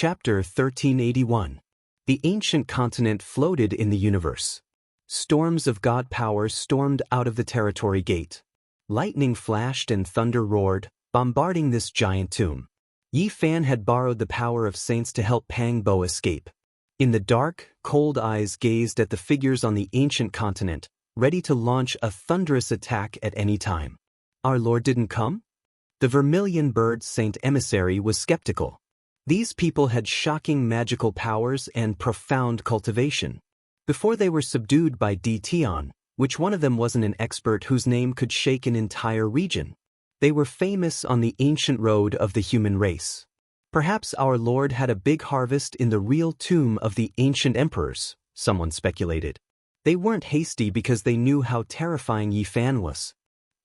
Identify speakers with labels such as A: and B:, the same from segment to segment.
A: Chapter 1381. The ancient continent floated in the universe. Storms of god powers stormed out of the territory gate. Lightning flashed and thunder roared, bombarding this giant tomb. Yi Fan had borrowed the power of saints to help Pang Bo escape. In the dark, cold eyes gazed at the figures on the ancient continent, ready to launch a thunderous attack at any time. Our Lord didn't come? The Vermilion Bird Saint Emissary was skeptical. These people had shocking magical powers and profound cultivation. Before they were subdued by Tion, which one of them wasn't an expert whose name could shake an entire region? They were famous on the ancient road of the human race. Perhaps our Lord had a big harvest in the real tomb of the ancient emperors, someone speculated. They weren't hasty because they knew how terrifying Yi Fan was.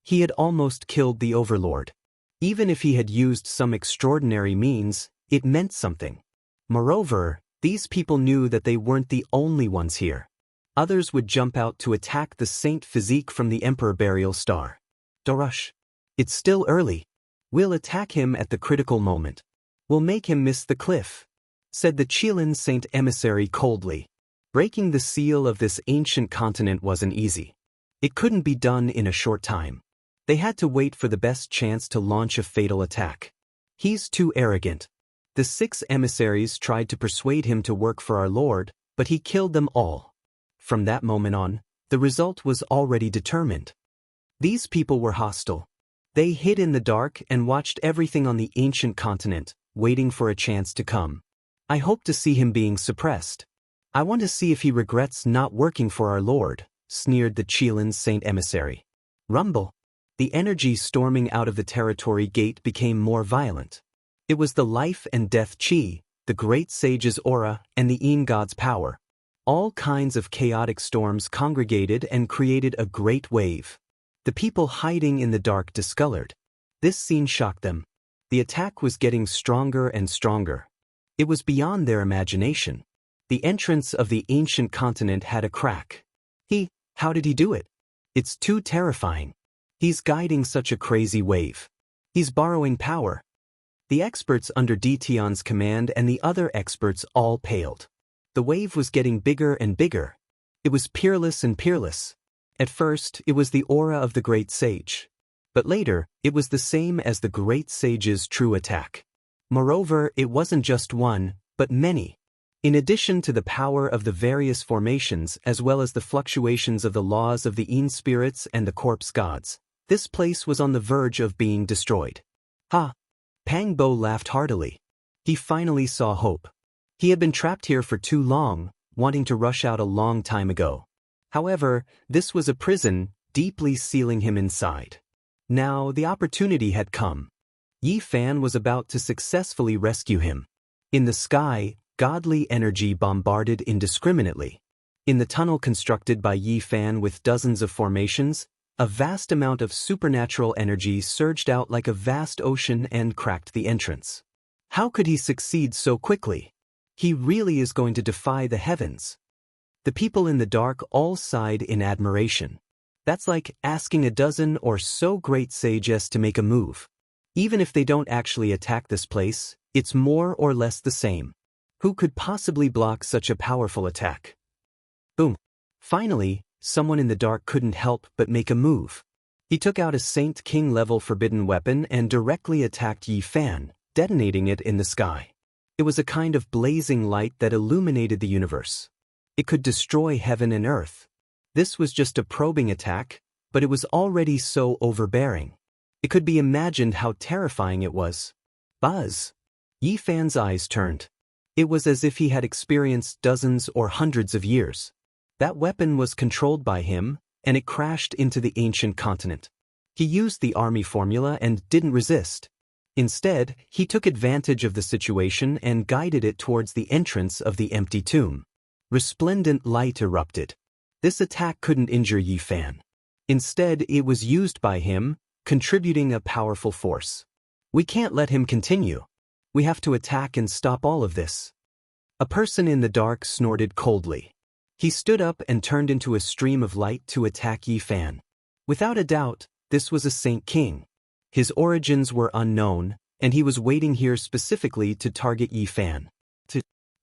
A: He had almost killed the overlord. Even if he had used some extraordinary means, it meant something. Moreover, these people knew that they weren't the only ones here. Others would jump out to attack the saint physique from the Emperor Burial Star. Dorush. It's still early. We'll attack him at the critical moment. We'll make him miss the cliff, said the Qilin Saint Emissary coldly. Breaking the seal of this ancient continent wasn't easy. It couldn't be done in a short time. They had to wait for the best chance to launch a fatal attack. He's too arrogant. The 6 emissaries tried to persuade him to work for our Lord, but he killed them all. From that moment on, the result was already determined. These people were hostile. They hid in the dark and watched everything on the ancient continent, waiting for a chance to come. I hope to see him being suppressed. I want to see if he regrets not working for our Lord, sneered the Qilin Saint Emissary. Rumble. The energy storming out of the territory gate became more violent. It was the life and death chi, the great sage's aura, and the Yin god's power. All kinds of chaotic storms congregated and created a great wave. The people hiding in the dark discolored. This scene shocked them. The attack was getting stronger and stronger. It was beyond their imagination. The entrance of the ancient continent had a crack. How did he do it? It's too terrifying. He's guiding such a crazy wave. He's borrowing power. The experts under Tion's command and the other experts all paled. The wave was getting bigger and bigger. It was peerless and peerless. At first, it was the aura of the great sage. But later, it was the same as the great sage's true attack. Moreover, it wasn't just one, but many. In addition to the power of the various formations as well as the fluctuations of the laws of the Yin spirits and the corpse gods, this place was on the verge of being destroyed. Ha! Pang Bo laughed heartily. He finally saw hope. He had been trapped here for too long, wanting to rush out a long time ago. However, this was a prison, deeply sealing him inside. Now the opportunity had come. Yi Fan was about to successfully rescue him. In the sky, godly energy bombarded indiscriminately. In the tunnel constructed by Yi Fan with dozens of formations, a vast amount of supernatural energy surged out like a vast ocean and cracked the entrance. How could he succeed so quickly? He really is going to defy the heavens. The people in the dark all sighed in admiration. That's like asking a dozen or so great sages to make a move. Even if they don't actually attack this place, it's more or less the same. Who could possibly block such a powerful attack? Boom. Finally, someone in the dark couldn't help but make a move. He took out a Saint King level forbidden weapon and directly attacked Yi Fan, detonating it in the sky. It was a kind of blazing light that illuminated the universe. It could destroy heaven and earth. This was just a probing attack, but it was already so overbearing. It could be imagined how terrifying it was. Buzz! Yi Fan's eyes turned. It was as if he had experienced dozens or hundreds of years. That weapon was controlled by him, and it crashed into the ancient continent. He used the army formula and didn't resist. Instead, he took advantage of the situation and guided it towards the entrance of the empty tomb. Resplendent light erupted. This attack couldn't injure Yi Fan. Instead, it was used by him, contributing a powerful force. We can't let him continue. We have to attack and stop all of this. A person in the dark snorted coldly. He stood up and turned into a stream of light to attack Yi Fan. Without a doubt, this was a Saint King. His origins were unknown, and he was waiting here specifically to target Yi Fan.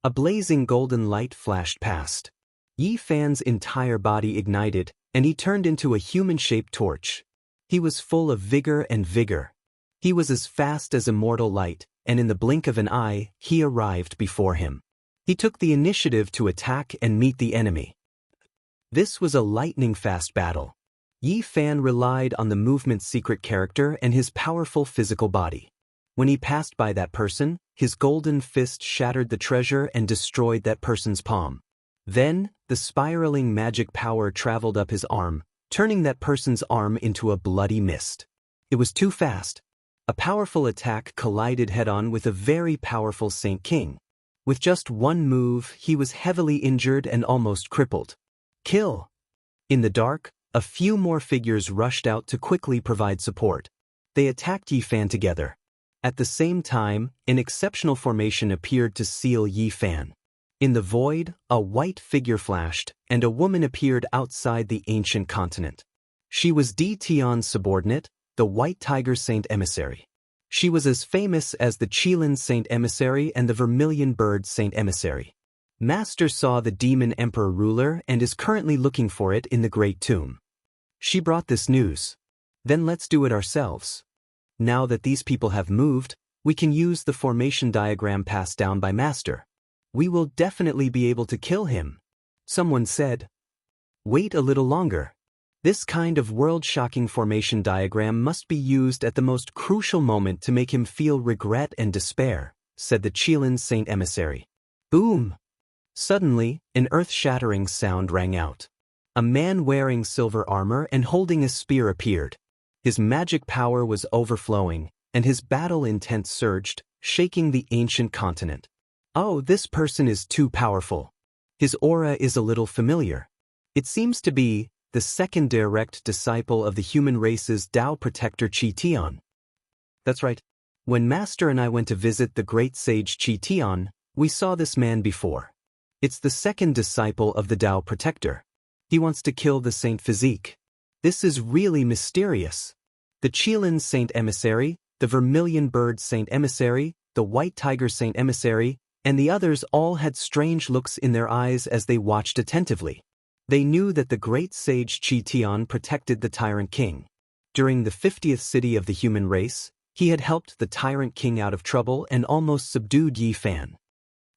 A: A blazing golden light flashed past. Yi Fan's entire body ignited, and he turned into a human-shaped torch. He was full of vigor and vigor. He was as fast as immortal light, and in the blink of an eye, he arrived before him. He took the initiative to attack and meet the enemy. This was a lightning-fast battle. Yi Fan relied on the movement's secret character and his powerful physical body. When he passed by that person, his golden fist shattered the treasure and destroyed that person's palm. Then, the spiraling magic power traveled up his arm, turning that person's arm into a bloody mist. It was too fast. A powerful attack collided head-on with a very powerful Saint King. With just one move, he was heavily injured and almost crippled. Kill! In the dark, a few more figures rushed out to quickly provide support. They attacked Yi Fan together. At the same time, an exceptional formation appeared to seal Yi Fan. In the void, a white figure flashed, and a woman appeared outside the ancient continent. She was Di Tian's subordinate, the White Tiger Saint Emissary. She was as famous as the Qilin Saint Emissary and the Vermilion Bird Saint Emissary. Master saw the Demon Emperor ruler and is currently looking for it in the Great Tomb. She brought this news. Then let's do it ourselves. Now that these people have moved, we can use the formation diagram passed down by Master. We will definitely be able to kill him. Someone said. Wait a little longer. This kind of world-shocking formation diagram must be used at the most crucial moment to make him feel regret and despair, said the Qilin Saint Emissary. Boom! Suddenly, an earth-shattering sound rang out. A man wearing silver armor and holding a spear appeared. His magic power was overflowing, and his battle intent surged, shaking the ancient continent. Oh, this person is too powerful. His aura is a little familiar. It seems to be the second direct disciple of the human race's Tao protector Qi Tian. That's right. When Master and I went to visit the great sage Qi Tian, we saw this man before. It's the second disciple of the Tao protector. He wants to kill the Saint Physique. This is really mysterious. The Qilin Saint Emissary, the Vermilion Bird Saint Emissary, the White Tiger Saint Emissary, and the others all had strange looks in their eyes as they watched attentively. They knew that the great sage Qi Tian protected the Tyrant King. During the 50th city of the human race, he had helped the Tyrant King out of trouble and almost subdued Yi Fan.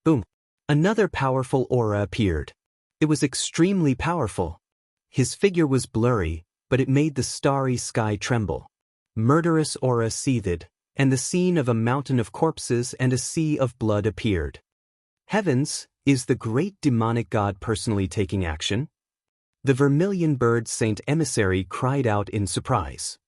A: Boom! Another powerful aura appeared. It was extremely powerful. His figure was blurry, but it made the starry sky tremble. Murderous aura seethed, and the scene of a mountain of corpses and a sea of blood appeared. Heavens, is the great demonic god personally taking action? The Vermilion Bird Saint Emissary cried out in surprise.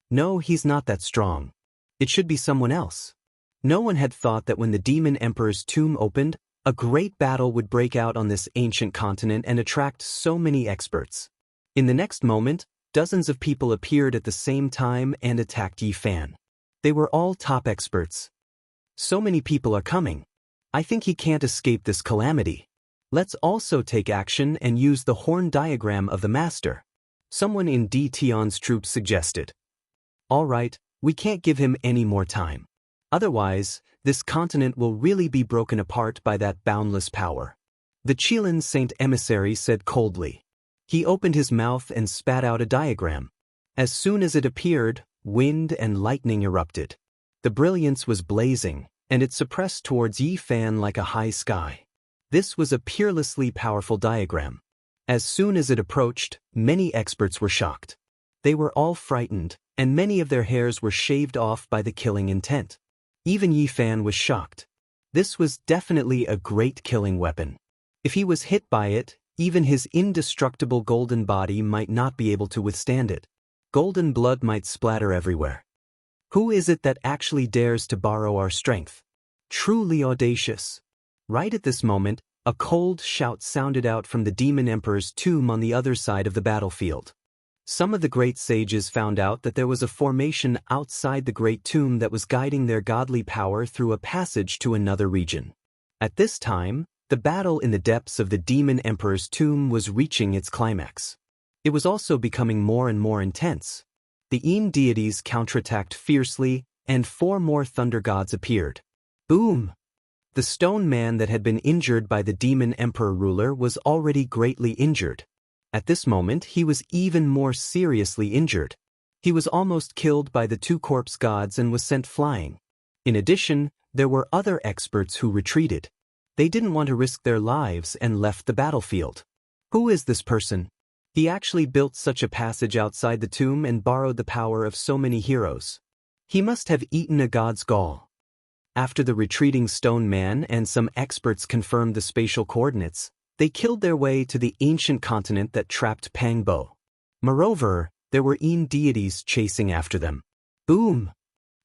A: No, he's not that strong. It should be someone else. No one had thought that when the Demon Emperor's tomb opened, a great battle would break out on this ancient continent and attract so many experts. In the next moment, dozens of people appeared at the same time and attacked Yi Fan. They were all top experts. So many people are coming. I think he can't escape this calamity. Let's also take action and use the horn diagram of the Master. Someone in Di Tian's troops suggested. All right, we can't give him any more time. Otherwise, this continent will really be broken apart by that boundless power. The Qilin Saint Emissary said coldly. He opened his mouth and spat out a diagram. As soon as it appeared, wind and lightning erupted. The brilliance was blazing, and it suppressed towards Yi Fan like a high sky. This was a peerlessly powerful diagram. As soon as it approached, many experts were shocked. They were all frightened, and many of their hairs were shaved off by the killing intent. Even Yi Fan was shocked. This was definitely a great killing weapon. If he was hit by it, even his indestructible golden body might not be able to withstand it. Golden blood might splatter everywhere. Who is it that actually dares to borrow our strength? Truly audacious. Right at this moment, a cold shout sounded out from the Demon Emperor's tomb on the other side of the battlefield. Some of the great sages found out that there was a formation outside the great tomb that was guiding their godly power through a passage to another region. At this time, the battle in the depths of the Demon Emperor's tomb was reaching its climax. It was also becoming more and more intense. The Yin deities counterattacked fiercely, and 4 more thunder gods appeared. Boom! The stone man that had been injured by the demon emperor ruler was already greatly injured. At this moment he was even more seriously injured. He was almost killed by the two corpse gods and was sent flying. In addition, there were other experts who retreated. They didn't want to risk their lives and left the battlefield. Who is this person? He actually built such a passage outside the tomb and borrowed the power of so many heroes. He must have eaten a god's gall. After the retreating stone man and some experts confirmed the spatial coordinates, they killed their way to the ancient continent that trapped Pangbo. Moreover, there were deities chasing after them. Boom!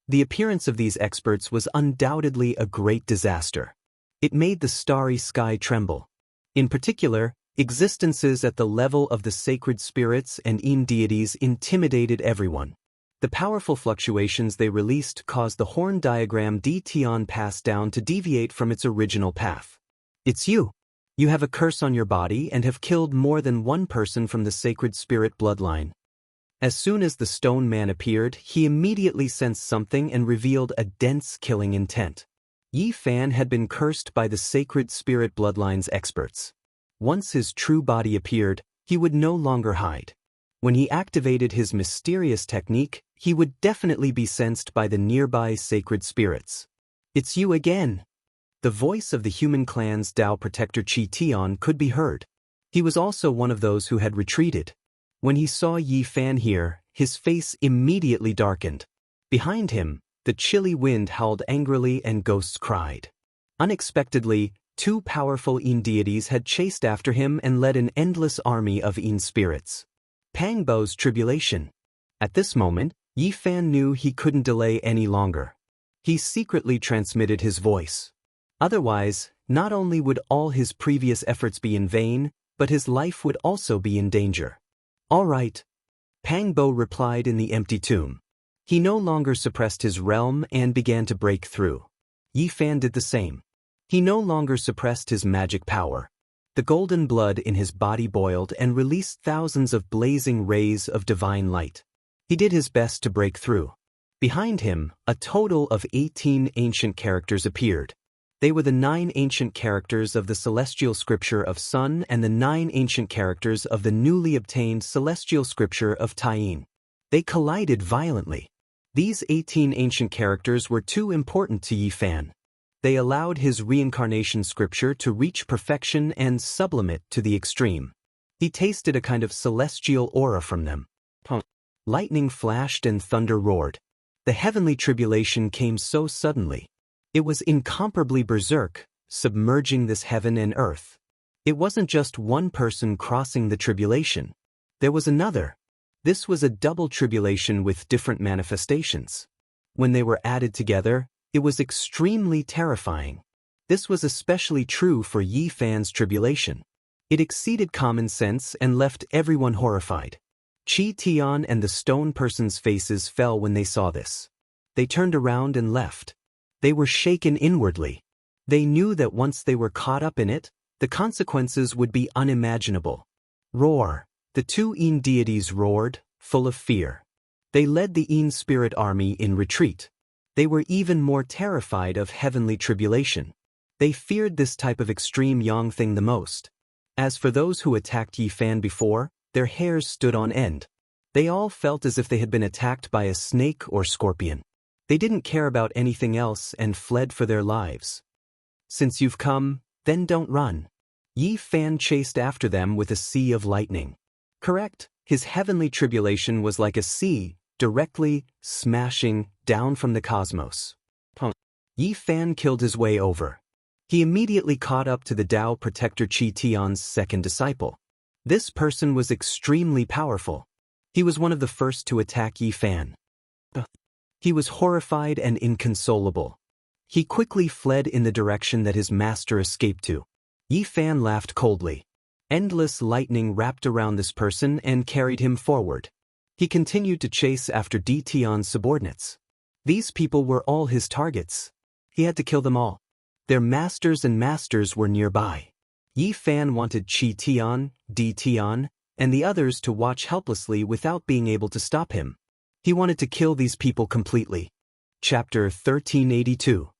A: The appearance of these experts was undoubtedly a great disaster. It made the starry sky tremble. In particular, existences at the level of the sacred spirits and deities intimidated everyone. The powerful fluctuations they released caused the horn diagram Tion passed down to deviate from its original path. It's you. You have a curse on your body and have killed more than one person from the sacred spirit bloodline. As soon as the stone man appeared, he immediately sensed something and revealed a dense killing intent. Yi Fan had been cursed by the sacred spirit bloodline's experts. Once his true body appeared, he would no longer hide. When he activated his mysterious technique, he would definitely be sensed by the nearby sacred spirits. It's you again! The voice of the human clan's Tao protector Qi Tian could be heard. He was also one of those who had retreated. When he saw Yi Fan here, his face immediately darkened. Behind him, the chilly wind howled angrily and ghosts cried. Unexpectedly, two powerful deities had chased after him and led an endless army of spirits. Pangbo's tribulation. At this moment, Yi Fan knew he couldn't delay any longer. He secretly transmitted his voice. Otherwise, not only would all his previous efforts be in vain, but his life would also be in danger. All right. Pangbo replied in the empty tomb. He no longer suppressed his realm and began to break through. Yi Fan did the same. He no longer suppressed his magic power. The golden blood in his body boiled and released thousands of blazing rays of divine light. He did his best to break through. Behind him, a total of 18 ancient characters appeared. They were the 9 ancient characters of the celestial scripture of Sun and the 9 ancient characters of the newly obtained celestial scripture of Taiyin. They collided violently. These 18 ancient characters were too important to Yi Fan. They allowed his reincarnation scripture to reach perfection and sublimate to the extreme. He tasted a kind of celestial aura from them. Lightning flashed and thunder roared. The heavenly tribulation came so suddenly. It was incomparably berserk, submerging this heaven and earth. It wasn't just one person crossing the tribulation. There was another. This was a double tribulation with different manifestations. When they were added together, it was extremely terrifying. This was especially true for Yi Fan's tribulation. It exceeded common sense and left everyone horrified. Qi Tian and the stone person's faces fell when they saw this. They turned around and left. They were shaken inwardly. They knew that once they were caught up in it, the consequences would be unimaginable. Roar! The two deities roared, full of fear. They led the spirit army in retreat. They were even more terrified of heavenly tribulation. They feared this type of extreme yang thing the most. As for those who attacked Yi Fan before, their hairs stood on end. They all felt as if they had been attacked by a snake or scorpion. They didn't care about anything else and fled for their lives. Since you've come, then don't run. Yi Fan chased after them with a sea of lightning. Correct, his heavenly tribulation was like a sea, directly smashing down from the cosmos. Yi Fan killed his way over. He immediately caught up to the Tao protector Qi Tian's second disciple. This person was extremely powerful. He was one of the first to attack Yi Fan. He was horrified and inconsolable. He quickly fled in the direction that his master escaped to. Yi Fan laughed coldly. Endless lightning wrapped around this person and carried him forward. He continued to chase after Tian's subordinates. These people were all his targets. He had to kill them all. Their masters and masters were nearby. Yi Fan wanted Qi Tian, Tian, and the others to watch helplessly without being able to stop him. He wanted to kill these people completely. Chapter 1382.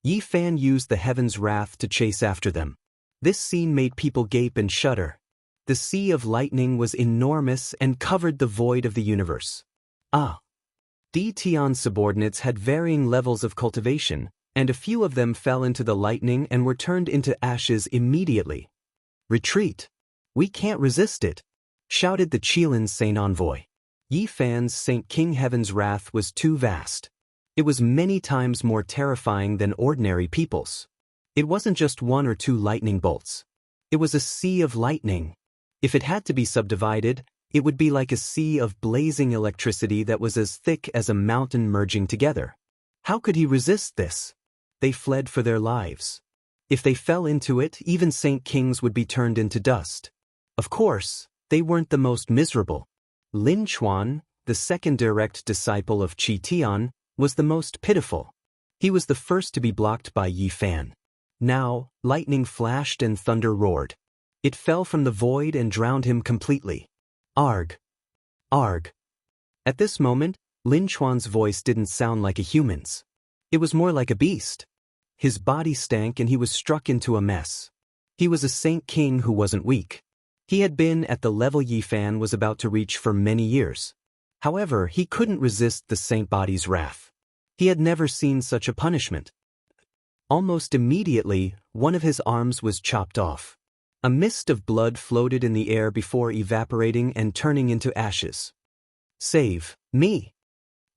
A: Yi Fan used the heaven's wrath to chase after them. This scene made people gape and shudder. The sea of lightning was enormous and covered the void of the universe. Di Tian's subordinates had varying levels of cultivation, and a few of them fell into the lightning and were turned into ashes immediately. "Retreat! We can't resist it!" shouted the Qilin's Saint envoy. Yi Fan's Saint King Heaven's wrath was too vast. It was many times more terrifying than ordinary people's. It wasn't just one or two lightning bolts. It was a sea of lightning. If it had to be subdivided, it would be like a sea of blazing electricity that was as thick as a mountain merging together. How could he resist this? They fled for their lives. If they fell into it, even Saint Kings would be turned into dust. Of course, they weren't the most miserable. Lin Chuan, the second direct disciple of Qi Tian, was the most pitiful. He was the first to be blocked by Yi Fan. Now, lightning flashed and thunder roared. It fell from the void and drowned him completely. Arg! Arg! At this moment, Lin Chuan's voice didn't sound like a human's. It was more like a beast. His body stank and he was struck into a mess. He was a Saint King who wasn't weak. He had been at the level Yi Fan was about to reach for many years. However, he couldn't resist the Saint Body's wrath. He had never seen such a punishment. Almost immediately, one of his arms was chopped off. A mist of blood floated in the air before evaporating and turning into ashes. "Save me!"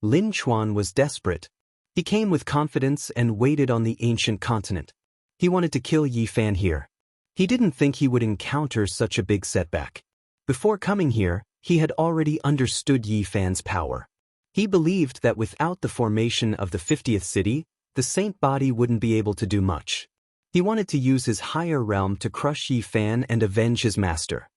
A: Lin Chuan was desperate. He came with confidence and waited on the ancient continent. He wanted to kill Yi Fan here. He didn't think he would encounter such a big setback. Before coming here, he had already understood Yi Fan's power. He believed that without the formation of the 50th city, the Saint Body wouldn't be able to do much. He wanted to use his higher realm to crush Yi Fan and avenge his master.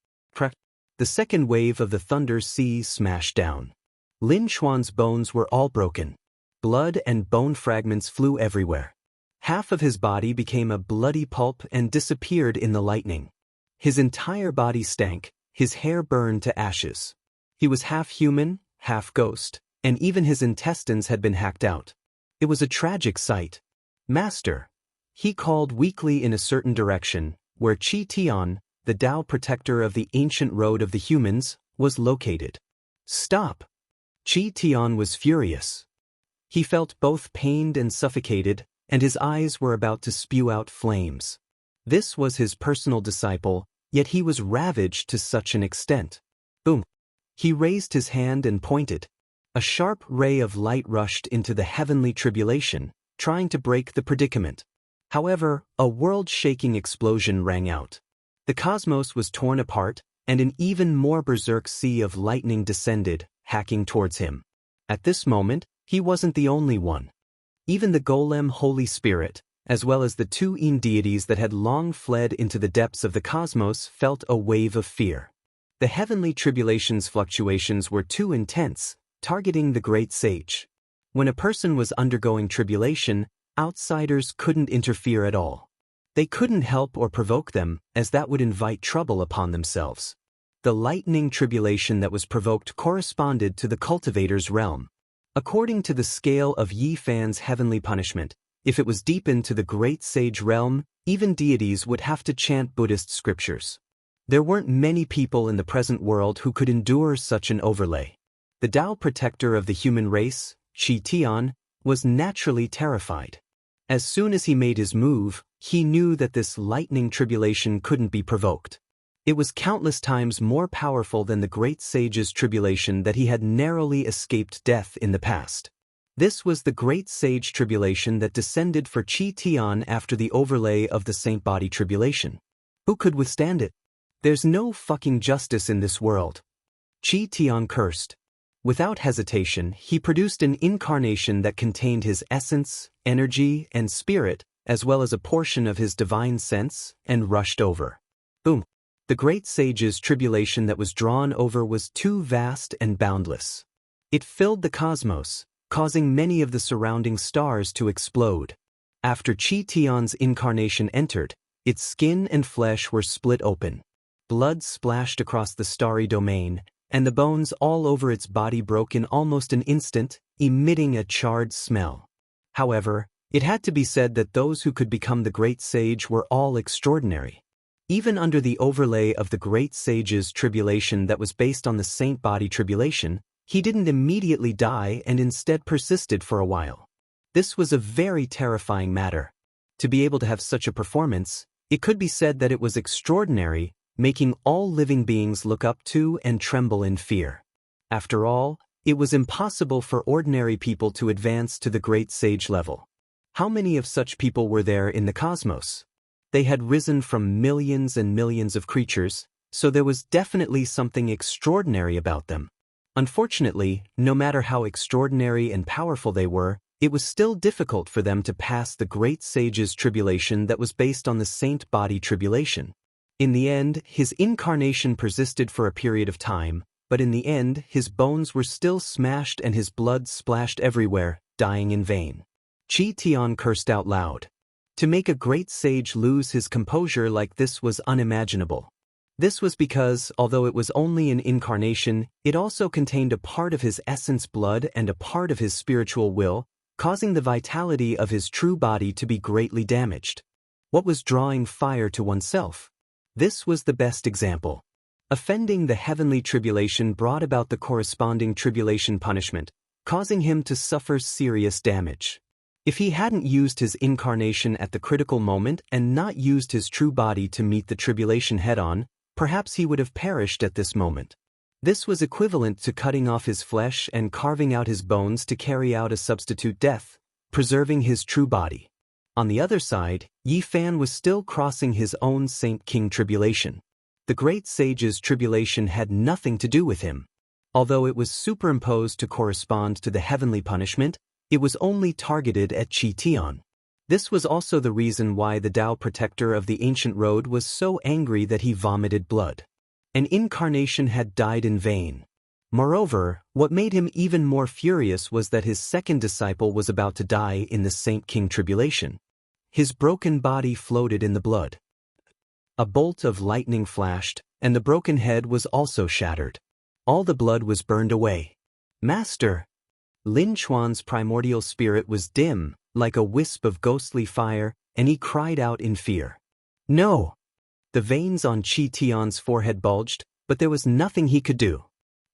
A: The second wave of the thunder sea smashed down. Lin Chuan's bones were all broken. Blood and bone fragments flew everywhere. Half of his body became a bloody pulp and disappeared in the lightning. His entire body stank, his hair burned to ashes. He was half human, half ghost, and even his intestines had been hacked out. It was a tragic sight. "Master," he called weakly in a certain direction, where Qi Tian, the Tao protector of the ancient road of the humans, was located. "Stop!" Qi Tian was furious. He felt both pained and suffocated, and his eyes were about to spew out flames. This was his personal disciple, yet he was ravaged to such an extent. Boom! He raised his hand and pointed. A sharp ray of light rushed into the heavenly tribulation, trying to break the predicament. However, a world-shaking explosion rang out. The cosmos was torn apart, and an even more berserk sea of lightning descended, hacking towards him. At this moment, he wasn't the only one. Even the golem Holy Spirit, as well as the two Yin deities that had long fled into the depths of the cosmos, felt a wave of fear. The heavenly tribulation's fluctuations were too intense, targeting the great sage. When a person was undergoing tribulation, outsiders couldn't interfere at all. They couldn't help or provoke them, as that would invite trouble upon themselves. The lightning tribulation that was provoked corresponded to the cultivator's realm. According to the scale of Yi Fan's heavenly punishment, if it was deepened to the great sage realm, even deities would have to chant Buddhist scriptures. There weren't many people in the present world who could endure such an overlay. The Tao protector of the human race, Qi Tian, was naturally terrified. As soon as he made his move, he knew that this lightning tribulation couldn't be provoked. It was countless times more powerful than the great sage's tribulation that he had narrowly escaped death in the past. This was the great sage tribulation that descended for Qi Tian after the overlay of the Saint Body tribulation. Who could withstand it? There's no fucking justice in this world. Qi Tian cursed. Without hesitation, he produced an incarnation that contained his essence, energy, and spirit, as well as a portion of his divine sense, and rushed over. Boom! The great sage's tribulation that was drawn over was too vast and boundless. It filled the cosmos, causing many of the surrounding stars to explode. After Qi Tian's incarnation entered, its skin and flesh were split open. Blood splashed across the starry domain, and the bones all over its body broke in almost an instant, emitting a charred smell. However, It had to be said that those who could become the great sage were all extraordinary. Even under the overlay of the great sage's tribulation that was based on the saint body tribulation, he didn't immediately die and instead persisted for a while. This was a very terrifying matter. To be able to have such a performance, it could be said that it was extraordinary, making all living beings look up to and tremble in fear. After all, it was impossible for ordinary people to advance to the great sage level. How many of such people were there in the cosmos? They had risen from millions and millions of creatures, so there was definitely something extraordinary about them. Unfortunately, no matter how extraordinary and powerful they were, it was still difficult for them to pass the great sage's tribulation that was based on the saint body tribulation. In the end, his incarnation persisted for a period of time, but in the end, his bones were still smashed and his blood splashed everywhere, dying in vain. Qi Tian cursed out loud. To make a great sage lose his composure like this was unimaginable. This was because, although it was only an incarnation, it also contained a part of his essence blood and a part of his spiritual will, causing the vitality of his true body to be greatly damaged. What was drawing fire to oneself? This was the best example. Offending the heavenly tribulation brought about the corresponding tribulation punishment, causing him to suffer serious damage. If he hadn't used his incarnation at the critical moment and not used his true body to meet the tribulation head-on, perhaps he would have perished at this moment. This was equivalent to cutting off his flesh and carving out his bones to carry out a substitute death, preserving his true body. On the other side, Yi Fan was still crossing his own Saint King tribulation. The great sage's tribulation had nothing to do with him. Although it was superimposed to correspond to the heavenly punishment, it was only targeted at Qi Tian. This was also the reason why the Tao protector of the ancient road was so angry that he vomited blood. An incarnation had died in vain. Moreover, what made him even more furious was that his second disciple was about to die in the Saint King tribulation. His broken body floated in the blood. A bolt of lightning flashed, and the broken head was also shattered. All the blood was burned away. Master! Lin Chuan's primordial spirit was dim, like a wisp of ghostly fire, and he cried out in fear. No! The veins on Qi Tian's forehead bulged, but there was nothing he could do.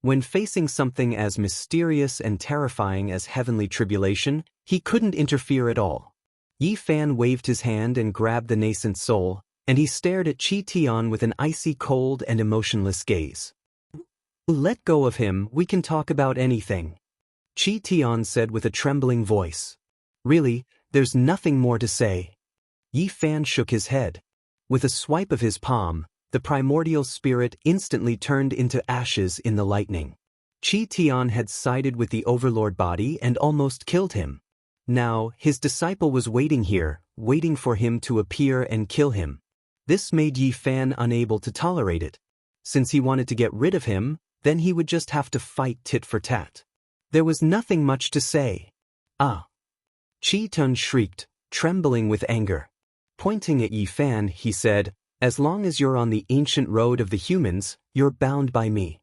A: When facing something as mysterious and terrifying as heavenly tribulation, he couldn't interfere at all. Yi Fan waved his hand and grabbed the nascent soul, and he stared at Qi Tian with an icy cold and emotionless gaze. Let go of him, we can talk about anything. Qi Tian said with a trembling voice. Really, there's nothing more to say. Yi Fan shook his head. With a swipe of his palm, the primordial spirit instantly turned into ashes in the lightning. Qi Tian had sided with the overlord body and almost killed him. Now, his disciple was waiting here, waiting for him to appear and kill him. This made Yi Fan unable to tolerate it. Since he wanted to get rid of him, then he would just have to fight tit for tat. There was nothing much to say. Ah! Qi Tian shrieked, trembling with anger. Pointing at Yi Fan, he said, as long as you're on the ancient road of the humans, you're bound by me.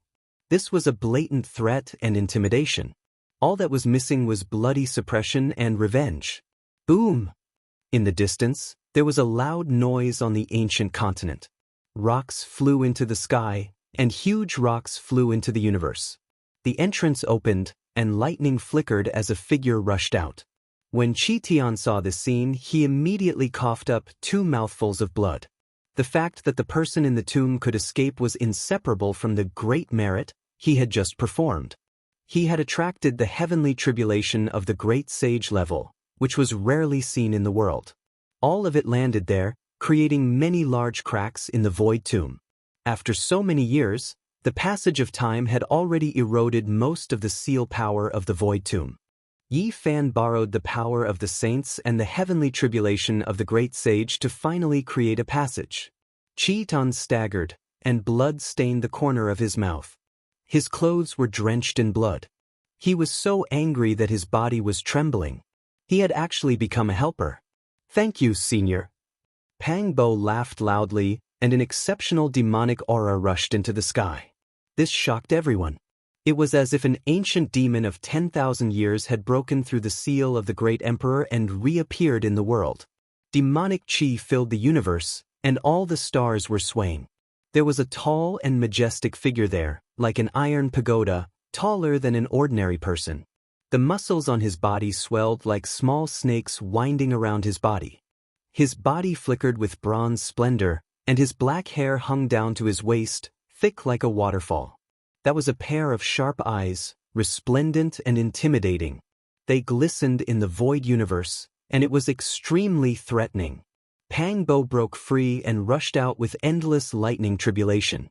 A: This was a blatant threat and intimidation. All that was missing was bloody suppression and revenge. Boom! In the distance, there was a loud noise on the ancient continent. Rocks flew into the sky, and huge rocks flew into the universe. The entrance opened, and lightning flickered as a figure rushed out. When Qi Tian saw this scene, he immediately coughed up 2 mouthfuls of blood. The fact that the person in the tomb could escape was inseparable from the great merit he had just performed. He had attracted the heavenly tribulation of the great sage level, which was rarely seen in the world. All of it landed there, creating many large cracks in the void tomb. After so many years, the passage of time had already eroded most of the seal power of the void tomb. Yi Fan borrowed the power of the saints and the heavenly tribulation of the great sage to finally create a passage. Qi Tian staggered, and blood stained the corner of his mouth. His clothes were drenched in blood. He was so angry that his body was trembling. He had actually become a helper. Thank you, Senior. Pang Bo laughed loudly, and an exceptional demonic aura rushed into the sky. This shocked everyone. It was as if an ancient demon of 10,000 years had broken through the seal of the great emperor and reappeared in the world. Demonic chi filled the universe, and all the stars were swaying. There was a tall and majestic figure there, like an iron pagoda, taller than an ordinary person. The muscles on his body swelled like small snakes winding around his body. His body flickered with bronze splendor, and his black hair hung down to his waist, thick like a waterfall. That was a pair of sharp eyes, resplendent and intimidating. They glistened in the void universe, and it was extremely threatening. Pang Bo broke free and rushed out with endless lightning tribulation.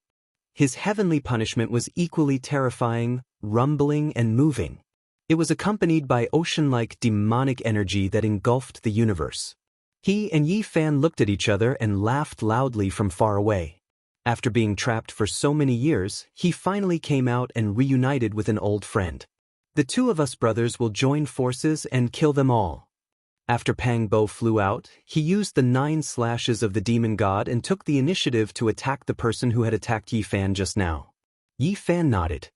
A: His heavenly punishment was equally terrifying, rumbling and moving. It was accompanied by ocean-like demonic energy that engulfed the universe. He and Yi Fan looked at each other and laughed loudly from far away. After being trapped for so many years, he finally came out and reunited with an old friend. The two of us brothers will join forces and kill them all. After Pang Bo flew out, he used the 9 slashes of the demon god and took the initiative to attack the person who had attacked Yi Fan just now. Yi Fan nodded.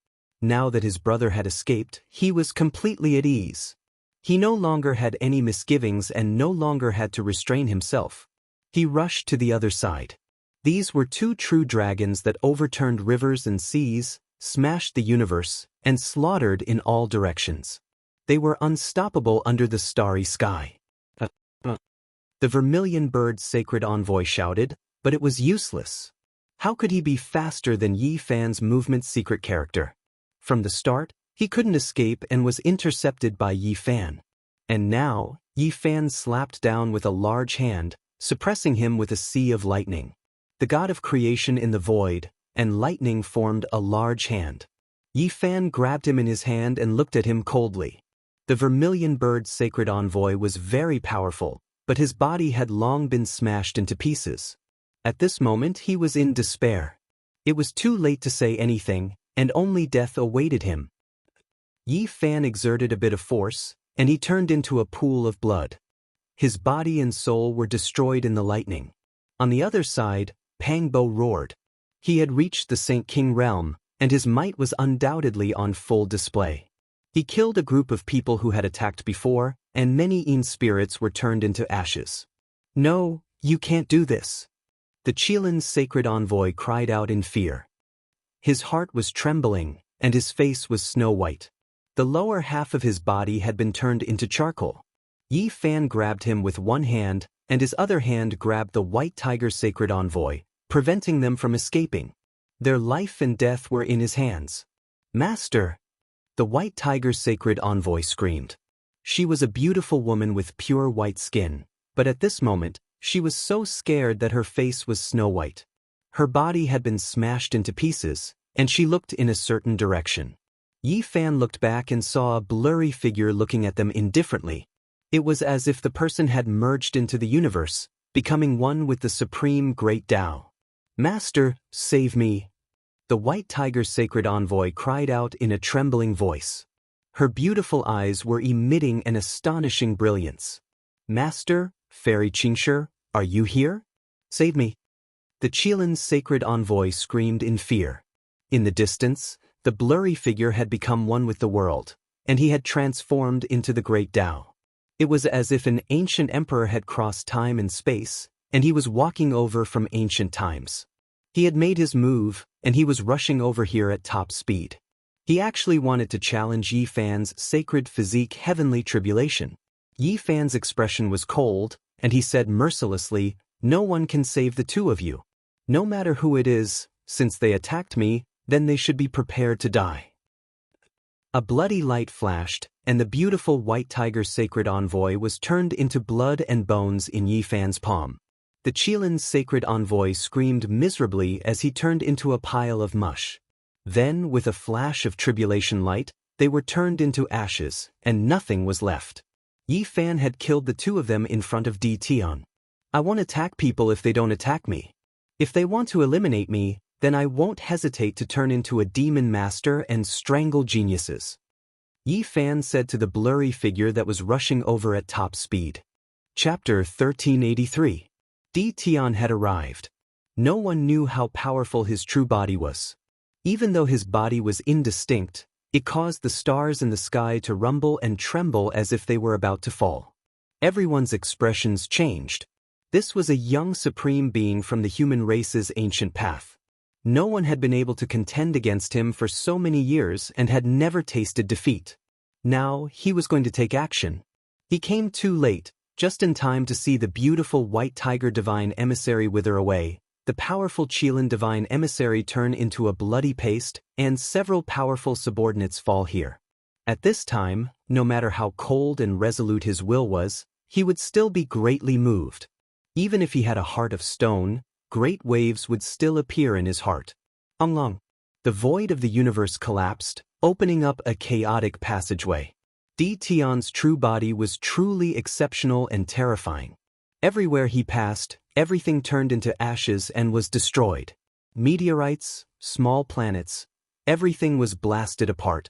A: Now that his brother had escaped, he was completely at ease. He no longer had any misgivings and no longer had to restrain himself. He rushed to the other side. These were 2 true dragons that overturned rivers and seas, smashed the universe, and slaughtered in all directions. They were unstoppable under the starry sky. The vermilion bird's sacred envoy shouted, but it was useless. How could he be faster than Yi Fan's movement's secret character? From the start, he couldn't escape and was intercepted by Yi Fan. And now, Yi Fan slapped down with a large hand, suppressing him with a sea of lightning. The god of creation in the void, and lightning formed a large hand. Yi Fan grabbed him in his hand and looked at him coldly. The vermilion bird's sacred envoy was very powerful, but his body had long been smashed into pieces. At this moment he was in despair. It was too late to say anything, and only death awaited him. Yi Fan exerted a bit of force, and he turned into a pool of blood. His body and soul were destroyed in the lightning. On the other side, Pang Bo roared. He had reached the Saint King realm, and his might was undoubtedly on full display. He killed a group of people who had attacked before, and many Yin spirits were turned into ashes. No, you can't do this. The Qilin's sacred envoy cried out in fear. His heart was trembling, and his face was snow-white. The lower half of his body had been turned into charcoal. Yi Fan grabbed him with one hand, and his other hand grabbed the white tiger's sacred envoy, preventing them from escaping. Their life and death were in his hands. Master! The white tiger's sacred envoy screamed. She was a beautiful woman with pure white skin, but at this moment, she was so scared that her face was snow-white. Her body had been smashed into pieces, and she looked in a certain direction. Yi Fan looked back and saw a blurry figure looking at them indifferently. It was as if the person had merged into the universe, becoming one with the supreme great Tao. Master, save me! The white tiger's sacred envoy cried out in a trembling voice. Her beautiful eyes were emitting an astonishing brilliance. Master, Fairy Xianxia, are you here? Save me! The Qilin's sacred envoy screamed in fear. In the distance, the blurry figure had become one with the world, and he had transformed into the great Tao. It was as if an ancient emperor had crossed time and space, and he was walking over from ancient times. He had made his move, and he was rushing over here at top speed. He actually wanted to challenge Yi Fan's sacred physique heavenly tribulation. Yi Fan's expression was cold, and he said mercilessly, "No one can save the two of you. No matter who it is, since they attacked me, then they should be prepared to die." A bloody light flashed, and the beautiful white tiger's sacred envoy was turned into blood and bones in Yi Fan's palm. The Qilin's sacred envoy screamed miserably as he turned into a pile of mush. Then, with a flash of tribulation light, they were turned into ashes, and nothing was left. Yi Fan had killed the two of them in front of Di Tian. I won't attack people if they don't attack me. If they want to eliminate me, then I won't hesitate to turn into a demon master and strangle geniuses. Yi Fan said to the blurry figure that was rushing over at top speed. Chapter 1383. Di Tian had arrived. No one knew how powerful his true body was. Even though his body was indistinct, It caused the stars in the sky to rumble and tremble as if they were about to fall. Everyone's expressions changed. This was a young supreme being from the human race's ancient path. No one had been able to contend against him for so many years and had never tasted defeat. Now, he was going to take action. He came too late, just in time to see the beautiful white tiger divine emissary wither away, the powerful Qilin divine emissary turn into a bloody paste, and several powerful subordinates fall here. At this time, no matter how cold and resolute his will was, he would still be greatly moved. Even if he had a heart of stone, great waves would still appear in his heart. Long. The void of the universe collapsed, opening up a chaotic passageway. Di Tian's true body was truly exceptional and terrifying. Everywhere he passed, everything turned into ashes and was destroyed. Meteorites, small planets, everything was blasted apart.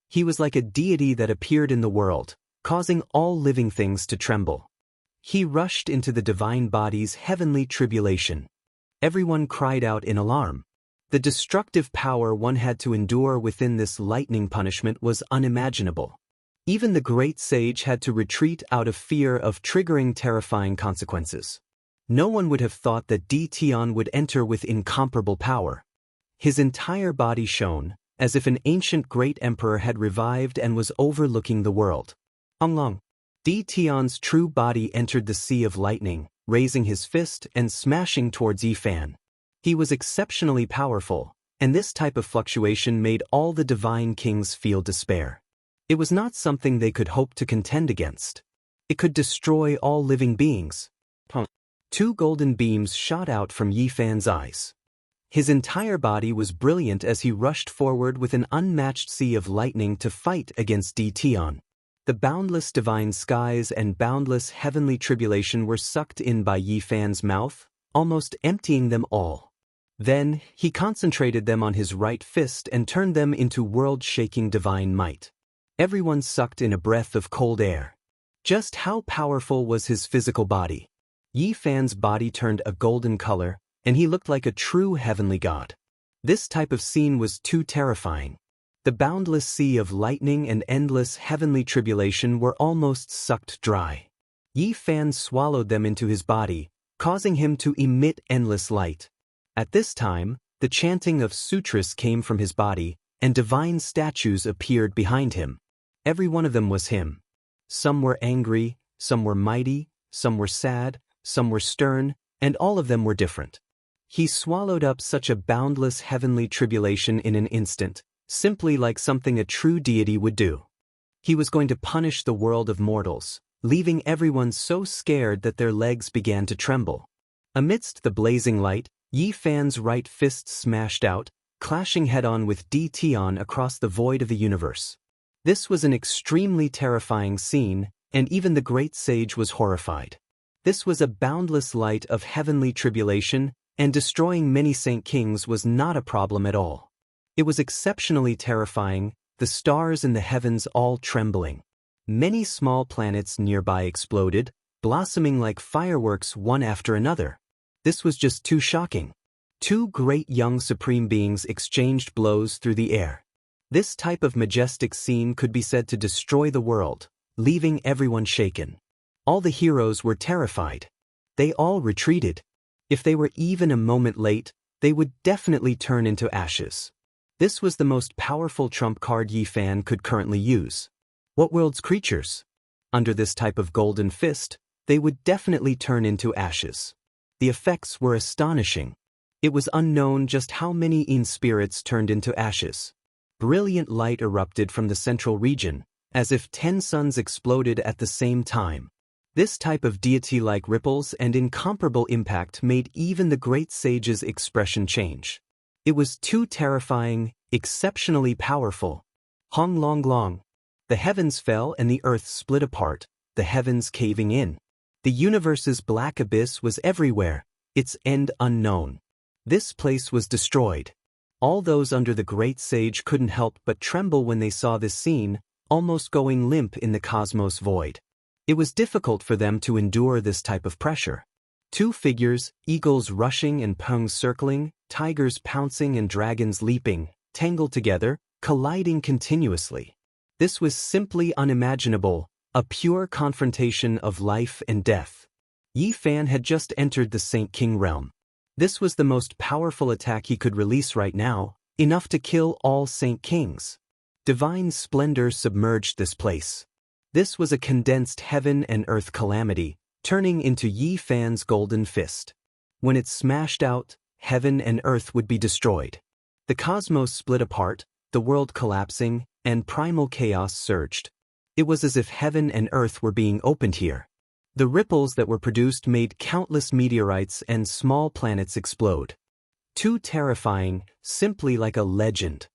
A: He was like a deity that appeared in the world, causing all living things to tremble. He rushed into the divine body's heavenly tribulation. Everyone cried out in alarm. The destructive power one had to endure within this lightning punishment was unimaginable. Even the great sage had to retreat out of fear of triggering terrifying consequences. No one would have thought that Di Tian would enter with incomparable power. His entire body shone, as if an ancient great emperor had revived and was overlooking the world. Long. Di Tian's true body entered the sea of lightning, raising his fist and smashing towards Yifan. He was exceptionally powerful, and this type of fluctuation made all the divine kings feel despair. It was not something they could hope to contend against. It could destroy all living beings. 2 golden beams shot out from Yifan's eyes. His entire body was brilliant as he rushed forward with an unmatched sea of lightning to fight against Di Tian. The boundless divine skies and boundless heavenly tribulation were sucked in by Yifan's mouth, almost emptying them all. Then, he concentrated them on his right fist and turned them into world-shaking divine might. Everyone sucked in a breath of cold air. Just how powerful was his physical body? Yifan's body turned a golden color, and he looked like a true heavenly god. This type of scene was too terrifying. The boundless sea of lightning and endless heavenly tribulation were almost sucked dry. Yifan swallowed them into his body, causing him to emit endless light. At this time, the chanting of sutras came from his body, and divine statues appeared behind him. Every one of them was him. Some were angry, some were mighty, some were sad, some were stern, and all of them were different. He swallowed up such a boundless heavenly tribulation in an instant, simply like something a true deity would do. He was going to punish the world of mortals, leaving everyone so scared that their legs began to tremble. Amidst the blazing light, Yifan's right fist smashed out, clashing head-on with Di Tian across the void of the universe. This was an extremely terrifying scene, and even the great sage was horrified. This was a boundless light of heavenly tribulation, and destroying many saint kings was not a problem at all. It was exceptionally terrifying, the stars in the heavens all trembling. Many small planets nearby exploded, blossoming like fireworks one after another. This was just too shocking. 2 great young supreme beings exchanged blows through the air. This type of majestic scene could be said to destroy the world, leaving everyone shaken. All the heroes were terrified. They all retreated. If they were even a moment late, they would definitely turn into ashes. This was the most powerful trump card Yifan could currently use. What world's creatures? Under this type of golden fist, they would definitely turn into ashes. The effects were astonishing. It was unknown just how many Yin spirits turned into ashes. Brilliant light erupted from the central region, as if 10 suns exploded at the same time. This type of deity-like ripples and incomparable impact made even the great sage's expression change. It was too terrifying, exceptionally powerful. Hong long long. The heavens fell and the earth split apart, the heavens caving in. The universe's black abyss was everywhere, its end unknown. This place was destroyed. All those under the great sage couldn't help but tremble when they saw this scene, almost going limp in the cosmos void. It was difficult for them to endure this type of pressure. 2 figures, eagles rushing and pungs circling, tigers pouncing and dragons leaping, tangled together, colliding continuously. This was simply unimaginable, a pure confrontation of life and death. Yi Fan had just entered the Saint King realm. This was the most powerful attack he could release right now, enough to kill all Saint Kings. Divine splendor submerged this place. This was a condensed heaven and earth calamity, turning into Yi Fan's golden fist. When it smashed out, heaven and earth would be destroyed. The cosmos split apart, the world collapsing, and primal chaos surged. It was as if heaven and earth were being opened here. The ripples that were produced made countless meteorites and small planets explode. Too terrifying, simply like a legend.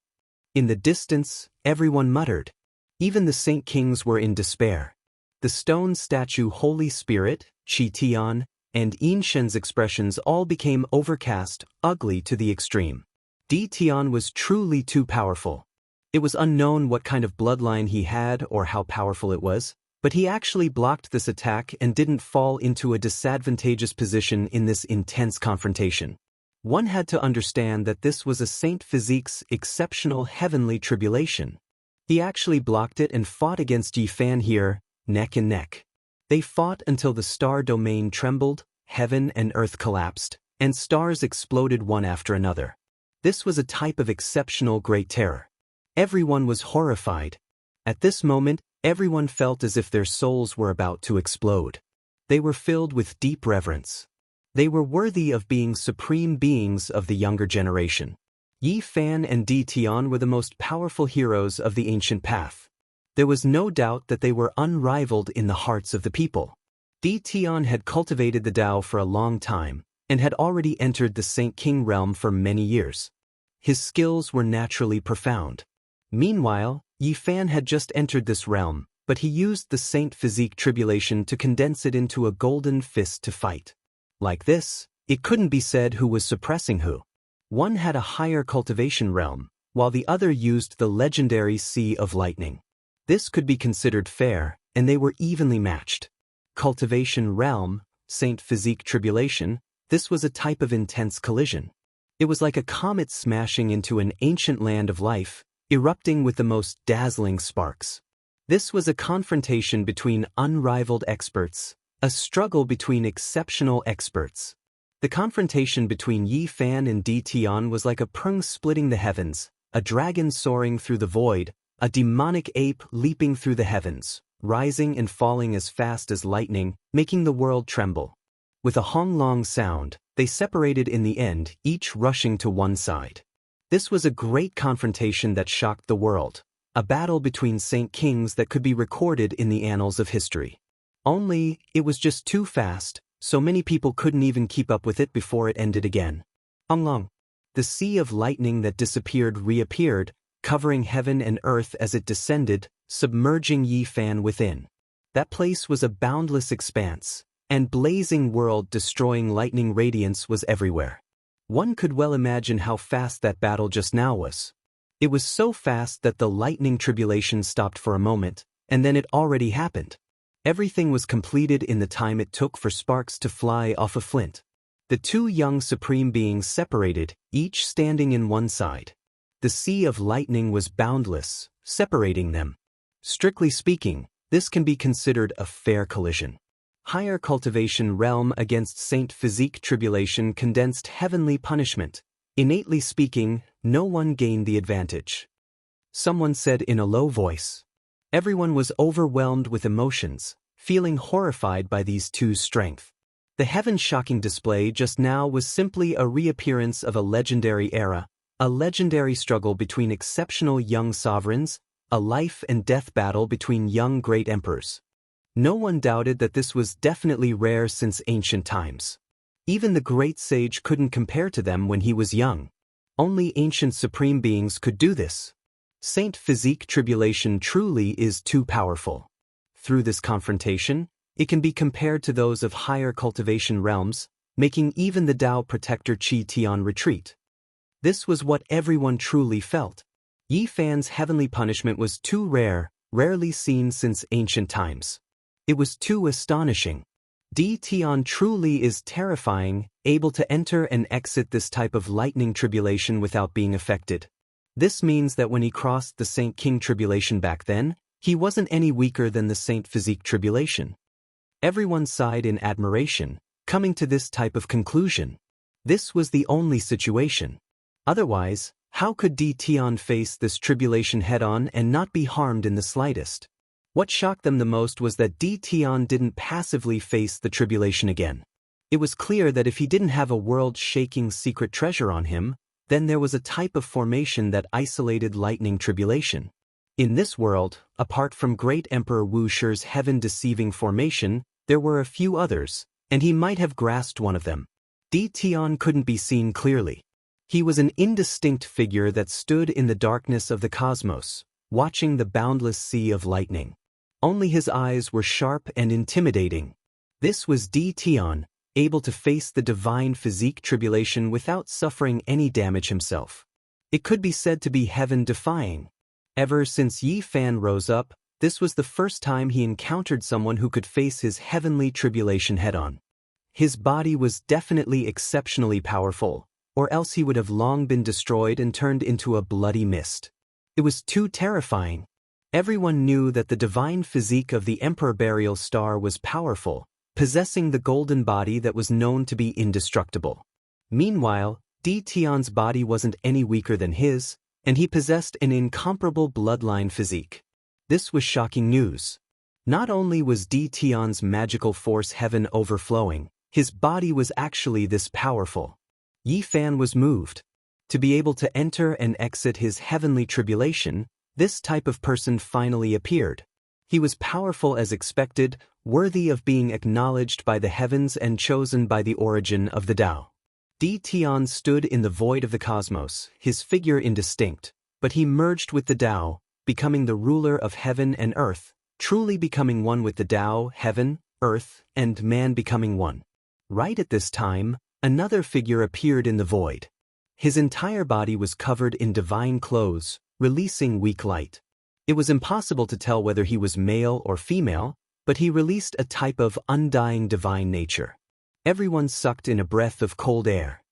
A: In the distance, everyone muttered. Even the Saint Kings were in despair. The stone statue Holy Spirit, Qi Tian, and Yin Shen's expressions all became overcast, ugly to the extreme. Di Tian was truly too powerful. It was unknown what kind of bloodline he had or how powerful it was, but he actually blocked this attack and didn't fall into a disadvantageous position in this intense confrontation. One had to understand that this was a Saint Physique's exceptional heavenly tribulation. He actually blocked it and fought against Yi Fan here, neck and neck. They fought until the star domain trembled, heaven and earth collapsed, and stars exploded one after another. This was a type of exceptional great terror. Everyone was horrified. At this moment, everyone felt as if their souls were about to explode. They were filled with deep reverence. They were worthy of being supreme beings of the younger generation. Yi Fan and Di Tian were the most powerful heroes of the ancient path. There was no doubt that they were unrivaled in the hearts of the people. Di Tian had cultivated the Tao for a long time, and had already entered the Saint King realm for many years. His skills were naturally profound. Meanwhile, Yi Fan had just entered this realm, but he used the Saint Physique tribulation to condense it into a golden fist to fight. Like this, it couldn't be said who was suppressing who. One had a higher cultivation realm, while the other used the legendary Sea of Lightning. This could be considered fair, and they were evenly matched. Cultivation realm, Saint Physique tribulation, this was a type of intense collision. It was like a comet smashing into an ancient land of life, erupting with the most dazzling sparks. This was a confrontation between unrivaled experts, a struggle between exceptional experts. The confrontation between Yi Fan and Di Tian was like a prung splitting the heavens, a dragon soaring through the void, a demonic ape leaping through the heavens, rising and falling as fast as lightning, making the world tremble. With a honglong sound, they separated in the end, each rushing to one side. This was a great confrontation that shocked the world, a battle between Saint Kings that could be recorded in the annals of history. Only, it was just too fast, so many people couldn't even keep up with it before it ended again. Honglong. The sea of lightning that disappeared reappeared, covering heaven and earth as it descended, submerging Yi Fan within. That place was a boundless expanse, and blazing world-destroying lightning radiance was everywhere. One could well imagine how fast that battle just now was. It was so fast that the lightning tribulation stopped for a moment, and then it already happened. Everything was completed in the time it took for sparks to fly off a flint. The two young supreme beings separated, each standing in one side. The sea of lightning was boundless, separating them. Strictly speaking, this can be considered a fair collision. Higher cultivation realm against Saint Physique tribulation condensed heavenly punishment. Innately speaking, no one gained the advantage. Someone said in a low voice. Everyone was overwhelmed with emotions, feeling horrified by these two's strength. The heaven-shocking display just now was simply a reappearance of a legendary era, a legendary struggle between exceptional young sovereigns, a life and death battle between young great emperors. No one doubted that this was definitely rare since ancient times. Even the great sage couldn't compare to them when he was young. Only ancient supreme beings could do this. Saint Physique tribulation truly is too powerful. Through this confrontation, it can be compared to those of higher cultivation realms, making even the Tao protector Qi Tian retreat. This was what everyone truly felt. Yi Fan's heavenly punishment was too rare, rarely seen since ancient times. It was too astonishing. Di Tian truly is terrifying, able to enter and exit this type of lightning tribulation without being affected. This means that when he crossed the Saint King tribulation back then, he wasn't any weaker than the Saint Physique tribulation. Everyone sighed in admiration, coming to this type of conclusion. This was the only situation. Otherwise, how could Di Tian face this tribulation head-on and not be harmed in the slightest? What shocked them the most was that Di Tian didn't passively face the tribulation again. It was clear that if he didn't have a world-shaking secret treasure on him, then there was a type of formation that isolated lightning tribulation. In this world, apart from Great Emperor Wuxia's heaven-deceiving formation, there were a few others, and he might have grasped one of them. Di Tian couldn't be seen clearly. He was an indistinct figure that stood in the darkness of the cosmos, watching the boundless sea of lightning. Only his eyes were sharp and intimidating. This was Di Tian, able to face the divine physique tribulation without suffering any damage himself. It could be said to be heaven-defying. Ever since Yi Fan rose up, this was the first time he encountered someone who could face his heavenly tribulation head-on. His body was definitely exceptionally powerful, or else he would have long been destroyed and turned into a bloody mist. It was too terrifying. Everyone knew that the divine physique of the Emperor Burial Star was powerful, possessing the golden body that was known to be indestructible. Meanwhile, Di Tian's body wasn't any weaker than his, and he possessed an incomparable bloodline physique. This was shocking news. Not only was Di Tian's magical force heaven overflowing, his body was actually this powerful. Yi Fan was moved. To be able to enter and exit his heavenly tribulation, this type of person finally appeared. He was powerful as expected, worthy of being acknowledged by the heavens and chosen by the origin of the Tao. Di Tian stood in the void of the cosmos, his figure indistinct, but he merged with the Tao, becoming the ruler of heaven and earth, truly becoming one with the Tao, heaven, earth, and man becoming one. Right at this time, another figure appeared in the void. His entire body was covered in divine clothes, releasing weak light. It was impossible to tell whether he was male or female, but he released a type of undying divine nature. Everyone sucked in a breath of cold air.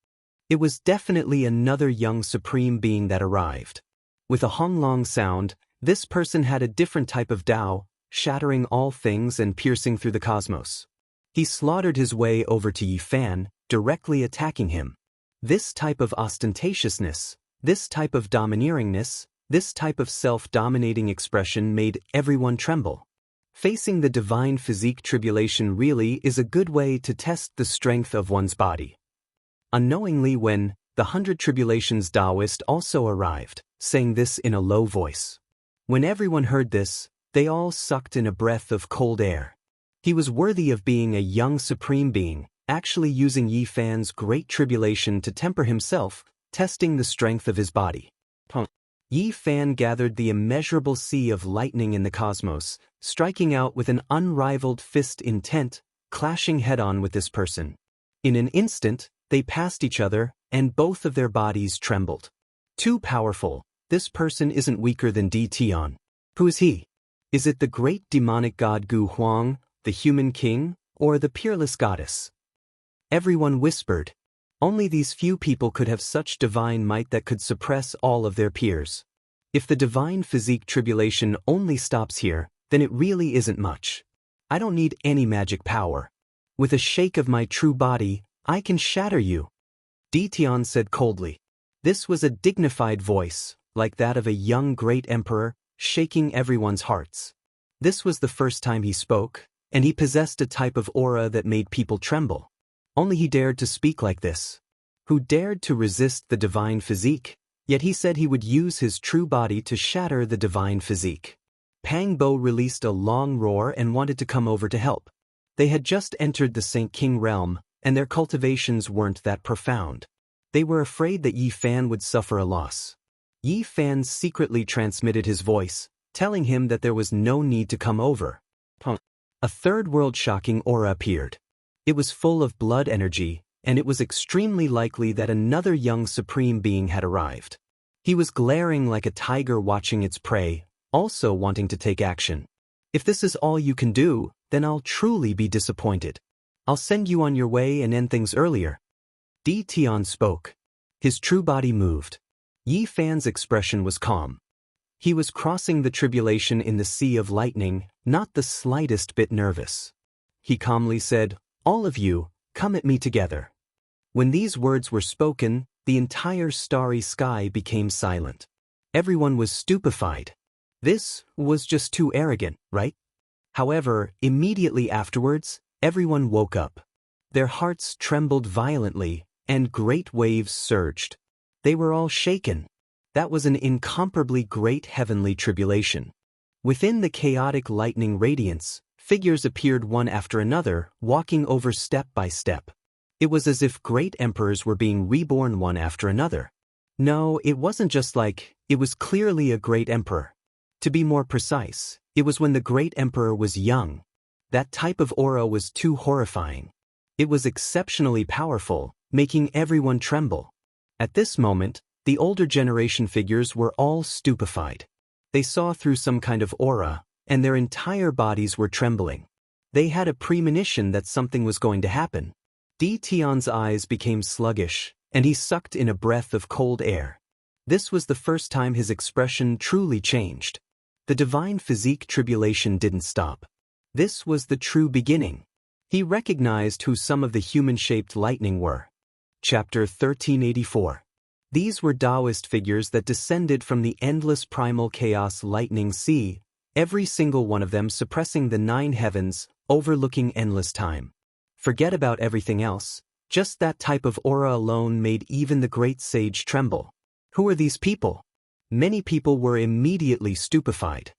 A: It was definitely another young supreme being that arrived. With a honglong sound, this person had a different type of Tao, shattering all things and piercing through the cosmos. He slaughtered his way over to Yi Fan, directly attacking him. This type of ostentatiousness, this type of domineeringness, this type of self-dominating expression made everyone tremble. Facing the divine physique tribulation really is a good way to test the strength of one's body. Unknowingly, when the 100 Tribulations Taoist also arrived, saying this in a low voice. When everyone heard this, they all sucked in a breath of cold air. He was worthy of being a young supreme being, actually using Yi Fan's great tribulation to temper himself, testing the strength of his body. Yi Fan gathered the immeasurable sea of lightning in the cosmos, striking out with an unrivaled fist intent, clashing head-on with this person. In an instant, they passed each other, and both of their bodies trembled. Too powerful, this person isn't weaker than Di Tian. Who is he? Is it the great demonic god Gu Huang, the human king, or the peerless goddess? Everyone whispered. Only these few people could have such divine might that could suppress all of their peers. If the divine physique tribulation only stops here, then it really isn't much. I don't need any magic power. With a shake of my true body, I can shatter you. Di Tian said coldly. This was a dignified voice, like that of a young great emperor, shaking everyone's hearts. This was the first time he spoke, and he possessed a type of aura that made people tremble. Only he dared to speak like this. Who dared to resist the divine physique, yet he said he would use his true body to shatter the divine physique. Pang Bo released a long roar and wanted to come over to help. They had just entered the Saint King realm, and their cultivations weren't that profound. They were afraid that Yi Fan would suffer a loss. Yi Fan secretly transmitted his voice, telling him that there was no need to come over. A third world-shocking aura appeared. It was full of blood energy, and it was extremely likely that another young supreme being had arrived. He was glaring like a tiger watching its prey, also wanting to take action. If this is all you can do, then I'll truly be disappointed. I'll send you on your way and end things earlier. Di Tian spoke. His true body moved. Yi Fan's expression was calm. He was crossing the tribulation in the sea of lightning, not the slightest bit nervous. He calmly said, "All of you, come at me together." When these words were spoken, the entire starry sky became silent. Everyone was stupefied. This was just too arrogant, right? However, immediately afterwards, everyone woke up. Their hearts trembled violently, and great waves surged. They were all shaken. That was an incomparably great heavenly tribulation. Within the chaotic lightning radiance, figures appeared one after another, walking over step by step. It was as if great emperors were being reborn one after another. No, it wasn't just like, it was clearly a great emperor. To be more precise, it was when the great emperor was young. That type of aura was too horrifying. It was exceptionally powerful, making everyone tremble. At this moment, the older generation figures were all stupefied. They saw through some kind of aura, and their entire bodies were trembling. They had a premonition that something was going to happen. Di Tian's eyes became sluggish, and he sucked in a breath of cold air. This was the first time his expression truly changed. The divine physique tribulation didn't stop. This was the true beginning. He recognized who some of the human-shaped lightning were. Chapter 1384. These were Taoist figures that descended from the endless primal chaos lightning sea, every single one of them suppressing the 9 heavens, overlooking endless time. Forget about everything else, just that type of aura alone made even the great sage tremble. Who are these people? Many people were immediately stupefied.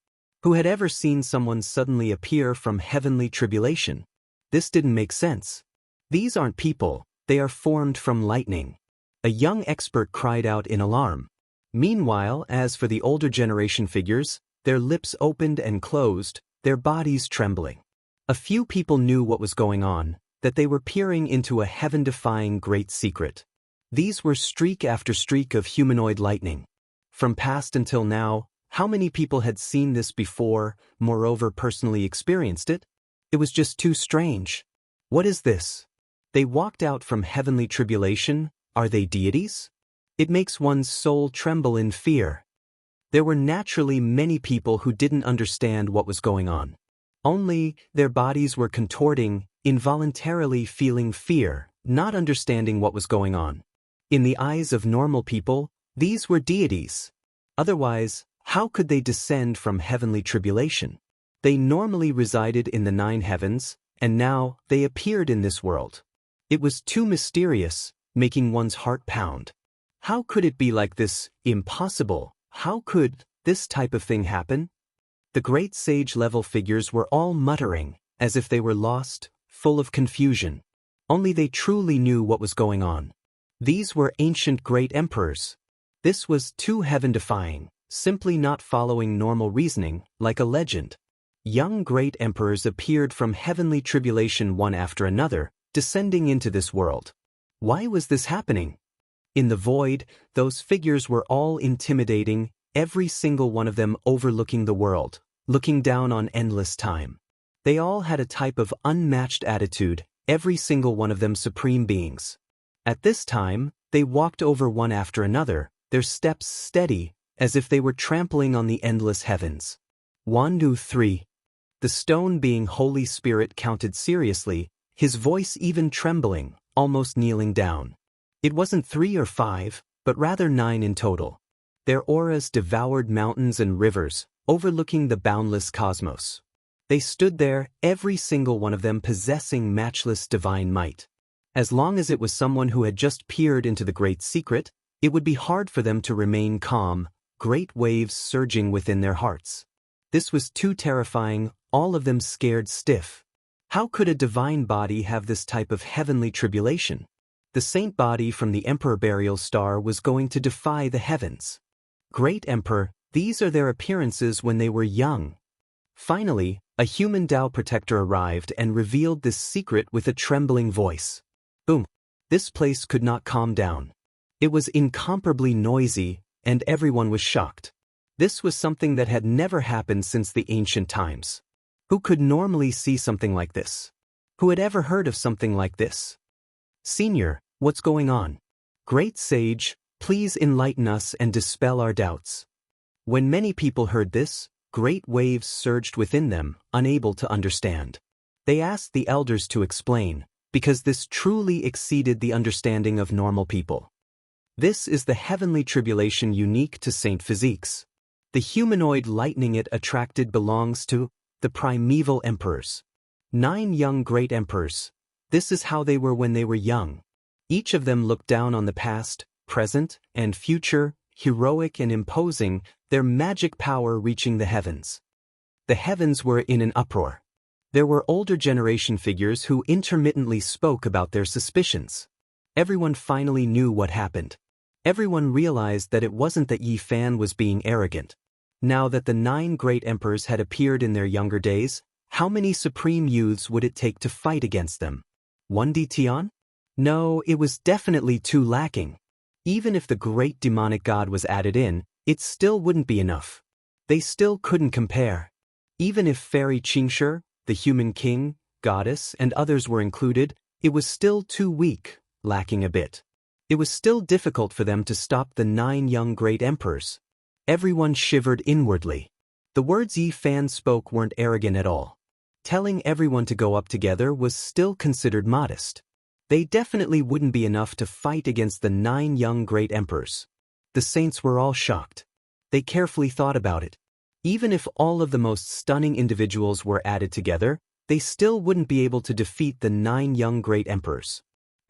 A: Who had ever seen someone suddenly appear from heavenly tribulation? This didn't make sense. These aren't people, they are formed from lightning. A young expert cried out in alarm. Meanwhile, as for the older generation figures, their lips opened and closed, their bodies trembling. A few people knew what was going on, that they were peering into a heaven-defying great secret. These were streak after streak of humanoid lightning. From past until now, how many people had seen this before, moreover personally experienced it? It was just too strange. What is this? They walked out from heavenly tribulation. Are they deities? It makes one's soul tremble in fear. There were naturally many people who didn't understand what was going on. Only, their bodies were contorting, involuntarily feeling fear, not understanding what was going on. In the eyes of normal people, these were deities. Otherwise, how could they descend from heavenly tribulation? They normally resided in the 9 heavens, and now they appeared in this world. It was too mysterious, making one's heart pound. How could it be like this? Impossible. How could this type of thing happen? The great sage-level figures were all muttering, as if they were lost, full of confusion. Only they truly knew what was going on. These were ancient great emperors. This was too heaven-defying, simply not following normal reasoning, like a legend. Young great emperors appeared from heavenly tribulation one after another, descending into this world. Why was this happening? In the void, those figures were all intimidating, every single one of them overlooking the world, looking down on endless time. They all had a type of unmatched attitude, every single one of them supreme beings. At this time, they walked over one after another, their steps steady, as if they were trampling on the endless heavens. 1, 2, 3. The stone being Holy Spirit counted seriously, his voice even trembling, almost kneeling down. It wasn't 3 or 5, but rather 9 in total. Their auras devoured mountains and rivers, overlooking the boundless cosmos. They stood there, every single one of them possessing matchless divine might. As long as it was someone who had just peered into the great secret, it would be hard for them to remain calm, great waves surging within their hearts. This was too terrifying, all of them scared stiff. How could a divine body have this type of heavenly tribulation? The saint body from the Emperor Burial Star was going to defy the heavens. Great Emperor, these are their appearances when they were young. Finally, a human Tao protector arrived and revealed this secret with a trembling voice. Boom! This place could not calm down. It was incomparably noisy, and everyone was shocked. This was something that had never happened since the ancient times. Who could normally see something like this? Who had ever heard of something like this? Senior, what's going on? Great Sage, Please enlighten us and dispel our doubts." When many people heard this, great waves surged within them, unable to understand. They asked the elders to explain, because this truly exceeded the understanding of normal people. This is the heavenly tribulation unique to Saint Physiques. The humanoid lightning it attracted belongs to the primeval emperors. 9 young great emperors. This is how they were when they were young. Each of them looked down on the past, present, and future, heroic and imposing, their magic power reaching the heavens. The heavens were in an uproar. There were older generation figures who intermittently spoke about their suspicions. Everyone finally knew what happened. Everyone realized that it wasn't that Yi Fan was being arrogant. Now that the 9 great emperors had appeared in their younger days, how many supreme youths would it take to fight against them? 1D Tian? No, it was definitely too lacking. Even if the great demonic god was added in, it still wouldn't be enough. They still couldn't compare. Even if Fairy Xianxia, the human king, goddess, and others were included, it was still too weak, lacking a bit. It was still difficult for them to stop the 9 young great emperors. Everyone shivered inwardly. The words Yi Fan spoke weren't arrogant at all. Telling everyone to go up together was still considered modest. They definitely wouldn't be enough to fight against the 9 young great emperors. The saints were all shocked. They carefully thought about it. Even if all of the most stunning individuals were added together, they still wouldn't be able to defeat the 9 young great emperors.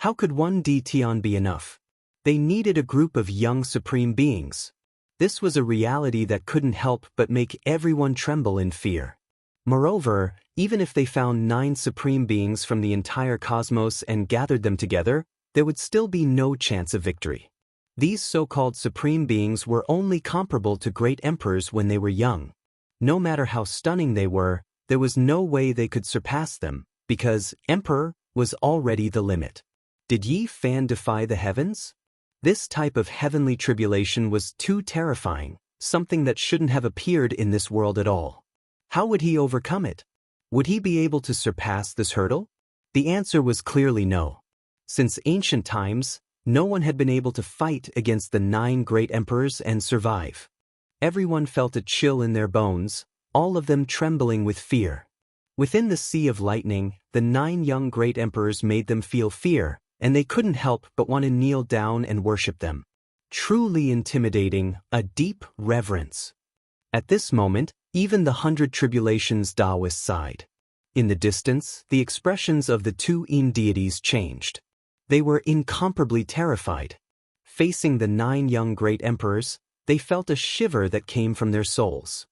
A: How could 1D Tian be enough? They needed a group of young supreme beings. This was a reality that couldn't help but make everyone tremble in fear. Moreover, even if they found 9 supreme beings from the entire cosmos and gathered them together, there would still be no chance of victory. These so-called supreme beings were only comparable to great emperors when they were young. No matter how stunning they were, there was no way they could surpass them, because emperor was already the limit. Did Yi Fan defy the heavens? This type of heavenly tribulation was too terrifying, something that shouldn't have appeared in this world at all. How would he overcome it? Would he be able to surpass this hurdle? The answer was clearly no. Since ancient times, no one had been able to fight against the 9 great emperors and survive. Everyone felt a chill in their bones, all of them trembling with fear. Within the sea of lightning, the 9 young great emperors made them feel fear, and they couldn't help but want to kneel down and worship them. Truly intimidating, a deep reverence. At this moment, even the 100 Tribulations Taoists sighed. In the distance, the expressions of the 2 Yin deities changed. They were incomparably terrified. Facing the 9 young great emperors, they felt a shiver that came from their souls.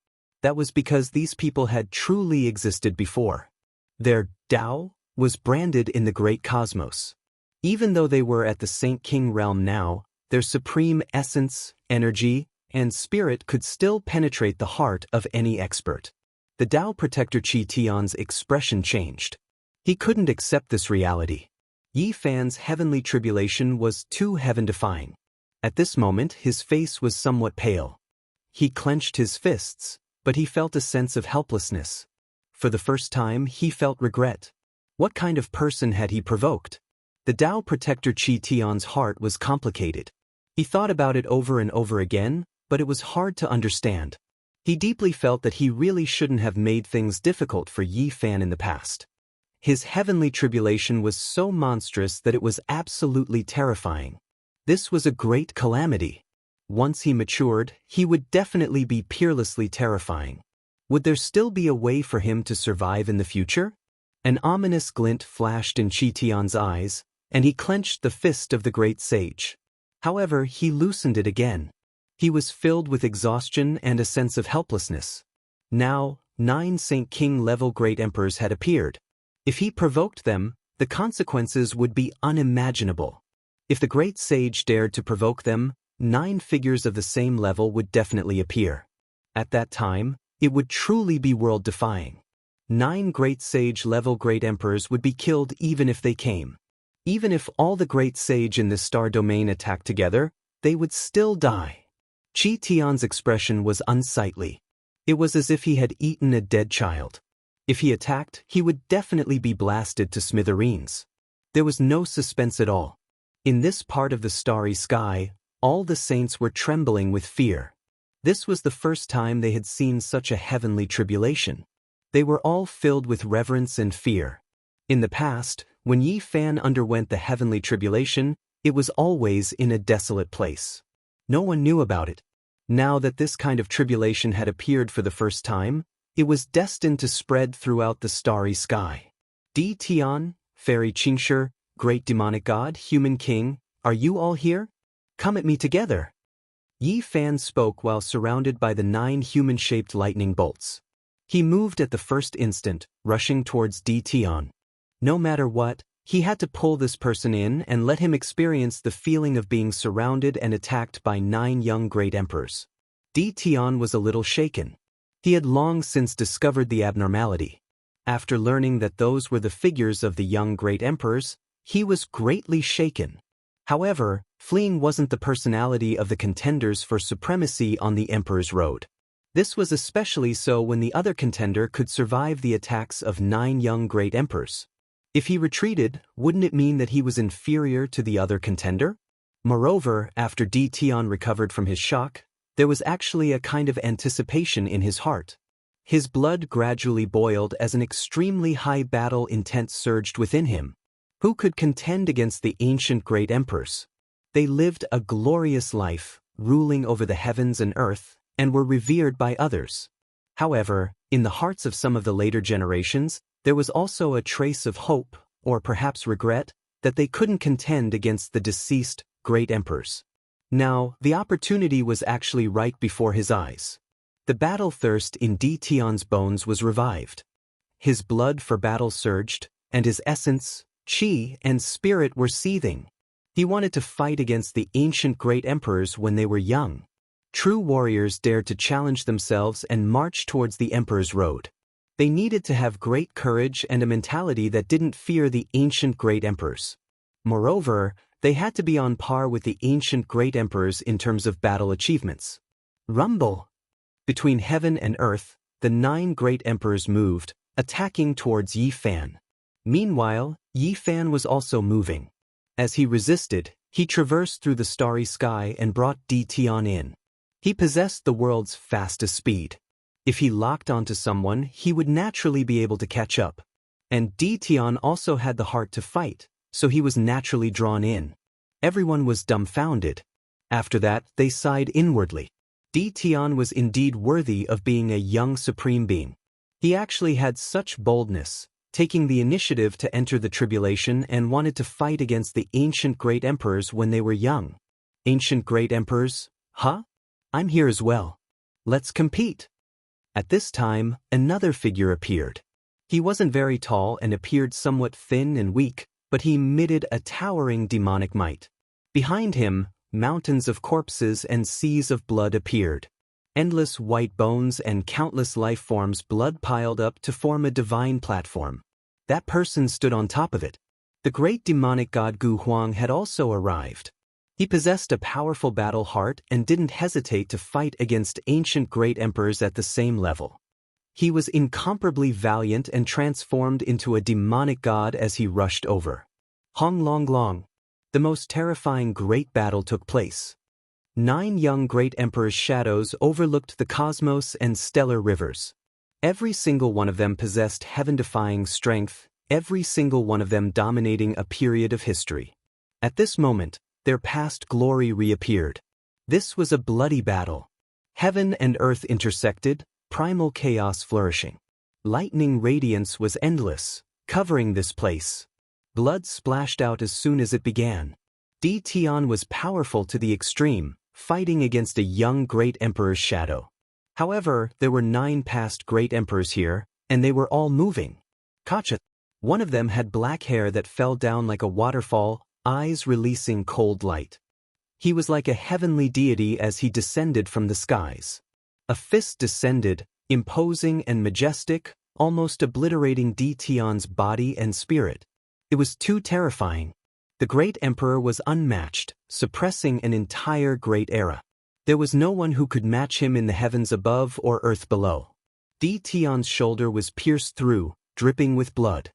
A: That was because these people had truly existed before. Their Tao was branded in the great cosmos. Even though they were at the Saint King realm now, their supreme essence, energy, and spirit could still penetrate the heart of any expert. The Tao protector Qi Tian's expression changed. He couldn't accept this reality. Yi Fan's heavenly tribulation was too heaven-defying. At this moment, his face was somewhat pale. He clenched his fists, but he felt a sense of helplessness. For the first time, he felt regret. What kind of person had he provoked? The Tao protector Qi Tian's heart was complicated. He thought about it over and over again, but it was hard to understand. He deeply felt that he really shouldn't have made things difficult for Yi Fan in the past. His heavenly tribulation was so monstrous that it was absolutely terrifying. This was a great calamity. Once he matured, he would definitely be peerlessly terrifying. Would there still be a way for him to survive in the future? An ominous glint flashed in Qi Tian's eyes, and he clenched the fist of the great sage. However, he loosened it again. He was filled with exhaustion and a sense of helplessness. Now, 9 Saint King-level great emperors had appeared. If he provoked them, the consequences would be unimaginable. If the great sage dared to provoke them, 9 figures of the same level would definitely appear. At that time, it would truly be world-defying. 9 great sage-level great emperors would be killed even if they came. Even if all the great sage in this star domain attacked together, they would still die. Qi Tian's expression was unsightly. It was as if he had eaten a dead child. If he attacked, he would definitely be blasted to smithereens. There was no suspense at all. In this part of the starry sky, All the saints were trembling with fear. This was the first time they had seen such a heavenly tribulation. They were all filled with reverence and fear. In the past, when Yi Fan underwent the heavenly tribulation, it was always in a desolate place. No one knew about it. Now that this kind of tribulation had appeared for the first time, it was destined to spread throughout the starry sky. Di Tian, Fairy Qingshi, Great Demonic God, Human King, are you all here? Come at me together. Yi Fan spoke while surrounded by the 9 human-shaped lightning bolts. He moved at the first instant, rushing towards Di Tian. No matter what, he had to pull this person in and let him experience the feeling of being surrounded and attacked by 9 young great emperors. Di Tian was a little shaken. He had long since discovered the abnormality. After learning that those were the figures of the young great emperors, he was greatly shaken. However, fleeing wasn't the personality of the contenders for supremacy on the Emperor's Road. This was especially so when the other contender could survive the attacks of 9 young great emperors. If he retreated, wouldn't it mean that he was inferior to the other contender? Moreover, after Di Tian recovered from his shock, there was actually a kind of anticipation in his heart. His blood gradually boiled as an extremely high battle intent surged within him. Who could contend against the ancient great emperors? They lived a glorious life, ruling over the heavens and earth, and were revered by others. However, in the hearts of some of the later generations, there was also a trace of hope, or perhaps regret, that they couldn't contend against the deceased great emperors. Now, the opportunity was actually right before his eyes. The battle thirst in Di Tian's bones was revived. His blood for battle surged, and his essence, qi, and spirit were seething. He wanted to fight against the ancient great emperors when they were young. True warriors dared to challenge themselves and march towards the Emperor's Road. They needed to have great courage and a mentality that didn't fear the ancient great emperors. Moreover, they had to be on par with the ancient great emperors in terms of battle achievements. Rumble! Between heaven and earth, the 9 great emperors moved, attacking towards Yi Fan. Meanwhile, Yi Fan was also moving. As he resisted, he traversed through the starry sky and brought Di Tian in. He possessed the world's fastest speed. If he locked onto someone, he would naturally be able to catch up. And Di Tian also had the heart to fight, so he was naturally drawn in. Everyone was dumbfounded. After that, they sighed inwardly. Di Tian was indeed worthy of being a young supreme being. He actually had such boldness, taking the initiative to enter the tribulation and wanted to fight against the ancient great emperors when they were young. Ancient great emperors? Huh? I'm here as well. Let's compete. At this time, another figure appeared. He wasn't very tall and appeared somewhat thin and weak, but he emitted a towering demonic might. Behind him, mountains of corpses and seas of blood appeared. Endless white bones and countless life forms blood piled up to form a divine platform. That person stood on top of it. The great demonic god Gu Huang had also arrived. He possessed a powerful battle heart and didn't hesitate to fight against ancient great emperors at the same level. He was incomparably valiant and transformed into a demonic god as he rushed over. Hong Long Long. The most terrifying great battle took place. 9 young great emperors' shadows overlooked the cosmos and stellar rivers. Every single one of them possessed heaven-defying strength, every single one of them dominating a period of history. At this moment, their past glory reappeared. This was a bloody battle. Heaven and earth intersected, primal chaos flourishing. Lightning radiance was endless, covering this place. Blood splashed out as soon as it began. Di Tian was powerful to the extreme, fighting against a young great emperor's shadow. However, there were 9 past great emperors here, and they were all moving. Kacha. One of them had black hair that fell down like a waterfall, eyes releasing cold light. He was like a heavenly deity as he descended from the skies. A fist descended, imposing and majestic, almost obliterating Di Tian's body and spirit. It was too terrifying. The great emperor was unmatched, suppressing an entire great era. There was no one who could match him in the heavens above or earth below. Di Tian's shoulder was pierced through, dripping with blood.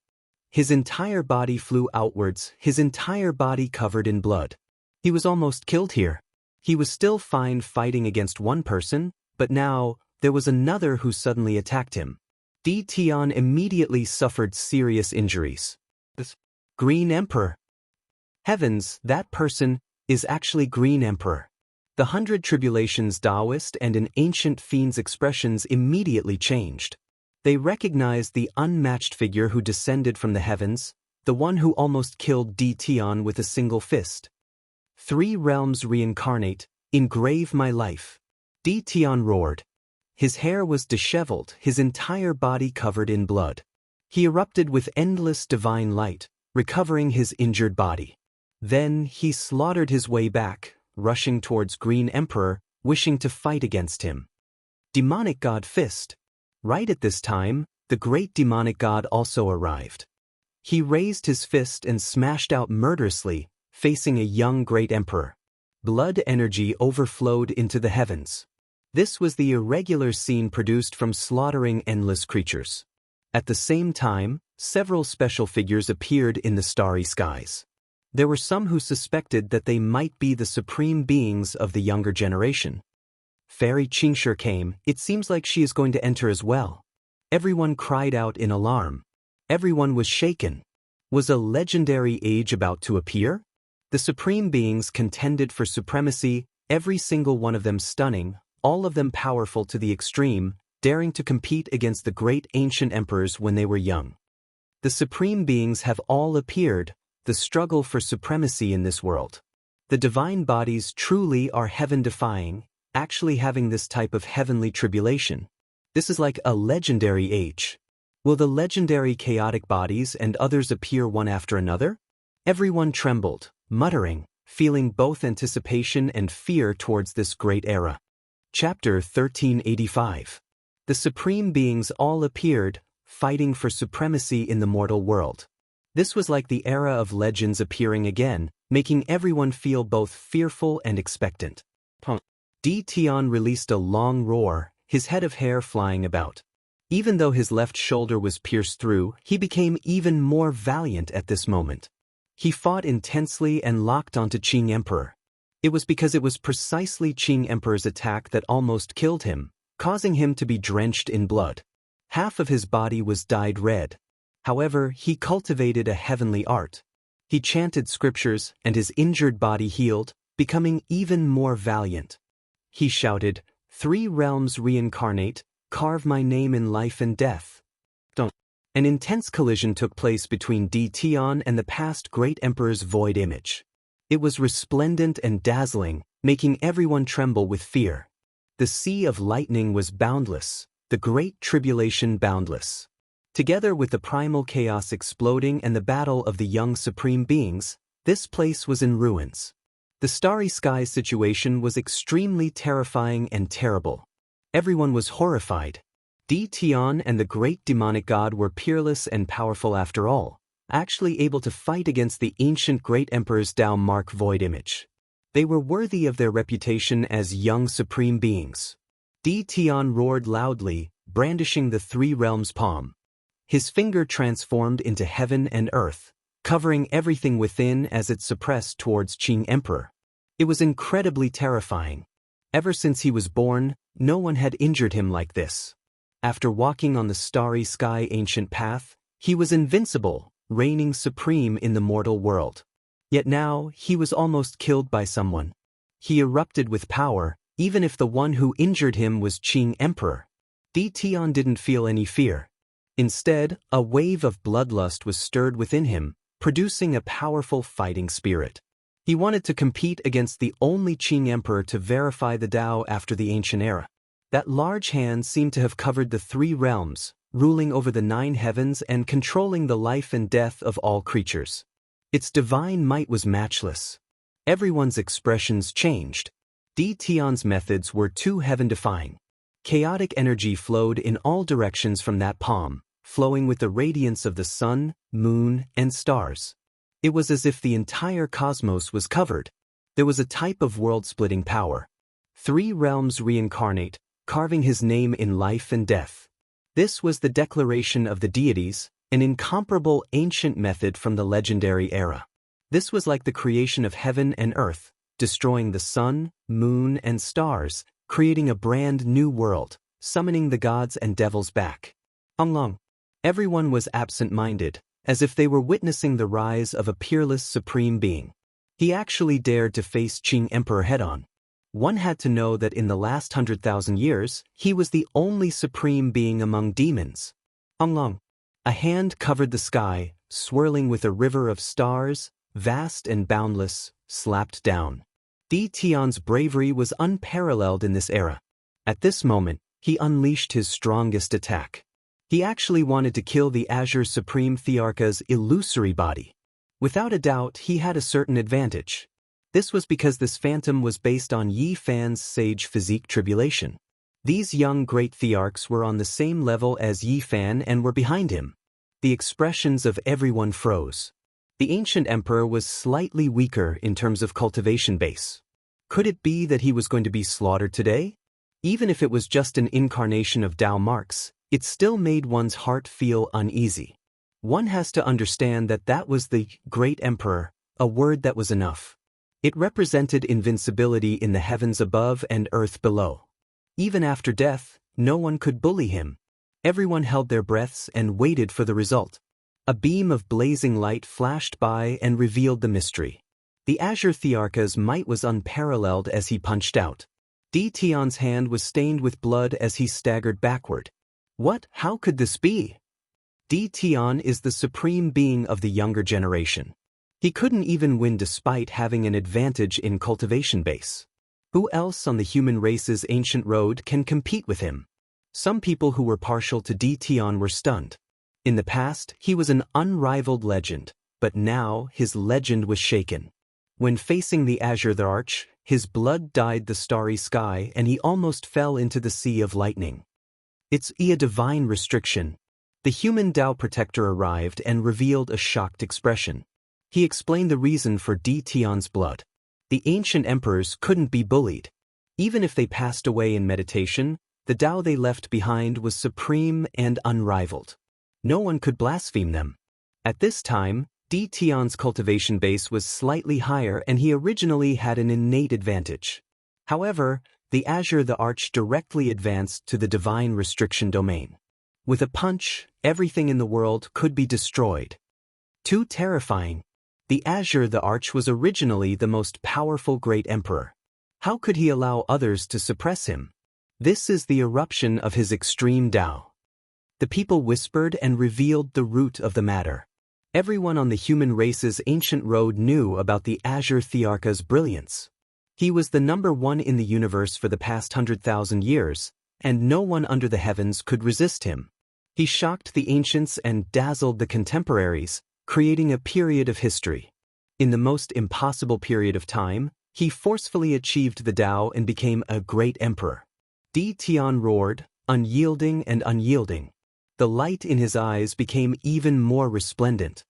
A: His entire body flew outwards, his entire body covered in blood. He was almost killed here. He was still fine fighting against one person, but now, there was another who suddenly attacked him. Di Tian immediately suffered serious injuries. This Green Emperor. Heavens, that person is actually Green Emperor. The 100 Tribulations Taoist and an ancient fiend's expressions immediately changed. They recognized the unmatched figure who descended from the heavens, the one who almost killed Di Tian with a single fist. 3 realms reincarnate, engrave my life. Di Tian roared. His hair was disheveled, his entire body covered in blood. He erupted with endless divine light, recovering his injured body. Then he slaughtered his way back, rushing towards Green Emperor, wishing to fight against him. Demonic God Fist. Right at this time, the great demonic god also arrived. He raised his fist and smashed out murderously, facing a young great emperor. Blood energy overflowed into the heavens. This was the irregular scene produced from slaughtering endless creatures. At the same time, several special figures appeared in the starry skies. There were some who suspected that they might be the supreme beings of the younger generation. Fairy Xianxia came. It seems like she is going to enter as well. Everyone cried out in alarm. Everyone was shaken. Was a legendary age about to appear? The supreme beings contended for supremacy, every single one of them stunning, all of them powerful to the extreme, daring to compete against the great ancient emperors when they were young. The supreme beings have all appeared, the struggle for supremacy in this world. The divine bodies truly are heaven-defying, actually having this type of heavenly tribulation. This is like a legendary age. Will the legendary chaotic bodies and others appear one after another? Everyone trembled, muttering, feeling both anticipation and fear towards this great era. Chapter 1385. The supreme beings all appeared, fighting for supremacy in the mortal world. This was like the era of legends appearing again, making everyone feel both fearful and expectant. Di Tian released a long roar, his head of hair flying about. Even though his left shoulder was pierced through, he became even more valiant at this moment. He fought intensely and locked onto Qing Emperor. It was because it was precisely Qing Emperor's attack that almost killed him, causing him to be drenched in blood. Half of his body was dyed red. However, he cultivated a heavenly art. He chanted scriptures, and his injured body healed, becoming even more valiant. He shouted, 3 realms reincarnate, carve my name in life and death. An intense collision took place between Di Tian and the past great emperor's void image. It was resplendent and dazzling, making everyone tremble with fear. The sea of lightning was boundless, the great tribulation boundless. Together with the primal chaos exploding and the battle of the young supreme beings, this place was in ruins. The starry sky situation was extremely terrifying and terrible. Everyone was horrified. Di Tian and the great demonic god were peerless and powerful after all, actually able to fight against the ancient great emperor's Tao Mark void image. They were worthy of their reputation as young supreme beings. Di Tian roared loudly, brandishing the 3 realms palm. His finger transformed into heaven and earth, covering everything within as it suppressed towards Qing Emperor. It was incredibly terrifying. Ever since he was born, no one had injured him like this. After walking on the starry sky ancient path, he was invincible, reigning supreme in the mortal world. Yet now, he was almost killed by someone. He erupted with power, even if the one who injured him was Qing Emperor. Di Tian didn't feel any fear. Instead, a wave of bloodlust was stirred within him, producing a powerful fighting spirit. He wanted to compete against the only Qing Emperor to verify the Tao after the ancient era. That large hand seemed to have covered the 3 realms, ruling over the 9 heavens and controlling the life and death of all creatures. Its divine might was matchless. Everyone's expressions changed. Di Tian's methods were too heaven-defying. Chaotic energy flowed in all directions from that palm, flowing with the radiance of the sun, moon, and stars. It was as if the entire cosmos was covered. There was a type of world-splitting power. 3 realms reincarnate, carving his name in life and death. This was the declaration of the deities, an incomparable ancient method from the legendary era. This was like the creation of heaven and earth, destroying the sun, moon, and stars, creating a brand new world, summoning the gods and devils back. Long. Everyone was absent-minded, as if they were witnessing the rise of a peerless supreme being. He actually dared to face Qing Emperor head-on. One had to know that in the last 100,000 years, he was the only supreme being among demons. Long. A hand covered the sky, swirling with a river of stars, vast and boundless, slapped down. Di Tian's bravery was unparalleled in this era. At this moment, he unleashed his strongest attack. He actually wanted to kill the Azure Supreme Thearcha's illusory body. Without a doubt, he had a certain advantage. This was because this phantom was based on Yi Fan's sage physique tribulation. These young great thearchs were on the same level as Yi Fan and were behind him. The expressions of everyone froze. The ancient emperor was slightly weaker in terms of cultivation base. Could it be that he was going to be slaughtered today? Even if it was just an incarnation of Tao marks, it still made one's heart feel uneasy. One has to understand that that was the great emperor, a word that was enough. It represented invincibility in the heavens above and earth below. Even after death, no one could bully him. Everyone held their breaths and waited for the result. A beam of blazing light flashed by and revealed the mystery. The Azure Thearcha's might was unparalleled as he punched out. Di Tian's hand was stained with blood as he staggered backward. What? How could this be? Di Tian is the supreme being of the younger generation. He couldn't even win despite having an advantage in cultivation base. Who else on the human race's ancient road can compete with him? Some people who were partial to Di Tian were stunned. In the past, he was an unrivaled legend, but now his legend was shaken. When facing the Azure Thearch, his blood dyed the starry sky and he almost fell into the sea of lightning. It's a divine restriction. The human Tao protector arrived and revealed a shocked expression. He explained the reason for Di Tian's blood. The ancient emperors couldn't be bullied. Even if they passed away in meditation, the Tao they left behind was supreme and unrivaled. No one could blaspheme them. At this time, Di Tian's cultivation base was slightly higher and he originally had an innate advantage. However, the Azure Thearch directly advanced to the divine restriction domain. With a punch, everything in the world could be destroyed. Too terrifying. The Azure Thearch was originally the most powerful great emperor. How could he allow others to suppress him? This is the eruption of his extreme Tao. The people whispered and revealed the root of the matter. Everyone on the human race's ancient road knew about the Azure Thearcha's brilliance. He was the number one in the universe for the past 100,000 years, and no one under the heavens could resist him. He shocked the ancients and dazzled the contemporaries, creating a period of history. In the most impossible period of time, he forcefully achieved the Tao and became a great emperor. Di Tian roared, unyielding and unyielding. The light in his eyes became even more resplendent.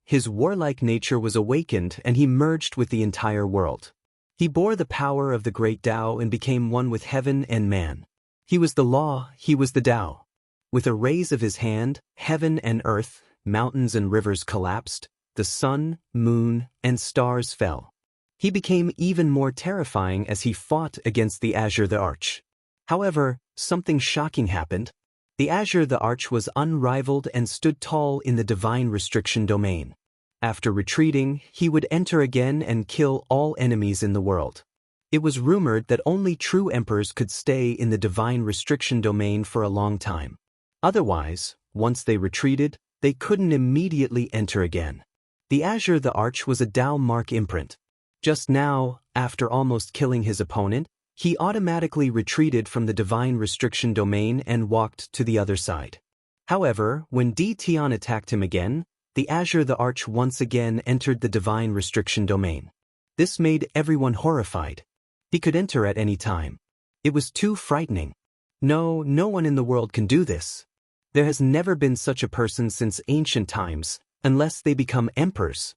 A: His warlike nature was awakened and he merged with the entire world. He bore the power of the great Tao and became one with heaven and man. He was the law, he was the Tao. With a raise of his hand, heaven and earth, mountains and rivers collapsed, the sun, moon, and stars fell. He became even more terrifying as he fought against the Azure Thearch. However, something shocking happened. The Azure Thearch was unrivaled and stood tall in the divine restriction domain. After retreating, he would enter again and kill all enemies in the world. It was rumored that only true emperors could stay in the divine restriction domain for a long time. Otherwise, once they retreated, they couldn't immediately enter again. The Azure Thearch was a Tao mark imprint. Just now, after almost killing his opponent, he automatically retreated from the divine restriction domain and walked to the other side. However, when Di Tian attacked him again, the Azure Thearch once again entered the divine restriction domain. This made everyone horrified. He could enter at any time. It was too frightening. No one in the world can do this. There has never been such a person since ancient times, unless they become emperors.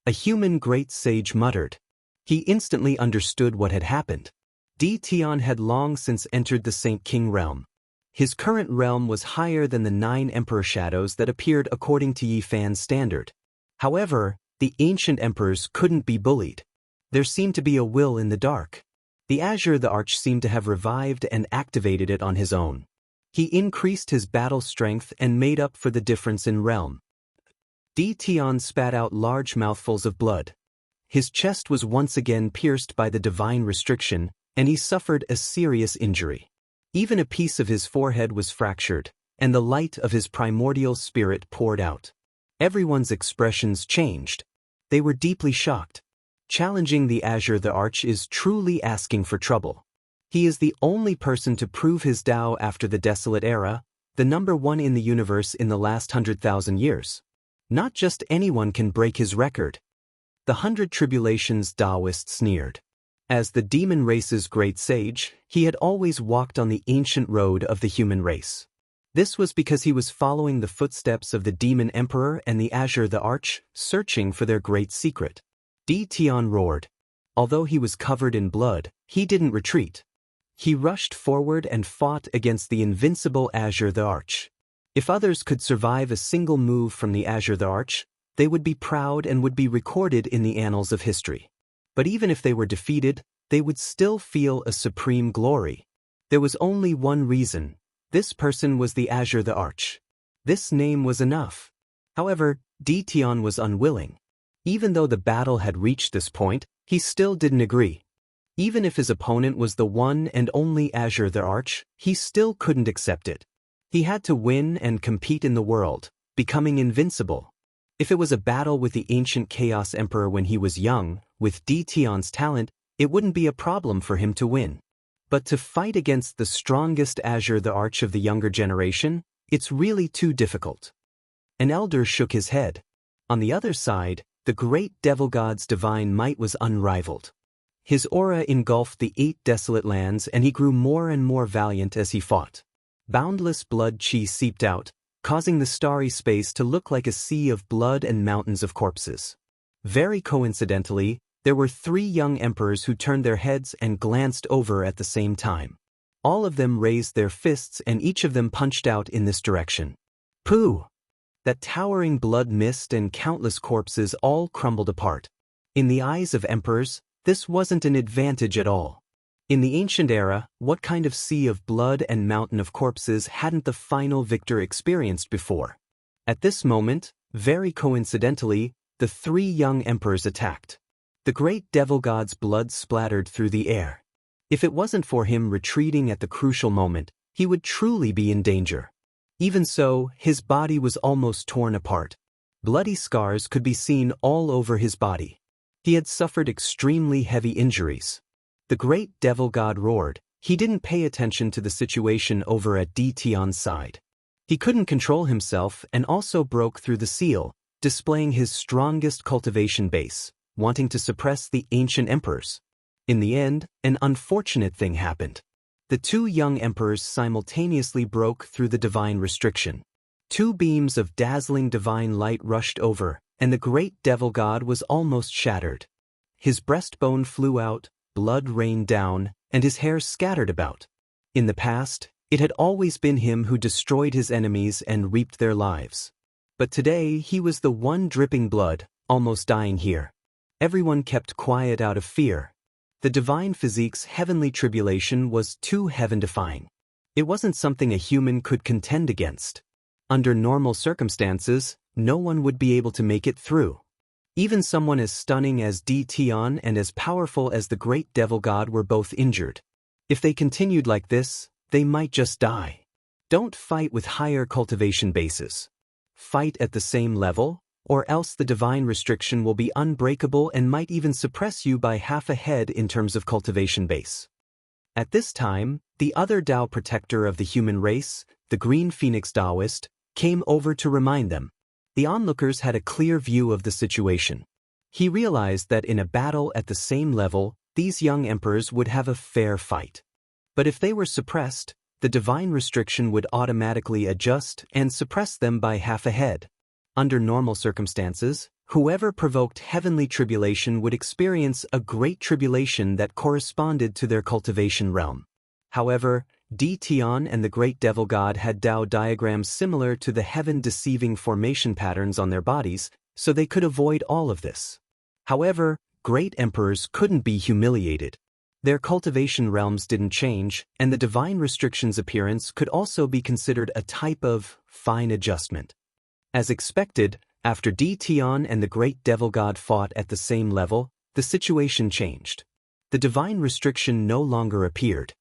A: A human great sage muttered. He instantly understood what had happened. Di Tian had long since entered the Saint King realm. His current realm was higher than the 9 emperor shadows that appeared according to Yi Fan's standard. However, the ancient emperors couldn't be bullied. There seemed to be a will in the dark. The Azure the Arch seemed to have revived and activated it on his own. He increased his battle strength and made up for the difference in realm. Tian spat out large mouthfuls of blood. His chest was once again pierced by the divine restriction, and he suffered a serious injury. Even a piece of his forehead was fractured, and the light of his primordial spirit poured out. Everyone's expressions changed. They were deeply shocked. Challenging the Azure the Arch is truly asking for trouble. He is the only person to prove his Tao after the Desolate Era, the #1 in the universe in the last 100,000 years. Not just anyone can break his record. The 100 Tribulations Taoist sneered. As the demon race's great sage, he had always walked on the ancient road of the human race. This was because he was following the footsteps of the demon emperor and the Azure the Arch, searching for their great secret. Tian roared. Although he was covered in blood, he didn't retreat. He rushed forward and fought against the invincible Azure the Arch. If others could survive a single move from the Azure the Arch, they would be proud and would be recorded in the annals of history. But even if they were defeated, they would still feel a supreme glory. There was only one reason. This person was the Azure the Arch. This name was enough. However, Tian was unwilling. Even though the battle had reached this point, he still didn't agree. Even if his opponent was the one and only Azure the Arch, he still couldn't accept it. He had to win and compete in the world, becoming invincible. If it was a battle with the ancient Chaos Emperor when he was young, with Tian's talent, it wouldn't be a problem for him to win. But to fight against the strongest Azure the Arch of the younger generation, it's really too difficult. An elder shook his head. On the other side, the great devil god's divine might was unrivaled. His aura engulfed the 8 desolate lands, and he grew more and more valiant as he fought. Boundless blood chi seeped out, causing the starry space to look like a sea of blood and mountains of corpses. Very coincidentally, there were 3 young emperors who turned their heads and glanced over at the same time. All of them raised their fists and each of them punched out in this direction. Pooh! That towering blood mist and countless corpses all crumbled apart. In the eyes of emperors, this wasn't an advantage at all. In the ancient era, what kind of sea of blood and mountain of corpses hadn't the final victor experienced before? At this moment, very coincidentally, the 3 young emperors attacked. The great devil god's blood splattered through the air. If it wasn't for him retreating at the crucial moment, he would truly be in danger. Even so, his body was almost torn apart. Bloody scars could be seen all over his body. He had suffered extremely heavy injuries. The great devil god roared. He didn't pay attention to the situation over at Tian's side. He couldn't control himself and also broke through the seal, displaying his strongest cultivation base, wanting to suppress the ancient emperors. In the end, an unfortunate thing happened. The 2 young emperors simultaneously broke through the divine restriction. 2 beams of dazzling divine light rushed over, and the great devil god was almost shattered. His breastbone flew out, blood rained down, and his hair scattered about. In the past, it had always been him who destroyed his enemies and reaped their lives. But today he was the one dripping blood, almost dying here. Everyone kept quiet out of fear. The divine physique's heavenly tribulation was too heaven-defying. It wasn't something a human could contend against. Under normal circumstances, no one would be able to make it through. Even someone as stunning as Tian and as powerful as the great devil god were both injured. If they continued like this, they might just die. Don't fight with higher cultivation bases. Fight at the same level, or else the divine restriction will be unbreakable and might even suppress you by half a head in terms of cultivation base. At this time, the other Tao protector of the human race, the Green Phoenix Taoist, came over to remind them. The onlookers had a clear view of the situation. He realized that in a battle at the same level, these young emperors would have a fair fight. But if they were suppressed, the divine restriction would automatically adjust and suppress them by half a head. Under normal circumstances, whoever provoked heavenly tribulation would experience a great tribulation that corresponded to their cultivation realm. However, Tian and the great devil god had Tao diagrams similar to the heaven-deceiving formation patterns on their bodies, so they could avoid all of this. However, great emperors couldn't be humiliated. Their cultivation realms didn't change, and the divine restrictions' appearance could also be considered a type of fine adjustment. As expected, after Tion and the great devil god fought at the same level, the situation changed. The divine restriction no longer appeared.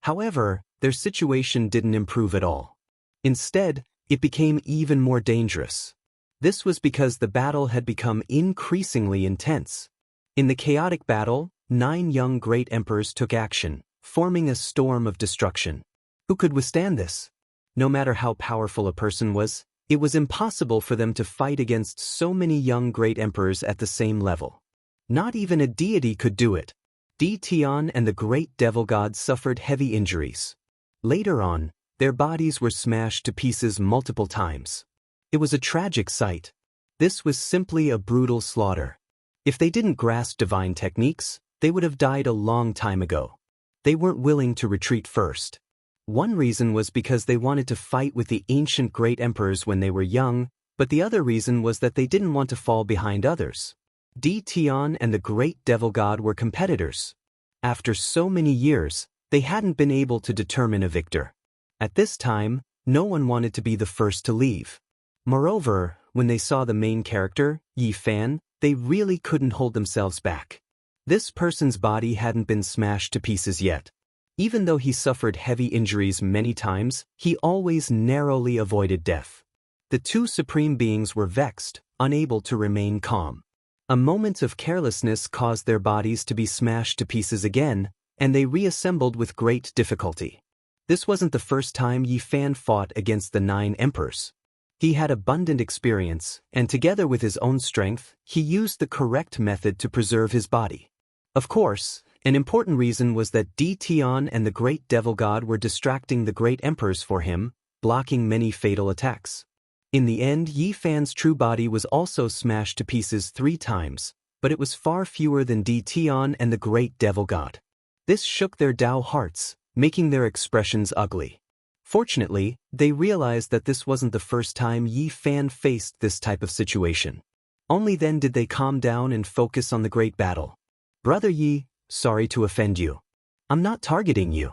A: However, their situation didn't improve at all. Instead, it became even more dangerous. This was because the battle had become increasingly intense. In the chaotic battle, 9 young great emperors took action, forming a storm of destruction. Who could withstand this? No matter how powerful a person was, it was impossible for them to fight against so many young great emperors at the same level. Not even a deity could do it. Tion and the great devil god suffered heavy injuries. Later on, their bodies were smashed to pieces multiple times. It was a tragic sight. This was simply a brutal slaughter. If they didn't grasp divine techniques, they would have died a long time ago. They weren't willing to retreat first. One reason was because they wanted to fight with the ancient great emperors when they were young, but the other reason was that they didn't want to fall behind others. Tion and the great devil god were competitors. After so many years, they hadn't been able to determine a victor. At this time, no one wanted to be the first to leave. Moreover, when they saw the main character, Yi Fan, they really couldn't hold themselves back. This person's body hadn't been smashed to pieces yet. Even though he suffered heavy injuries many times, he always narrowly avoided death. The 2 supreme beings were vexed, unable to remain calm. A moment of carelessness caused their bodies to be smashed to pieces again, and they reassembled with great difficulty. This wasn't the first time Yi Fan fought against the 9 emperors. He had abundant experience, and together with his own strength, he used the correct method to preserve his body. Of course, an important reason was that Tion and the great devil god were distracting the great emperors for him, blocking many fatal attacks. In the end, Yi Fan's true body was also smashed to pieces 3 times, but it was far fewer than Tion and the great devil god. This shook their Dao hearts, making their expressions ugly. Fortunately, they realized that this wasn't the first time Yi Fan faced this type of situation. Only then did they calm down and focus on the great battle. Brother Yi, sorry to offend you. I'm not targeting you.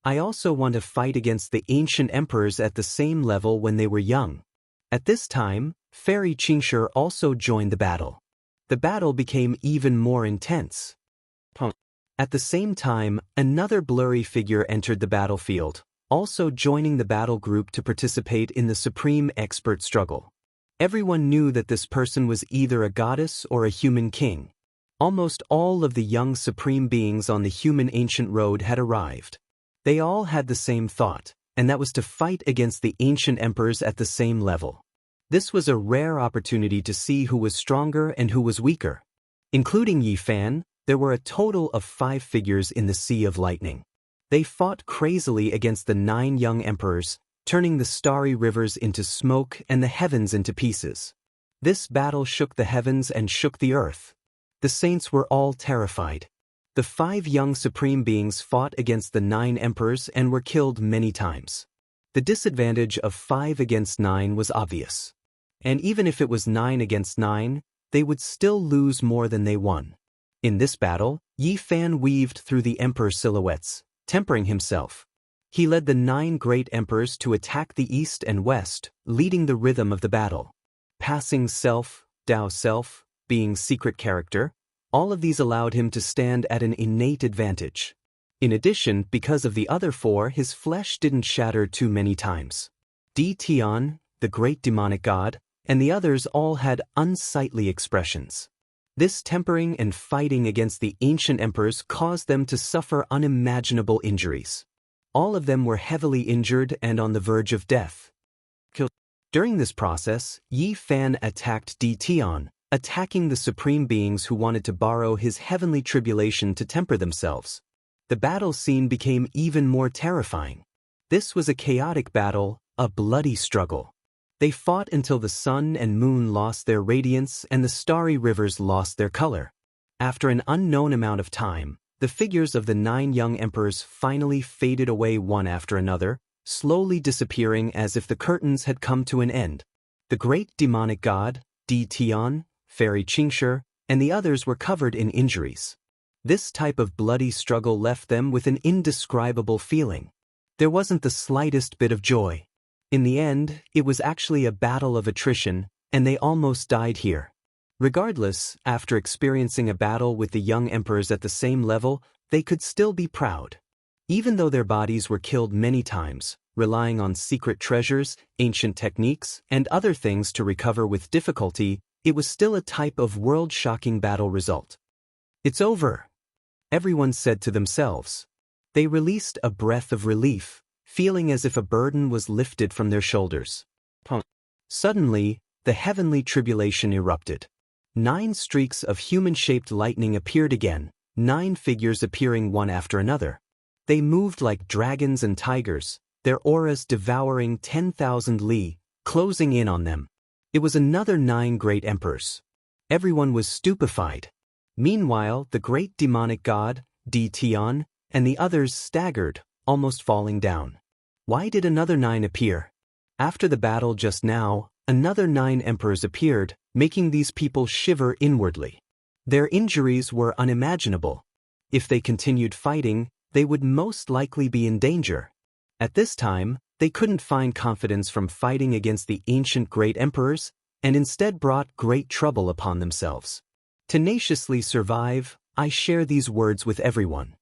A: I also want to fight against the ancient emperors at the same level when they were young. At this time, Fairy Xianxia also joined the battle. The battle became even more intense. At the same time, another blurry figure entered the battlefield, also joining the battle group to participate in the supreme expert struggle. Everyone knew that this person was either a goddess or a human king. Almost all of the young supreme beings on the human ancient road had arrived. They all had the same thought, and that was to fight against the ancient emperors at the same level. This was a rare opportunity to see who was stronger and who was weaker. Including Yi Fan, there were a total of 5 figures in the Sea of Lightning. They fought crazily against the 9 young emperors, turning the starry rivers into smoke and the heavens into pieces. This battle shook the heavens and shook the earth. The saints were all terrified. The 5 young supreme beings fought against the 9 emperors and were killed many times. The disadvantage of 5 against 9 was obvious. And even if it was 9 against 9, they would still lose more than they won. In this battle, Yi Fan weaved through the emperor silhouettes, tempering himself. He led the 9 great emperors to attack the east and west, leading the rhythm of the battle. Passing self, Dao self, being secret character, all of these allowed him to stand at an innate advantage. In addition, because of the other 4, his flesh didn't shatter too many times. Tion, the great demonic god, and the others all had unsightly expressions. This tempering and fighting against the ancient emperors caused them to suffer unimaginable injuries. All of them were heavily injured and on the verge of death. During this process, Yi Fan attacked Tion, attacking the supreme beings who wanted to borrow his heavenly tribulation to temper themselves. The battle scene became even more terrifying. This was a chaotic battle, a bloody struggle. They fought until the sun and moon lost their radiance and the starry rivers lost their color. After an unknown amount of time, the figures of the 9 young emperors finally faded away one after another, slowly disappearing as if the curtains had come to an end. The great demonic god, Tion, Fairy Xianxia, and the others were covered in injuries. This type of bloody struggle left them with an indescribable feeling. There wasn't the slightest bit of joy. In the end, it was actually a battle of attrition, and they almost died here. Regardless, after experiencing a battle with the young emperors at the same level, they could still be proud. Even though their bodies were killed many times, relying on secret treasures, ancient techniques, and other things to recover with difficulty, it was still a type of world-shocking battle result. "It's over," everyone said to themselves. They released a breath of relief, feeling as if a burden was lifted from their shoulders. Suddenly, the heavenly tribulation erupted. 9 streaks of human-shaped lightning appeared again, 9 figures appearing one after another. They moved like dragons and tigers, their auras devouring 10,000 li, closing in on them. It was another 9 great emperors. Everyone was stupefied. Meanwhile, the great demonic god, Tian, and the others staggered, almost falling down. Why did another 9 appear? After the battle just now, another 9 emperors appeared, making these people shiver inwardly. Their injuries were unimaginable. If they continued fighting, they would most likely be in danger. At this time, they couldn't find confidence from fighting against the ancient great emperors, and instead brought great trouble upon themselves. Tenaciously survive, I share these words with everyone.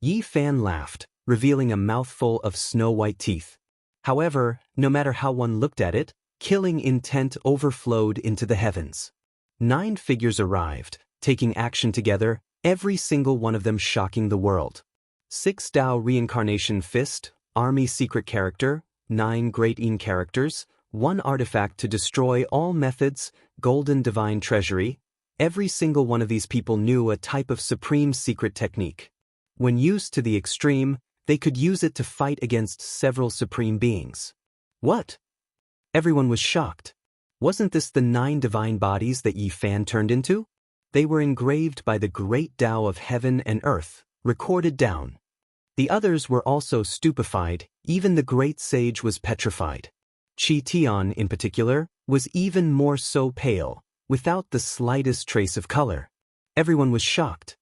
A: Yi Fan laughed, revealing a mouthful of snow-white teeth. However, no matter how one looked at it, killing intent overflowed into the heavens. 9 figures arrived, taking action together, every single one of them shocking the world. 6 Dao Reincarnation Fist, Army Secret Character, 9 Great In Characters, 1 Artifact to destroy all methods, Golden Divine Treasury. Every single one of these people knew a type of supreme secret technique. When used to the extreme, they could use it to fight against several supreme beings. What? Everyone was shocked. Wasn't this the 9 divine bodies that Yi Fan turned into? They were engraved by the great Tao of heaven and earth, recorded down. The others were also stupefied, even the great sage was petrified. Tian, in particular, was even more so pale, without the slightest trace of color. Everyone was shocked.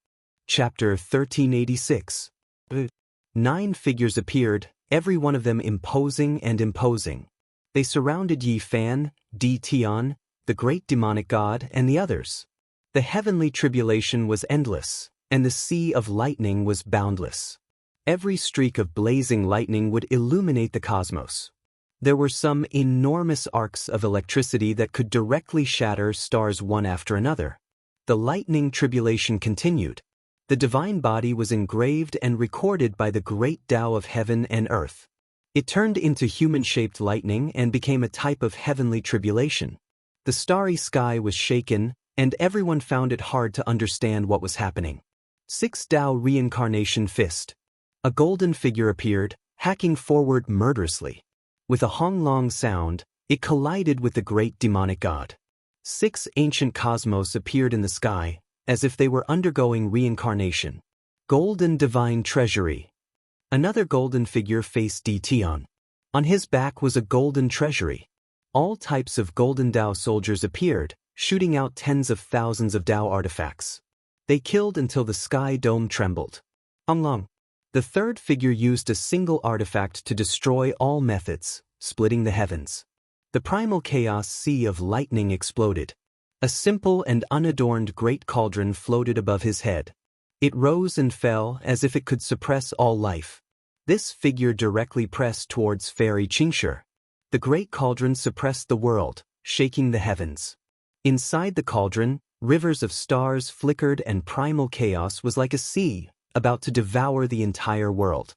A: Chapter 1386. 9 figures appeared, every one of them imposing and imposing. They surrounded Yi Fan, Tian, the great demonic god, and the others. The heavenly tribulation was endless, and the sea of lightning was boundless. Every streak of blazing lightning would illuminate the cosmos. There were some enormous arcs of electricity that could directly shatter stars one after another. The lightning tribulation continued. The divine body was engraved and recorded by the great Tao of heaven and earth. It turned into human-shaped lightning and became a type of heavenly tribulation. The starry sky was shaken, and everyone found it hard to understand what was happening. 6 Tao Reincarnation Fist. A golden figure appeared, hacking forward murderously. With a honglong sound, it collided with the great demonic god. 6 ancient cosmos appeared in the sky, as if they were undergoing reincarnation. Golden Divine Treasury. Another golden figure faced Tian. On his back was a golden treasury. All types of golden Dao soldiers appeared, shooting out tens of thousands of Dao artifacts. They killed until the sky dome trembled. Onglong. The third figure used a single artifact to destroy all methods, splitting the heavens. The primal chaos sea of lightning exploded. A simple and unadorned great cauldron floated above his head. It rose and fell as if it could suppress all life. This figure directly pressed towards Fairy Xianxia. The great cauldron suppressed the world, shaking the heavens. Inside the cauldron, rivers of stars flickered and primal chaos was like a sea, about to devour the entire world.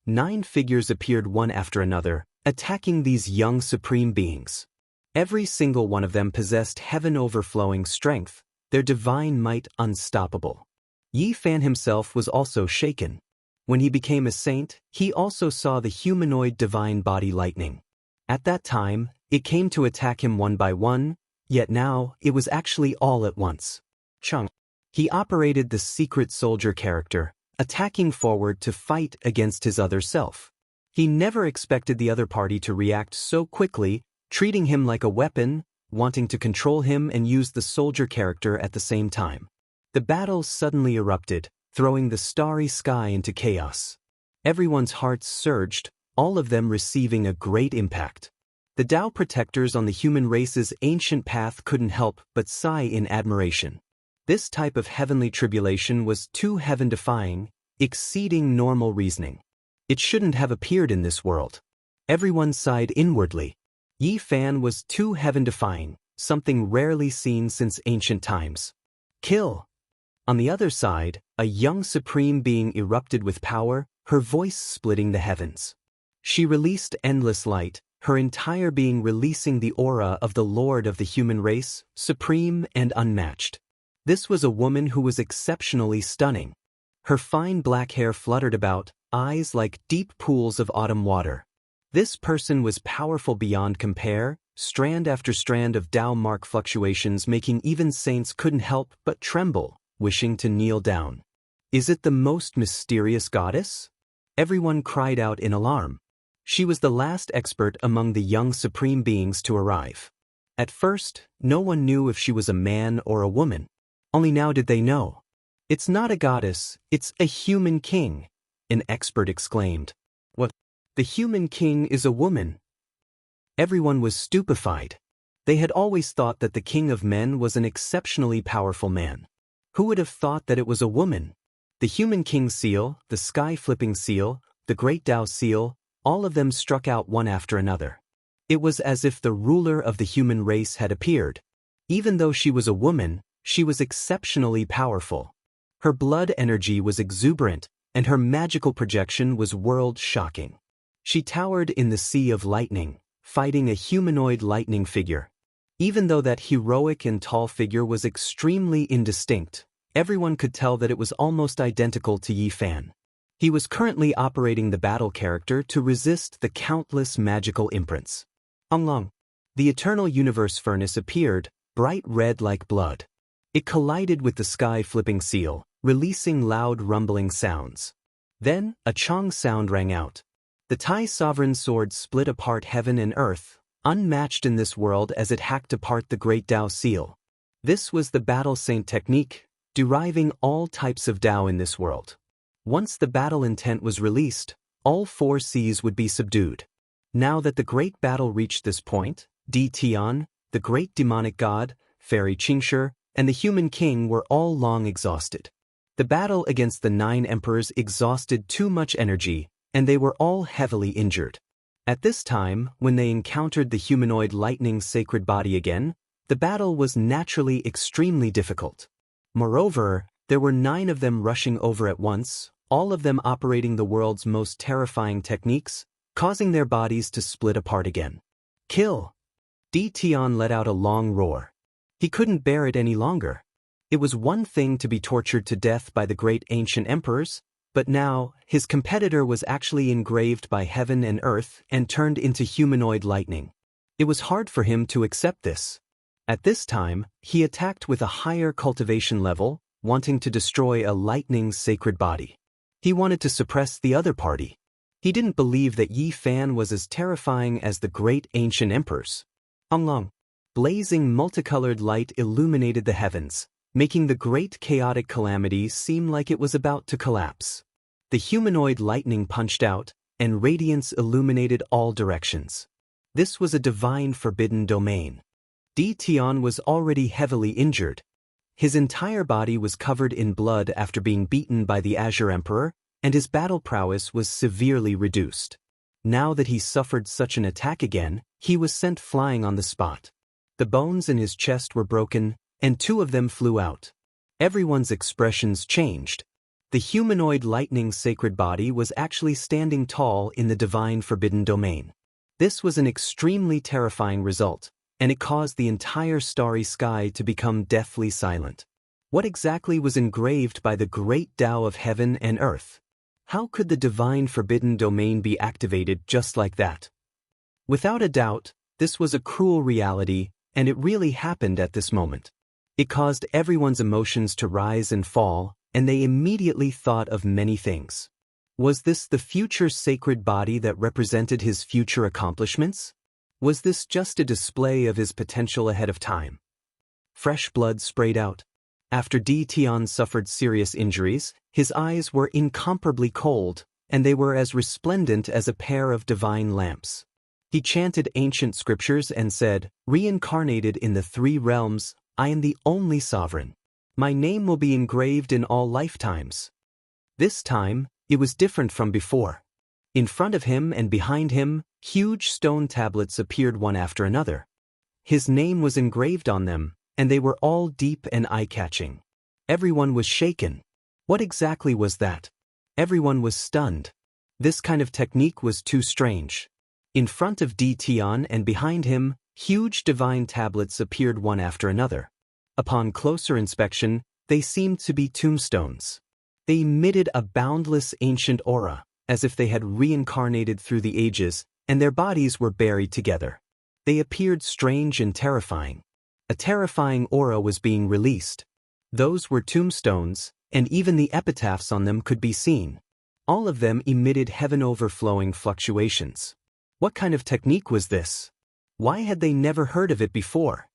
A: 9 figures appeared one after another, attacking these young supreme beings. Every single one of them possessed heaven-overflowing strength, their divine might unstoppable. Yi Fan himself was also shaken. When he became a saint, he also saw the humanoid divine body lightning. At that time, it came to attack him one by one, yet now it was actually all at once. Chung. He operated the secret soldier character, attacking forward to fight against his other self. He never expected the other party to react so quickly, treating him like a weapon wanting to control him and use the soldier character at the same time. The battle suddenly erupted, throwing the starry sky into chaos. Everyone's hearts surged, all of them receiving a great impact. The Tao protectors on the human race's ancient path couldn't help but sigh in admiration. This type of heavenly tribulation was too heaven-defying, exceeding normal reasoning. It shouldn't have appeared in this world. Everyone sighed inwardly. Yi Fan was too heaven-defying, something rarely seen since ancient times. Kill! On the other side, a young supreme being erupted with power, her voice splitting the heavens. She released endless light, her entire being releasing the aura of the Lord of the human race, supreme and unmatched. This was a woman who was exceptionally stunning. Her fine black hair fluttered about, eyes like deep pools of autumn water. This person was powerful beyond compare, strand after strand of Tao mark fluctuations making even saints couldn't help but tremble, wishing to kneel down. Is it the most mysterious goddess? Everyone cried out in alarm. She was the last expert among the young supreme beings to arrive. At first, no one knew if she was a man or a woman. Only now did they know. It's not a goddess, it's a human king, an expert exclaimed. What? The human king is a woman? Everyone was stupefied. They had always thought that the king of men was an exceptionally powerful man. Who would have thought that it was a woman? The human king seal, the sky-flipping seal, the great Tao seal, all of them struck out one after another. It was as if the ruler of the human race had appeared. Even though she was a woman, she was exceptionally powerful. Her blood energy was exuberant, and her magical projection was world-shocking. She towered in the sea of lightning, fighting a humanoid lightning figure. Even though that heroic and tall figure was extremely indistinct, everyone could tell that it was almost identical to Yi Fan. He was currently operating the battle character to resist the countless magical imprints. Onglong. The eternal universe furnace appeared, bright red like blood. It collided with the sky-flipping seal, releasing loud rumbling sounds. Then, a Chong sound rang out. The Tai sovereign sword split apart heaven and earth, unmatched in this world as it hacked apart the great Tao seal. This was the battle saint technique, deriving all types of Tao in this world. Once the battle intent was released, all four seas would be subdued. Now that the great battle reached this point, Di Tian, the great demonic god, Fairy Qingshi, and the human king were all long exhausted. The battle against the 9 emperors exhausted too much energy, and they were all heavily injured. At this time, when they encountered the humanoid lightning sacred body again, the battle was naturally extremely difficult. Moreover, there were 9 of them rushing over at once, all of them operating the world's most terrifying techniques, causing their bodies to split apart again. Kill! Di Tian let out a long roar. He couldn't bear it any longer. It was one thing to be tortured to death by the great ancient emperors, but now, his competitor was actually engraved by heaven and earth and turned into humanoid lightning. It was hard for him to accept this. At this time, he attacked with a higher cultivation level, wanting to destroy a lightning's sacred body. He wanted to suppress the other party. He didn't believe that Yi Fan was as terrifying as the great ancient emperors. Onglong. Blazing multicolored light illuminated the heavens, making the great chaotic calamity seem like it was about to collapse. The humanoid lightning punched out, and radiance illuminated all directions. This was a divine forbidden domain. Di Tian was already heavily injured. His entire body was covered in blood after being beaten by the Azure Emperor, and his battle prowess was severely reduced. Now that he suffered such an attack again, he was sent flying on the spot. The bones in his chest were broken, and 2 of them flew out. Everyone's expressions changed. The humanoid lightning sacred body was actually standing tall in the divine forbidden domain. This was an extremely terrifying result, and it caused the entire starry sky to become deathly silent. What exactly was engraved by the great Tao of heaven and earth? How could the divine forbidden domain be activated just like that? Without a doubt, this was a cruel reality, and it really happened at this moment. It caused everyone's emotions to rise and fall, and they immediately thought of many things. Was this the future sacred body that represented his future accomplishments? Was this just a display of his potential ahead of time? Fresh blood sprayed out. After Di Tian suffered serious injuries, his eyes were incomparably cold, and they were as resplendent as a pair of divine lamps. He chanted ancient scriptures and said, "Reincarnated in the three realms, I am the only sovereign. My name will be engraved in all lifetimes." This time, it was different from before. In front of him and behind him, huge stone tablets appeared one after another. His name was engraved on them, and they were all deep and eye-catching. Everyone was shaken. What exactly was that? Everyone was stunned. This kind of technique was too strange. In front of Di Tian and behind him, huge divine tablets appeared one after another. Upon closer inspection, they seemed to be tombstones. They emitted a boundless ancient aura, as if they had reincarnated through the ages, and their bodies were buried together. They appeared strange and terrifying. A terrifying aura was being released. Those were tombstones, and even the epitaphs on them could be seen. All of them emitted heaven-overflowing fluctuations. What kind of technique was this? Why had they never heard of it before?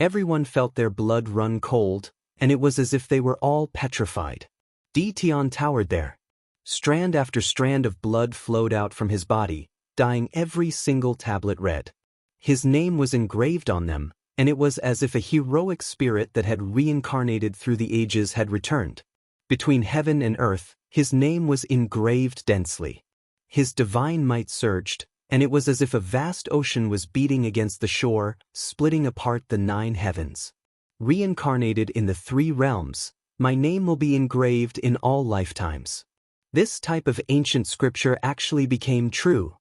A: Everyone felt their blood run cold, and it was as if they were all petrified. Di Tian towered there. Strand after strand of blood flowed out from his body, dyeing every single tablet red. His name was engraved on them, and it was as if a heroic spirit that had reincarnated through the ages had returned. Between heaven and earth, his name was engraved densely. His divine might surged, and it was as if a vast ocean was beating against the shore, splitting apart the 9 heavens. Reincarnated in the 3 realms, my name will be engraved in all lifetimes. This type of ancient scripture actually became true.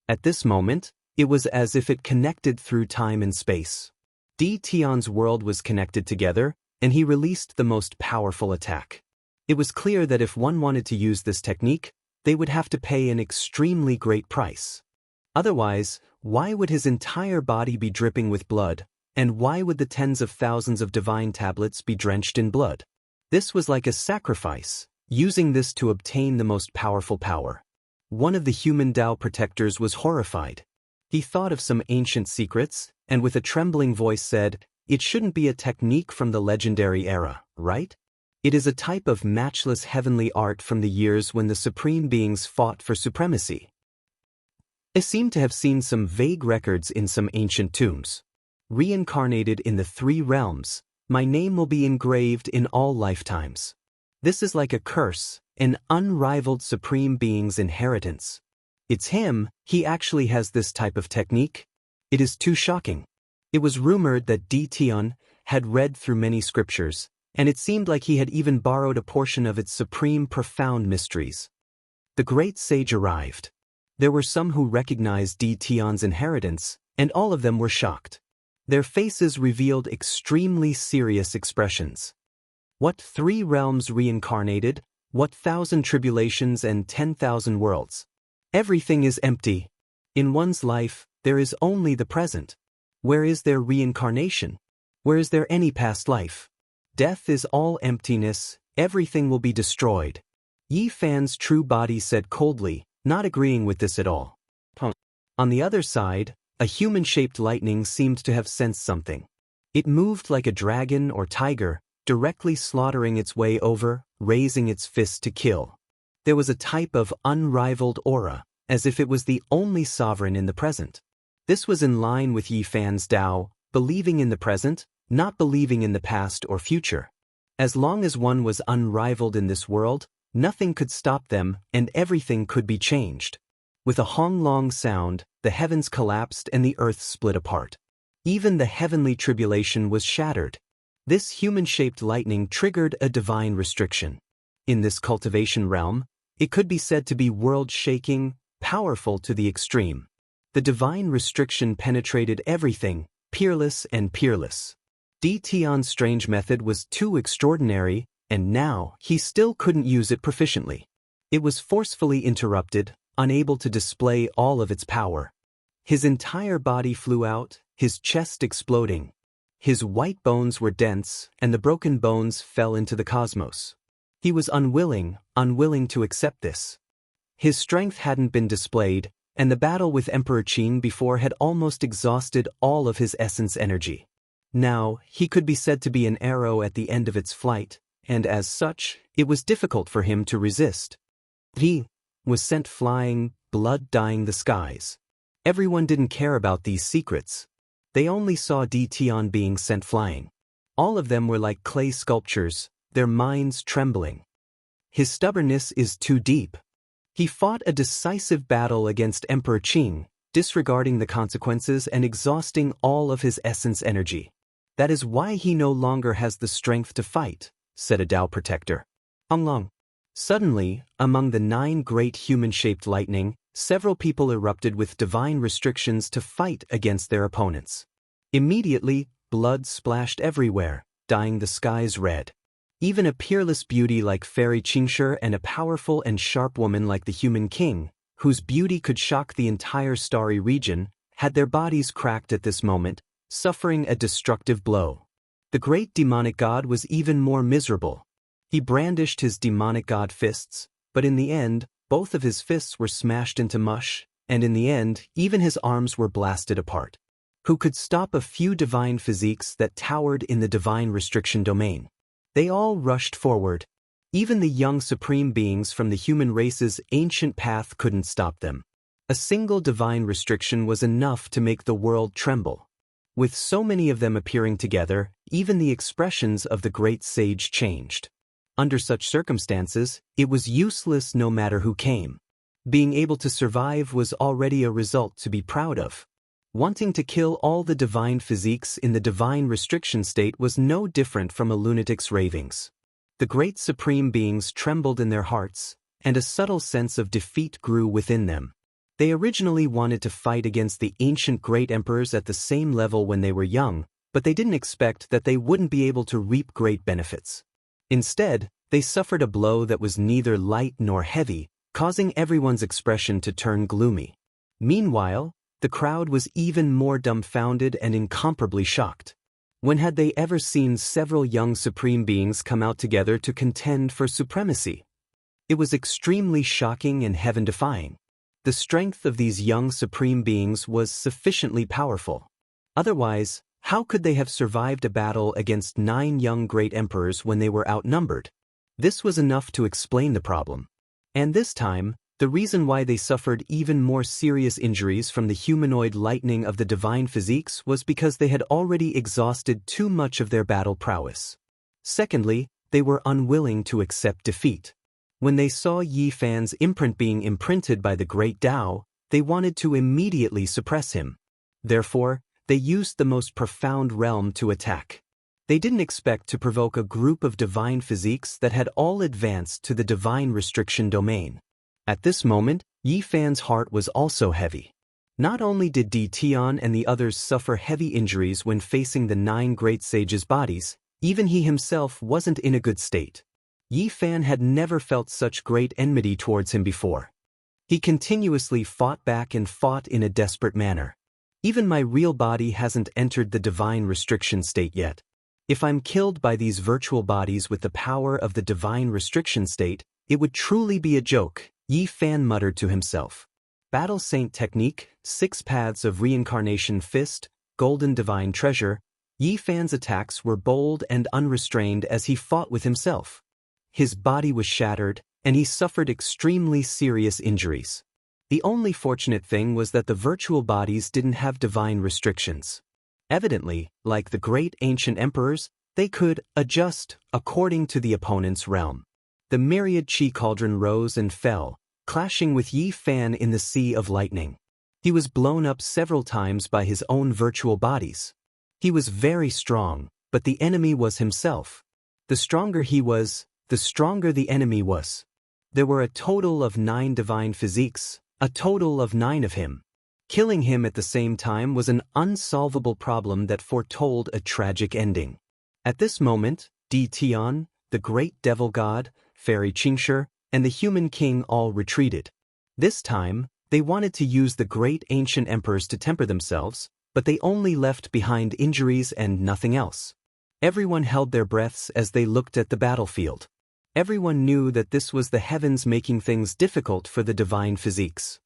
A: At this moment, it was as if it connected through time and space. Di Tian's world was connected together, and he released the most powerful attack. It was clear that if one wanted to use this technique, they would have to pay an extremely great price. Otherwise, why would his entire body be dripping with blood, and why would the tens of thousands of divine tablets be drenched in blood? This was like a sacrifice, using this to obtain the most powerful power. One of the human Tao protectors was horrified. He thought of some ancient secrets, and with a trembling voice said, "It shouldn't be a technique from the legendary era, right? It is a type of matchless heavenly art from the years when the supreme beings fought for supremacy." I seem to have seen some vague records in some ancient tombs. Reincarnated in the 3 realms, my name will be engraved in all lifetimes. This is like a curse, an unrivaled supreme being's inheritance. It's him, he actually has this type of technique. It is too shocking. It was rumored that Di Tian had read through many scriptures, and it seemed like he had even borrowed a portion of its supreme profound mysteries. The great sage arrived. There were some who recognized Di Tian's inheritance, and all of them were shocked. Their faces revealed extremely serious expressions. What 3 realms reincarnated, what 1,000 tribulations and 10,000 worlds? Everything is empty. In one's life, there is only the present. Where is there reincarnation? Where is there any past life? Death is all emptiness, everything will be destroyed. Yi Fan's true body said coldly, not agreeing with this at all. On the other side, a human-shaped lightning seemed to have sensed something. It moved like a dragon or tiger, directly slaughtering its way over, raising its fist to kill. There was a type of unrivaled aura, as if it was the only sovereign in the present. This was in line with Yi Fan's Tao, believing in the present, not believing in the past or future. As long as one was unrivaled in this world, nothing could stop them and everything could be changed. With a honglong sound, the heavens collapsed and the earth split apart. Even the heavenly tribulation was shattered. This human-shaped lightning triggered a divine restriction. In this cultivation realm, it could be said to be world-shaking, powerful to the extreme. The divine restriction penetrated everything, peerless and peerless. Di Tian's strange method was too extraordinary, and now he still couldn't use it proficiently. It was forcefully interrupted, unable to display all of its power. His entire body flew out, his chest exploding. His white bones were dense, and the broken bones fell into the cosmos. He was unwilling to accept this. His strength hadn't been displayed, and the battle with Emperor Qin before had almost exhausted all of his essence energy. Now, he could be said to be an arrow at the end of its flight, and as such, it was difficult for him to resist. He was sent flying, blood dyeing the skies. Everyone didn't care about these secrets. They only saw Tian being sent flying. All of them were like clay sculptures, their minds trembling. His stubbornness is too deep. He fought a decisive battle against Emperor Qin, disregarding the consequences and exhausting all of his essence energy. That is why he no longer has the strength to fight, said a Dao protector. Long. Suddenly, among the 9 great human-shaped lightning, several people erupted with divine restrictions to fight against their opponents. Immediately, blood splashed everywhere, dyeing the skies red. Even a peerless beauty like Fairy Xianxia and a powerful and sharp woman like the Human King, whose beauty could shock the entire starry region, had their bodies cracked at this moment, suffering a destructive blow. The great demonic god was even more miserable. He brandished his demonic god fists, but in the end, both of his fists were smashed into mush, and in the end, even his arms were blasted apart. Who could stop a few divine physiques that towered in the divine restriction domain? They all rushed forward. Even the young supreme beings from the human race's ancient path couldn't stop them. A single divine restriction was enough to make the world tremble. With so many of them appearing together, even the expressions of the great sage changed. Under such circumstances, it was useless no matter who came. Being able to survive was already a result to be proud of. Wanting to kill all the divine physiques in the divine restriction state was no different from a lunatic's ravings. The great supreme beings trembled in their hearts, and a subtle sense of defeat grew within them. They originally wanted to fight against the ancient great emperors at the same level when they were young, but they didn't expect that they wouldn't be able to reap great benefits. Instead, they suffered a blow that was neither light nor heavy, causing everyone's expression to turn gloomy. Meanwhile, the crowd was even more dumbfounded and incomparably shocked. When had they ever seen several young supreme beings come out together to contend for supremacy? It was extremely shocking and heaven-defying. The strength of these young supreme beings was sufficiently powerful. Otherwise, how could they have survived a battle against 9 young great emperors when they were outnumbered? This was enough to explain the problem. And this time, the reason why they suffered even more serious injuries from the humanoid lightning of the divine physiques was because they had already exhausted too much of their battle prowess. Secondly, they were unwilling to accept defeat. When they saw Yi Fan's imprint being imprinted by the great Tao, they wanted to immediately suppress him. Therefore, they used the most profound realm to attack. They didn't expect to provoke a group of divine physiques that had all advanced to the divine restriction domain. At this moment, Yi Fan's heart was also heavy. Not only did Tian and the others suffer heavy injuries when facing the 9 great sages' bodies, even he himself wasn't in a good state. Yi Fan had never felt such great enmity towards him before. He continuously fought back and fought in a desperate manner. Even my real body hasn't entered the divine restriction state yet. If I'm killed by these virtual bodies with the power of the divine restriction state, it would truly be a joke, Yi Fan muttered to himself. Battle Saint Technique, 6 Paths of Reincarnation Fist, Golden Divine Treasure. Yi Fan's attacks were bold and unrestrained as he fought with himself. His body was shattered, and he suffered extremely serious injuries. The only fortunate thing was that the virtual bodies didn't have divine restrictions. Evidently, like the great ancient emperors, they could adjust according to the opponent's realm. The myriad chi cauldron rose and fell, clashing with Yi Fan in the sea of lightning. He was blown up several times by his own virtual bodies. He was very strong, but the enemy was himself. The stronger he was, the stronger the enemy was. There were a total of 9 divine physiques, a total of 9 of him. Killing him at the same time was an unsolvable problem that foretold a tragic ending. At this moment, Tian, the great devil god, Fairy Xianxia, and the human king all retreated. This time, they wanted to use the great ancient emperors to temper themselves, but they only left behind injuries and nothing else. Everyone held their breaths as they looked at the battlefield. Everyone knew that this was the heavens making things difficult for the divine physiques.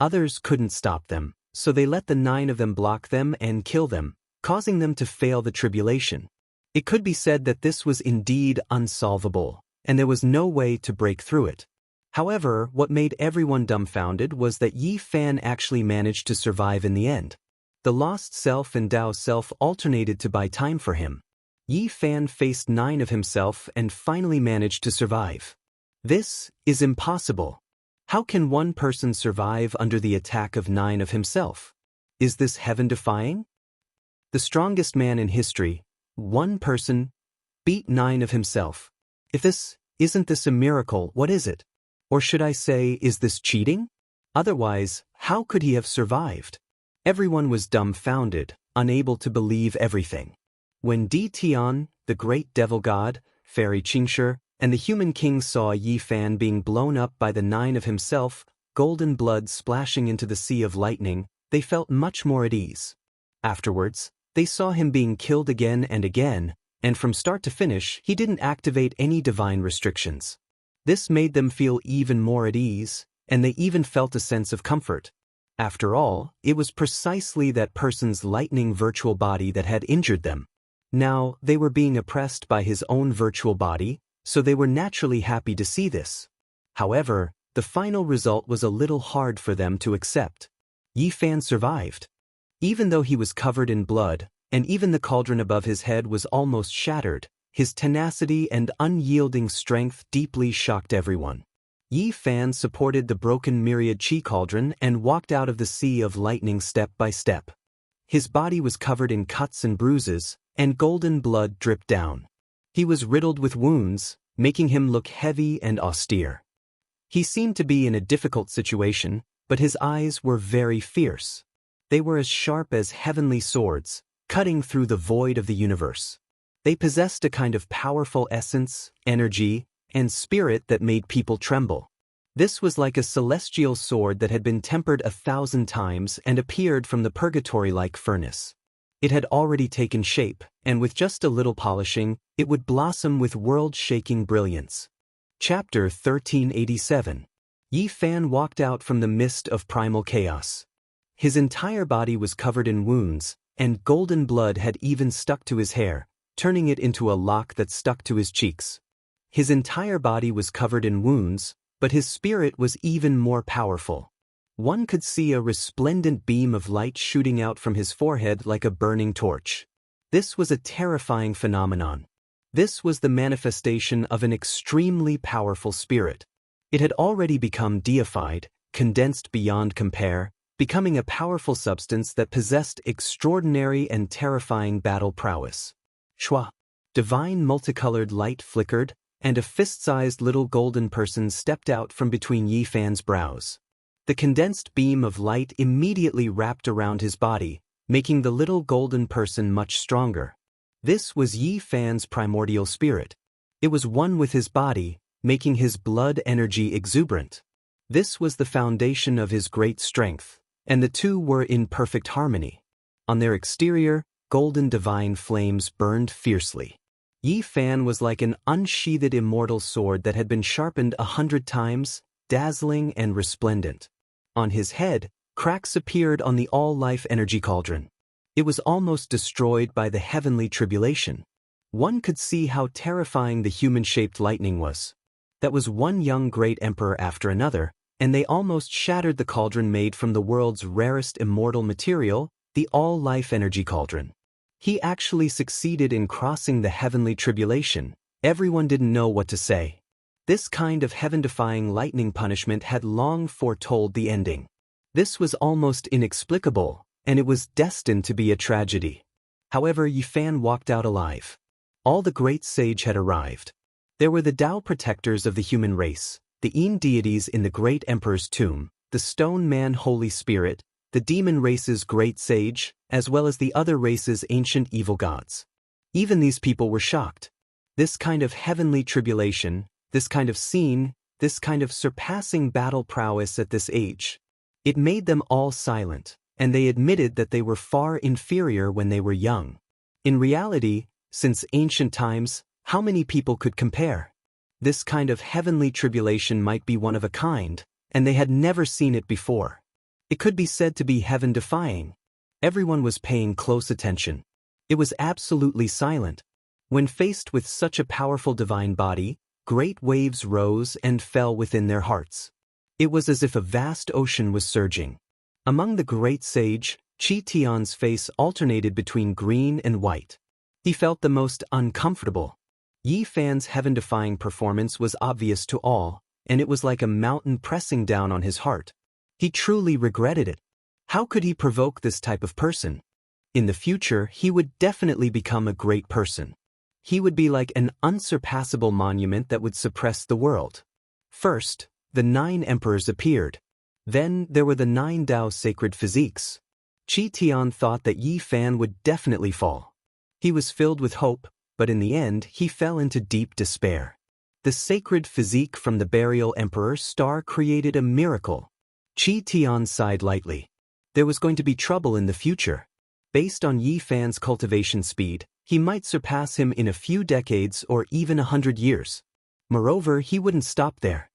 A: Others couldn't stop them, so they let the 9 of them block them and kill them, causing them to fail the tribulation. It could be said that this was indeed unsolvable, and there was no way to break through it. However, what made everyone dumbfounded was that Yi Fan actually managed to survive in the end. The lost self and Tao self alternated to buy time for him. Yi Fan faced 9 of himself and finally managed to survive. This is impossible. How can one person survive under the attack of 9 of himself? Is this heaven-defying? The strongest man in history, one person, beat 9 of himself. If this isn't a miracle, what is it? Or should I say, is this cheating? Otherwise, how could he have survived? Everyone was dumbfounded, unable to believe everything. When Di Tian, the great devil god, fairy Xianxia, and the human king saw Yi Fan being blown up by the 9 of himself, golden blood splashing into the sea of lightning, they felt much more at ease. Afterwards, they saw him being killed again and again, and from start to finish, he didn't activate any divine restrictions. This made them feel even more at ease, and they even felt a sense of comfort. After all, it was precisely that person's lightning virtual body that had injured them. Now, they were being oppressed by his own virtual body, so they were naturally happy to see this. However, the final result was a little hard for them to accept. Yi Fan survived. Even though he was covered in blood, and even the cauldron above his head was almost shattered, his tenacity and unyielding strength deeply shocked everyone. Yi Fan supported the broken myriad chi cauldron and walked out of the sea of lightning step by step. His body was covered in cuts and bruises, and golden blood dripped down. He was riddled with wounds, making him look heavy and austere. He seemed to be in a difficult situation, but his eyes were very fierce. They were as sharp as heavenly swords, cutting through the void of the universe. They possessed a kind of powerful essence, energy, and spirit that made people tremble. This was like a celestial sword that had been tempered 1,000 times and appeared from the purgatory-like furnace. It had already taken shape, and with just a little polishing, it would blossom with world-shaking brilliance. Chapter 1387. Yi Fan walked out from the mist of primal chaos. His entire body was covered in wounds, and golden blood had even stuck to his hair, turning it into a lock that stuck to his cheeks. His entire body was covered in wounds, but his spirit was even more powerful. One could see a resplendent beam of light shooting out from his forehead like a burning torch. This was a terrifying phenomenon. This was the manifestation of an extremely powerful spirit. It had already become deified, condensed beyond compare, becoming a powerful substance that possessed extraordinary and terrifying battle prowess. Shwa. Divine multicolored light flickered, and a fist-sized little golden person stepped out from between Yi Fan's brows. The condensed beam of light immediately wrapped around his body, making the little golden person much stronger. This was Yi Fan's primordial spirit. It was one with his body, making his blood energy exuberant. This was the foundation of his great strength, and the two were in perfect harmony. On their exterior, golden divine flames burned fiercely. Yi Fan was like an unsheathed immortal sword that had been sharpened 100 times, dazzling and resplendent. On his head, cracks appeared on the all-life energy cauldron. It was almost destroyed by the heavenly tribulation. One could see how terrifying the human-shaped lightning was. That was one young great emperor after another, and they almost shattered the cauldron made from the world's rarest immortal material, the all-life energy cauldron. He actually succeeded in crossing the heavenly tribulation. Everyone didn't know what to say. This kind of heaven-defying lightning punishment had long foretold the ending. This was almost inexplicable, and it was destined to be a tragedy. However, Yi Fan walked out alive. All the great sage had arrived. There were the Tao protectors of the human race, the Yin deities in the great emperor's tomb, the stone man holy spirit, the demon race's great sage, as well as the other race's ancient evil gods. Even these people were shocked. This kind of heavenly tribulation, this kind of scene, this kind of surpassing battle prowess at this age. It made them all silent, and they admitted that they were far inferior when they were young. In reality, since ancient times, how many people could compare? This kind of heavenly tribulation might be one of a kind, and they had never seen it before. It could be said to be heaven-defying. Everyone was paying close attention. It was absolutely silent. When faced with such a powerful divine body, great waves rose and fell within their hearts. It was as if a vast ocean was surging. Among the great sage, Qi Tian's face alternated between green and white. He felt the most uncomfortable. Yi Fan's heaven-defying performance was obvious to all, and it was like a mountain pressing down on his heart. He truly regretted it. How could he provoke this type of person? In the future, he would definitely become a great person. He would be like an unsurpassable monument that would suppress the world. First, the 9 emperors appeared. Then there were the 9 Dao sacred physiques. Qi Tian thought that Yi Fan would definitely fall. He was filled with hope, but in the end he fell into deep despair. The sacred physique from the burial emperor's star created a miracle. Qi Tian sighed lightly. There was going to be trouble in the future. Based on Yi Fan's cultivation speed, he might surpass him in a few decades or even 100 years. Moreover, he wouldn't stop there.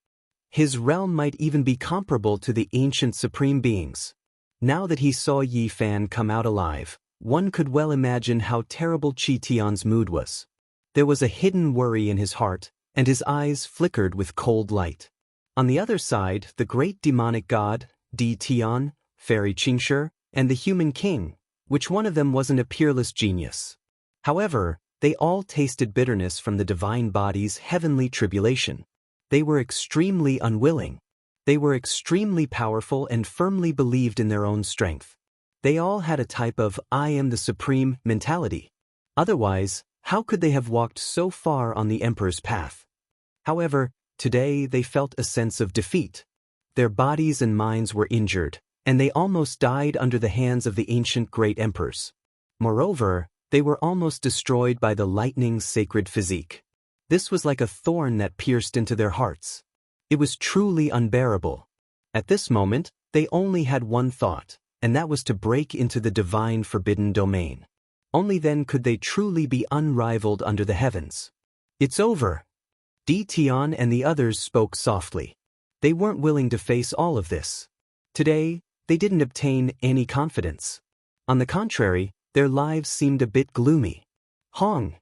A: His realm might even be comparable to the ancient supreme beings. Now that he saw Yi Fan come out alive, one could well imagine how terrible Qi Tian's mood was. There was a hidden worry in his heart, and his eyes flickered with cold light. On the other side, the great demonic god, Di Tian, Fairy Xianxia, and the human king, which one of them wasn't a peerless genius. However, they all tasted bitterness from the divine body's heavenly tribulation. They were extremely unwilling. They were extremely powerful and firmly believed in their own strength. They all had a type of "I am the supreme" mentality. Otherwise, how could they have walked so far on the emperor's path? However, today they felt a sense of defeat. Their bodies and minds were injured, and they almost died under the hands of the ancient great emperors. Moreover, they were almost destroyed by the lightning's sacred physique. This was like a thorn that pierced into their hearts. It was truly unbearable. At this moment, they only had one thought, and that was to break into the divine forbidden domain. Only then could they truly be unrivaled under the heavens. It's over. Di Tian and the others spoke softly. They weren't willing to face all of this. Today, they didn't obtain any confidence. On the contrary, their lives seemed a bit gloomy. Hong!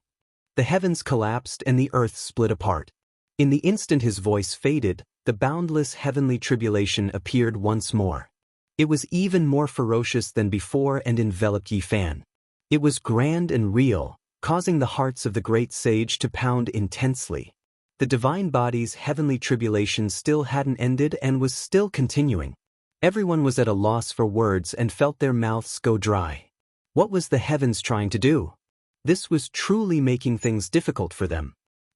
A: The heavens collapsed and the earth split apart. In the instant his voice faded, the boundless heavenly tribulation appeared once more. It was even more ferocious than before and enveloped Yi Fan. It was grand and real, causing the hearts of the great sage to pound intensely. The divine body's heavenly tribulation still hadn't ended and was still continuing. Everyone was at a loss for words and felt their mouths go dry. What was the heavens trying to do? This was truly making things difficult for them.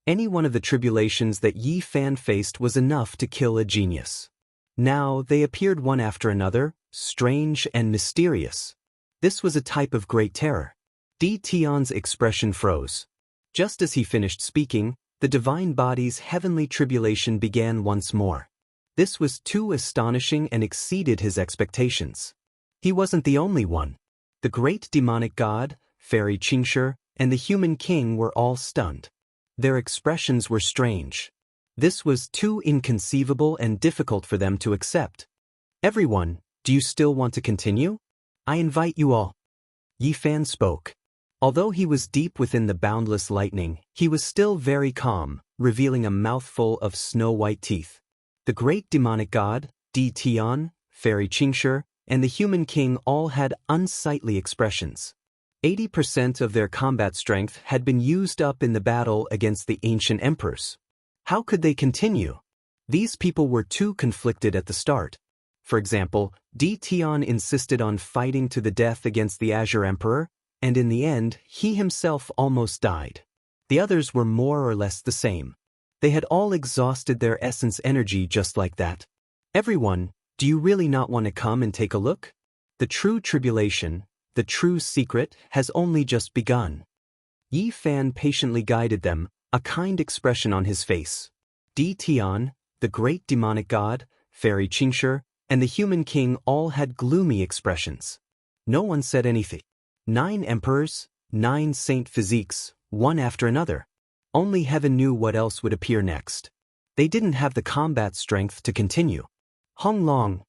A: Any one of the tribulations that Yi Fan faced was enough to kill a genius. Now they appeared one after another, strange and mysterious. This was a type of great terror. Di Tian's expression froze. Just as he finished speaking, the divine body's heavenly tribulation began once more. This was too astonishing and exceeded his expectations. He wasn't the only one. The great demonic god, Fairy Xianxia, and the human king were all stunned. Their expressions were strange. This was too inconceivable and difficult for them to accept. Everyone, do you still want to continue? I invite you all. Yi Fan spoke. Although he was deep within the boundless lightning, he was still very calm, revealing a mouthful of snow-white teeth. The great demonic god, Di Tian, Fairy Xianxia, and the human king all had unsightly expressions. 80% of their combat strength had been used up in the battle against the ancient emperors. How could they continue? These people were too conflicted at the start. For example, Di Tian insisted on fighting to the death against the Azure Emperor, and in the end, he himself almost died. The others were more or less the same. They had all exhausted their essence energy just like that. Everyone, do you really not want to come and take a look? The true tribulation, the true secret, has only just begun. Yi Fan patiently guided them, a kind expression on his face. Di Tian, the great demonic god, Fairy Xianxia, and the human king all had gloomy expressions. No one said anything. 9 emperors, 9 saint physiques, one after another. Only heaven knew what else would appear next. They didn't have the combat strength to continue. Hong Long.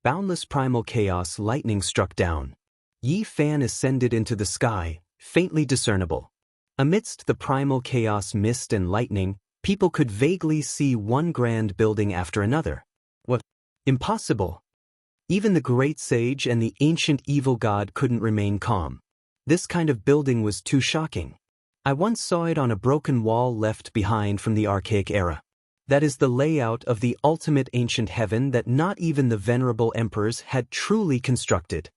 A: Boundless primal chaos lightning struck down. Yi Fan ascended into the sky, faintly discernible. Amidst the primal chaos mist and lightning, people could vaguely see one grand building after another. What? Impossible! Even the great sage and the ancient evil god couldn't remain calm. This kind of building was too shocking. I once saw it on a broken wall left behind from the archaic era. That is the layout of the ultimate ancient heaven that not even the venerable emperors had truly constructed.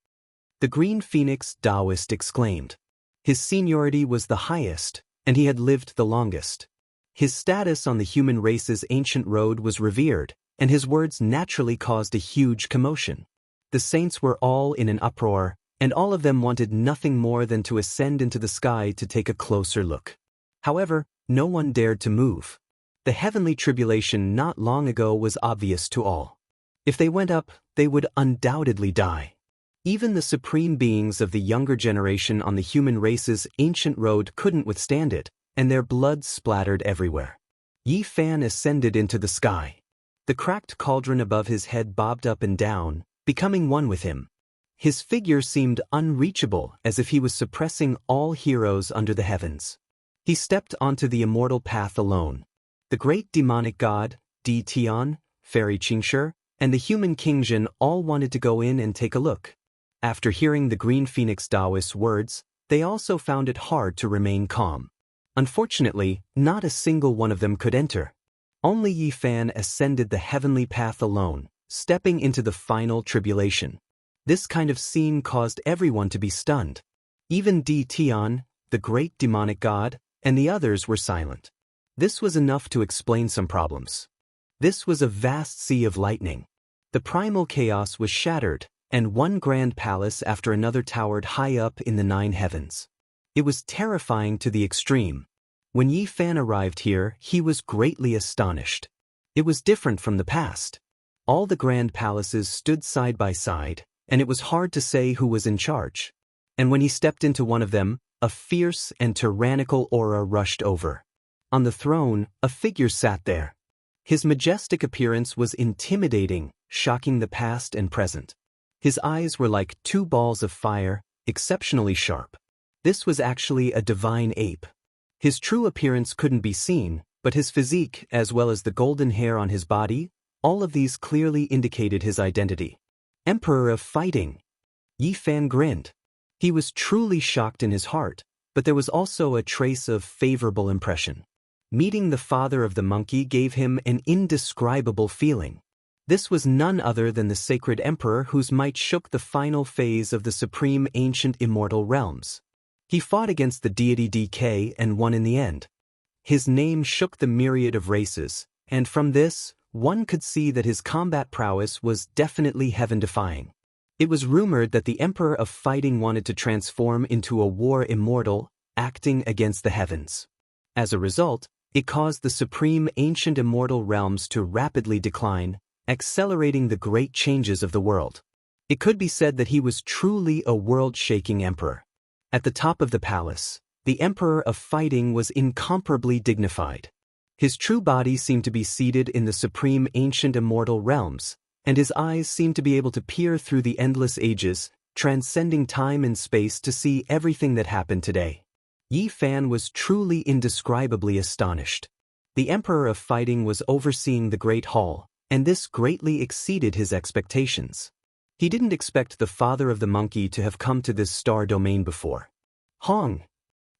A: The Green Phoenix Taoist exclaimed. His seniority was the highest, and he had lived the longest. His status on the human race's ancient road was revered, and his words naturally caused a huge commotion. The saints were all in an uproar, and all of them wanted nothing more than to ascend into the sky to take a closer look. However, no one dared to move. The heavenly tribulation not long ago was obvious to all. If they went up, they would undoubtedly die. Even the supreme beings of the younger generation on the human race's ancient road couldn't withstand it, and their blood splattered everywhere. Yi Fan ascended into the sky. The cracked cauldron above his head bobbed up and down, becoming one with him. His figure seemed unreachable, as if he was suppressing all heroes under the heavens. He stepped onto the immortal path alone. The great demonic god, Di Tian, fairy Xianxia, and the human King Jin all wanted to go in and take a look. After hearing the Green Phoenix Taoist's words, they also found it hard to remain calm. Unfortunately, not a single one of them could enter. Only Yi Fan ascended the heavenly path alone, stepping into the final tribulation. This kind of scene caused everyone to be stunned. Even Di Tian, the great demonic god, and the others were silent. This was enough to explain some problems. This was a vast sea of lightning. The primal chaos was shattered, and one grand palace after another towered high up in the 9 heavens. It was terrifying to the extreme. When Yi Fan arrived here, he was greatly astonished. It was different from the past. All the grand palaces stood side by side, and it was hard to say who was in charge. And when he stepped into one of them, a fierce and tyrannical aura rushed over. On the throne, a figure sat there. His majestic appearance was intimidating, shocking the past and present. His eyes were like 2 balls of fire, exceptionally sharp. This was actually a divine ape. His true appearance couldn't be seen, but his physique, as well as the golden hair on his body, all of these clearly indicated his identity. Emperor of Fighting. Yi Fan grinned. He was truly shocked in his heart, but there was also a trace of favorable impression. Meeting the father of the monkey gave him an indescribable feeling. This was none other than the sacred emperor whose might shook the final phase of the supreme ancient immortal realms. He fought against the deity DK and won in the end. His name shook the myriad of races, and from this, one could see that his combat prowess was definitely heaven-defying. It was rumored that the Emperor of Fighting wanted to transform into a war immortal, acting against the heavens. As a result, it caused the supreme ancient immortal realms to rapidly decline, accelerating the great changes of the world. It could be said that he was truly a world-shaking emperor. At the top of the palace, the Emperor of Fighting was incomparably dignified. His true body seemed to be seated in the supreme ancient immortal realms, and his eyes seemed to be able to peer through the endless ages, transcending time and space to see everything that happened today. Yi Fan was truly indescribably astonished. The Emperor of Fighting was overseeing the Great Hall, and this greatly exceeded his expectations. He didn't expect the father of the monkey to have come to this star domain before. Hong!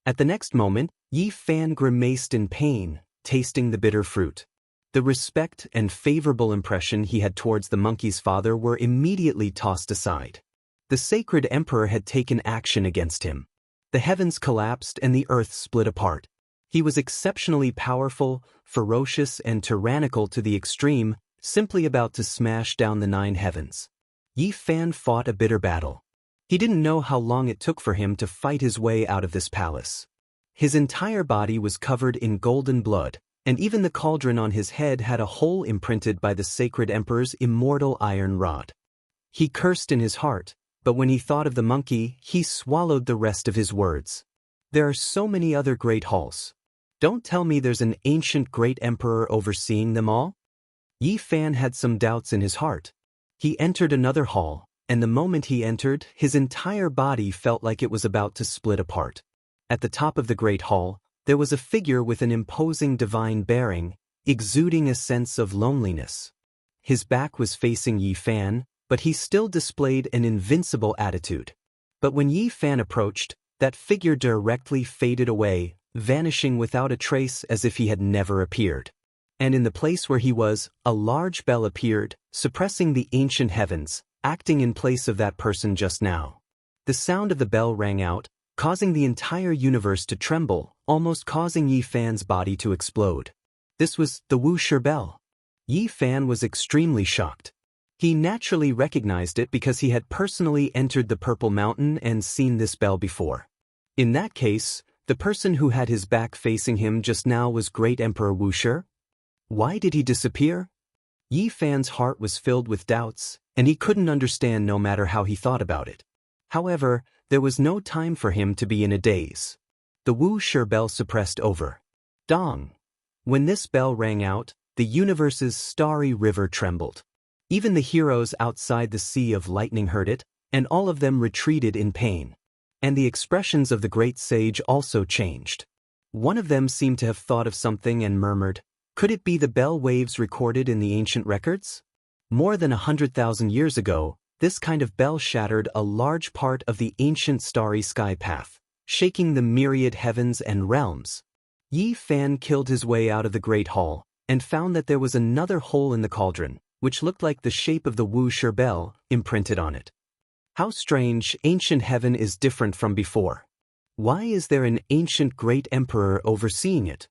A: At the next moment, Yi Fan grimaced in pain, tasting the bitter fruit. The respect and favorable impression he had towards the monkey's father were immediately tossed aside. The sacred emperor had taken action against him. The heavens collapsed and the earth split apart. He was exceptionally powerful, ferocious, and tyrannical to the extreme, simply about to smash down the 9 heavens. Yi Fan fought a bitter battle. He didn't know how long it took for him to fight his way out of this palace. His entire body was covered in golden blood, and even the cauldron on his head had a hole imprinted by the sacred emperor's immortal iron rod. He cursed in his heart, but when he thought of the monkey, he swallowed the rest of his words. There are so many other great halls. Don't tell me there's an ancient great emperor overseeing them all? Yi Fan had some doubts in his heart. He entered another hall, and the moment he entered, his entire body felt like it was about to split apart. At the top of the great hall, there was a figure with an imposing divine bearing, exuding a sense of loneliness. His back was facing Yi Fan, but he still displayed an invincible attitude. But when Yi Fan approached, that figure directly faded away, vanishing without a trace as if he had never appeared. And in the place where he was, a large bell appeared, suppressing the ancient heavens, acting in place of that person just now. The sound of the bell rang out, causing the entire universe to tremble, almost causing Yi Fan's body to explode. This was the Wuxia bell. Yi Fan was extremely shocked. He naturally recognized it because he had personally entered the Purple Mountain and seen this bell before. In that case, the person who had his back facing him just now was Great Emperor Wuxia. Why did he disappear? Yi Fan's heart was filled with doubts, and he couldn't understand no matter how he thought about it. However, there was no time for him to be in a daze. The Wuxia bell suppressed over. Dong! When this bell rang out, the universe's starry river trembled. Even the heroes outside the Sea of Lightning heard it, and all of them retreated in pain. And the expressions of the great sage also changed. One of them seemed to have thought of something and murmured, "Could it be the bell waves recorded in the ancient records?" More than 100,000 years ago, this kind of bell shattered a large part of the ancient starry sky path, shaking the myriad heavens and realms. Yi Fan killed his way out of the great hall, and found that there was another hole in the cauldron, which looked like the shape of the Wuxia bell, imprinted on it. How strange, ancient heaven is different from before. Why is there an ancient great emperor overseeing it?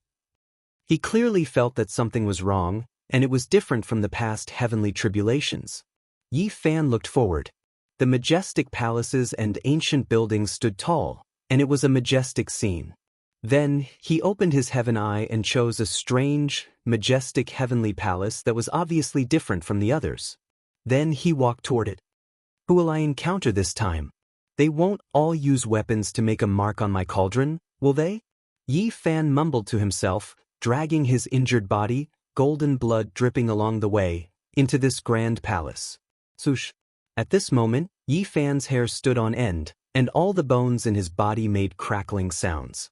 A: He clearly felt that something was wrong, and it was different from the past heavenly tribulations. Yi Fan looked forward. The majestic palaces and ancient buildings stood tall, and it was a majestic scene. Then, he opened his heaven eye and chose a strange, majestic heavenly palace that was obviously different from the others. Then he walked toward it. Who will I encounter this time? They won't all use weapons to make a mark on my cauldron, will they? Yi Fan mumbled to himself, dragging his injured body, golden blood dripping along the way, into this grand palace. Swoosh! At this moment, Yi Fan's hair stood on end, and all the bones in his body made crackling sounds.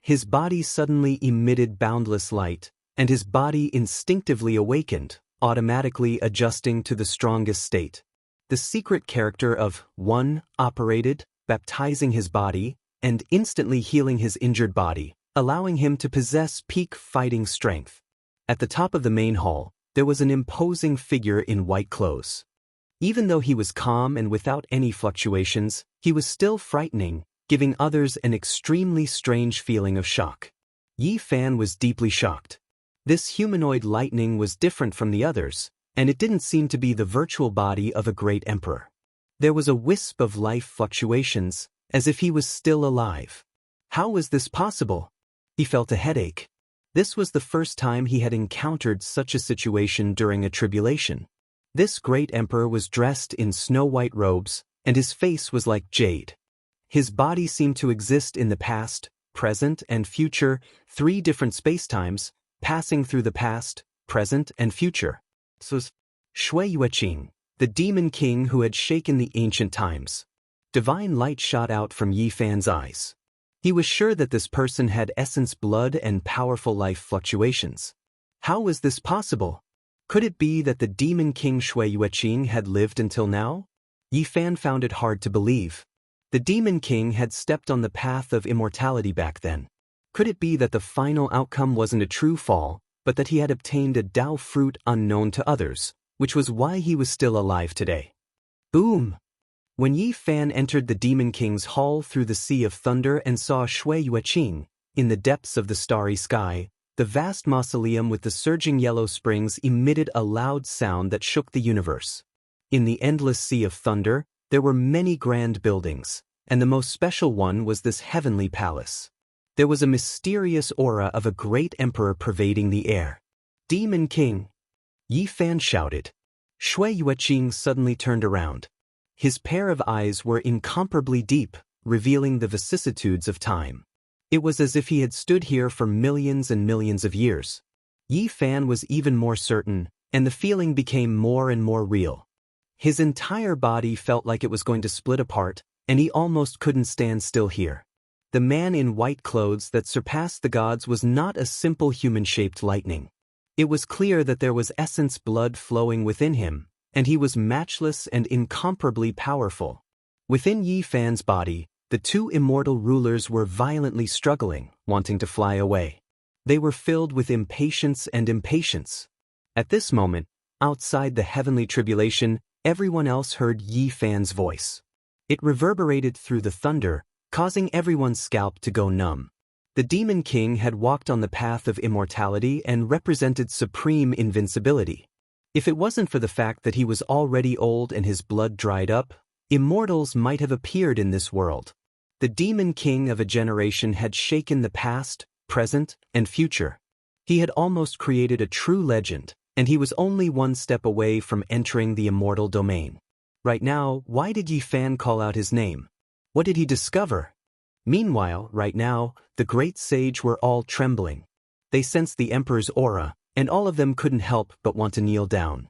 A: His body suddenly emitted boundless light, and his body instinctively awakened, automatically adjusting to the strongest state. The secret character of 1 operated, baptizing his body, and instantly healing his injured body, allowing him to possess peak fighting strength. At the top of the main hall, there was an imposing figure in white clothes. Even though he was calm and without any fluctuations, he was still frightening, giving others an extremely strange feeling of shock. Yi Fan was deeply shocked. This humanoid lightning was different from the others, and it didn't seem to be the virtual body of a great emperor. There was a wisp of life fluctuations, as if he was still alive. How was this possible? He felt a headache. This was the first time he had encountered such a situation during a tribulation. This great emperor was dressed in snow-white robes, and his face was like jade. His body seemed to exist in the past, present, and future, 3 different spacetimes, passing through the past, present, and future. So, Shui Yueqing, the demon king who had shaken the ancient times. Divine light shot out from Yi Fan's eyes. He was sure that this person had essence blood and powerful life fluctuations. How was this possible? Could it be that the demon king Shui Yueqing had lived until now? Yi Fan found it hard to believe. The demon king had stepped on the path of immortality back then. Could it be that the final outcome wasn't a true fall, but that he had obtained a Dao fruit unknown to others, which was why he was still alive today? Boom! When Yi Fan entered the demon king's hall through the sea of thunder and saw Shui Yueqing, in the depths of the starry sky, the vast mausoleum with the surging yellow springs emitted a loud sound that shook the universe. In the endless sea of thunder, there were many grand buildings, and the most special one was this heavenly palace. There was a mysterious aura of a great emperor pervading the air. Demon King! Yi Fan shouted. Shui Yueqing suddenly turned around. His pair of eyes were incomparably deep, revealing the vicissitudes of time. It was as if he had stood here for millions and millions of years. Yi Fan was even more certain, and the feeling became more and more real. His entire body felt like it was going to split apart, and he almost couldn't stand still here. The man in white clothes that surpassed the gods was not a simple human-shaped lightning. It was clear that there was essence blood flowing within him, and he was matchless and incomparably powerful. Within Yi Fan's body, the two immortal rulers were violently struggling, wanting to fly away. They were filled with impatience and impatience. At this moment, outside the heavenly tribulation, everyone else heard Yi Fan's voice. It reverberated through the thunder, causing everyone's scalp to go numb. The Demon King had walked on the path of immortality and represented supreme invincibility. If it wasn't for the fact that he was already old and his blood dried up, immortals might have appeared in this world. The Demon King of a generation had shaken the past, present, and future. He had almost created a true legend, and he was only one step away from entering the immortal domain. Right now, why did Yi Fan call out his name? What did he discover? Meanwhile, right now, the great sage were all trembling. They sensed the emperor's aura, and all of them couldn't help but want to kneel down.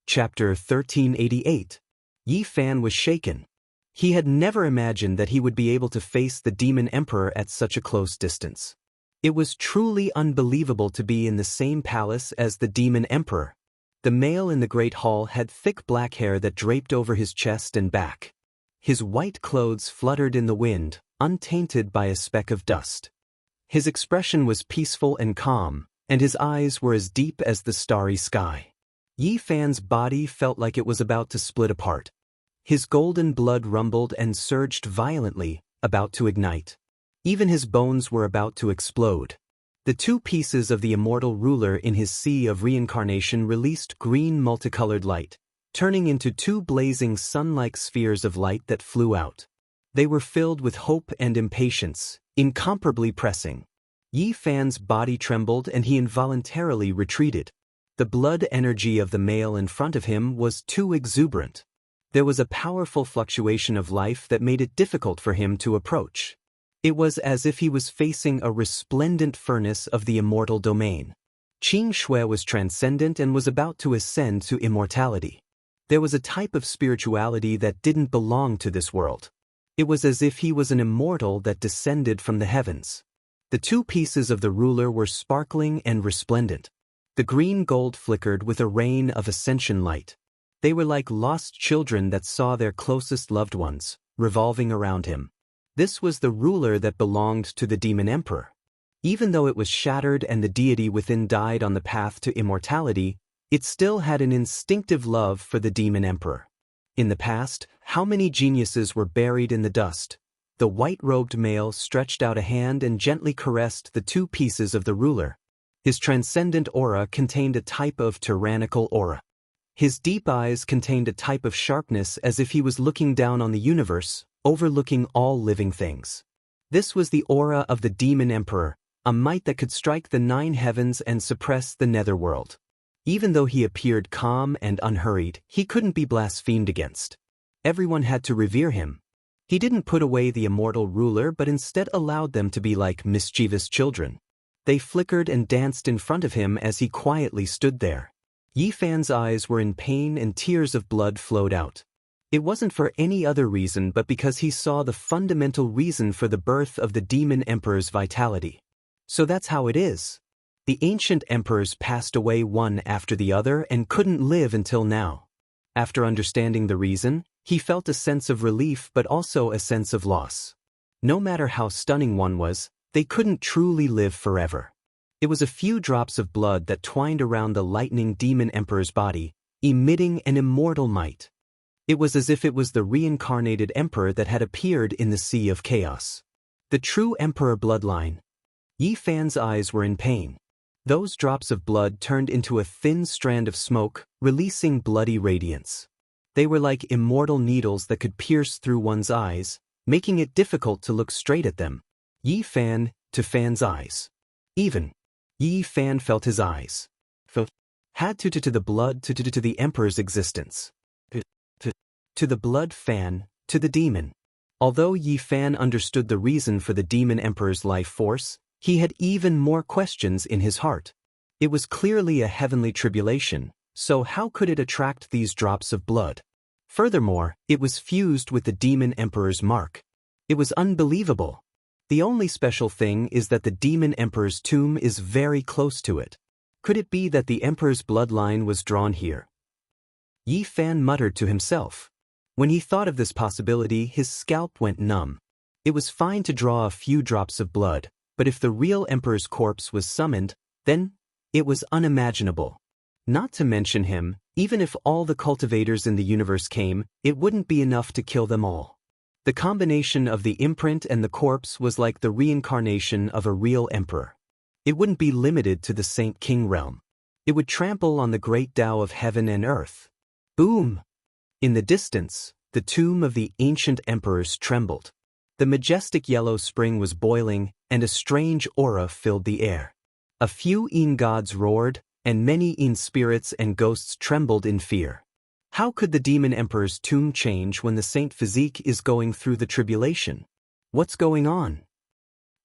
A: Chapter 1388. Yi Fan was shaken. He had never imagined that he would be able to face the demon emperor at such a close distance. It was truly unbelievable to be in the same palace as the demon emperor. The male in the great hall had thick black hair that draped over his chest and back. His white clothes fluttered in the wind, untainted by a speck of dust. His expression was peaceful and calm, and his eyes were as deep as the starry sky. Yi Fan's body felt like it was about to split apart. His golden blood rumbled and surged violently, about to ignite. Even his bones were about to explode. The two pieces of the immortal ruler in his sea of reincarnation released green multicolored light, turning into two blazing sun-like spheres of light that flew out. They were filled with hope and impatience, incomparably pressing. Yi Fan's body trembled and he involuntarily retreated. The blood energy of the male in front of him was too exuberant. There was a powerful fluctuation of life that made it difficult for him to approach. It was as if he was facing a resplendent furnace of the immortal domain. Qing Shui was transcendent and was about to ascend to immortality. There was a type of spirituality that didn't belong to this world. It was as if he was an immortal that descended from the heavens. The two pieces of the ruler were sparkling and resplendent. The green gold flickered with a rain of ascension light. They were like lost children that saw their closest loved ones, revolving around him. This was the ruler that belonged to the demon emperor. Even though it was shattered and the deity within died on the path to immortality, it still had an instinctive love for the demon emperor. In the past, how many geniuses were buried in the dust? The white-robed male stretched out a hand and gently caressed the two pieces of the ruler. His transcendent aura contained a type of tyrannical aura. His deep eyes contained a type of sharpness as if he was looking down on the universe, overlooking all living things. This was the aura of the demon emperor, a might that could strike the 9 heavens and suppress the netherworld. Even though he appeared calm and unhurried, he couldn't be blasphemed against. Everyone had to revere him. He didn't put away the immortal ruler but instead allowed them to be like mischievous children. They flickered and danced in front of him as he quietly stood there. Yi Fan's eyes were in pain and tears of blood flowed out. It wasn't for any other reason but because he saw the fundamental reason for the birth of the demon emperor's vitality. So that's how it is. The ancient emperors passed away one after the other and couldn't live until now. After understanding the reason, he felt a sense of relief but also a sense of loss. No matter how stunning one was, they couldn't truly live forever. It was a few drops of blood that twined around the lightning demon emperor's body, emitting an immortal might. It was as if it was the reincarnated emperor that had appeared in the sea of chaos. The true emperor bloodline. Yi Fan's eyes were in pain. Those drops of blood turned into a thin strand of smoke, releasing bloody radiance. They were like immortal needles that could pierce through one's eyes, making it difficult to look straight at them. Yi Fan, to Fan's eyes. Even. Yi Fan felt his eyes. Had to the blood to the emperor's existence. To the blood fan, to the demon. Although Yi Fan understood the reason for the demon emperor's life force, he had even more questions in his heart. It was clearly a heavenly tribulation, so how could it attract these drops of blood? Furthermore, it was fused with the demon emperor's mark. It was unbelievable. The only special thing is that the demon emperor's tomb is very close to it. Could it be that the emperor's bloodline was drawn here? Yi Fan muttered to himself. When he thought of this possibility, his scalp went numb. It was fine to draw a few drops of blood, but if the real emperor's corpse was summoned, then it was unimaginable. Not to mention him, even if all the cultivators in the universe came, it wouldn't be enough to kill them all. The combination of the imprint and the corpse was like the reincarnation of a real emperor. It wouldn't be limited to the Saint King realm. It would trample on the great Tao of heaven and earth. Boom! In the distance, the tomb of the ancient emperors trembled. The majestic yellow spring was boiling, and a strange aura filled the air. A few Yin gods roared, and many Yin spirits and ghosts trembled in fear. How could the demon emperor's tomb change when the saint physique is going through the tribulation? What's going on?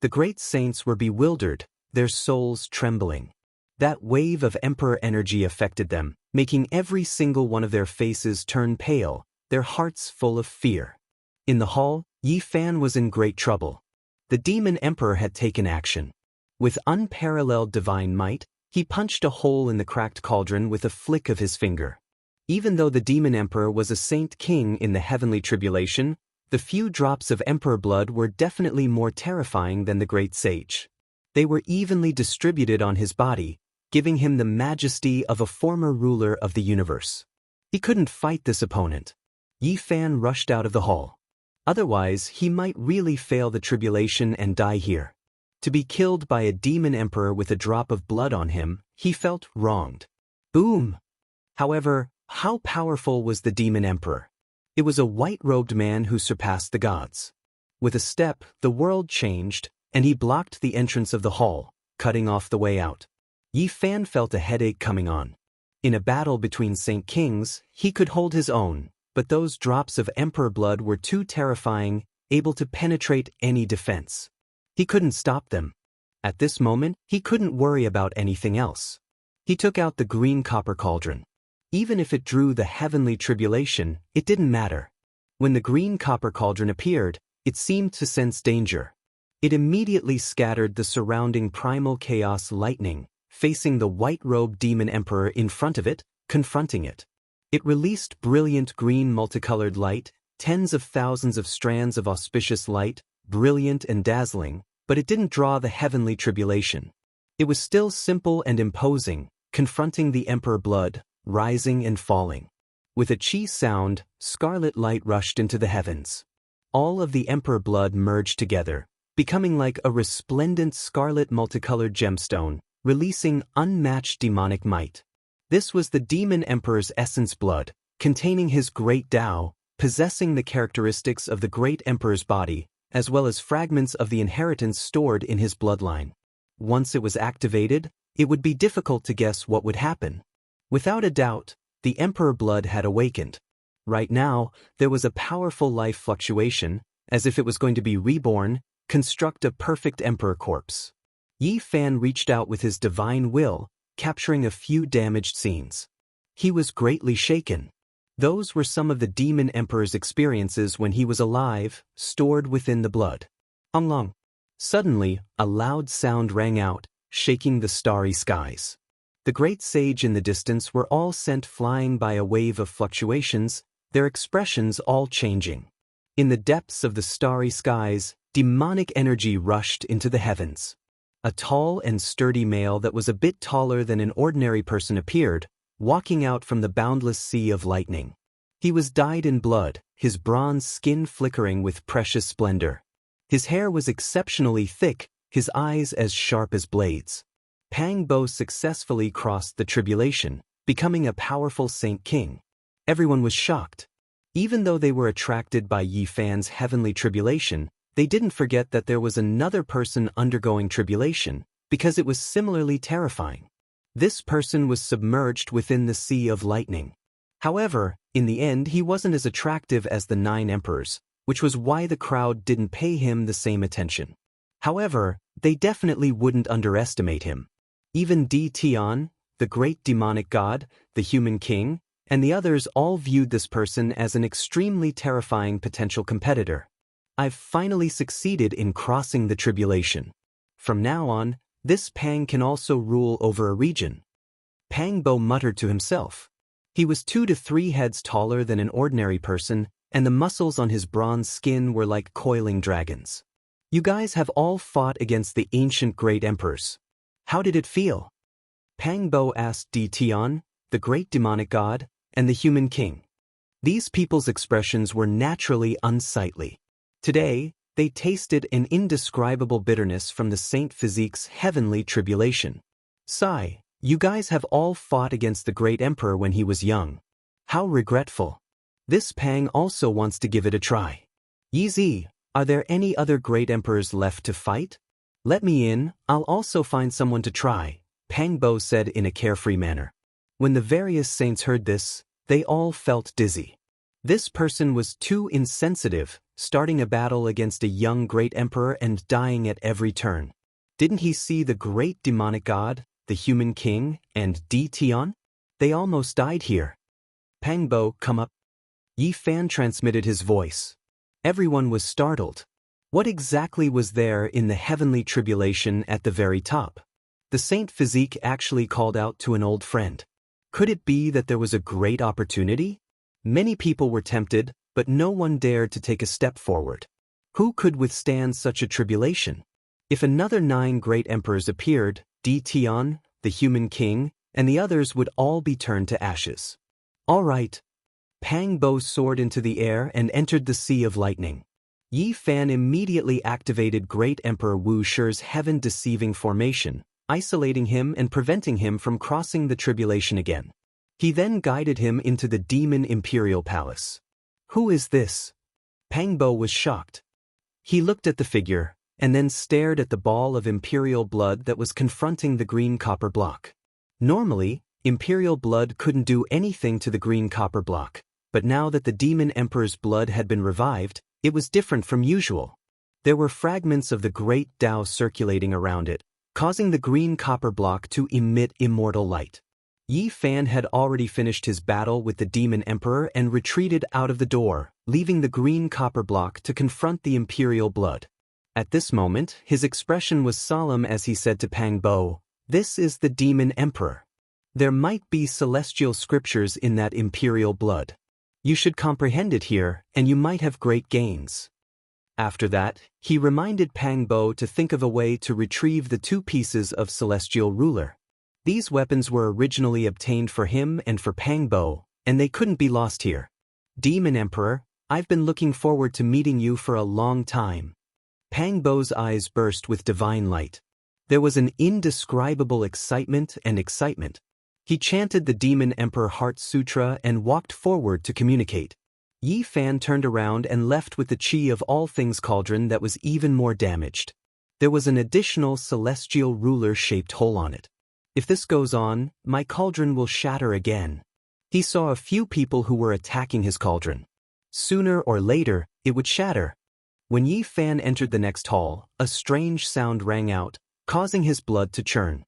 A: The great saints were bewildered, their souls trembling. That wave of emperor energy affected them, making every single one of their faces turn pale, their hearts full of fear. In the hall, Yi Fan was in great trouble. The demon emperor had taken action. With unparalleled divine might, he punched a hole in the cracked cauldron with a flick of his finger. Even though the demon emperor was a saint king in the heavenly tribulation, the few drops of emperor blood were definitely more terrifying than the great sage. They were evenly distributed on his body, giving him the majesty of a former ruler of the universe. He couldn't fight this opponent. Yi Fan rushed out of the hall. Otherwise, he might really fail the tribulation and die here. To be killed by a demon emperor with a drop of blood on him, he felt wronged. Boom! However, how powerful was the demon emperor? It was a white-robed man who surpassed the gods. With a step, the world changed, and he blocked the entrance of the hall, cutting off the way out. Yi Fan felt a headache coming on. In a battle between Saint Kings, he could hold his own, but those drops of emperor blood were too terrifying, able to penetrate any defense. He couldn't stop them. At this moment, he couldn't worry about anything else. He took out the green copper cauldron. Even if it drew the heavenly tribulation, it didn't matter. When the green copper cauldron appeared, it seemed to sense danger. It immediately scattered the surrounding primal chaos lightning, facing the white-robed demon emperor in front of it, confronting it. It released brilliant green multicolored light, tens of thousands of strands of auspicious light, brilliant and dazzling, but it didn't draw the heavenly tribulation. It was still simple and imposing, confronting the emperor blood, rising and falling. With a chi sound, scarlet light rushed into the heavens. All of the emperor blood merged together, becoming like a resplendent scarlet multicolored gemstone, releasing unmatched demonic might. This was the demon emperor's essence blood, containing his great Tao, possessing the characteristics of the great emperor's body, as well as fragments of the inheritance stored in his bloodline. Once it was activated, it would be difficult to guess what would happen. Without a doubt, the emperor blood had awakened. Right now, there was a powerful life fluctuation, as if it was going to be reborn, construct a perfect emperor corpse. Yi Fan reached out with his divine will, capturing a few damaged scenes. He was greatly shaken. Those were some of the demon emperor's experiences when he was alive, stored within the blood. Long. Suddenly, a loud sound rang out, shaking the starry skies. The great sage in the distance were all sent flying by a wave of fluctuations, their expressions all changing. In the depths of the starry skies, demonic energy rushed into the heavens. A tall and sturdy male that was a bit taller than an ordinary person appeared, walking out from the boundless sea of lightning. He was dyed in blood, his bronze skin flickering with precious splendor. His hair was exceptionally thick, his eyes as sharp as blades. Pang Bo successfully crossed the tribulation, becoming a powerful Saint King. Everyone was shocked. Even though they were attracted by Yi Fan's heavenly tribulation, they didn't forget that there was another person undergoing tribulation, because it was similarly terrifying. This person was submerged within the sea of lightning. However, in the end he wasn't as attractive as the 9 emperors, which was why the crowd didn't pay him the same attention. However, they definitely wouldn't underestimate him. Even Di Tian, the great demonic god, the human king, and the others all viewed this person as an extremely terrifying potential competitor. I've finally succeeded in crossing the tribulation. From now on, this Pang can also rule over a region. Pang Bo muttered to himself. He was 2 to 3 heads taller than an ordinary person, and the muscles on his bronze skin were like coiling dragons. You guys have all fought against the ancient great emperors. How did it feel? Pang Bo asked Di Tian, the great demonic god, and the human king. These people's expressions were naturally unsightly. Today, they tasted an indescribable bitterness from the Saint Physique's heavenly tribulation. Sigh, you guys have all fought against the great emperor when he was young. How regretful. This Pang also wants to give it a try. Yi, are there any other great emperors left to fight? Let me in, I'll also find someone to try, Pang Bo said in a carefree manner. When the various saints heard this, they all felt dizzy. This person was too insensitive, starting a battle against a young great emperor and dying at every turn. Didn't he see the great demonic god, the human king, and Di Tian? They almost died here. Pang Bo, come up. Yi Fan transmitted his voice. Everyone was startled. What exactly was there in the heavenly tribulation at the very top? The Saint Physique actually called out to an old friend. Could it be that there was a great opportunity? Many people were tempted, but no one dared to take a step forward. Who could withstand such a tribulation? If another 9 great emperors appeared, Di Tian, the human king, and the others would all be turned to ashes. All right. Pang Bo soared into the air and entered the Sea of Lightning. Yi Fan immediately activated Great Emperor Wu Shi's heaven-deceiving formation, isolating him and preventing him from crossing the tribulation again. He then guided him into the Demon Imperial Palace. Who is this? Pang Bo was shocked. He looked at the figure, and then stared at the ball of imperial blood that was confronting the green copper block. Normally, imperial blood couldn't do anything to the green copper block, but now that the demon emperor's blood had been revived, it was different from usual. There were fragments of the great Tao circulating around it, causing the green copper block to emit immortal light. Yi Fan had already finished his battle with the demon emperor and retreated out of the door, leaving the green copper block to confront the imperial blood. At this moment, his expression was solemn as he said to Pang Bo, "This is the demon emperor. There might be celestial scriptures in that imperial blood. You should comprehend it here, and you might have great gains." After that, he reminded Pang Bo to think of a way to retrieve the 2 pieces of celestial ruler. These weapons were originally obtained for him and for Pang Bo, and they couldn't be lost here. Demon Emperor, I've been looking forward to meeting you for a long time. Pang Bo's eyes burst with divine light. There was an indescribable excitement. He chanted the Demon Emperor Heart Sutra and walked forward to communicate. Yi Fan turned around and left with the chi of all things cauldron that was even more damaged. There was an additional celestial ruler-shaped hole on it. If this goes on, my cauldron will shatter again. He saw a few people who were attacking his cauldron. Sooner or later, it would shatter. When Yi Fan entered the next hall, a strange sound rang out, causing his blood to churn.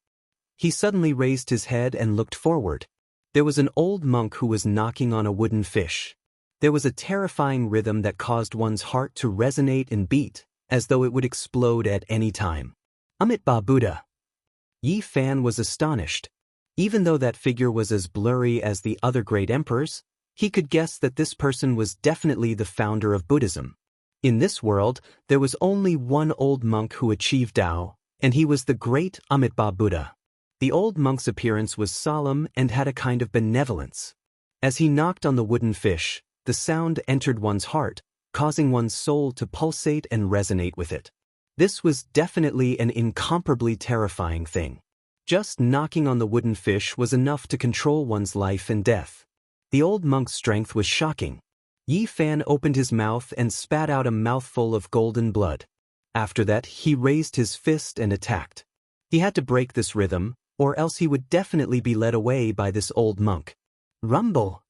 A: He suddenly raised his head and looked forward. There was an old monk who was knocking on a wooden fish. There was a terrifying rhythm that caused one's heart to resonate and beat, as though it would explode at any time. Amitabha Buddha. Yi Fan was astonished. Even though that figure was as blurry as the other great emperors, he could guess that this person was definitely the founder of Buddhism. In this world, there was only one old monk who achieved Tao, and he was the great Amitabha Buddha. The old monk's appearance was solemn and had a kind of benevolence. As he knocked on the wooden fish, the sound entered one's heart, causing one's soul to pulsate and resonate with it. This was definitely an incomparably terrifying thing. Just knocking on the wooden fish was enough to control one's life and death. The old monk's strength was shocking. Yi Fan opened his mouth and spat out a mouthful of golden blood. After that, he raised his fist and attacked. He had to break this rhythm, or else he would definitely be led away by this old monk. Rumble!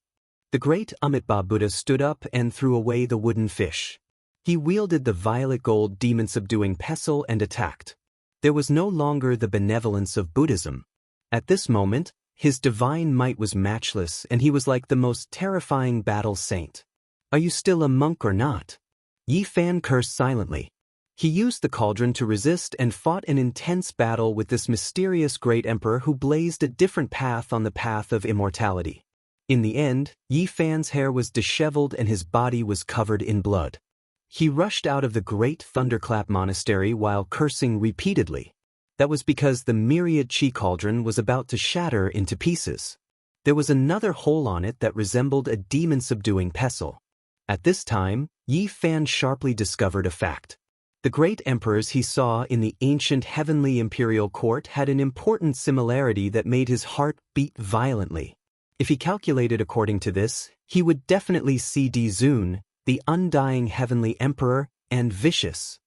A: The great Amitabha Buddha stood up and threw away the wooden fish. He wielded the violet gold demon-subduing pestle and attacked. There was no longer the benevolence of Buddhism. At this moment, His divine might was matchless, and he was like the most terrifying battle saint. "Are you still a monk or not?" Yi Fan cursed silently. He used the cauldron to resist and fought an intense battle with this mysterious great emperor who blazed a different path on the path of immortality. In the end, Yi Fan's hair was disheveled and his body was covered in blood. He rushed out of the great Thunderclap Monastery while cursing repeatedly. That was because the myriad chi cauldron was about to shatter into pieces. There was another hole on it that resembled a demon-subduing pestle. At this time, Yi Fan sharply discovered a fact. The great emperors he saw in the ancient heavenly imperial court had an important similarity that made his heart beat violently. If he calculated according to this, he would definitely see Dizun, the undying heavenly emperor, and vicious.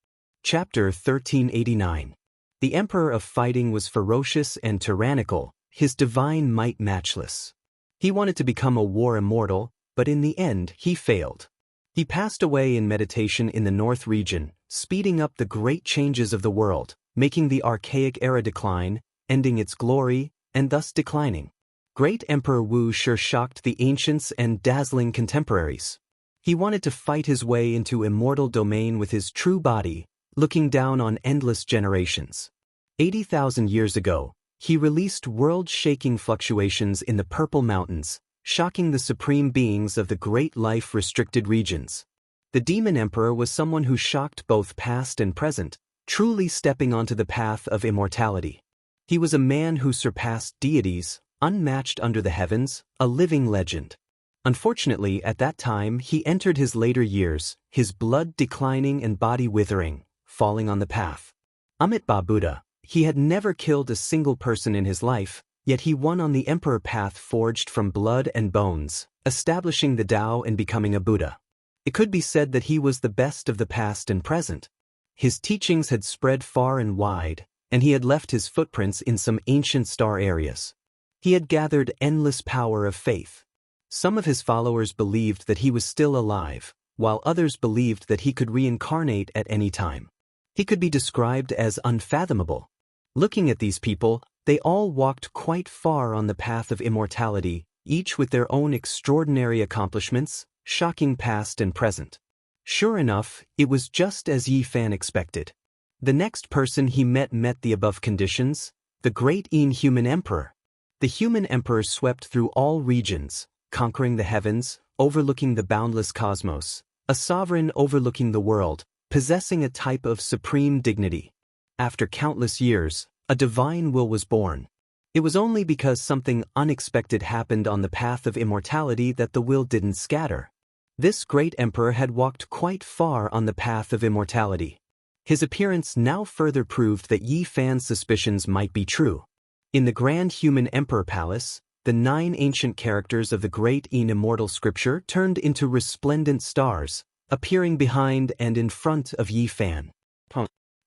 A: Chapter 1389. The emperor of fighting was ferocious and tyrannical, his divine might matchless. He wanted to become a war immortal, but in the end he failed. He passed away in meditation in the North region, speeding up the great changes of the world, making the archaic era decline, ending its glory, and thus declining. Great Emperor Wu Shi shocked the ancients and dazzling contemporaries. He wanted to fight his way into immortal domain with his true body, looking down on endless generations. 80,000 years ago, he released world-shaking fluctuations in the Purple Mountains, shocking the supreme beings of the great life-restricted regions. The Demon Emperor was someone who shocked both past and present, truly stepping onto the path of immortality. He was a man who surpassed deities, unmatched under the heavens, a living legend. Unfortunately, at that time he entered his later years, his blood declining and body withering, falling on the path. Amitabha Buddha, he had never killed a single person in his life, yet he won on the emperor path forged from blood and bones, establishing the Tao and becoming a Buddha. It could be said that he was the best of the past and present. His teachings had spread far and wide, and he had left his footprints in some ancient star areas. He had gathered endless power of faith. Some of his followers believed that he was still alive, while others believed that he could reincarnate at any time. He could be described as unfathomable. Looking at these people, they all walked quite far on the path of immortality, each with their own extraordinary accomplishments, shocking past and present. Sure enough, it was just as Yi Fan expected. The next person he met the above conditions, the great inhuman emperor. The human emperor swept through all regions, conquering the heavens, overlooking the boundless cosmos, a sovereign overlooking the world, possessing a type of supreme dignity. After countless years, a divine will was born. It was only because something unexpected happened on the path of immortality that the will didn't scatter. This great emperor had walked quite far on the path of immortality. His appearance now further proved that Yi Fan's suspicions might be true. In the Grand Human Emperor Palace, the 9 ancient characters of the great immortal scripture turned into resplendent stars, appearing behind and in front of Yi Fan.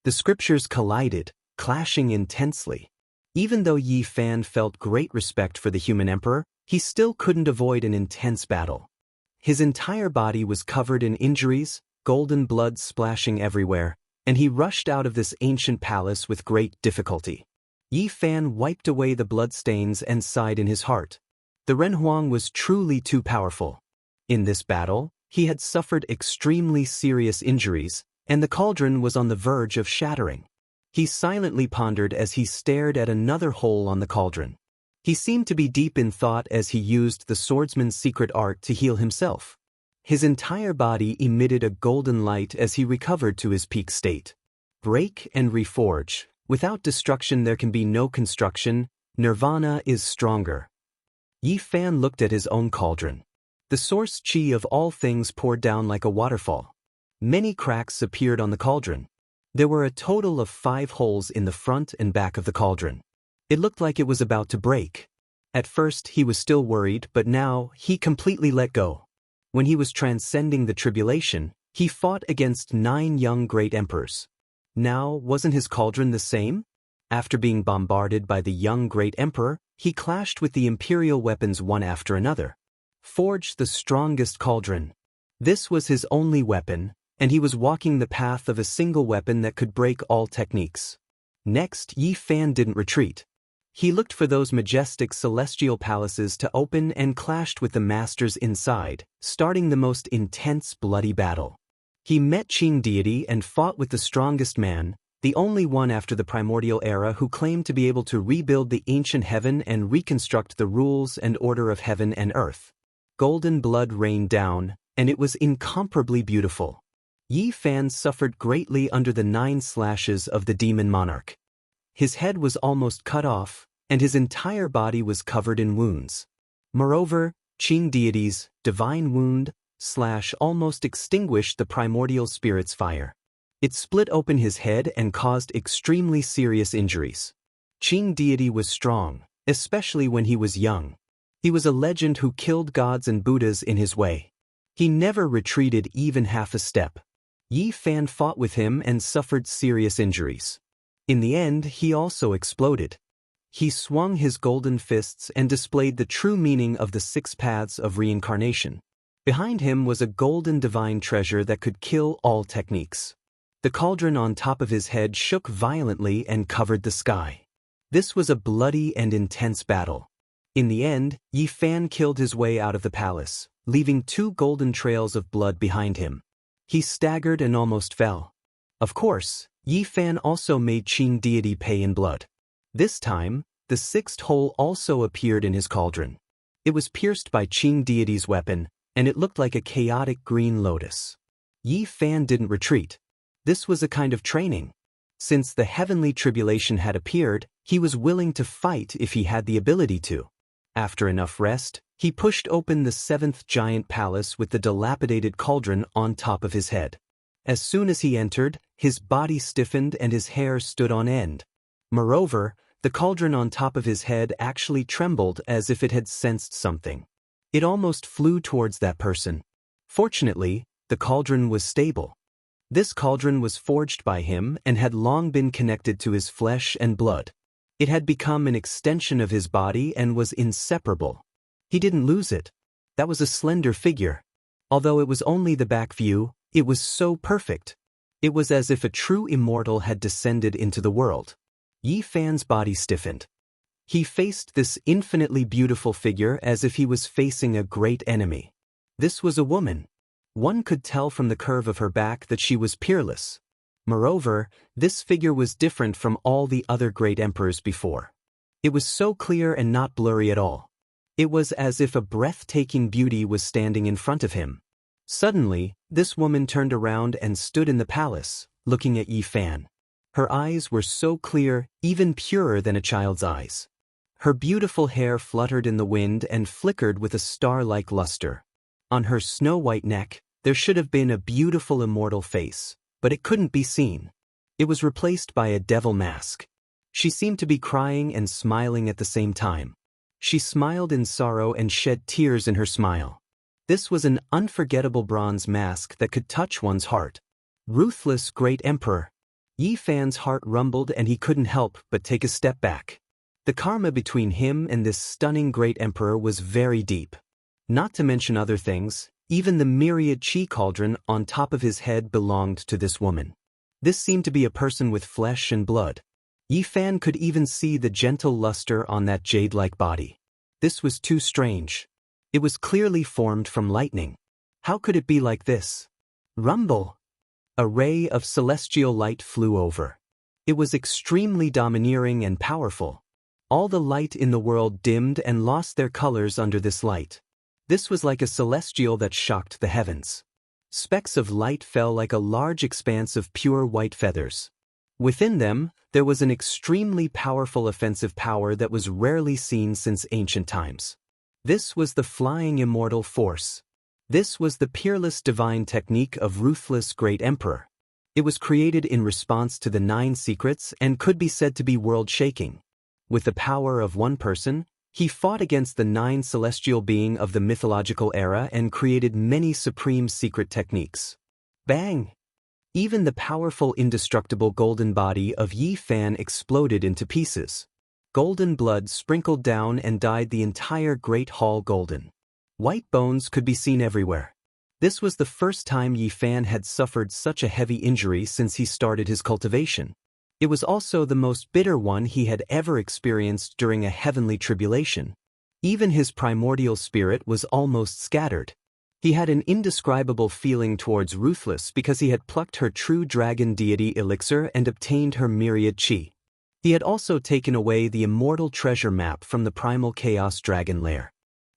A: The scriptures collided, clashing intensely. Even though Yi Fan felt great respect for the human emperor, he still couldn't avoid an intense battle. His entire body was covered in injuries, golden blood splashing everywhere, and he rushed out of this ancient palace with great difficulty. Yi Fan wiped away the bloodstains and sighed in his heart. The Renhuang was truly too powerful. In this battle, he had suffered extremely serious injuries, and the cauldron was on the verge of shattering. He silently pondered as he stared at another hole on the cauldron. He seemed to be deep in thought as he used the swordsman's secret art to heal himself. His entire body emitted a golden light as he recovered to his peak state. Break and reforge. Without destruction there can be no construction. Nirvana is stronger. Yi Fan looked at his own cauldron. The source chi of all things poured down like a waterfall. Many cracks appeared on the cauldron. There were a total of 5 holes in the front and back of the cauldron. It looked like it was about to break. At first he was still worried, but now he completely let go. When he was transcending the tribulation, he fought against 9 young great emperors. Now, wasn't his cauldron the same? After being bombarded by the young great emperor, he clashed with the imperial weapons one after another. Forged the strongest cauldron. This was his only weapon, and he was walking the path of a single weapon that could break all techniques. Next, Yi Fan didn't retreat. He looked for those majestic celestial palaces to open and clashed with the masters inside, starting the most intense bloody battle. He met Qing deity and fought with the strongest man, the only one after the primordial era who claimed to be able to rebuild the ancient heaven and reconstruct the rules and order of heaven and earth. Golden blood rained down, and it was incomparably beautiful. Yi Fan suffered greatly under the 9 slashes of the demon monarch. His head was almost cut off, and his entire body was covered in wounds. Moreover, Qing deity's divine wound slash almost extinguished the primordial spirit's fire. It split open his head and caused extremely serious injuries. Qing deity was strong, especially when he was young. He was a legend who killed gods and Buddhas in his way. He never retreated even half a step. Yi Fan fought with him and suffered serious injuries. In the end, he also exploded. He swung his golden fists and displayed the true meaning of the 6 paths of reincarnation. Behind him was a golden divine treasure that could kill all techniques. The cauldron on top of his head shook violently and covered the sky. This was a bloody and intense battle. In the end, Yi Fan killed his way out of the palace, leaving 2 golden trails of blood behind him. He staggered and almost fell. Of course, Yi Fan also made Qing deity pay in blood. This time, the 6th hole also appeared in his cauldron. It was pierced by Qing deity's weapon, and it looked like a chaotic green lotus. Yi Fan didn't retreat. This was a kind of training. Since the heavenly tribulation had appeared, he was willing to fight if he had the ability to. After enough rest, he pushed open the 7th giant palace with the dilapidated cauldron on top of his head. As soon as he entered, his body stiffened and his hair stood on end. Moreover, the cauldron on top of his head actually trembled as if it had sensed something. It almost flew towards that person. Fortunately, the cauldron was stable. This cauldron was forged by him and had long been connected to his flesh and blood. It had become an extension of his body and was inseparable. He didn't lose it. That was a slender figure. Although it was only the back view, it was so perfect. It was as if a true immortal had descended into the world. Yi Fan's body stiffened. He faced this infinitely beautiful figure as if he was facing a great enemy. This was a woman. One could tell from the curve of her back that she was peerless. Moreover, this figure was different from all the other great emperors before. It was so clear and not blurry at all. It was as if a breathtaking beauty was standing in front of him. Suddenly, this woman turned around and stood in the palace, looking at Yi Fan. Her eyes were so clear, even purer than a child's eyes. Her beautiful hair fluttered in the wind and flickered with a star-like luster. On her snow-white neck, there should have been a beautiful immortal face, but it couldn't be seen. It was replaced by a devil mask. She seemed to be crying and smiling at the same time. She smiled in sorrow and shed tears in her smile. This was an unforgettable bronze mask that could touch one's heart. Ruthless great emperor. Yi Fan's heart rumbled and he couldn't help but take a step back. The karma between him and this stunning great emperor was very deep. Not to mention other things, even the myriad chi cauldron on top of his head belonged to this woman. This seemed to be a person with flesh and blood. Yi Fan could even see the gentle luster on that jade-like body. This was too strange. It was clearly formed from lightning. How could it be like this? Rumble! A ray of celestial light flew over. It was extremely domineering and powerful. All the light in the world dimmed and lost their colors under this light. This was like a celestial that shocked the heavens. Specks of light fell like a large expanse of pure white feathers. Within them, there was an extremely powerful offensive power that was rarely seen since ancient times. This was the flying immortal force. This was the peerless divine technique of ruthless great emperor. It was created in response to the 9 secrets and could be said to be world-shaking. With the power of one person, he fought against the 9 celestial beings of the mythological era and created many supreme secret techniques. Bang! Even the powerful indestructible golden body of Yi Fan exploded into pieces. Golden blood sprinkled down and dyed the entire great hall golden. White bones could be seen everywhere. This was the first time Yi Fan had suffered such a heavy injury since he started his cultivation. It was also the most bitter one he had ever experienced during a heavenly tribulation. Even his primordial spirit was almost scattered. He had an indescribable feeling towards Ruthless because he had plucked her true dragon deity elixir and obtained her myriad chi. He had also taken away the immortal treasure map from the primal chaos dragon lair.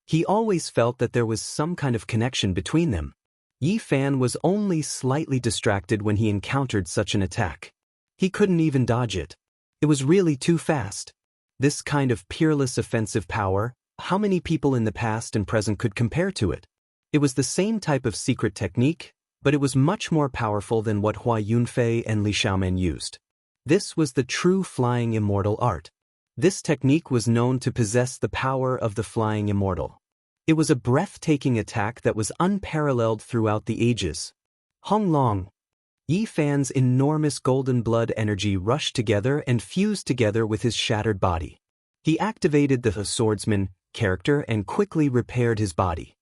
A: He always felt that there was some kind of connection between them. Yi Fan was only slightly distracted when he encountered such an attack. He couldn't even dodge it. It was really too fast. This kind of peerless offensive power, how many people in the past and present could compare to it? It was the same type of secret technique, but it was much more powerful than what Hua Yunfei and Li Xiaomen used. This was the true flying immortal art. This technique was known to possess the power of the flying immortal. It was a breathtaking attack that was unparalleled throughout the ages. Hong Long. Yi Fan's enormous golden blood energy rushed together and fused together with his shattered body. He activated the swordsman character and quickly repaired his body.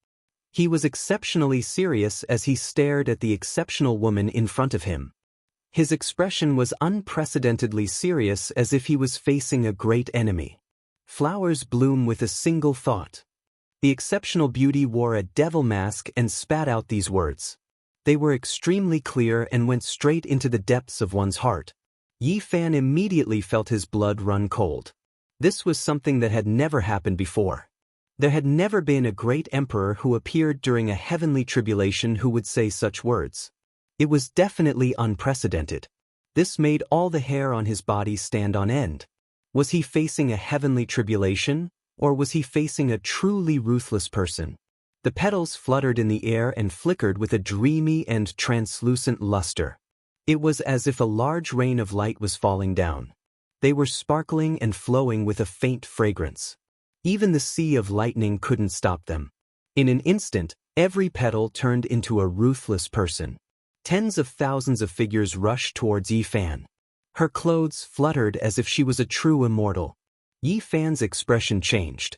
A: He was exceptionally serious as he stared at the exceptional woman in front of him. His expression was unprecedentedly serious, as if he was facing a great enemy. Flowers bloom with a single thought. The exceptional beauty wore a devil mask and spat out these words. They were extremely clear and went straight into the depths of one's heart. Yi Fan immediately felt his blood run cold. This was something that had never happened before. There had never been a great emperor who appeared during a heavenly tribulation who would say such words. It was definitely unprecedented. This made all the hair on his body stand on end. Was he facing a heavenly tribulation, or was he facing a truly ruthless person? The petals fluttered in the air and flickered with a dreamy and translucent luster. It was as if a large rain of light was falling down. They were sparkling and flowing with a faint fragrance. Even the sea of lightning couldn't stop them. In an instant, every petal turned into a ruthless person. Tens of thousands of figures rushed towards Yi Fan. Her clothes fluttered as if she was a true immortal. Yi Fan's expression changed.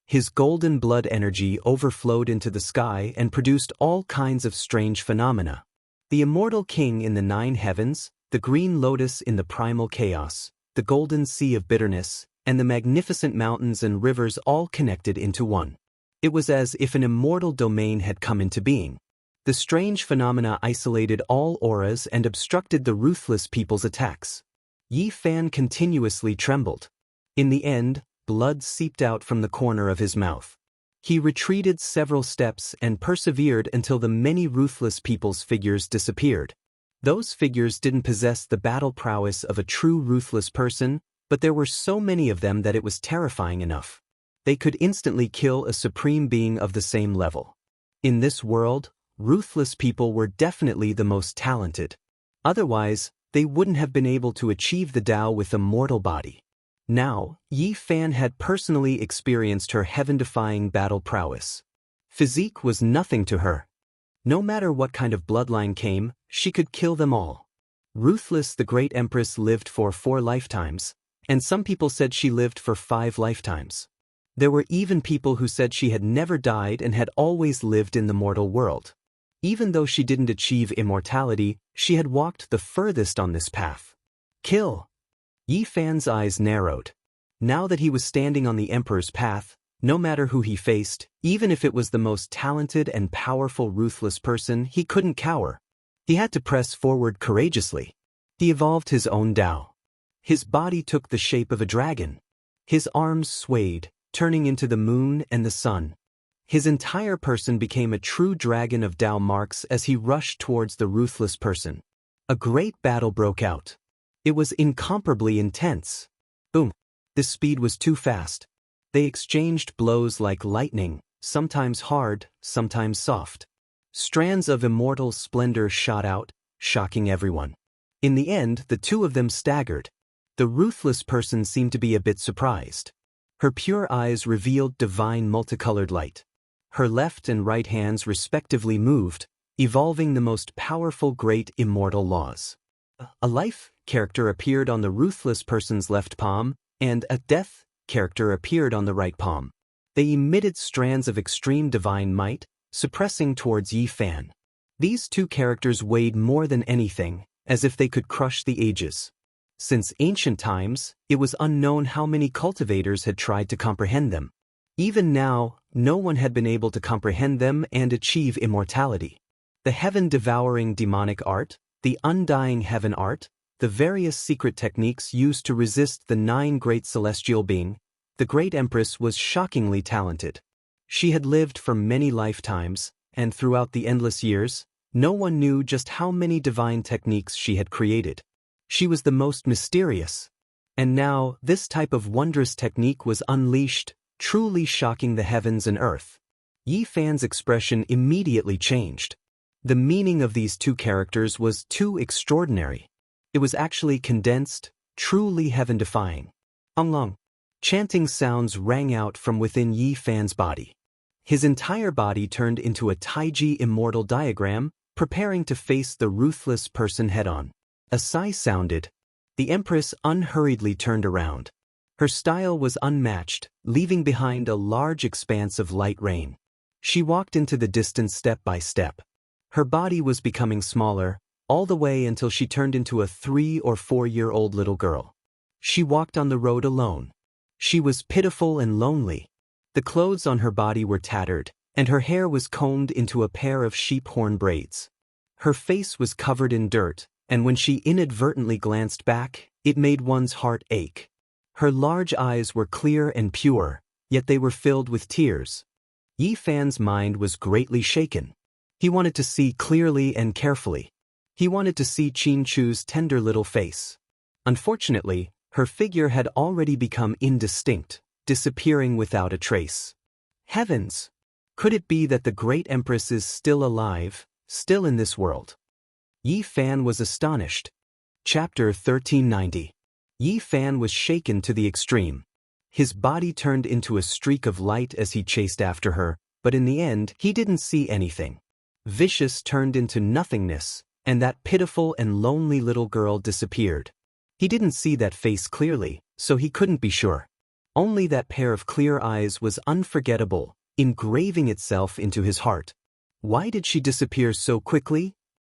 A: His golden blood energy overflowed into the sky and produced all kinds of strange phenomena. The immortal king in the 9 heavens, the green lotus in the primal chaos, the golden sea of bitterness, and the magnificent mountains and rivers all connected into one. It was as if an immortal domain had come into being. The strange phenomena isolated all auras and obstructed the ruthless people's attacks. Yi Fan continuously trembled. In the end, blood seeped out from the corner of his mouth. He retreated several steps and persevered until the many ruthless people's figures disappeared. Those figures didn't possess the battle prowess of a true ruthless person, but there were so many of them that it was terrifying enough. They could instantly kill a supreme being of the same level. In this world, ruthless people were definitely the most talented. Otherwise, they wouldn't have been able to achieve the Tao with a mortal body. Now, Yi Fan had personally experienced her heaven-defying battle prowess. Physique was nothing to her. No matter what kind of bloodline came, she could kill them all. Ruthless, the great empress, lived for 4 lifetimes, and some people said she lived for 5 lifetimes. There were even people who said she had never died and had always lived in the mortal world. Even though she didn't achieve immortality, she had walked the furthest on this path. Kill! Yi Fan's eyes narrowed. Now that he was standing on the emperor's path, no matter who he faced, even if it was the most talented and powerful ruthless person, he couldn't cower. He had to press forward courageously. He evolved his own Tao. His body took the shape of a dragon. His arms swayed, turning into the moon and the sun. His entire person became a true dragon of Tao marks as he rushed towards the ruthless person. A great battle broke out. It was incomparably intense. Boom! The speed was too fast. They exchanged blows like lightning, sometimes hard, sometimes soft. Strands of immortal splendor shot out, shocking everyone. In the end, the two of them staggered. The ruthless person seemed to be a bit surprised. Her pure eyes revealed divine multicolored light. Her left and right hands respectively moved, evolving the most powerful great immortal laws. A life character appeared on the ruthless person's left palm, and a death character appeared on the right palm. They emitted strands of extreme divine might, suppressing towards Yi Fan. These two characters weighed more than anything, as if they could crush the ages. Since ancient times, it was unknown how many cultivators had tried to comprehend them. Even now, no one had been able to comprehend them and achieve immortality. The heaven-devouring demonic art, the undying heaven art, the various secret techniques used to resist the 9 great celestial beings, the great empress was shockingly talented. She had lived for many lifetimes, and throughout the endless years, no one knew just how many divine techniques she had created. She was the most mysterious. And now, this type of wondrous technique was unleashed, truly shocking the heavens and earth. Yi Fan's expression immediately changed. The meaning of these 2 characters was too extraordinary. It was actually condensed, truly heaven-defying. Long. Chanting sounds rang out from within Yi Fan's body. His entire body turned into a Taiji immortal diagram, preparing to face the ruthless person head-on. A sigh sounded. The Empress unhurriedly turned around. Her style was unmatched, leaving behind a large expanse of light rain. She walked into the distance step by step. Her body was becoming smaller, all the way until she turned into a 3- or 4-year-old little girl. She walked on the road alone. She was pitiful and lonely. The clothes on her body were tattered, and her hair was combed into a pair of sheep horn braids. Her face was covered in dirt, and when she inadvertently glanced back, it made one's heart ache. Her large eyes were clear and pure, yet they were filled with tears. Yi Fan's mind was greatly shaken. He wanted to see clearly and carefully. He wanted to see Qin Chu's tender little face. Unfortunately, her figure had already become indistinct, disappearing without a trace. Heavens! Could it be that the great empress is still alive, still in this world? Yi Fan was astonished. Chapter 1390. Yi Fan was shaken to the extreme. His body turned into a streak of light as he chased after her, but in the end, he didn't see anything. Vicious turned into nothingness, and that pitiful and lonely little girl disappeared. He didn't see that face clearly, so he couldn't be sure. Only that pair of clear eyes was unforgettable, engraving itself into his heart. Why did she disappear so quickly?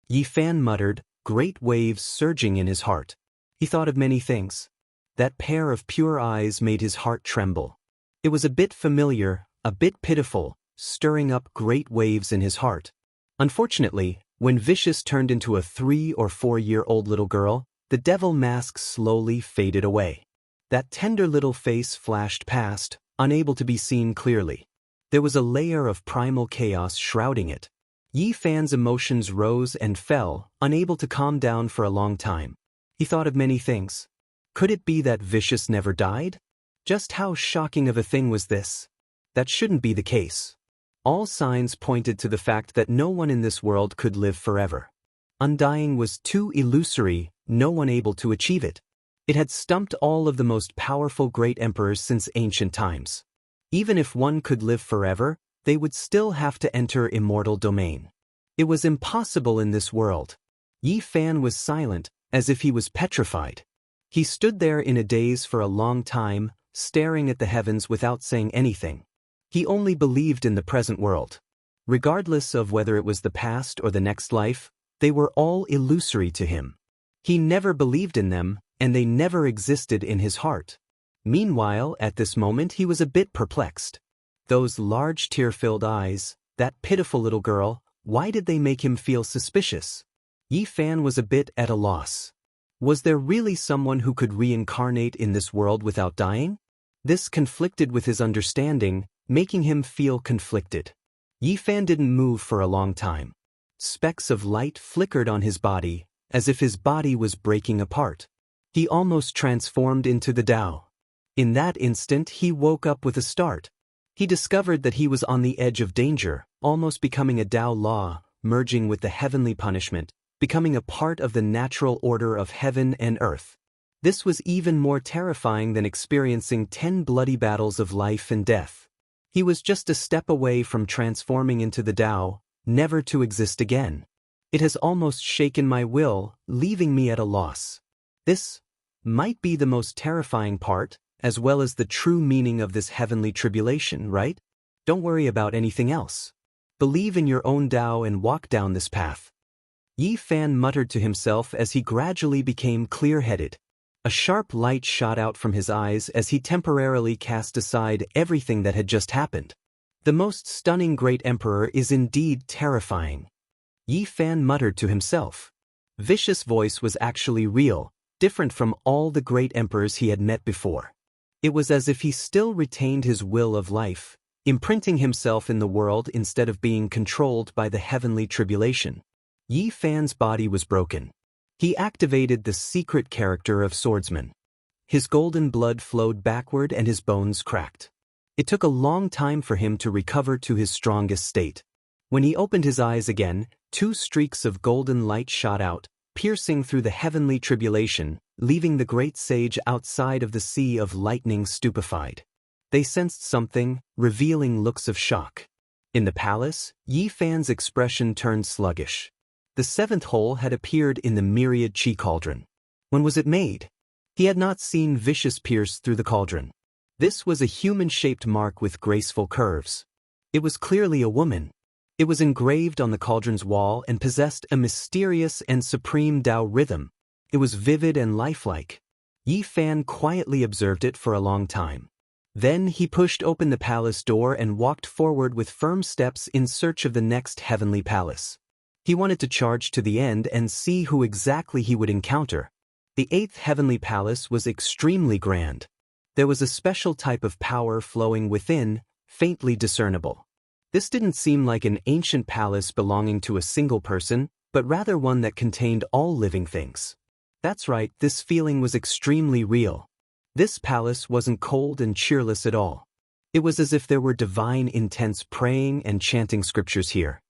A: Yi Fan muttered, great waves surging in his heart. He thought of many things. That pair of pure eyes made his heart tremble. It was a bit familiar, a bit pitiful, stirring up great waves in his heart. Unfortunately, when Vicious turned into a 3- or 4-year-old little girl, the devil mask slowly faded away. That tender little face flashed past, unable to be seen clearly. There was a layer of primal chaos shrouding it. Yi Fan's emotions rose and fell, unable to calm down for a long time. He thought of many things. Could it be that Vicious never died? Just how shocking of a thing was this? That shouldn't be the case. All signs pointed to the fact that no one in this world could live forever. Undying was too illusory, no one able to achieve it. It had stumped all of the most powerful great emperors since ancient times. Even if one could live forever, they would still have to enter immortal domain. It was impossible in this world. Yi Fan was silent, as if he was petrified. He stood there in a daze for a long time, staring at the heavens without saying anything. He only believed in the present world. Regardless of whether it was the past or the next life, they were all illusory to him. He never believed in them, and they never existed in his heart. Meanwhile, at this moment he was a bit perplexed. Those large tear-filled eyes, that pitiful little girl, why did they make him feel suspicious? Yi Fan was a bit at a loss. Was there really someone who could reincarnate in this world without dying? This conflicted with his understanding, making him feel conflicted. Yi Fan didn't move for a long time. Specks of light flickered on his body, as if his body was breaking apart. He almost transformed into the Tao. In that instant he woke up with a start. He discovered that he was on the edge of danger, almost becoming a Tao law, merging with the heavenly punishment, becoming a part of the natural order of heaven and earth. This was even more terrifying than experiencing 10 bloody battles of life and death. He was just a step away from transforming into the Tao, never to exist again. It has almost shaken my will, leaving me at a loss. This might be the most terrifying part, as well as the true meaning of this heavenly tribulation, right? Don't worry about anything else. Believe in your own Tao and walk down this path. Yi Fan muttered to himself as he gradually became clear-headed. A sharp light shot out from his eyes as he temporarily cast aside everything that had just happened. The most stunning great emperor is indeed terrifying. Yi Fan muttered to himself. Vicious voice was actually real, different from all the great emperors he had met before. It was as if he still retained his will of life, imprinting himself in the world instead of being controlled by the heavenly tribulation. Yi Fan's body was broken. He activated the secret character of swordsman. His golden blood flowed backward and his bones cracked. It took a long time for him to recover to his strongest state. When he opened his eyes again, 2 streaks of golden light shot out, piercing through the heavenly tribulation, leaving the great sage outside of the sea of lightning stupefied. They sensed something, revealing looks of shock. In the palace, Yi Fan's expression turned sluggish. The 7th hole had appeared in the myriad chi cauldron. When was it made? He had not seen vicious pierce through the cauldron. This was a human-shaped mark with graceful curves. It was clearly a woman. It was engraved on the cauldron's wall and possessed a mysterious and supreme Tao rhythm. It was vivid and lifelike. Yi Fan quietly observed it for a long time. Then he pushed open the palace door and walked forward with firm steps in search of the next heavenly palace. He wanted to charge to the end and see who exactly he would encounter. The 8th heavenly palace was extremely grand. There was a special type of power flowing within, faintly discernible. This didn't seem like an ancient palace belonging to a single person, but rather one that contained all living things. That's right, this feeling was extremely real. This palace wasn't cold and cheerless at all. It was as if there were divine intense praying and chanting scriptures here.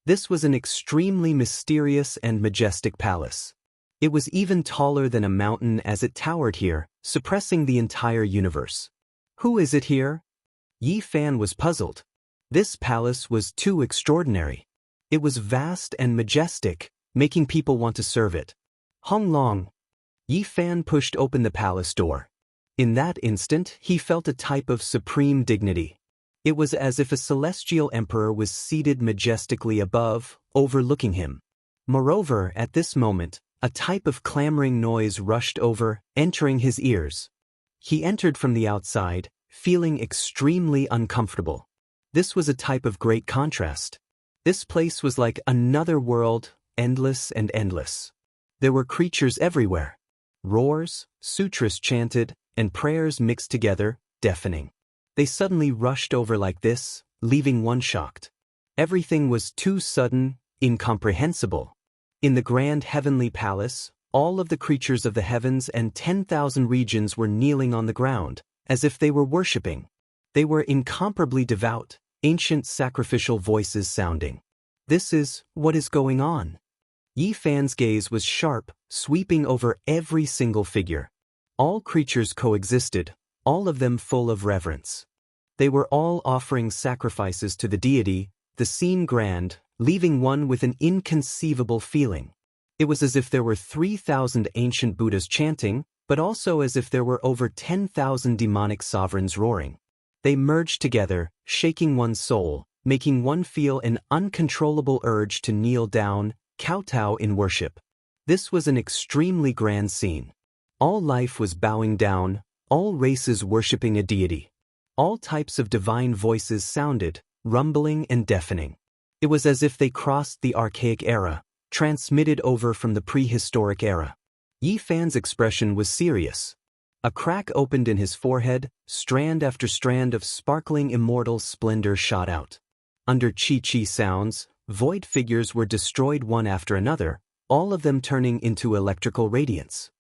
A: This was an extremely mysterious and majestic palace. It was even taller than a mountain as it towered here, suppressing the entire universe. Who is it here? Yi Fan was puzzled. This palace was too extraordinary. It was vast and majestic, making people want to serve it. Hong Long. Yi Fan pushed open the palace door. In that instant, he felt a type of supreme dignity. It was as if a celestial emperor was seated majestically above, overlooking him. Moreover, at this moment, a type of clamoring noise rushed over, entering his ears. He entered from the outside, feeling extremely uncomfortable. This was a type of great contrast. This place was like another world, endless and endless. There were creatures everywhere. Roars, sutras chanted, and prayers mixed together, deafening. They suddenly rushed over like this, leaving one shocked. Everything was too sudden, incomprehensible. In the grand heavenly palace, all of the creatures of the heavens and 10,000 regions were kneeling on the ground, as if they were worshipping. They were incomparably devout, ancient sacrificial voices sounding. This is what is going on. Yi Fan's gaze was sharp, sweeping over every single figure. All creatures coexisted, all of them full of reverence. They were all offering sacrifices to the deity, the scene grand, leaving one with an inconceivable feeling. It was as if there were 3,000 ancient Buddhas chanting, but also as if there were over 10,000 demonic sovereigns roaring. They merged together, shaking one's soul, making one feel an uncontrollable urge to kneel down, kowtow in worship. This was an extremely grand scene. All life was bowing down, all races worshipping a deity. All types of divine voices sounded, rumbling and deafening. It was as if they crossed the archaic era, transmitted over from the prehistoric era. Yi Fan's expression was serious. A crack opened in his forehead, strand after strand of sparkling immortal splendor shot out. Under chi sounds, void figures were destroyed one after another, all of them turning into electrical radiance.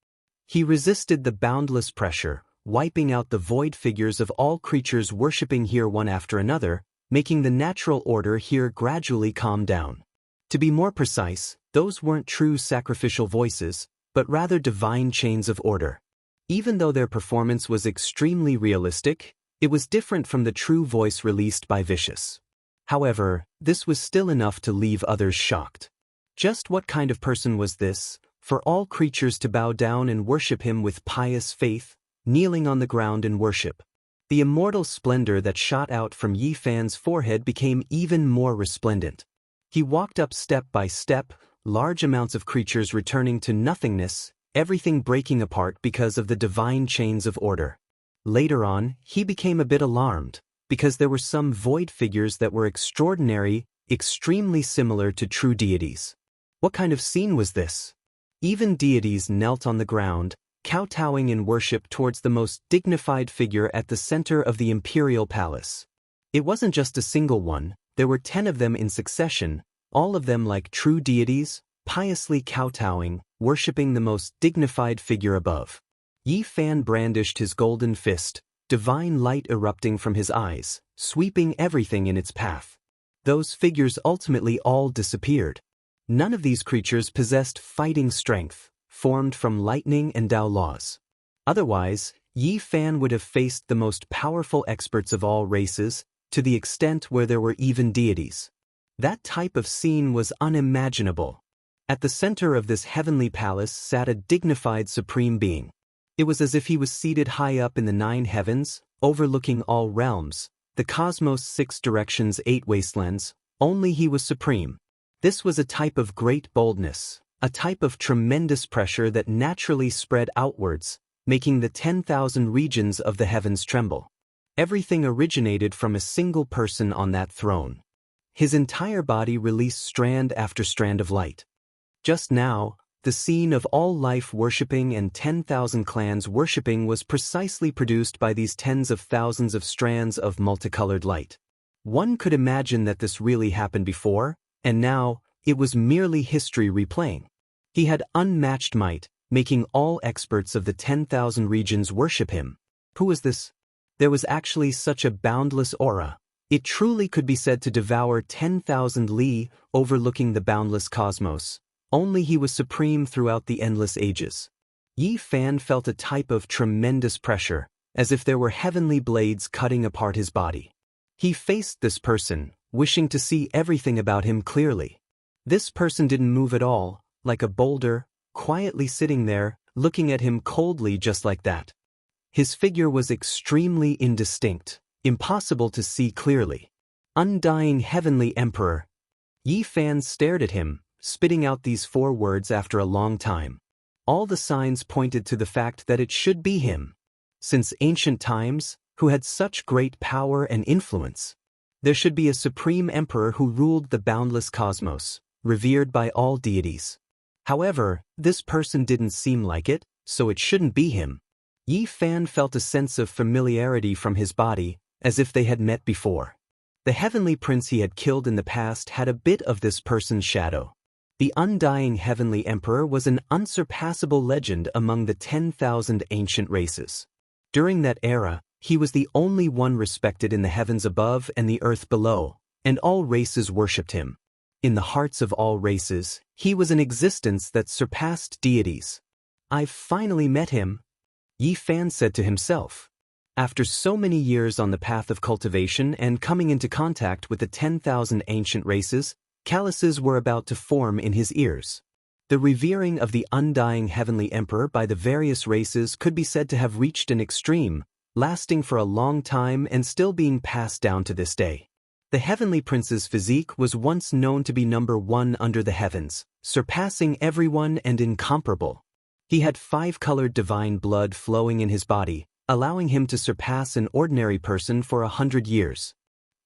A: He resisted the boundless pressure, wiping out the void figures of all creatures worshipping here one after another, making the natural order here gradually calm down. To be more precise, those weren't true sacrificial voices, but rather divine chains of order. Even though their performance was extremely realistic, it was different from the true voice released by Vicious. However, this was still enough to leave others shocked. Just what kind of person was this, for all creatures to bow down and worship him with pious faith, kneeling on the ground in worship? The immortal splendor that shot out from Yi Fan's forehead became even more resplendent. He walked up step by step, large amounts of creatures returning to nothingness, everything breaking apart because of the divine chains of order. Later on, he became a bit alarmed, because there were some void figures that were extremely similar to true deities. What kind of scene was this? Even deities knelt on the ground, kowtowing in worship towards the most dignified figure at the center of the imperial palace. It wasn't just a single one, there were 10 of them in succession, all of them like true deities, piously kowtowing, worshipping the most dignified figure above. Yi Fan brandished his golden fist, divine light erupting from his eyes, sweeping everything in its path. Those figures ultimately all disappeared. None of these creatures possessed fighting strength, formed from lightning and Tao laws. Otherwise, Yi Fan would have faced the most powerful experts of all races, to the extent where there were even deities. That type of scene was unimaginable. At the center of this heavenly palace sat a dignified supreme being. It was as if he was seated high up in the 9 heavens, overlooking all realms, the cosmos' 6 directions, 8 wastelands, only he was supreme. This was a type of great boldness, a type of tremendous pressure that naturally spread outwards, making the 10,000 regions of the heavens tremble. Everything originated from a single person on that throne. His entire body released strand after strand of light. Just now, the scene of all life worshipping and 10,000 clans worshipping was precisely produced by these tens of thousands of strands of multicolored light. One could imagine that this really happened before, and now, it was merely history replaying. He had unmatched might, making all experts of the 10,000 regions worship him. Who was this? There was actually such a boundless aura. It truly could be said to devour 10,000 li, overlooking the boundless cosmos. Only he was supreme throughout the endless ages. Yi Fan felt a type of tremendous pressure, as if there were heavenly blades cutting apart his body. He faced this person, wishing to see everything about him clearly. This person didn't move at all, like a boulder, quietly sitting there, looking at him coldly just like that. His figure was extremely indistinct, impossible to see clearly. Undying Heavenly Emperor. Yi Fan stared at him, spitting out these 4 words after a long time. All the signs pointed to the fact that it should be him. Since ancient times, who had such great power and influence? There should be a supreme emperor who ruled the boundless cosmos, revered by all deities. However, this person didn't seem like it, so it shouldn't be him. Yi Fan felt a sense of familiarity from his body, as if they had met before. The heavenly prince he had killed in the past had a bit of this person's shadow. The undying heavenly emperor was an unsurpassable legend among the 10,000 ancient races. During that era, he was the only one respected in the heavens above and the earth below, and all races worshipped him. In the hearts of all races, he was an existence that surpassed deities. I've finally met him, Yi Fan said to himself. After so many years on the path of cultivation and coming into contact with the 10,000 ancient races, calluses were about to form in his ears. The revering of the undying heavenly emperor by the various races could be said to have reached an extreme, lasting for a long time and still being passed down to this day. The heavenly prince's physique was once known to be number 1 under the heavens, surpassing everyone and incomparable. He had 5-colored divine blood flowing in his body, allowing him to surpass an ordinary person for 100 years.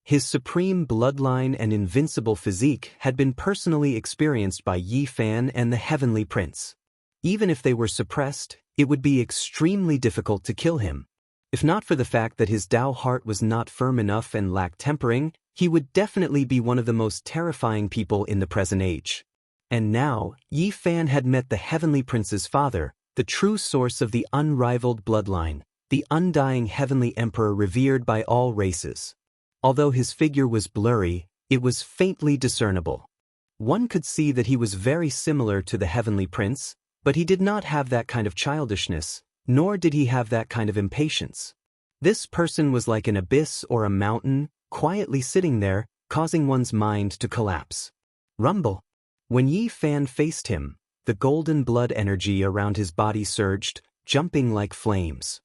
A: His supreme bloodline and invincible physique had been personally experienced by Yi Fan and the heavenly prince. Even if they were suppressed, it would be extremely difficult to kill him. If not for the fact that his Tao heart was not firm enough and lacked tempering, he would definitely be one of the most terrifying people in the present age. And now, Yi Fan had met the heavenly prince's father, the true source of the unrivaled bloodline, the undying heavenly emperor revered by all races. Although his figure was blurry, it was faintly discernible. One could see that he was very similar to the heavenly prince, but he did not have that kind of childishness, nor did he have that kind of impatience. This person was like an abyss or a mountain, quietly sitting there, causing one's mind to collapse. Rumble. When Yi Fan faced him, the golden blood energy around his body surged, jumping like flames.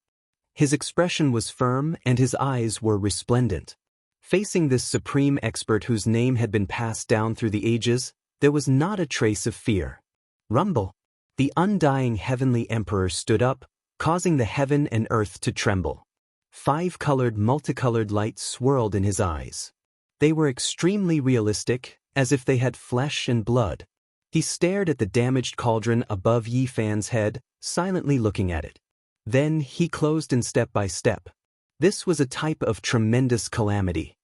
A: His expression was firm and his eyes were resplendent. Facing this supreme expert whose name had been passed down through the ages, there was not a trace of fear. Rumble. The undying heavenly emperor stood up, causing the heaven and earth to tremble. 5-colored multicolored lights swirled in his eyes. They were extremely realistic, as if they had flesh and blood. He stared at the damaged cauldron above Yi Fan's head, silently looking at it. Then he closed in step by step. This was a type of tremendous calamity.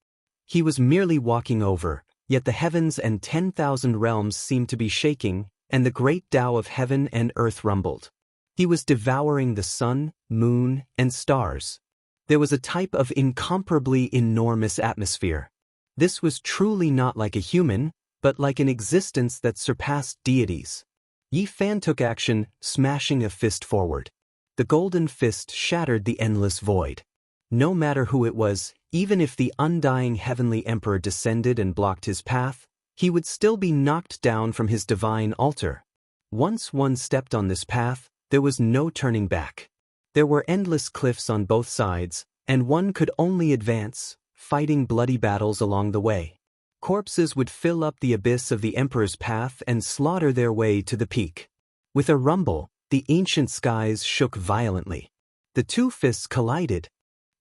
A: He was merely walking over, yet the heavens and 10,000 realms seemed to be shaking, and the great Tao of heaven and earth rumbled. He was devouring the sun, moon, and stars. There was a type of incomparably enormous atmosphere. This was truly not like a human, but like an existence that surpassed deities. Yi Fan took action, smashing a fist forward. The golden fist shattered the endless void. No matter who it was, even if the undying heavenly emperor descended and blocked his path, he would still be knocked down from his divine altar. Once one stepped on this path, there was no turning back. There were endless cliffs on both sides, and one could only advance, fighting bloody battles along the way. Corpses would fill up the abyss of the emperor's path and slaughter their way to the peak. With a rumble, the ancient skies shook violently. The two fists collided.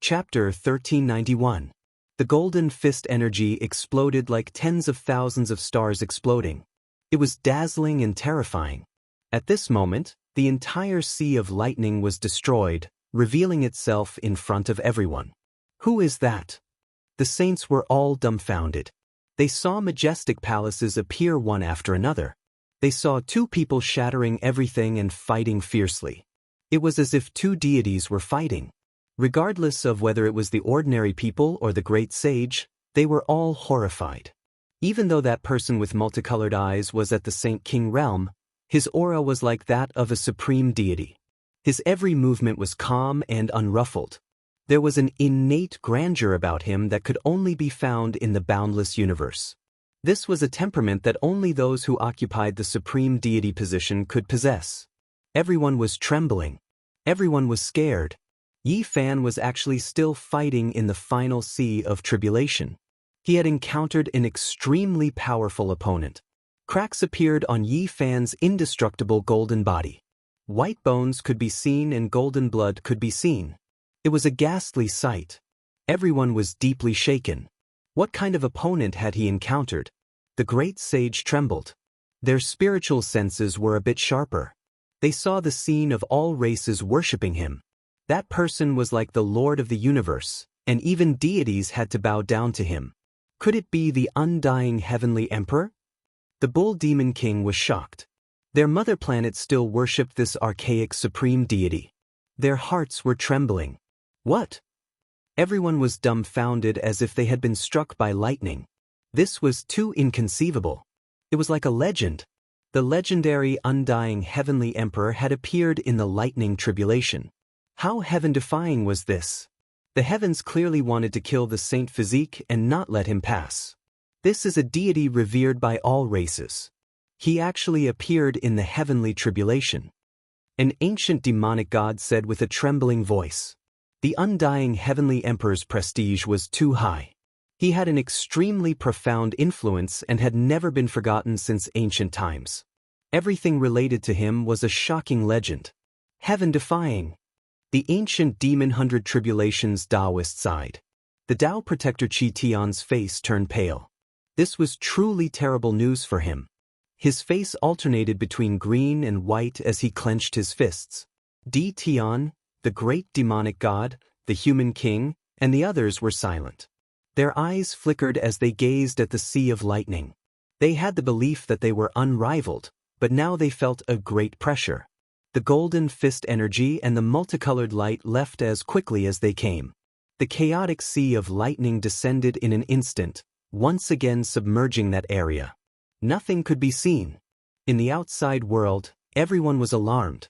A: Chapter 1391. The golden fist energy exploded like tens of thousands of stars exploding. It was dazzling and terrifying. At this moment, the entire sea of lightning was destroyed, revealing itself in front of everyone. Who is that? The saints were all dumbfounded. They saw majestic palaces appear one after another. They saw two people shattering everything and fighting fiercely. It was as if two deities were fighting. Regardless of whether it was the ordinary people or the great sage, they were all horrified. Even though that person with multicolored eyes was at the Saint King realm, his aura was like that of a supreme deity. His every movement was calm and unruffled. There was an innate grandeur about him that could only be found in the boundless universe. This was a temperament that only those who occupied the supreme deity position could possess. Everyone was trembling. Everyone was scared. Yi Fan was actually still fighting in the final sea of tribulation. He had encountered an extremely powerful opponent. Cracks appeared on Yi Fan's indestructible golden body. White bones could be seen and golden blood could be seen. It was a ghastly sight. Everyone was deeply shaken. What kind of opponent had he encountered? The great sage trembled. Their spiritual senses were a bit sharper. They saw the scene of all races worshipping him. That person was like the Lord of the universe, and even deities had to bow down to him. Could it be the undying heavenly emperor? The bull demon king was shocked. Their mother planet still worshipped this archaic supreme deity. Their hearts were trembling. What? Everyone was dumbfounded as if they had been struck by lightning. This was too inconceivable. It was like a legend. The legendary undying heavenly emperor had appeared in the lightning tribulation. How heaven-defying was this? The heavens clearly wanted to kill the Saint Physique and not let him pass. This is a deity revered by all races. He actually appeared in the heavenly tribulation. An ancient demonic god said with a trembling voice. The undying heavenly emperor's prestige was too high. He had an extremely profound influence and had never been forgotten since ancient times. Everything related to him was a shocking legend. Heaven-defying. The ancient demon hundred tribulations Taoist sighed. The Tao protector Qi Tian's face turned pale. This was truly terrible news for him. His face alternated between green and white as he clenched his fists. Di Tian, the great demonic god, the human king, and the others were silent. Their eyes flickered as they gazed at the sea of lightning. They had the belief that they were unrivaled, but now they felt a great pressure. The golden fist energy and the multicolored light left as quickly as they came. The chaotic sea of lightning descended in an instant, once again submerging that area. Nothing could be seen. In the outside world, everyone was alarmed.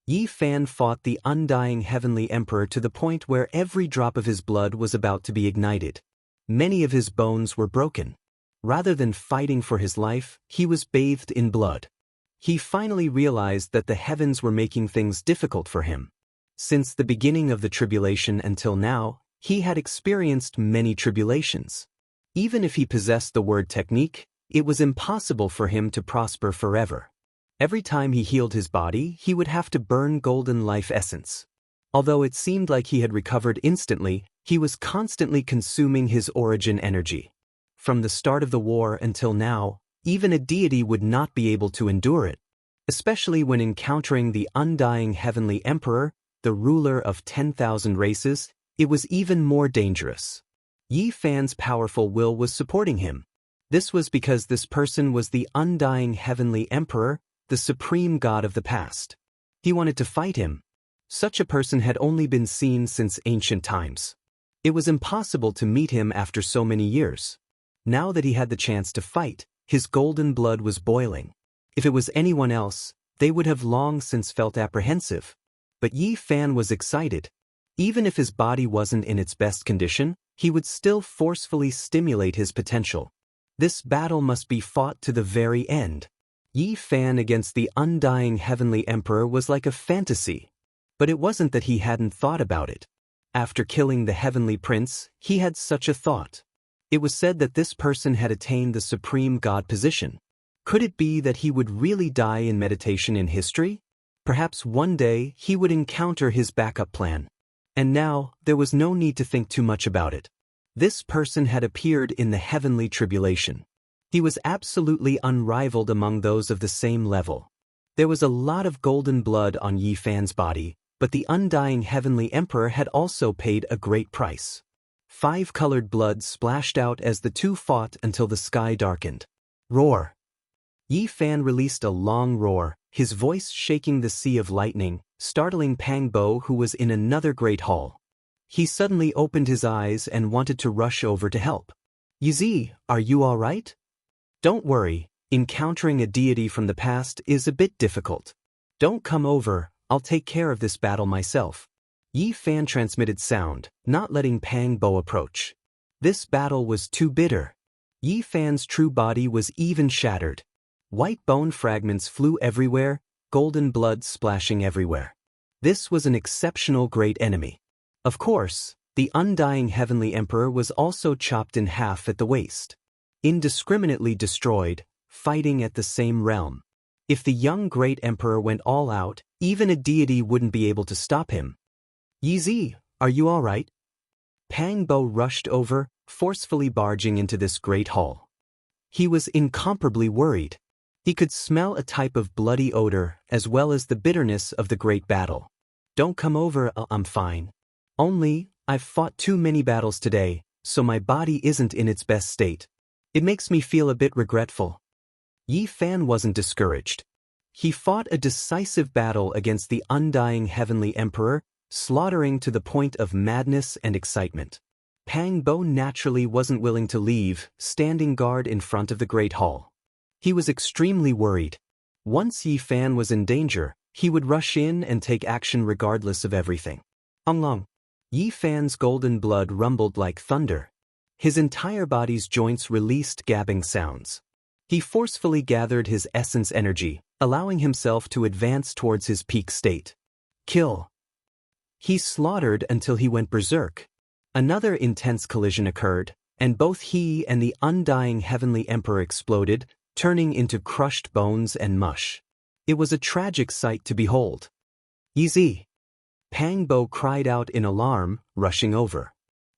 A: Yi Fan fought the undying heavenly emperor to the point where every drop of his blood was about to be ignited. Many of his bones were broken. Rather than fighting for his life, he was bathed in blood. He finally realized that the heavens were making things difficult for him. Since the beginning of the tribulation until now, he had experienced many tribulations. Even if he possessed the word technique, it was impossible for him to prosper forever. Every time he healed his body, he would have to burn golden life essence. Although it seemed like he had recovered instantly, he was constantly consuming his origin energy. From the start of the war until now, even a deity would not be able to endure it, especially when encountering the undying heavenly emperor, the ruler of 10,000 races. It was even more dangerous. Yi Fan's powerful will was supporting him. This was because this person was the undying heavenly emperor, the supreme god of the past. He wanted to fight him. Such a person had only been seen since ancient times. It was impossible to meet him after so many years. Now that he had the chance to fight, his golden blood was boiling. If it was anyone else, they would have long since felt apprehensive. But Yi Fan was excited. Even if his body wasn't in its best condition, he would still forcefully stimulate his potential. This battle must be fought to the very end. Yi Fan against the undying heavenly emperor was like a fantasy. But it wasn't that he hadn't thought about it. After killing the heavenly prince, he had such a thought. It was said that this person had attained the supreme god position. Could it be that he would really die in meditation in history? Perhaps one day he would encounter his backup plan. And now, there was no need to think too much about it. This person had appeared in the heavenly tribulation. He was absolutely unrivaled among those of the same level. There was a lot of golden blood on Yi Fan's body, but the undying heavenly emperor had also paid a great price. 5 colored blood splashed out as the two fought until the sky darkened. Roar! Yi Fan released a long roar, his voice shaking the sea of lightning, startling Pang Bo, who was in another great hall. He suddenly opened his eyes and wanted to rush over to help. Yizi, are you all right? Don't worry, encountering a deity from the past is a bit difficult. Don't come over, I'll take care of this battle myself. Yi Fan transmitted sound, not letting Pang Bo approach. This battle was too bitter. Yi Fan's true body was even shattered. White bone fragments flew everywhere, golden blood splashing everywhere. This was an exceptional great enemy. Of course, the undying heavenly emperor was also chopped in half at the waist. Indiscriminately destroyed, fighting at the same realm. If the young great emperor went all out, even a deity wouldn't be able to stop him. Yizi, are you all right? Pang Bo rushed over, forcefully barging into this great hall. He was incomparably worried. He could smell a type of bloody odor as well as the bitterness of the great battle. Don't come over, I'm fine. Only, I've fought too many battles today, so my body isn't in its best state. It makes me feel a bit regretful. Yi Fan wasn't discouraged. He fought a decisive battle against the undying heavenly emperor, slaughtering to the point of madness and excitement. Pang Bo naturally wasn't willing to leave, standing guard in front of the great hall. He was extremely worried. Once Yi Fan was in danger, he would rush in and take action regardless of everything. Long. Yi Fan's golden blood rumbled like thunder. His entire body's joints released gabbing sounds. He forcefully gathered his essence energy, allowing himself to advance towards his peak state. Kill. He slaughtered until he went berserk. Another intense collision occurred, and both he and the undying heavenly emperor exploded, turning into crushed bones and mush. It was a tragic sight to behold. Yizi! Pang Bo cried out in alarm, rushing over.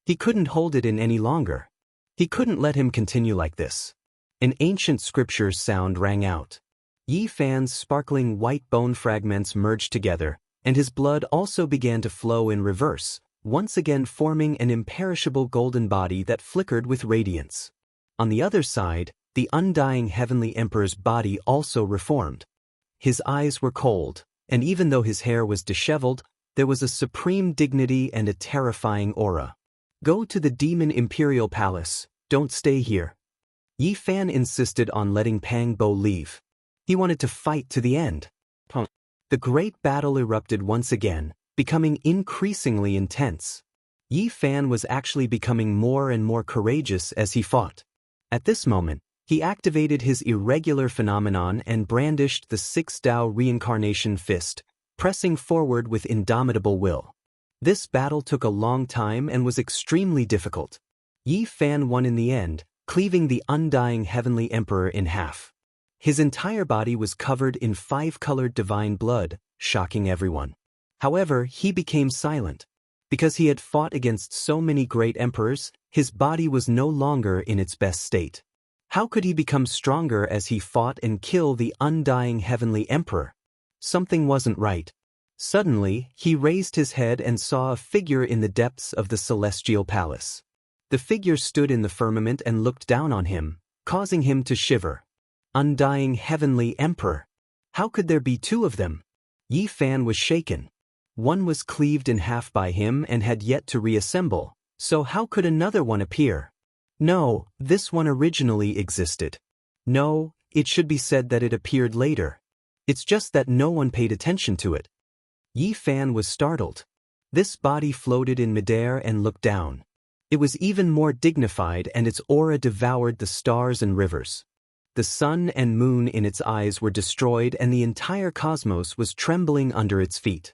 A: He couldn't hold it in any longer. He couldn't let him continue like this. An ancient scripture's sound rang out. Yi Fan's sparkling white bone fragments merged together, and his blood also began to flow in reverse, once again forming an imperishable golden body that flickered with radiance. On the other side, the undying heavenly emperor's body also reformed. His eyes were cold, and even though his hair was disheveled, there was a supreme dignity and a terrifying aura. Go to the Demon Imperial Palace, don't stay here. Yi Fan insisted on letting Pang Bo leave. He wanted to fight to the end. The great battle erupted once again, becoming increasingly intense. Yi Fan was actually becoming more and more courageous as he fought. At this moment, he activated his irregular phenomenon and brandished the 6 Dao reincarnation fist, pressing forward with indomitable will. This battle took a long time and was extremely difficult. Yi Fan won in the end, cleaving the undying heavenly emperor in half. His entire body was covered in 5-colored divine blood, shocking everyone. However, he became silent. Because he had fought against so many great emperors, his body was no longer in its best state. How could he become stronger as he fought and kill the undying heavenly emperor? Something wasn't right. Suddenly, he raised his head and saw a figure in the depths of the celestial palace. The figure stood in the firmament and looked down on him, causing him to shiver. Undying heavenly emperor. How could there be 2 of them? Yi Fan was shaken. One was cleaved in half by him and had yet to reassemble, so how could another one appear? No, this one originally existed. No, it should be said that it appeared later. It's just that no one paid attention to it. Yi Fan was startled. This body floated in midair and looked down. It was even more dignified and its aura devoured the stars and rivers. The sun and moon in its eyes were destroyed and the entire cosmos was trembling under its feet.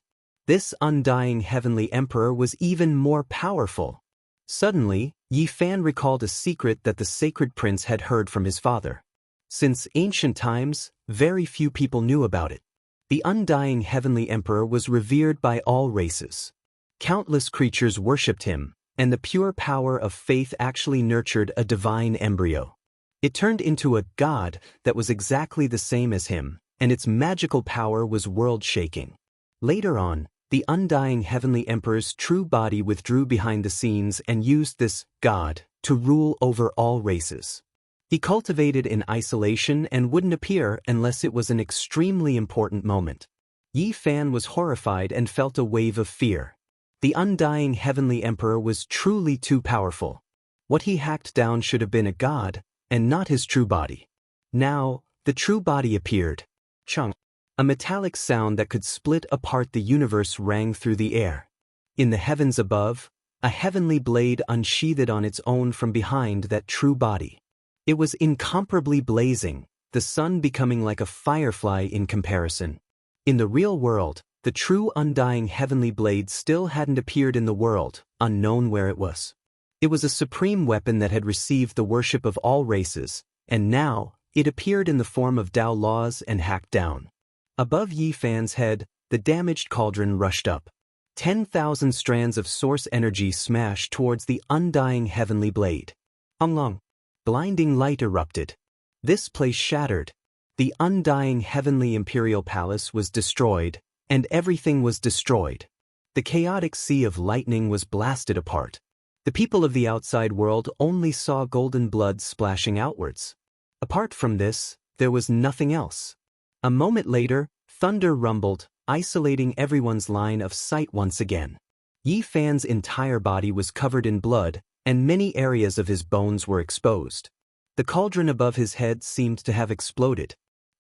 A: This undying heavenly emperor was even more powerful. Suddenly, Yi Fan recalled a secret that the sacred prince had heard from his father. Since ancient times, very few people knew about it. The undying heavenly emperor was revered by all races. Countless creatures worshipped him, and the pure power of faith actually nurtured a divine embryo. It turned into a god that was exactly the same as him, and its magical power was world-shaking. Later on, the undying heavenly emperor's true body withdrew behind the scenes and used this god to rule over all races. He cultivated in isolation and wouldn't appear unless it was an extremely important moment. Yi Fan was horrified and felt a wave of fear. The undying heavenly emperor was truly too powerful. What he hacked down should have been a god, and not his true body. Now, the true body appeared. Chung. A metallic sound that could split apart the universe rang through the air. In the heavens above, a heavenly blade unsheathed on its own from behind that true body. It was incomparably blazing, the sun becoming like a firefly in comparison. In the real world, the true undying heavenly blade still hadn't appeared in the world, unknown where it was. It was a supreme weapon that had received the worship of all races, and now, it appeared in the form of Tao laws and hacked down. Above Yi Fan's head, the damaged cauldron rushed up. 10,000 strands of source energy smashed towards the undying heavenly blade. Long. Blinding light erupted. This place shattered. The undying heavenly imperial palace was destroyed, and everything was destroyed. The chaotic sea of lightning was blasted apart. The people of the outside world only saw golden blood splashing outwards. Apart from this, there was nothing else. A moment later, thunder rumbled, isolating everyone's line of sight once again. Yi Fan's entire body was covered in blood, and many areas of his bones were exposed. The cauldron above his head seemed to have exploded.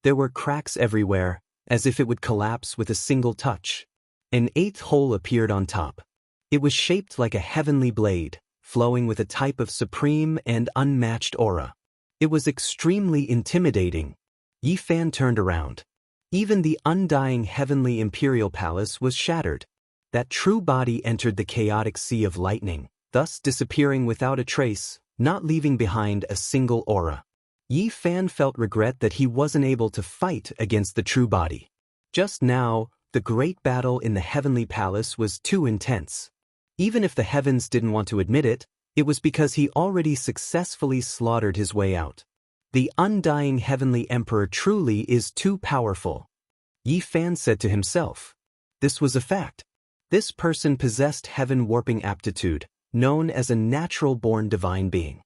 A: There were cracks everywhere, as if it would collapse with a single touch. An 8th hole appeared on top. It was shaped like a heavenly blade, flowing with a type of supreme and unmatched aura. It was extremely intimidating. Yi Fan turned around. Even the undying heavenly imperial palace was shattered. That true body entered the chaotic sea of lightning, thus disappearing without a trace, not leaving behind a single aura. Yi Fan felt regret that he wasn't able to fight against the true body. Just now, the great battle in the heavenly palace was too intense. Even if the heavens didn't want to admit it, it was because he already successfully slaughtered his way out. The undying heavenly emperor truly is too powerful. Yi Fan said to himself. This was a fact. This person possessed heaven-warping aptitude, known as a natural-born divine being.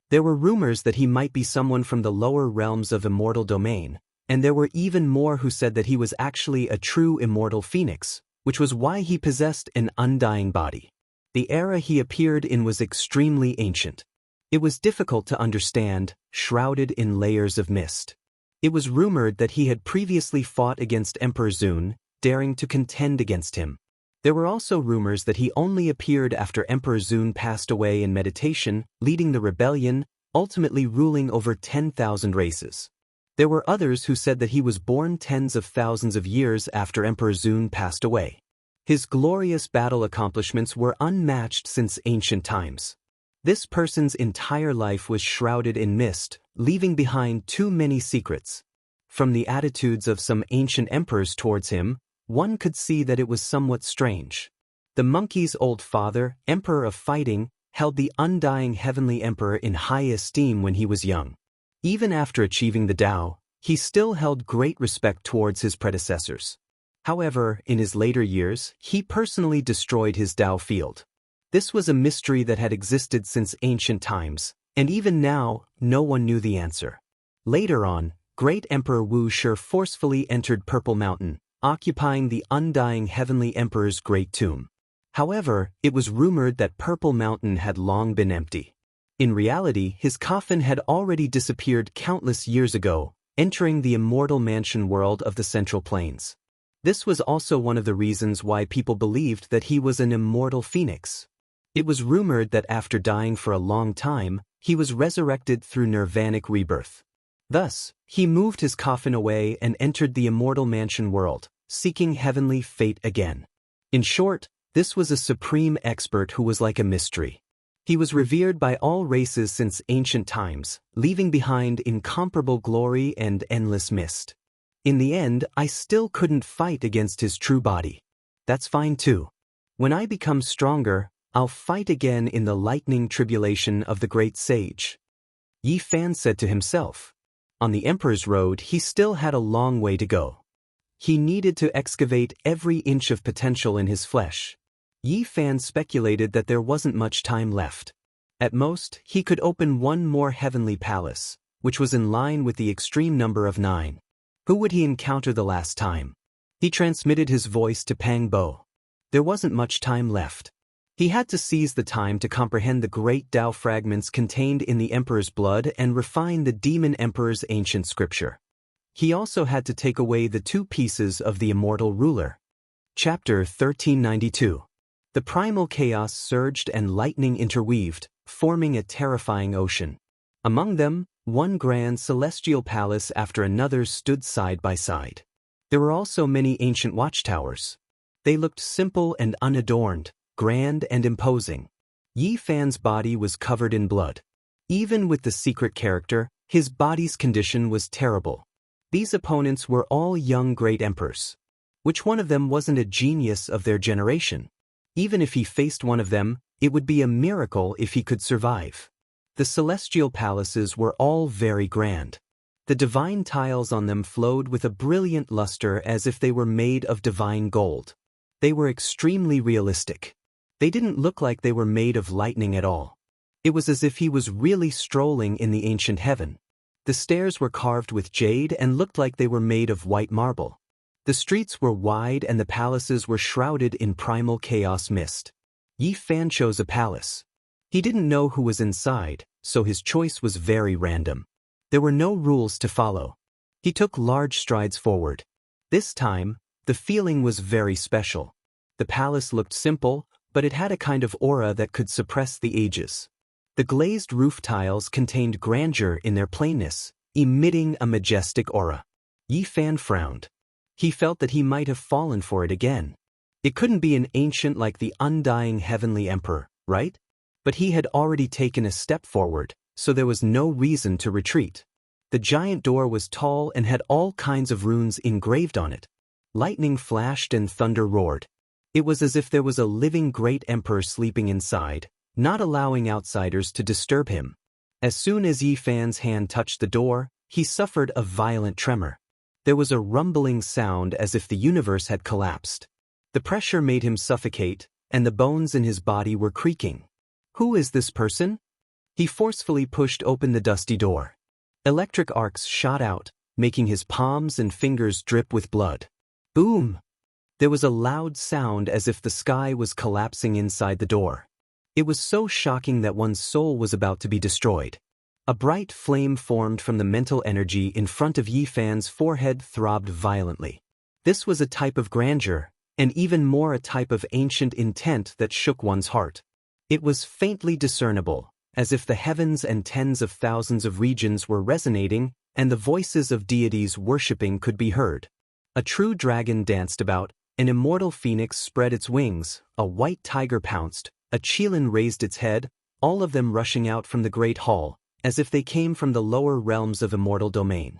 A: There were rumors that he might be someone from the lower realms of immortal domain, and there were even more who said that he was actually a true immortal phoenix, which was why he possessed an undying body. The era he appeared in was extremely ancient. It was difficult to understand, shrouded in layers of mist. It was rumored that he had previously fought against Emperor Zun, daring to contend against him. There were also rumors that he only appeared after Emperor Zun passed away in meditation, leading the rebellion, ultimately ruling over 10,000 races. There were others who said that he was born tens of thousands of years after Emperor Zun passed away. His glorious battle accomplishments were unmatched since ancient times. This person's entire life was shrouded in mist, leaving behind too many secrets. from the attitudes of some ancient emperors towards him, one could see that it was somewhat strange. The monkey's old father, Emperor of Fighting, held the undying heavenly emperor in high esteem when he was young. Even after achieving the Tao, he still held great respect towards his predecessors. However, in his later years, he personally destroyed his Tao field. This was a mystery that had existed since ancient times, and even now, no one knew the answer. Later on, Great Emperor Wuxia forcefully entered Purple Mountain, occupying the undying heavenly emperor's great tomb. However, it was rumored that Purple Mountain had long been empty. In reality, his coffin had already disappeared countless years ago, entering the immortal mansion world of the Central Plains. This was also one of the reasons why people believed that he was an immortal phoenix. It was rumored that after dying for a long time, he was resurrected through nirvanic rebirth. Thus, he moved his coffin away and entered the immortal mansion world, seeking heavenly fate again. In short, this was a supreme expert who was like a mystery. He was revered by all races since ancient times, leaving behind incomparable glory and endless mist. In the end, I still couldn't fight against his true body. That's fine too. When I become stronger, I'll fight again in the lightning tribulation of the great sage. Yi Fan said to himself. On the Emperor's road, he still had a long way to go. He needed to excavate every inch of potential in his flesh. Yi Fan speculated that there wasn't much time left. At most, he could open one more heavenly palace, which was in line with the extreme number of 9. Who would he encounter the last time? He transmitted his voice to Pang Bo. There wasn't much time left. He had to seize the time to comprehend the great Tao fragments contained in the Emperor's blood and refine the Demon Emperor's ancient scripture. He also had to take away the 2 pieces of the immortal ruler. Chapter 1392. The primal chaos surged and lightning interweaved, forming a terrifying ocean. Among them, one grand celestial palace after another stood side by side. There were also many ancient watchtowers. They looked simple and unadorned, grand and imposing. Yi Fan's body was covered in blood. Even with the secret character, his body's condition was terrible. These opponents were all young great emperors. Which one of them wasn't a genius of their generation? Even if he faced one of them, it would be a miracle if he could survive. The celestial palaces were all very grand. The divine tiles on them flowed with a brilliant luster as if they were made of divine gold. They were extremely realistic. They didn't look like they were made of lightning at all. It was as if he was really strolling in the ancient heaven. The stairs were carved with jade and looked like they were made of white marble. The streets were wide and the palaces were shrouded in primal chaos mist. Yi Fan chose a palace. He didn't know who was inside, so his choice was very random. There were no rules to follow. He took large strides forward. This time, the feeling was very special. The palace looked simple, but it had a kind of aura that could suppress the ages. The glazed roof tiles contained grandeur in their plainness, emitting a majestic aura. Yi Fan frowned. He felt that he might have fallen for it again. It couldn't be an ancient like the undying heavenly emperor, right? But he had already taken a step forward, so there was no reason to retreat. The giant door was tall and had all kinds of runes engraved on it. Lightning flashed and thunder roared. It was as if there was a living great emperor sleeping inside, not allowing outsiders to disturb him. As soon as Yi Fan's hand touched the door, he suffered a violent tremor. There was a rumbling sound as if the universe had collapsed. The pressure made him suffocate, and the bones in his body were creaking. Who is this person? He forcefully pushed open the dusty door. Electric arcs shot out, making his palms and fingers drip with blood. Boom! There was a loud sound as if the sky was collapsing inside the door. It was so shocking that one's soul was about to be destroyed. A bright flame formed from the mental energy in front of Yi Fan's forehead throbbed violently. This was a type of grandeur, and even more a type of ancient intent that shook one's heart. It was faintly discernible, as if the heavens and tens of thousands of regions were resonating, and the voices of deities worshipping could be heard. A true dragon danced about, an immortal phoenix spread its wings, a white tiger pounced, a qilin raised its head, all of them rushing out from the great hall, as if they came from the lower realms of immortal domain.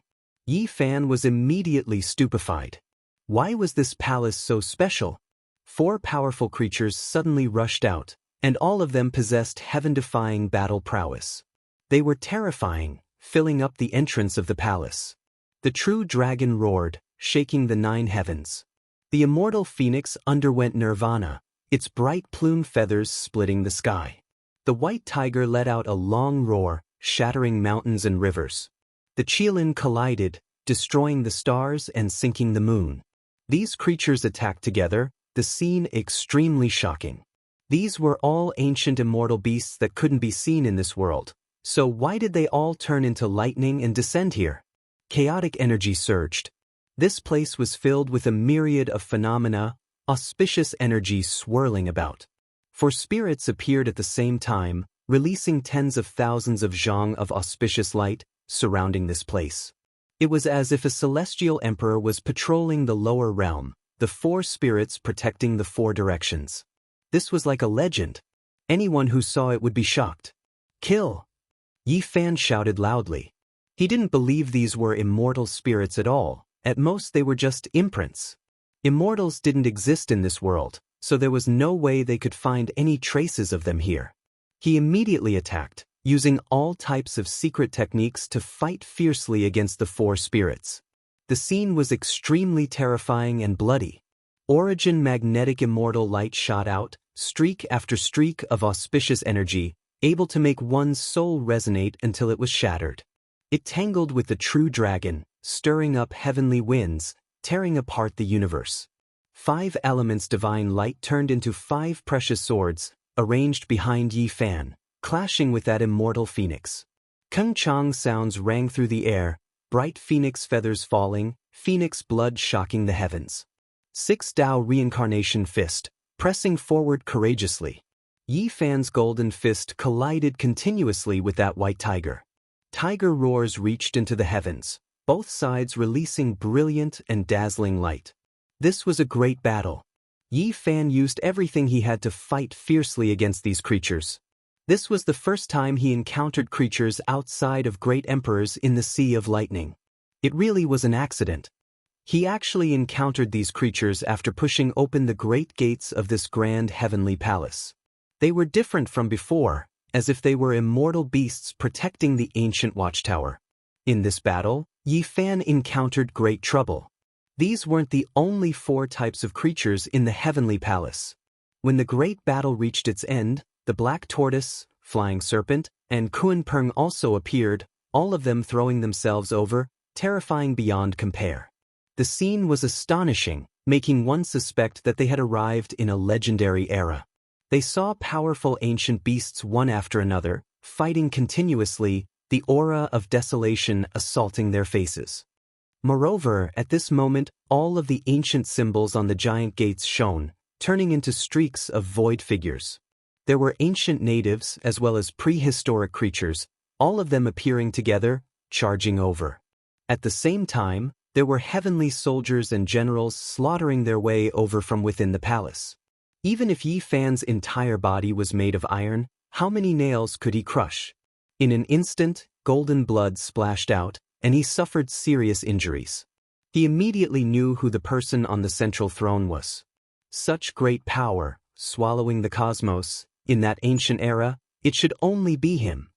A: Yi Fan was immediately stupefied. Why was this palace so special? 4 powerful creatures suddenly rushed out, and all of them possessed heaven-defying battle prowess. They were terrifying, filling up the entrance of the palace. The true dragon roared, shaking the 9 heavens. The immortal phoenix underwent nirvana, its bright plume feathers splitting the sky. The white tiger let out a long roar, shattering mountains and rivers. The Qilin collided, destroying the stars and sinking the moon. These creatures attacked together, the scene extremely shocking. These were all ancient immortal beasts that couldn't be seen in this world, so why did they all turn into lightning and descend here? Chaotic energy surged. This place was filled with a myriad of phenomena, auspicious energy swirling about. 4 spirits appeared at the same time, releasing tens of thousands of zhang of auspicious light, surrounding this place. It was as if a celestial emperor was patrolling the lower realm, the 4 spirits protecting the 4 directions. This was like a legend. Anyone who saw it would be shocked. Kill! Yi Fan shouted loudly. He didn't believe these were immortal spirits at all. At most they were just imprints. Immortals didn't exist in this world, so there was no way they could find any traces of them here. He immediately attacked, using all types of secret techniques to fight fiercely against the 4 spirits. The scene was extremely terrifying and bloody. Origin magnetic immortal light shot out, streak after streak of auspicious energy, able to make one's soul resonate until it was shattered. It tangled with the true dragon, stirring up heavenly winds, tearing apart the universe. 5 elements divine light turned into 5 precious swords, arranged behind Yi Fan, clashing with that immortal phoenix. Kung Chang sounds rang through the air, bright phoenix feathers falling, phoenix blood shocking the heavens. 6 Dao reincarnation fist, pressing forward courageously. Yi Fan's golden fist collided continuously with that white tiger. Tiger roars reached into the heavens, both sides releasing brilliant and dazzling light. This was a great battle. Yi Fan used everything he had to fight fiercely against these creatures. This was the first time he encountered creatures outside of great emperors in the Sea of Lightning. It really was an accident. He actually encountered these creatures after pushing open the great gates of this grand heavenly palace. They were different from before, as if they were immortal beasts protecting the ancient watchtower. In this battle, Yi Fan encountered great trouble. These weren't the only 4 types of creatures in the heavenly palace. When the great battle reached its end, the black tortoise, flying serpent, and Kunpeng also appeared, all of them throwing themselves over, terrifying beyond compare. The scene was astonishing, making one suspect that they had arrived in a legendary era. They saw powerful ancient beasts one after another, fighting continuously, the aura of desolation assaulting their faces. Moreover, at this moment, all of the ancient symbols on the giant gates shone, turning into streaks of void figures. There were ancient natives as well as prehistoric creatures, all of them appearing together, charging over. At the same time, there were heavenly soldiers and generals slaughtering their way over from within the palace. Even if Yi Fan's entire body was made of iron, how many nails could he crush? In an instant, golden blood splashed out, and he suffered serious injuries. He immediately knew who the person on the central throne was. Such great power, swallowing the cosmos, in that ancient era, it should only be him.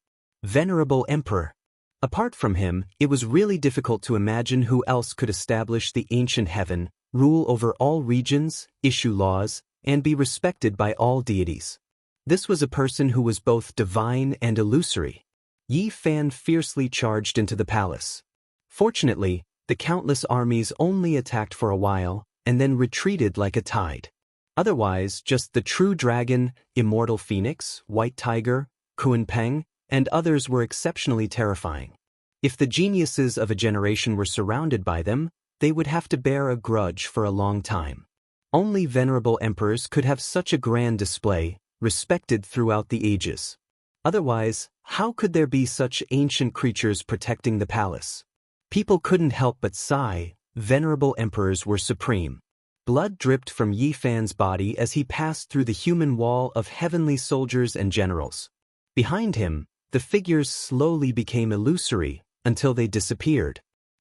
A: Venerable Emperor. Apart from him, it was really difficult to imagine who else could establish the ancient heaven, rule over all regions, issue laws, and be respected by all deities. This was a person who was both divine and illusory. Yi Fan fiercely charged into the palace. Fortunately, the countless armies only attacked for a while, and then retreated like a tide. Otherwise, just the true dragon, immortal phoenix, white tiger, Kunpeng, and others were exceptionally terrifying. If the geniuses of a generation were surrounded by them, they would have to bear a grudge for a long time. Only venerable emperors could have such a grand display, respected throughout the ages. Otherwise, how could there be such ancient creatures protecting the palace? People couldn't help but sigh. Venerable emperors were supreme. Blood dripped from Yi Fan's body as he passed through the human wall of heavenly soldiers and generals. Behind him, the figures slowly became illusory, until they disappeared.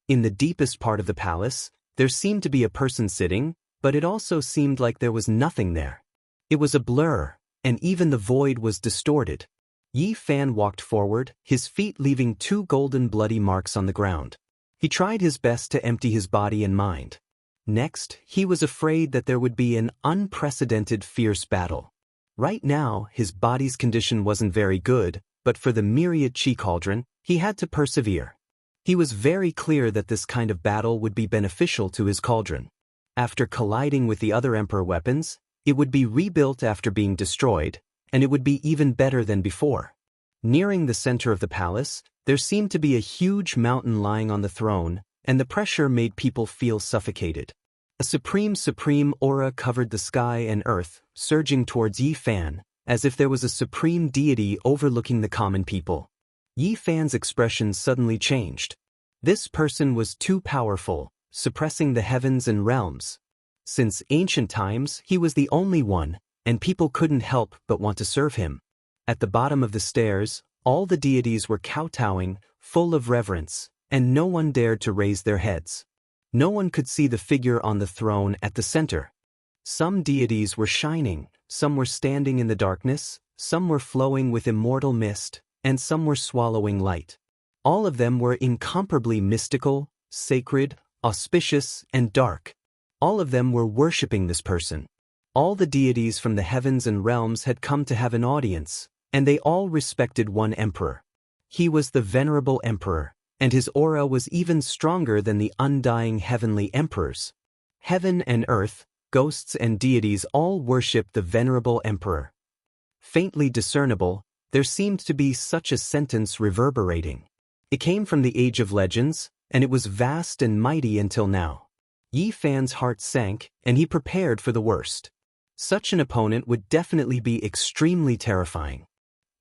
A: In the deepest part of the palace, there seemed to be a person sitting, but it also seemed like there was nothing there. It was a blur, and even the void was distorted. Yi Fan walked forward, his feet leaving 2 golden bloody marks on the ground. He tried his best to empty his body and mind. Next, he was afraid that there would be an unprecedented fierce battle. Right now, his body's condition wasn't very good, but for the myriad chi cauldron, he had to persevere. He was very clear that this kind of battle would be beneficial to his cauldron. After colliding with the other emperor weapons, it would be rebuilt after being destroyed, and it would be even better than before. Nearing the center of the palace, there seemed to be a huge mountain lying on the throne, and the pressure made people feel suffocated. A supreme aura covered the sky and earth, surging towards Yi Fan, as if there was a supreme deity overlooking the common people. Yi Fan's expression suddenly changed. This person was too powerful, suppressing the heavens and realms. Since ancient times, he was the only one, and people couldn't help but want to serve him. At the bottom of the stairs, all the deities were kowtowing, full of reverence, and no one dared to raise their heads. No one could see the figure on the throne at the center. Some deities were shining, some were standing in the darkness, some were flowing with immortal mist, and some were swallowing light. All of them were incomparably mystical, sacred, auspicious, and dark. All of them were worshipping this person. All the deities from the heavens and realms had come to have an audience, and they all respected one emperor. He was the venerable emperor, and his aura was even stronger than the undying heavenly emperors. Heaven and earth, ghosts and deities all worshipped the venerable emperor. Faintly discernible, there seemed to be such a sentence reverberating. It came from the Age of Legends, and it was vast and mighty until now. Yi Fan's heart sank, and he prepared for the worst. Such an opponent would definitely be extremely terrifying.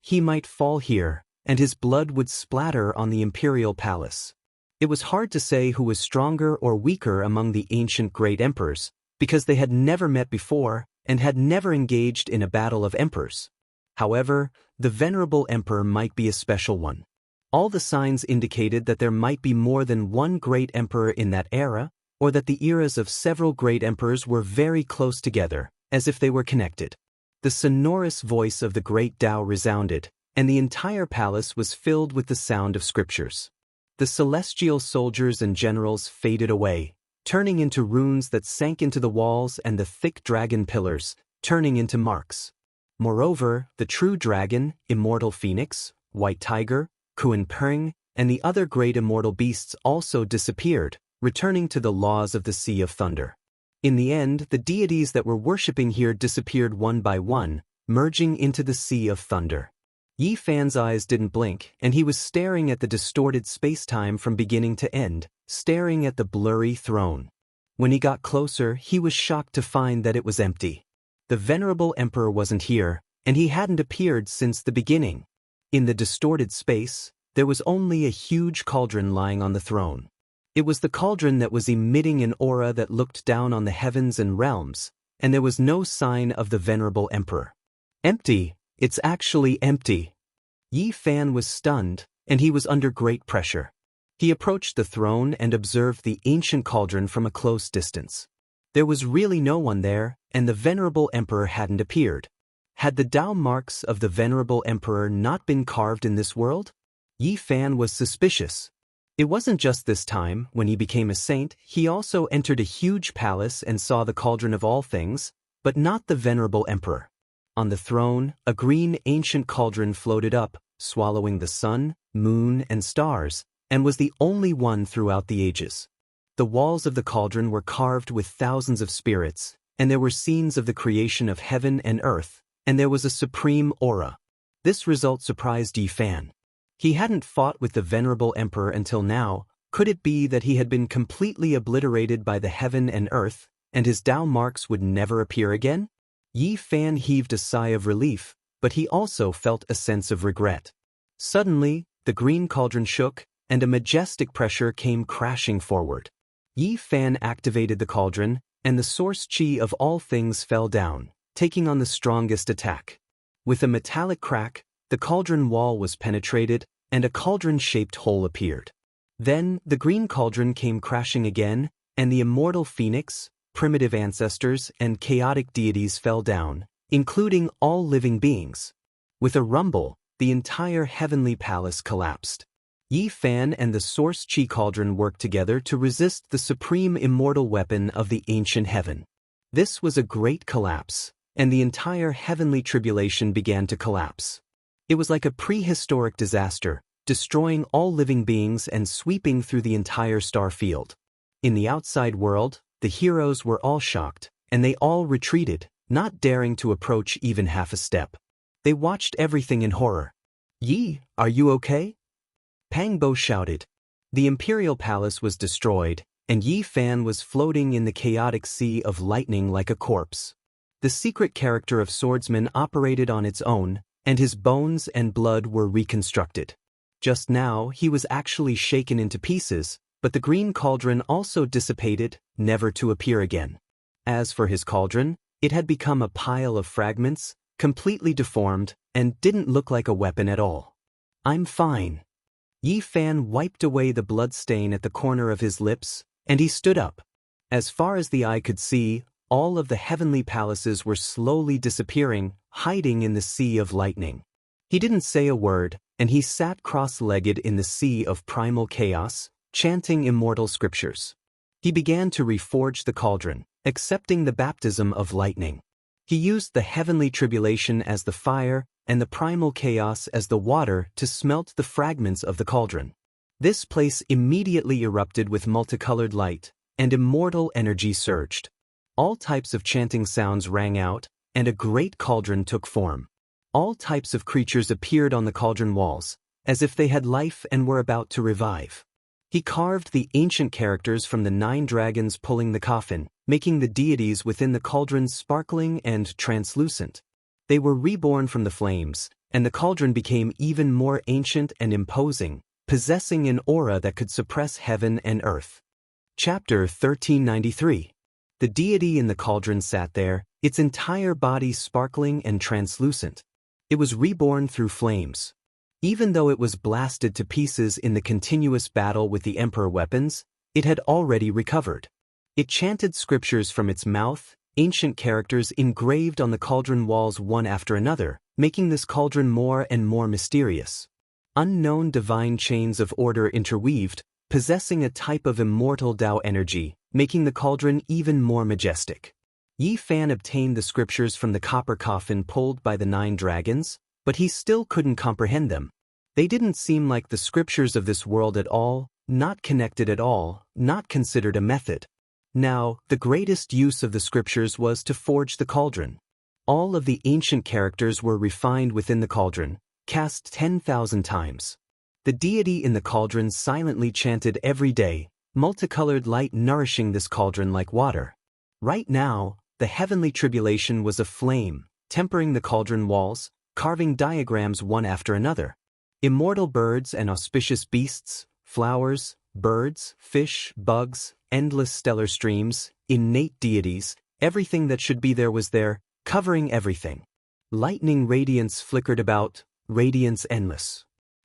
A: He might fall here, and his blood would splatter on the imperial palace. It was hard to say who was stronger or weaker among the ancient great emperors, because they had never met before and had never engaged in a battle of emperors. However, the venerable emperor might be a special one. All the signs indicated that there might be more than one great emperor in that era, or that the eras of several great emperors were very close together, as if they were connected. The sonorous voice of the great Tao resounded, and the entire palace was filled with the sound of scriptures. The celestial soldiers and generals faded away, turning into runes that sank into the walls, and the thick dragon pillars, turning into marks. Moreover, the true dragon, immortal phoenix, white tiger, Kunpeng, and the other great immortal beasts also disappeared, returning to the laws of the Sea of Thunder. In the end, the deities that were worshipping here disappeared one by one, merging into the Sea of Thunder. Yi Fan's eyes didn't blink, and he was staring at the distorted space-time from beginning to end, staring at the blurry throne. When he got closer, he was shocked to find that it was empty. The venerable emperor wasn't here, and he hadn't appeared since the beginning. In the distorted space, there was only a huge cauldron lying on the throne. It was the cauldron that was emitting an aura that looked down on the heavens and realms, and there was no sign of the venerable emperor. Empty. It's actually empty. Yi Fan was stunned, and he was under great pressure. He approached the throne and observed the ancient cauldron from a close distance. There was really no one there, and the venerable emperor hadn't appeared. Had the Tao marks of the venerable emperor not been carved in this world? Yi Fan was suspicious. It wasn't just this time, when he became a saint, he also entered a huge palace and saw the cauldron of all things, but not the venerable emperor. On the throne, a green ancient cauldron floated up, swallowing the sun, moon, and stars, and was the only one throughout the ages. The walls of the cauldron were carved with thousands of spirits, and there were scenes of the creation of heaven and earth, and there was a supreme aura. This result surprised Yi Fan. He hadn't fought with the venerable emperor until now. Could it be that he had been completely obliterated by the heaven and earth, and his Tao marks would never appear again? Yi Fan heaved a sigh of relief, but he also felt a sense of regret. Suddenly, the green cauldron shook, and a majestic pressure came crashing forward. Yi Fan activated the cauldron, and the source chi of all things fell down, taking on the strongest attack. With a metallic crack, the cauldron wall was penetrated, and a cauldron-shaped hole appeared. Then, the green cauldron came crashing again, and the immortal phoenix, primitive ancestors, and chaotic deities fell down, including all living beings. With a rumble, the entire heavenly palace collapsed. Yi Fan and the Source Chi Cauldron worked together to resist the supreme immortal weapon of the ancient heaven. This was a great collapse, and the entire heavenly tribulation began to collapse. It was like a prehistoric disaster, destroying all living beings and sweeping through the entire star field. In the outside world, the heroes were all shocked, and they all retreated, not daring to approach even half a step. They watched everything in horror. "Yi, are you okay?" Pangbo shouted. The imperial palace was destroyed, and Yi Fan was floating in the chaotic sea of lightning like a corpse. The secret character of swordsman operated on its own, and his bones and blood were reconstructed. Just now, he was actually shaken into pieces, but the green cauldron also dissipated, never to appear again. As for his cauldron, it had become a pile of fragments, completely deformed, and didn't look like a weapon at all. "I'm fine." Yi Fan wiped away the blood stain at the corner of his lips, and he stood up. As far as the eye could see, all of the heavenly palaces were slowly disappearing, hiding in the sea of lightning. He didn't say a word, and he sat cross-legged in the sea of primal chaos, chanting immortal scriptures. He began to reforge the cauldron, accepting the baptism of lightning. He used the heavenly tribulation as the fire and the primal chaos as the water to smelt the fragments of the cauldron. This place immediately erupted with multicolored light, and immortal energy surged. All types of chanting sounds rang out, and a great cauldron took form. All types of creatures appeared on the cauldron walls, as if they had life and were about to revive. He carved the ancient characters from the 9 dragons pulling the coffin, making the deities within the cauldron sparkling and translucent. They were reborn from the flames, and the cauldron became even more ancient and imposing, possessing an aura that could suppress heaven and earth. Chapter 1393. The deity in the cauldron sat there, its entire body sparkling and translucent. It was reborn through flames. Even though it was blasted to pieces in the continuous battle with the Emperor weapons, it had already recovered. It chanted scriptures from its mouth, ancient characters engraved on the cauldron walls one after another, making this cauldron more and more mysterious. Unknown divine chains of order interweaved, possessing a type of immortal Tao energy, making the cauldron even more majestic. Yi Fan obtained the scriptures from the copper coffin pulled by the 9 dragons, but he still couldn't comprehend them. They didn't seem like the scriptures of this world at all, not connected at all, not considered a method. Now, the greatest use of the scriptures was to forge the cauldron. All of the ancient characters were refined within the cauldron, cast 10,000 times. The deity in the cauldron silently chanted every day, multicolored light nourishing this cauldron like water. Right now, the heavenly tribulation was aflame, tempering the cauldron walls, carving diagrams one after another. Immortal birds and auspicious beasts, flowers, birds, fish, bugs, endless stellar streams, innate deities, everything that should be there was there, covering everything. Lightning radiance flickered about, radiance endless.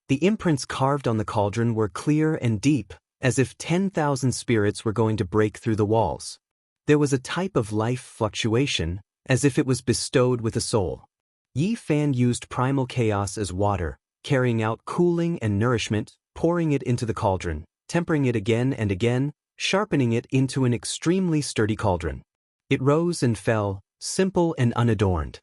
A: The imprints carved on the cauldron were clear and deep, as if 10,000 spirits were going to break through the walls. There was a type of life fluctuation, as if it was bestowed with a soul. Yi Fan used primal chaos as water, carrying out cooling and nourishment, pouring it into the cauldron, tempering it again and again, sharpening it into an extremely sturdy cauldron. It rose and fell, simple and unadorned.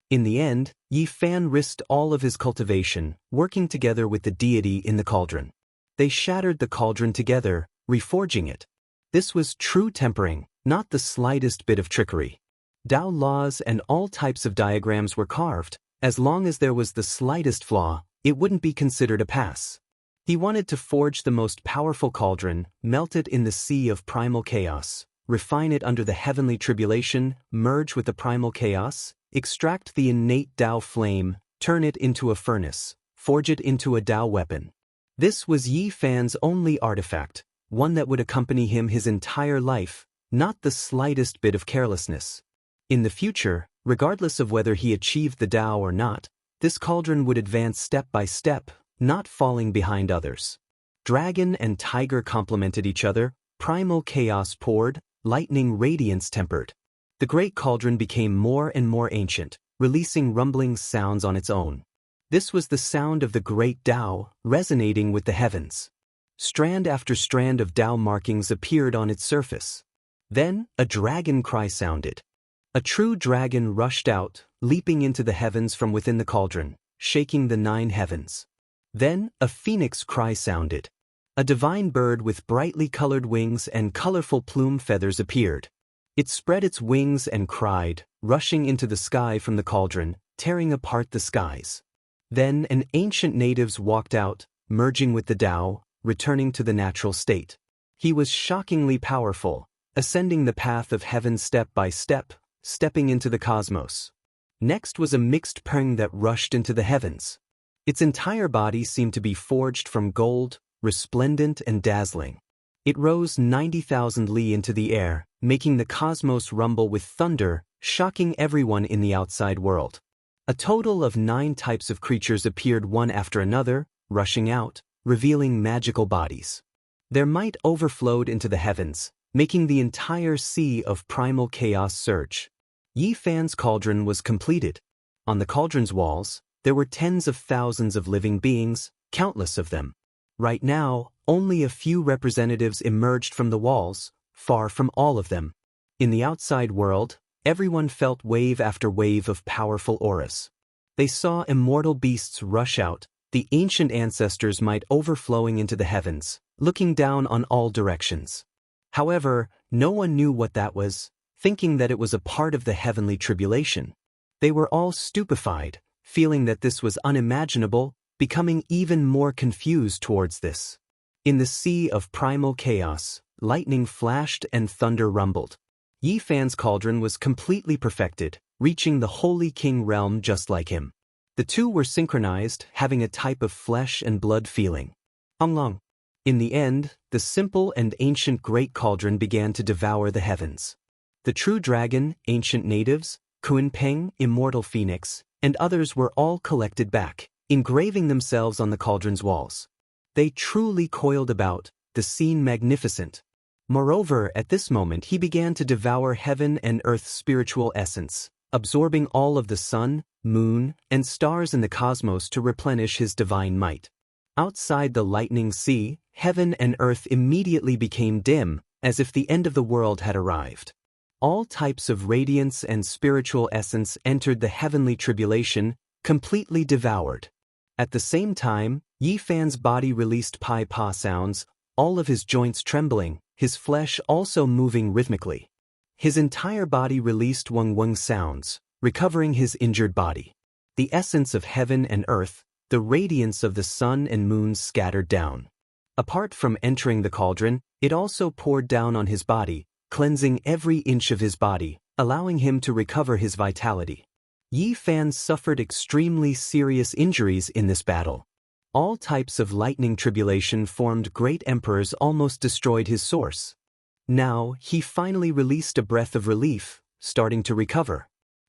A: In the end, Yi Fan risked all of his cultivation, working together with the deity in the cauldron. They shattered the cauldron together, reforging it. This was true tempering, not the slightest bit of trickery. Tao laws and all types of diagrams were carved. As long as there was the slightest flaw, it wouldn't be considered a pass. He wanted to forge the most powerful cauldron, melt it in the sea of primal chaos, refine it under the heavenly tribulation, merge with the primal chaos, extract the innate Tao flame, turn it into a furnace, forge it into a Tao weapon. This was Yi Fan's only artifact, one that would accompany him his entire life, not the slightest bit of carelessness. In the future, regardless of whether he achieved the Tao or not, this cauldron would advance step by step, not falling behind others. Dragon and tiger complemented each other, primal chaos poured, lightning radiance tempered. The great cauldron became more and more ancient, releasing rumbling sounds on its own. This was the sound of the great Tao, resonating with the heavens. Strand after strand of Tao markings appeared on its surface. Then, a dragon cry sounded. A true dragon rushed out, leaping into the heavens from within the cauldron, shaking the 9 heavens. Then, a phoenix cry sounded. A divine bird with brightly colored wings and colorful plume feathers appeared. It spread its wings and cried, rushing into the sky from the cauldron, tearing apart the skies. Then an ancient native walked out, merging with the Tao, returning to the natural state. He was shockingly powerful, ascending the path of heaven step by step, stepping into the cosmos. Next was a mixed peng that rushed into the heavens. Its entire body seemed to be forged from gold, resplendent and dazzling. It rose 90,000 li into the air, making the cosmos rumble with thunder, shocking everyone in the outside world. A total of 9 types of creatures appeared one after another, rushing out, revealing magical bodies. Their might overflowed into the heavens, making the entire sea of primal chaos surge. Yi Fan's cauldron was completed. On the cauldron's walls, there were tens of thousands of living beings, countless of them. Right now, only a few representatives emerged from the walls, far from all of them. In the outside world, everyone felt wave after wave of powerful auras. They saw immortal beasts rush out, the ancient ancestors' might overflowing into the heavens, looking down on all directions. However, no one knew what that was, thinking that it was a part of the heavenly tribulation. They were all stupefied, feeling that this was unimaginable, becoming even more confused towards this. In the sea of primal chaos, lightning flashed and thunder rumbled. Yi Fan's cauldron was completely perfected, reaching the Holy King realm just like him. The two were synchronized, having a type of flesh and blood feeling. Long. In the end, the simple and ancient great cauldron began to devour the heavens. The true dragon, ancient natives, Kunpeng, immortal phoenix, and others were all collected back, engraving themselves on the cauldron's walls. They truly coiled about, the scene magnificent. Moreover, at this moment he began to devour heaven and earth's spiritual essence, absorbing all of the sun, moon, and stars in the cosmos to replenish his divine might. Outside the lightning sea, heaven and earth immediately became dim, as if the end of the world had arrived. All types of radiance and spiritual essence entered the heavenly tribulation, completely devoured. At the same time, Yi Fan's body released pai-pa sounds, all of his joints trembling, his flesh also moving rhythmically. His entire body released weng-weng sounds, recovering his injured body. The essence of heaven and earth, the radiance of the sun and moon scattered down. Apart from entering the cauldron, it also poured down on his body, cleansing every inch of his body, allowing him to recover his vitality. Yi Fan suffered extremely serious injuries in this battle. All types of lightning tribulation formed great emperors almost destroyed his source. Now, he finally released a breath of relief, starting to recover.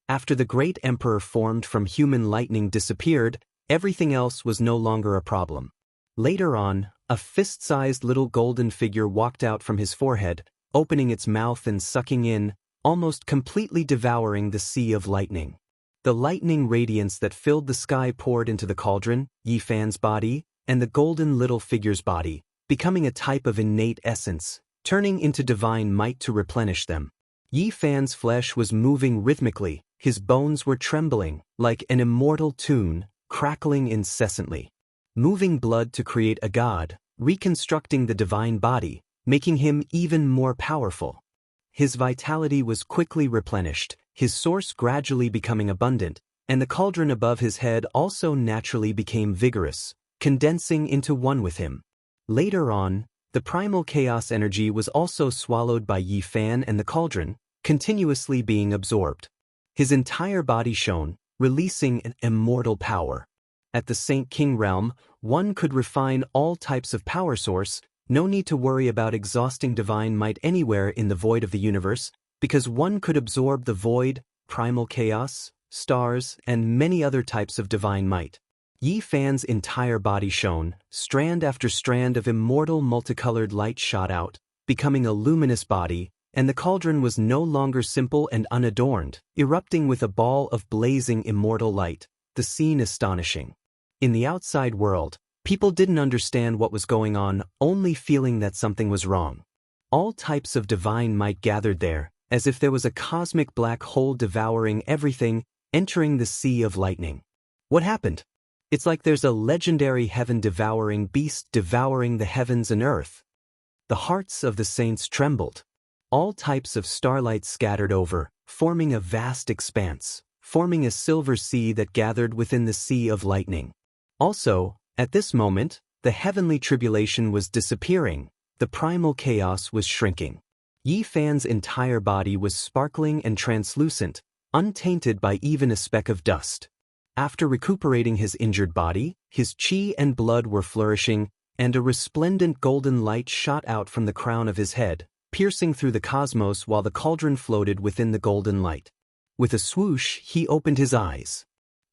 A: After the great emperor formed from human lightning disappeared, everything else was no longer a problem. Later on, a fist-sized little golden figure walked out from his forehead, opening its mouth and sucking in, almost completely devouring the sea of lightning. The lightning radiance that filled the sky poured into the cauldron, Yi Fan's body, and the golden little figure's body, becoming a type of innate essence, turning into divine might to replenish them. Yi Fan's flesh was moving rhythmically, his bones were trembling, like an immortal tune, crackling incessantly. Moving blood to create a god, reconstructing the divine body, making him even more powerful. His vitality was quickly replenished, his source gradually becoming abundant, and the cauldron above his head also naturally became vigorous, condensing into one with him. Later on, the primal chaos energy was also swallowed by Yi Fan and the cauldron, continuously being absorbed. His entire body shone, releasing an immortal power. At the Saint King realm, one could refine all types of power source, no need to worry about exhausting divine might anywhere in the void of the universe, because one could absorb the void, primal chaos, stars, and many other types of divine might. Yi Fan's entire body shone, strand after strand of immortal multicolored light shot out, becoming a luminous body, and the cauldron was no longer simple and unadorned, erupting with a ball of blazing immortal light, the scene astonishing. In the outside world, people didn't understand what was going on, only feeling that something was wrong. All types of divine might gathered there, as if there was a cosmic black hole devouring everything, entering the sea of lightning. What happened? It's like there's a legendary heaven-devouring beast devouring the heavens and earth. The hearts of the saints trembled. All types of starlight scattered over, forming a vast expanse, forming a silver sea that gathered within the sea of lightning. Also, at this moment, the heavenly tribulation was disappearing, the primal chaos was shrinking. Yi Fan's entire body was sparkling and translucent, untainted by even a speck of dust. After recuperating his injured body, his chi and blood were flourishing, and a resplendent golden light shot out from the crown of his head, piercing through the cosmos while the cauldron floated within the golden light. With a swoosh, he opened his eyes.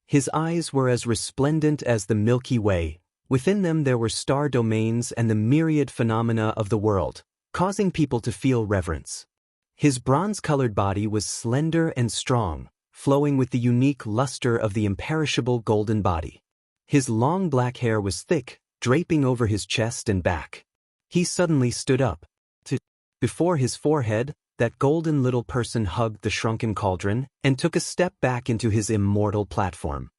A: His eyes were as resplendent as the Milky Way. Within them there were star domains and the myriad phenomena of the world, causing people to feel reverence. His bronze-colored body was slender and strong, flowing with the unique luster of the imperishable golden body. His long black hair was thick, draping over his chest and back. He suddenly stood up. Before his forehead, that golden little person hugged the shrunken cauldron and took a step back into his immortal platform.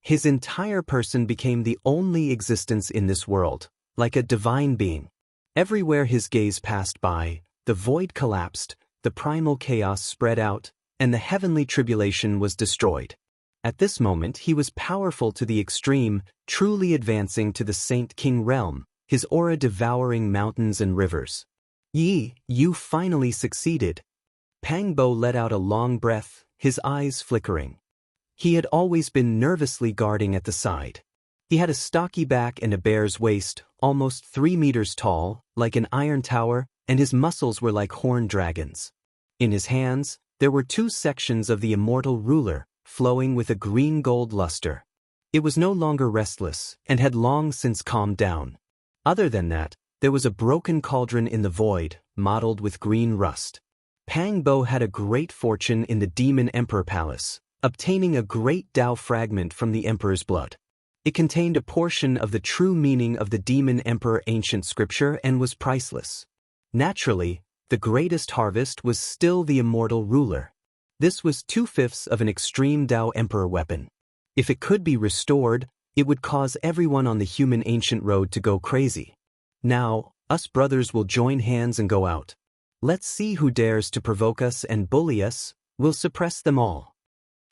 A: His entire person became the only existence in this world, like a divine being. Everywhere his gaze passed by, the void collapsed, the primal chaos spread out, and the heavenly tribulation was destroyed. At this moment he was powerful to the extreme, truly advancing to the Saint King realm, his aura devouring mountains and rivers. Yi, you finally succeeded. Pang Bo let out a long breath, his eyes flickering. He had always been nervously guarding at the side. He had a stocky back and a bear's waist, almost 3 meters tall, like an iron tower, and his muscles were like horned dragons. In his hands, there were 2 sections of the immortal ruler, flowing with a green-gold luster. It was no longer restless, and had long since calmed down. Other than that, there was a broken cauldron in the void, mottled with green rust. Pang Bo had a great fortune in the Demon Emperor Palace, obtaining a great Tao fragment from the Emperor's blood. It contained a portion of the true meaning of the Demon Emperor ancient scripture and was priceless. Naturally, the greatest harvest was still the immortal ruler. This was 2/5 of an extreme Tao Emperor weapon. If it could be restored, it would cause everyone on the human ancient road to go crazy. Now, us brothers will join hands and go out. Let's see who dares to provoke us and bully us, we'll suppress them all.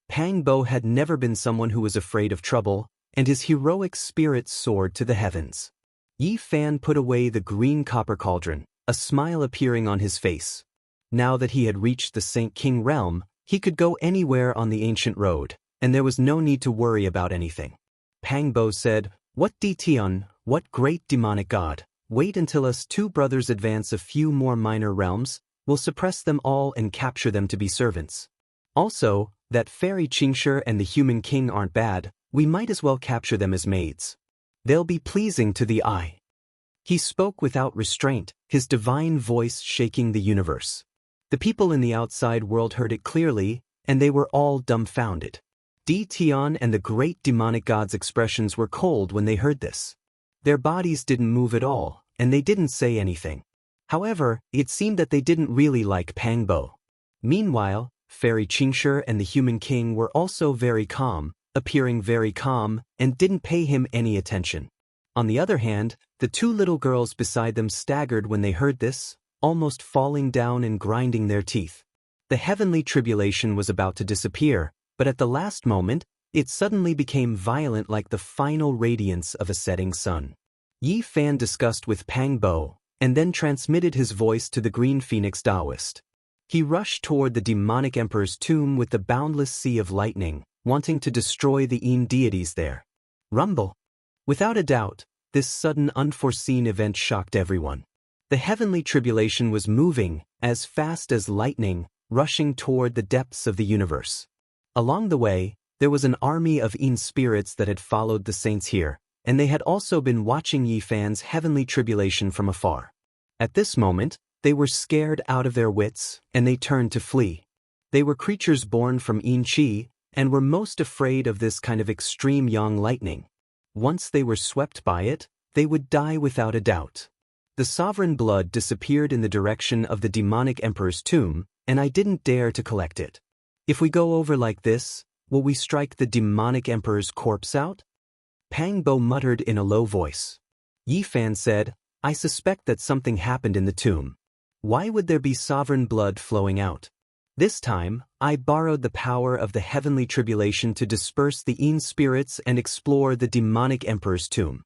A: Pang Bo had never been someone who was afraid of trouble, and his heroic spirit soared to the heavens. Yi Fan put away the green copper cauldron, a smile appearing on his face. Now that he had reached the Saint King realm, he could go anywhere on the ancient road, and there was no need to worry about anything. Pang Bo said, "What Tian, what great demonic god, wait until us 2 brothers advance a few more minor realms, we'll suppress them all and capture them to be servants. Also, that fairy Xianxia and the human king aren't bad, we might as well capture them as maids. They'll be pleasing to the eye." He spoke without restraint, his divine voice shaking the universe. The people in the outside world heard it clearly, and they were all dumbfounded. Tian and the great demonic god's expressions were cold when they heard this. Their bodies didn't move at all, and they didn't say anything. However, it seemed that they didn't really like Pang Bo. Meanwhile, Fairy Xianxia and the human king were also very calm, appearing very calm, and didn't pay him any attention. On the other hand, the 2 little girls beside them staggered when they heard this, almost falling down and grinding their teeth. The heavenly tribulation was about to disappear, but at the last moment, it suddenly became violent like the final radiance of a setting sun. Yi Fan discussed with Pang Bo, and then transmitted his voice to the Green Phoenix Taoist. He rushed toward the demonic emperor's tomb with the boundless sea of lightning, wanting to destroy the Yin deities there. Rumble. Without a doubt, this sudden unforeseen event shocked everyone. The heavenly tribulation was moving, as fast as lightning, rushing toward the depths of the universe. Along the way, There was an army of Yin spirits that had followed the saints here, and they had also been watching Yi Fan's heavenly tribulation from afar. At this moment, they were scared out of their wits, and they turned to flee. They were creatures born from Yin Qi, and were most afraid of this kind of extreme yang lightning. Once they were swept by it, they would die without a doubt. The sovereign blood disappeared in the direction of the demonic emperor's tomb, and I didn't dare to collect it. If we go over like this, will we strike the demonic emperor's corpse out? Pang Bo muttered in a low voice. Yi Fan said, I suspect that something happened in the tomb. Why would there be sovereign blood flowing out? This time, I borrowed the power of the heavenly tribulation to disperse the Yin spirits and explore the demonic emperor's tomb.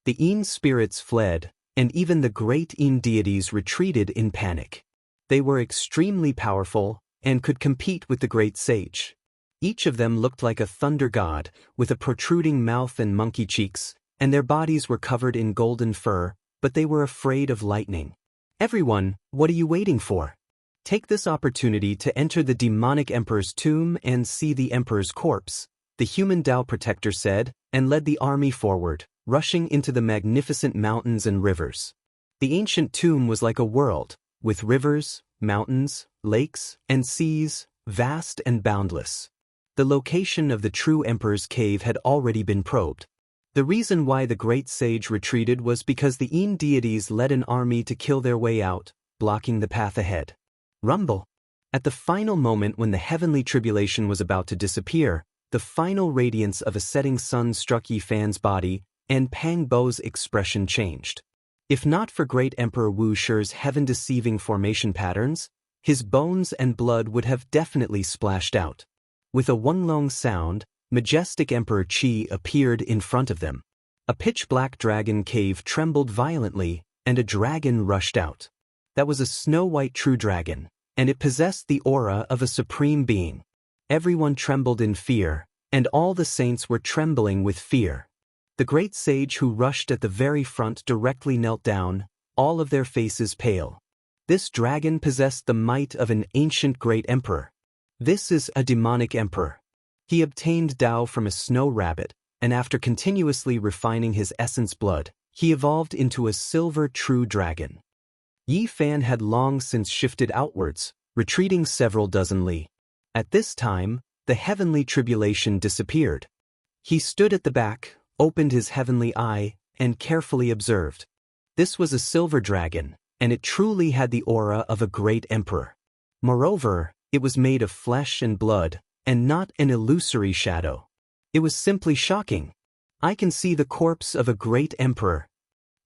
A: The Yin spirits fled, and even the great Yin deities retreated in panic. They were extremely powerful, and could compete with the great sage. Each of them looked like a thunder god, with a protruding mouth and monkey cheeks, and their bodies were covered in golden fur, but they were afraid of lightning. Everyone, what are you waiting for? Take this opportunity to enter the demonic emperor's tomb and see the emperor's corpse, the human Tao protector said, and led the army forward, rushing into the magnificent mountains and rivers. The ancient tomb was like a world, with rivers, mountains, lakes, and seas, vast and boundless. The location of the true emperor's cave had already been probed. The reason why the great sage retreated was because the Yin deities led an army to kill their way out, blocking the path ahead. Rumble. At the final moment when the heavenly tribulation was about to disappear, the final radiance of a setting sun struck Yi Fan's body, and Pang Bo's expression changed. If not for great Emperor Wu Shi's heaven-deceiving formation patterns, his bones and blood would have definitely splashed out. With a one-long sound, majestic Emperor Qi appeared in front of them. A pitch-black dragon cave trembled violently, and a dragon rushed out. That was a snow-white true dragon, and it possessed the aura of a supreme being. Everyone trembled in fear, and all the saints were trembling with fear. The great sage who rushed at the very front directly knelt down, all of their faces pale. This dragon possessed the might of an ancient great emperor. This is a demonic emperor. He obtained Tao from a snow rabbit, and after continuously refining his essence blood, he evolved into a silver true dragon. Yi Fan had long since shifted outwards, retreating several dozen li. At this time, the heavenly tribulation disappeared. He stood at the back, opened his heavenly eye, and carefully observed. This was a silver dragon, and it truly had the aura of a great emperor. Moreover, it was made of flesh and blood, and not an illusory shadow. It was simply shocking. I can see the corpse of a great emperor.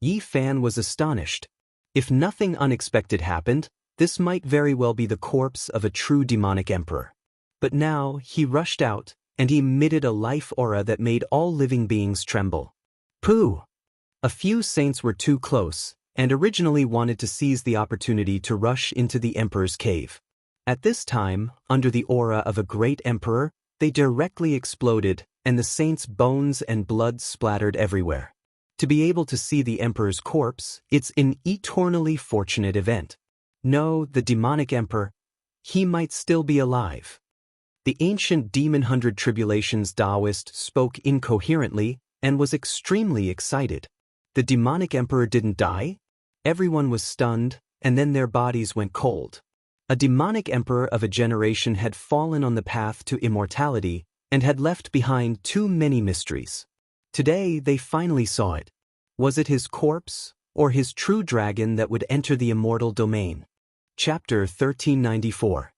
A: Yi Fan was astonished. If nothing unexpected happened, this might very well be the corpse of a true demonic emperor. But now, he rushed out, and he emitted a life aura that made all living beings tremble. Pooh! A few saints were too close, and originally wanted to seize the opportunity to rush into the emperor's cave. At this time, under the aura of a great emperor, they directly exploded, and the saints' bones and blood splattered everywhere. To be able to see the emperor's corpse, it's an eternally fortunate event. No, the demonic emperor, he might still be alive. The ancient Demon Hundred Tribulations Taoist spoke incoherently and was extremely excited. The demonic emperor didn't die? Everyone was stunned, and then their bodies went cold. A demonic emperor of a generation had fallen on the path to immortality and had left behind too many mysteries. Today they finally saw it. Was it his corpse, or his true dragon that would enter the immortal domain? Chapter 1394.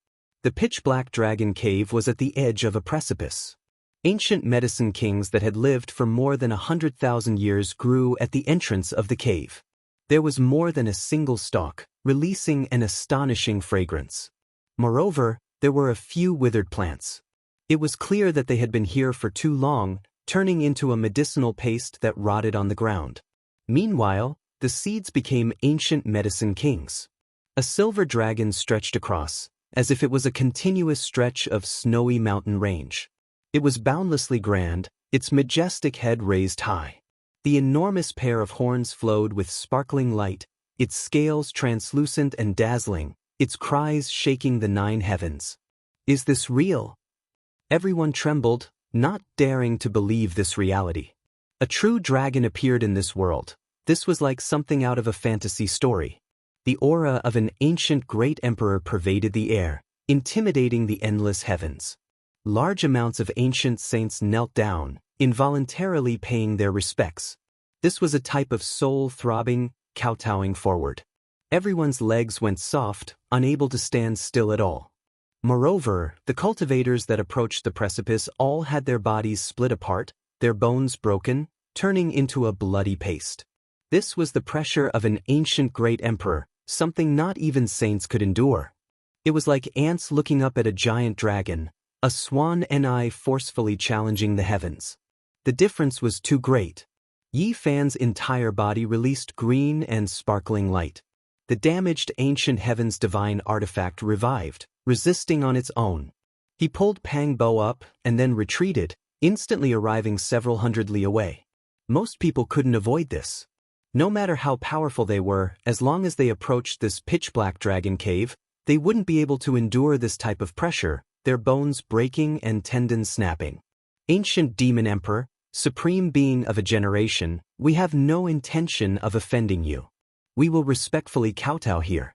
A: The pitch-black dragon cave was at the edge of a precipice. Ancient medicine kings that had lived for more than 100,000 years grew at the entrance of the cave. There was more than a single stalk, releasing an astonishing fragrance. Moreover, there were a few withered plants. It was clear that they had been here for too long, turning into a medicinal paste that rotted on the ground. Meanwhile, the seeds became ancient medicine kings. A silver dragon stretched across, as if it was a continuous stretch of snowy mountain range. It was boundlessly grand, its majestic head raised high. The enormous pair of horns flowed with sparkling light, its scales translucent and dazzling, its cries shaking the 9 heavens. Is this real? Everyone trembled, not daring to believe this reality. A true dragon appeared in this world. This was like something out of a fantasy story. The aura of an ancient great emperor pervaded the air, intimidating the endless heavens. Large amounts of ancient saints knelt down, involuntarily paying their respects. This was a type of soul-throbbing, kowtowing forward. Everyone's legs went soft, unable to stand still at all. Moreover, the cultivators that approached the precipice all had their bodies split apart, their bones broken, turning into a bloody paste. This was the pressure of an ancient great emperor, something not even saints could endure. It was like ants looking up at a giant dragon, a swan eye forcefully challenging the heavens. The difference was too great. Yi Fan's entire body released green and sparkling light. The damaged ancient heaven's divine artifact revived, resisting on its own. He pulled Pang Bo up and then retreated, instantly arriving several hundred li away. Most people couldn't avoid this. No matter how powerful they were, as long as they approached this pitch-black dragon cave, they wouldn't be able to endure this type of pressure, their bones breaking and tendons snapping. Ancient Demon Emperor, Supreme Being of a generation, we have no intention of offending you. We will respectfully kowtow here.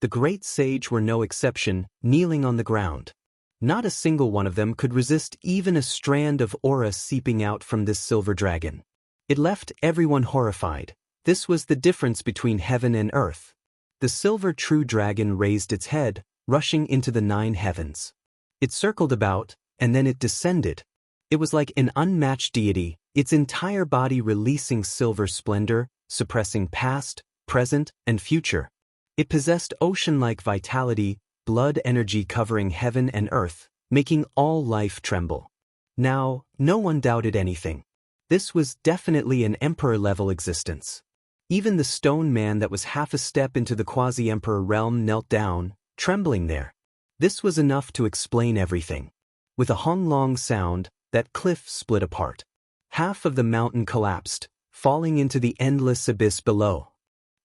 A: The great sage were no exception, kneeling on the ground. Not a single one of them could resist even a strand of aura seeping out from this silver dragon. It left everyone horrified. This was the difference between heaven and earth. The silver true dragon raised its head, rushing into the 9 heavens. It circled about, and then it descended. It was like an unmatched deity, its entire body releasing silver splendor, suppressing past, present, and future. It possessed ocean-like vitality, blood energy covering heaven and earth, making all life tremble. Now, no one doubted anything. This was definitely an emperor-level existence. Even the stone man that was half a step into the quasi-emperor realm knelt down, trembling there. This was enough to explain everything. With a honglong sound, that cliff split apart. Half of the mountain collapsed, falling into the endless abyss below.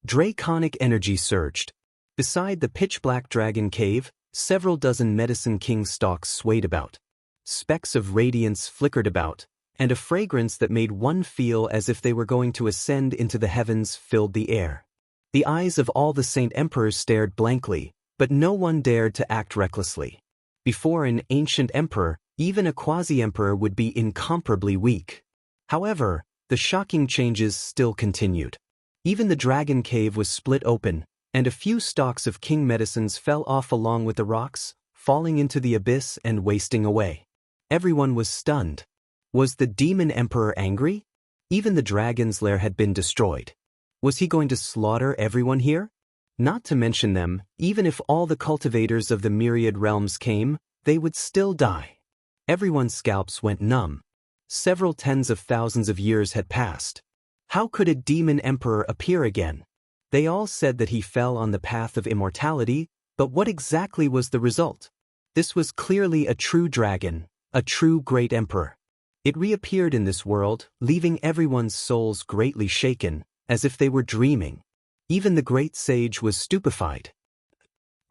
A: Draconic energy surged. Beside the pitch-black dragon cave, several dozen medicine king stalks swayed about. Specks of radiance flickered about, and a fragrance that made one feel as if they were going to ascend into the heavens filled the air. The eyes of all the Saint Emperors stared blankly, but no one dared to act recklessly. Before an ancient emperor, even a quasi-emperor would be incomparably weak. However, the shocking changes still continued. Even the dragon cave was split open, and a few stalks of king medicines fell off along with the rocks, falling into the abyss and wasting away. Everyone was stunned. Was the demon emperor angry? Even the dragon's lair had been destroyed. Was he going to slaughter everyone here? Not to mention them, even if all the cultivators of the myriad realms came, they would still die. Everyone's scalps went numb. Several tens of thousands of years had passed. How could a demon emperor appear again? They all said that he fell on the path of immortality, but what exactly was the result? This was clearly a true dragon, a true great emperor. It reappeared in this world, leaving everyone's souls greatly shaken, as if they were dreaming. Even the great sage was stupefied.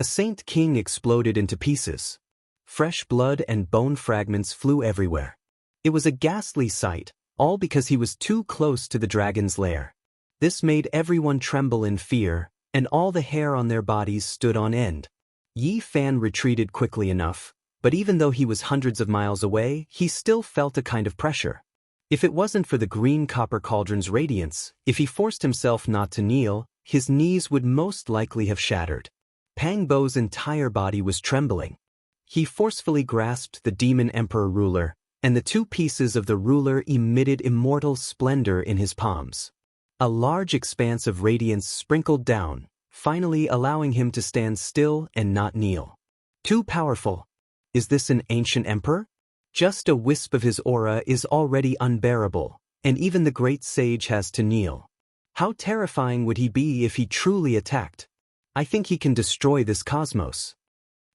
A: A saint king exploded into pieces. Fresh blood and bone fragments flew everywhere. It was a ghastly sight, all because he was too close to the dragon's lair. This made everyone tremble in fear, and all the hair on their bodies stood on end. Yi Fan retreated quickly enough, but even though he was hundreds of miles away, he still felt a kind of pressure. If it wasn't for the green copper cauldron's radiance, if he forced himself not to kneel, his knees would most likely have shattered. Pang Bo's entire body was trembling. He forcefully grasped the demon emperor ruler, and the 2 pieces of the ruler emitted immortal splendor in his palms. A large expanse of radiance sprinkled down, finally allowing him to stand still and not kneel. Too powerful. Is this an ancient emperor? Just a wisp of his aura is already unbearable, and even the great sage has to kneel. How terrifying would he be if he truly attacked? I think he can destroy this cosmos.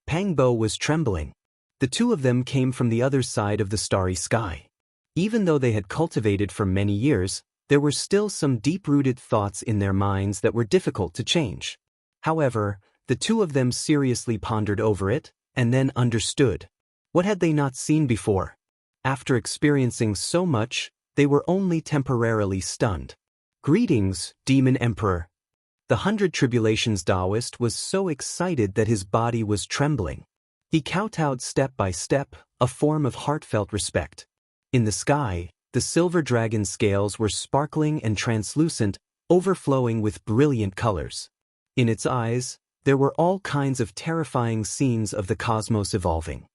A: Pang Bo was trembling. The 2 of them came from the other side of the starry sky. Even though they had cultivated for many years, there were still some deep-rooted thoughts in their minds that were difficult to change. However, the 2 of them seriously pondered over it, and then understood. What had they not seen before? After experiencing so much, they were only temporarily stunned. Greetings, Demon Emperor. The 100 Tribulations Taoist was so excited that his body was trembling. He kowtowed step by step, a form of heartfelt respect. In the sky, the silver dragon scales were sparkling and translucent, overflowing with brilliant colors. In its eyes, there were all kinds of terrifying scenes of the cosmos evolving.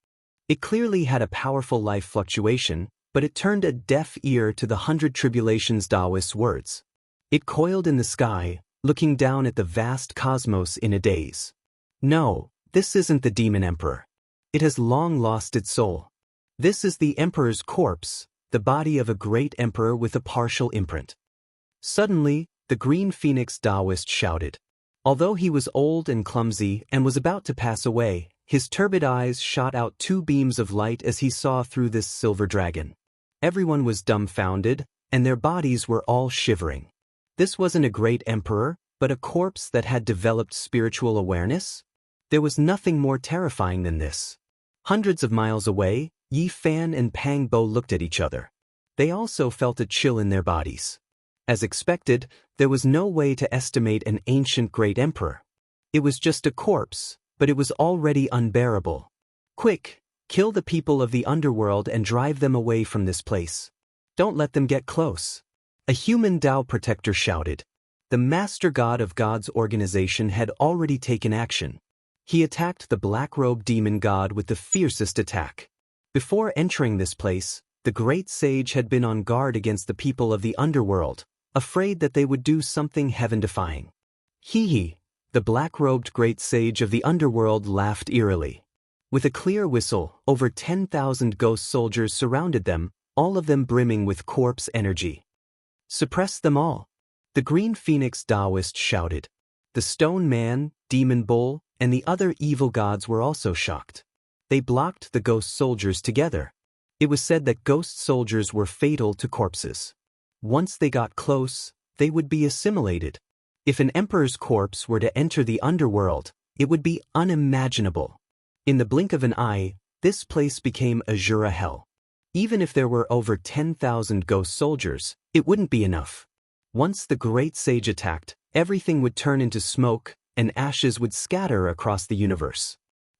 A: It clearly had a powerful life fluctuation, but it turned a deaf ear to the 100 Tribulations Taoist's words. It coiled in the sky, looking down at the vast cosmos in a daze. No, this isn't the Demon Emperor. It has long lost its soul. This is the Emperor's corpse, the body of a great emperor with a partial imprint. Suddenly, the Green Phoenix Taoist shouted. Although he was old and clumsy and was about to pass away, his turbid eyes shot out two beams of light as he saw through this silver dragon. Everyone was dumbfounded, and their bodies were all shivering. This wasn't a great emperor, but a corpse that had developed spiritual awareness? There was nothing more terrifying than this. Hundreds of miles away, Yi Fan and Pang Bo looked at each other. They also felt a chill in their bodies. As expected, there was no way to estimate an ancient great emperor. It was just a corpse, but it was already unbearable. Quick, kill the people of the underworld and drive them away from this place. Don't let them get close. A human Tao protector shouted. The Master God of God's organization had already taken action. He attacked the black-robed demon god with the fiercest attack. Before entering this place, the great sage had been on guard against the people of the underworld, afraid that they would do something heaven-defying. Hee, the black-robed great sage of the underworld laughed eerily. With a clear whistle, over 10,000 ghost soldiers surrounded them, all of them brimming with corpse energy. Suppress them all. The Green Phoenix Taoist shouted. The Stone Man, Demon Bull, and the other evil gods were also shocked. They blocked the ghost soldiers together. It was said that ghost soldiers were fatal to corpses. Once they got close, they would be assimilated. If an emperor's corpse were to enter the underworld, it would be unimaginable. In the blink of an eye, this place became Azura hell. Even if there were over 10,000 ghost soldiers, it wouldn't be enough. Once the great sage attacked, everything would turn into smoke, and ashes would scatter across the universe.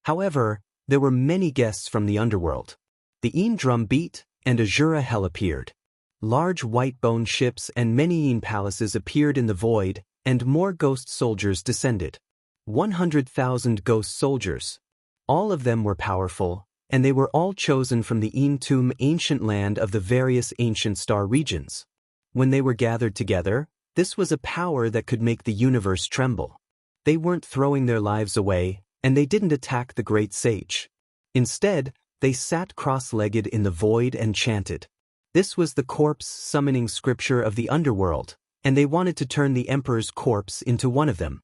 A: However, there were many guests from the underworld. The Een drum beat, and Azura hell appeared. Large white bone ships and many Een palaces appeared in the void, and more ghost soldiers descended. 100,000 ghost soldiers. All of them were powerful, and they were all chosen from the Een tomb ancient land of the various ancient star regions. When they were gathered together, this was a power that could make the universe tremble. They weren't throwing their lives away, and they didn't attack the great sage. Instead, they sat cross-legged in the void and chanted. This was the corpse summoning scripture of the underworld, and they wanted to turn the emperor's corpse into one of them.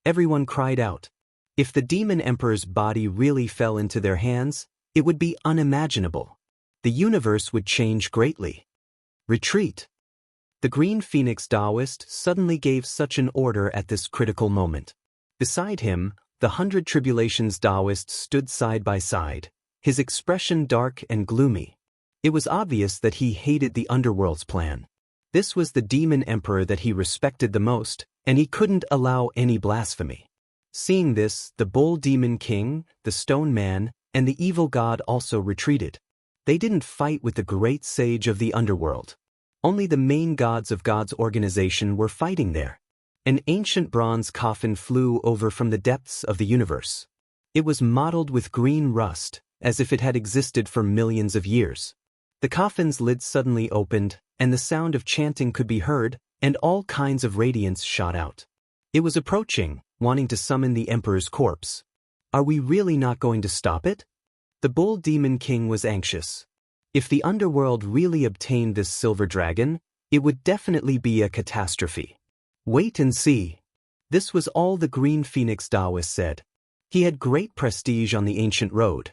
A: Everyone cried out. If the demon emperor's body really fell into their hands, it would be unimaginable. The universe would change greatly. Retreat. The Green Phoenix Taoist suddenly gave such an order at this critical moment. Beside him, the 100 Tribulations Taoist stood side by side, his expression dark and gloomy. It was obvious that he hated the underworld's plan. This was the demon emperor that he respected the most, and he couldn't allow any blasphemy. Seeing this, the Bull Demon King, the Stone Man, and the evil god also retreated. They didn't fight with the great sage of the underworld. Only the main gods of God's organization were fighting there. An ancient bronze coffin flew over from the depths of the universe. It was mottled with green rust, as if it had existed for millions of years. The coffin's lid suddenly opened, and the sound of chanting could be heard, and all kinds of radiance shot out. It was approaching, wanting to summon the emperor's corpse. Are we really not going to stop it? The Bull Demon King was anxious. If the underworld really obtained this silver dragon, it would definitely be a catastrophe. Wait and see. This was all the Green Phoenix Taoist said. He had great prestige on the ancient road.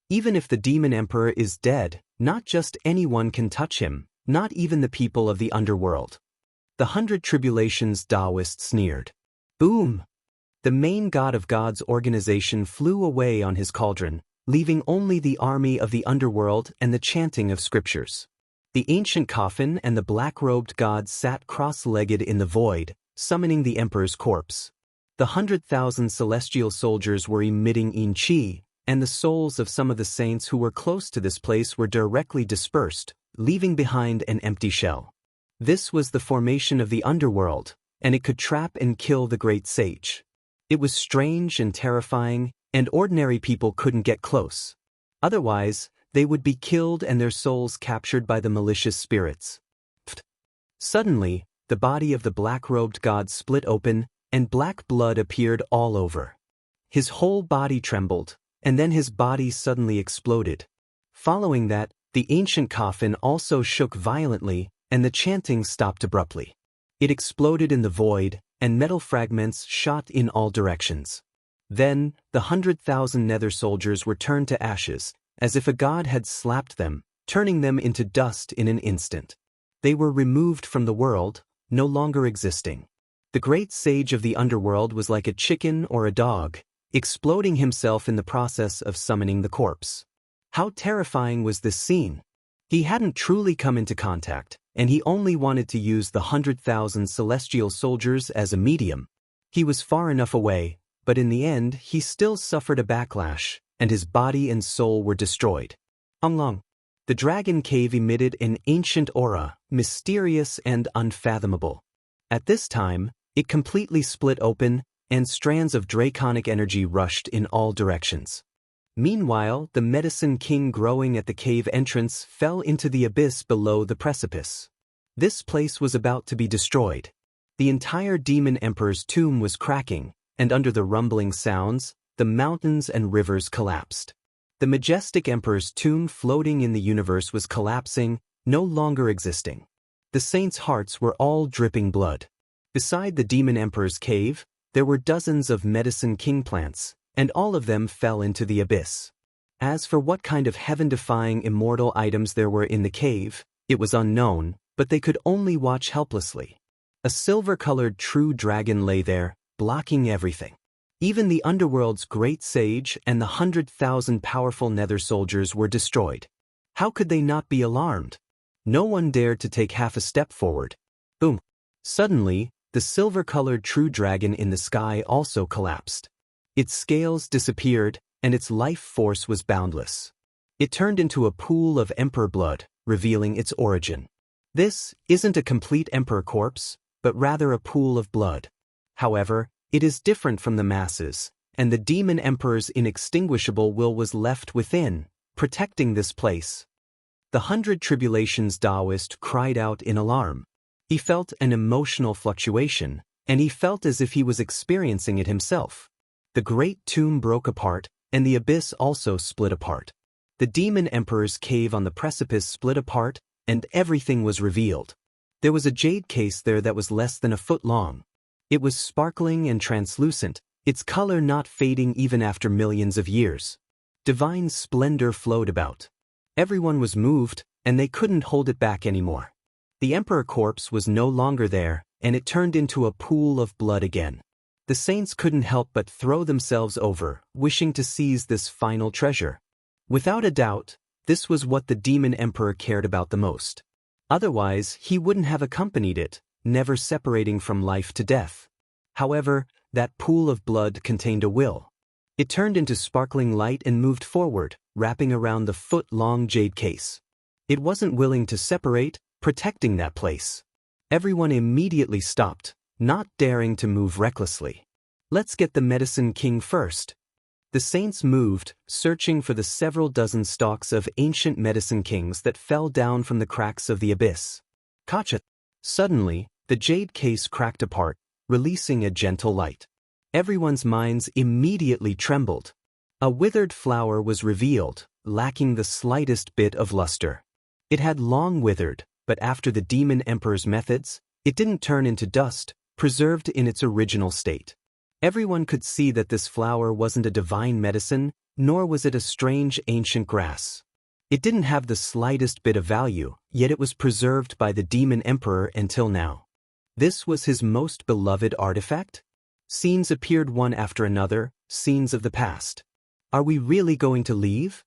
A: Even if the demon emperor is dead, not just anyone can touch him, not even the people of the underworld. The 100 Tribulations Taoist sneered. Boom! The main god of God's organization flew away on his cauldron, leaving only the army of the underworld and the chanting of scriptures. The ancient coffin and the black-robed gods sat cross-legged in the void, summoning the emperor's corpse. The 100,000 celestial soldiers were emitting yin qi, and the souls of some of the saints who were close to this place were directly dispersed, leaving behind an empty shell. This was the formation of the underworld, and it could trap and kill the great sage. It was strange and terrifying, and ordinary people couldn't get close. Otherwise, they would be killed and their souls captured by the malicious spirits. Suddenly, the body of the black-robed god split open, and black blood appeared all over. His whole body trembled, and then his body suddenly exploded. Following that, the ancient coffin also shook violently, and the chanting stopped abruptly. It exploded in the void, and metal fragments shot in all directions. Then, the 100,000 nether soldiers were turned to ashes, as if a god had slapped them, turning them into dust in an instant. They were removed from the world, no longer existing. The great sage of the underworld was like a chicken or a dog, exploding himself in the process of summoning the corpse. How terrifying was this scene? He hadn't truly come into contact, and he only wanted to use the 100,000 celestial soldiers as a medium. He was far enough away, but in the end he still suffered a backlash, and his body and soul were destroyed. Anglong. The dragon cave emitted an ancient aura, mysterious and unfathomable. At this time, it completely split open, and strands of draconic energy rushed in all directions. Meanwhile, the medicine king growing at the cave entrance fell into the abyss below the precipice. This place was about to be destroyed. The entire demon emperor's tomb was cracking, and under the rumbling sounds, the mountains and rivers collapsed. The majestic emperor's tomb floating in the universe was collapsing, no longer existing. The saints' hearts were all dripping blood. Beside the demon emperor's cave, there were dozens of medicine king plants, and all of them fell into the abyss. As for what kind of heaven-defying immortal items there were in the cave, it was unknown, but they could only watch helplessly. A silver-colored true dragon lay there, blocking everything. Even the underworld's great sage and the 100,000 powerful nether soldiers were destroyed. How could they not be alarmed? No one dared to take half a step forward. Boom! Suddenly, the silver-colored true dragon in the sky also collapsed. Its scales disappeared, and its life force was boundless. It turned into a pool of emperor blood, revealing its origin. This isn't a complete emperor corpse, but rather a pool of blood. However, it is different from the masses, and the demon emperor's inextinguishable will was left within, protecting this place. The 100 Tribulations Taoist cried out in alarm. He felt an emotional fluctuation, and he felt as if he was experiencing it himself. The great tomb broke apart, and the abyss also split apart. The demon emperor's cave on the precipice split apart, and everything was revealed. There was a jade case there that was less than a foot long. It was sparkling and translucent, its color not fading even after millions of years. Divine splendor flowed about. Everyone was moved, and they couldn't hold it back anymore. The emperor corpse was no longer there, and it turned into a pool of blood again. The saints couldn't help but throw themselves over, wishing to seize this final treasure. Without a doubt, this was what the demon emperor cared about the most. Otherwise, he wouldn't have accompanied it, never separating from life to death. However, that pool of blood contained a will. It turned into sparkling light and moved forward, wrapping around the foot-long jade case. It wasn't willing to separate, protecting that place. Everyone immediately stopped, not daring to move recklessly. Let's get the medicine king first. The saints moved, searching for the several dozen stalks of ancient medicine kings that fell down from the cracks of the abyss. Kacha! Suddenly, the jade case cracked apart, releasing a gentle light. Everyone's minds immediately trembled. A withered flower was revealed, lacking the slightest bit of luster. It had long withered, but after the demon emperor's methods, it didn't turn into dust, preserved in its original state. Everyone could see that this flower wasn't a divine medicine, nor was it a strange ancient grass. It didn't have the slightest bit of value, yet it was preserved by the demon emperor until now. This was his most beloved artifact? Scenes appeared one after another, scenes of the past. Are we really going to leave?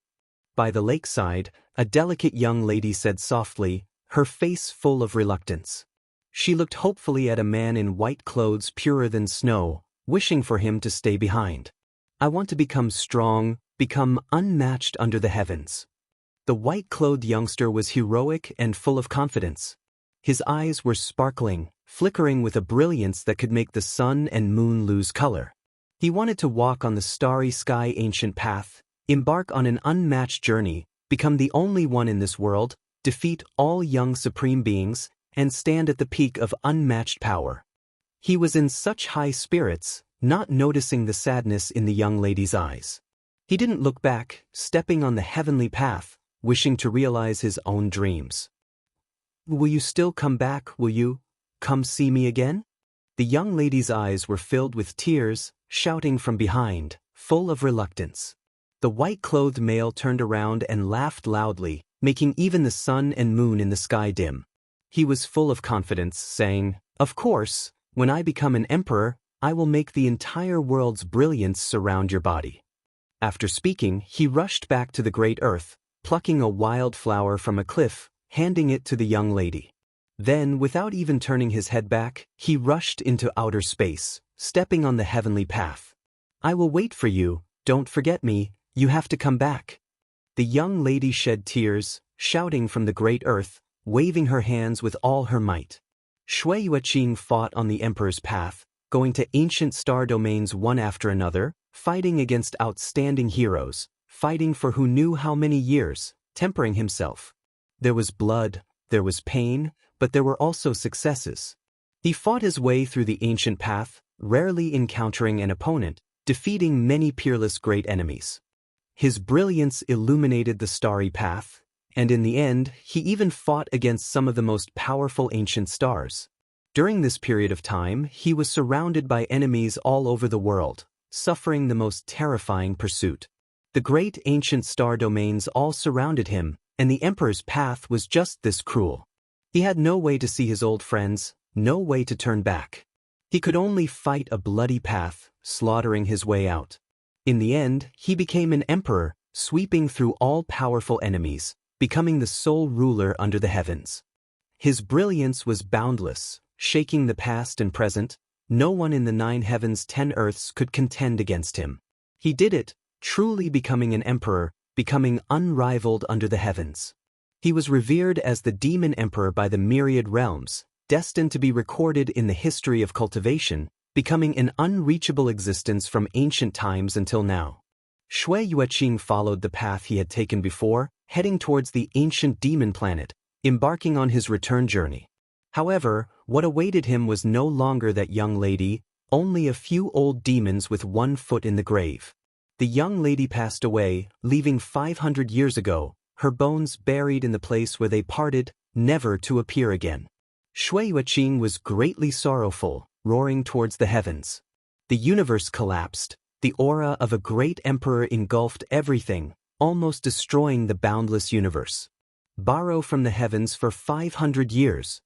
A: By the lakeside, a delicate young lady said softly, her face full of reluctance. She looked hopefully at a man in white clothes purer than snow, wishing for him to stay behind. I want to become strong, become unmatched under the heavens. The white-clothed youngster was heroic and full of confidence. His eyes were sparkling, flickering with a brilliance that could make the sun and moon lose color. He wanted to walk on the starry sky ancient path, embark on an unmatched journey, become the only one in this world, defeat all young supreme beings, and stand at the peak of unmatched power. He was in such high spirits, not noticing the sadness in the young lady's eyes. He didn't look back, stepping on the heavenly path, wishing to realize his own dreams. Will you still come back, will you? Come see me again? The young lady's eyes were filled with tears, shouting from behind, full of reluctance. The white-clothed male turned around and laughed loudly, making even the sun and moon in the sky dim. He was full of confidence, saying, "Of course, when I become an emperor, I will make the entire world's brilliance surround your body." After speaking, he rushed back to the great earth, plucking a wild flower from a cliff, handing it to the young lady. Then, without even turning his head back, he rushed into outer space, stepping on the heavenly path. "I will wait for you, don't forget me, you have to come back." The young lady shed tears, shouting from the great earth, waving her hands with all her might. Shui Yueqing fought on the emperor's path, going to ancient star domains one after another, fighting against outstanding heroes, fighting for who knew how many years, tempering himself. There was blood, there was pain, but there were also successes. He fought his way through the ancient path, rarely encountering an opponent, defeating many peerless great enemies. His brilliance illuminated the starry path, and in the end, he even fought against some of the most powerful ancient stars. During this period of time, he was surrounded by enemies all over the world, suffering the most terrifying pursuit. The great ancient star domains all surrounded him, and the emperor's path was just this cruel. He had no way to see his old friends, no way to turn back. He could only fight a bloody path, slaughtering his way out. In the end, he became an emperor, sweeping through all-powerful enemies, becoming the sole ruler under the heavens. His brilliance was boundless, shaking the past and present. No one in the 9 heavens 10 earths could contend against him. He did it, truly becoming an emperor, becoming unrivaled under the heavens. He was revered as the demon emperor by the myriad realms, destined to be recorded in the history of cultivation, becoming an unreachable existence from ancient times until now. Shui Yueqing followed the path he had taken before, heading towards the ancient demon planet, embarking on his return journey. However, what awaited him was no longer that young lady, only a few old demons with one foot in the grave. The young lady passed away, leaving 500 years ago, her bones buried in the place where they parted, never to appear again. Shui Yueqing was greatly sorrowful, roaring towards the heavens. The universe collapsed, the aura of a great emperor engulfed everything, almost destroying the boundless universe. Borrow from the heavens for 500 years.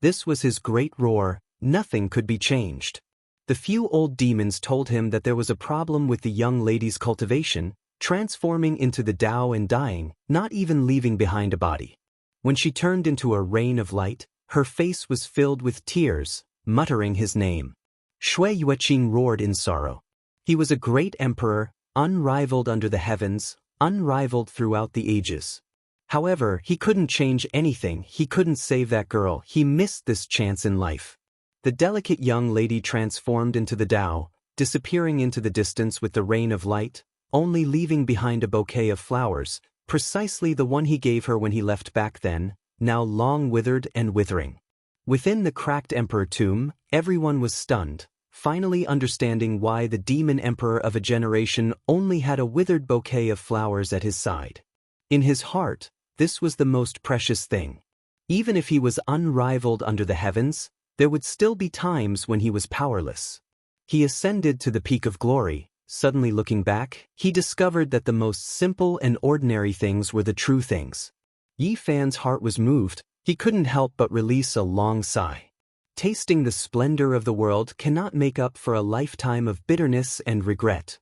A: This was his great roar, nothing could be changed. The few old demons told him that there was a problem with the young lady's cultivation, transforming into the Tao and dying, not even leaving behind a body. When she turned into a rain of light, her face was filled with tears, muttering his name. Shui Yueqing roared in sorrow. He was a great emperor, unrivaled under the heavens, unrivaled throughout the ages. However, he couldn't change anything, he couldn't save that girl, he missed this chance in life. The delicate young lady transformed into the Tao, disappearing into the distance with the rain of light, only leaving behind a bouquet of flowers, precisely the one he gave her when he left back then, now long withered and withering. Within the cracked emperor tomb, everyone was stunned, finally understanding why the demon emperor of a generation only had a withered bouquet of flowers at his side. In his heart, this was the most precious thing. Even if he was unrivaled under the heavens, there would still be times when he was powerless. He ascended to the peak of glory. Suddenly looking back, he discovered that the most simple and ordinary things were the true things. Yi Fan's heart was moved, he couldn't help but release a long sigh. Tasting the splendor of the world cannot make up for a lifetime of bitterness and regret.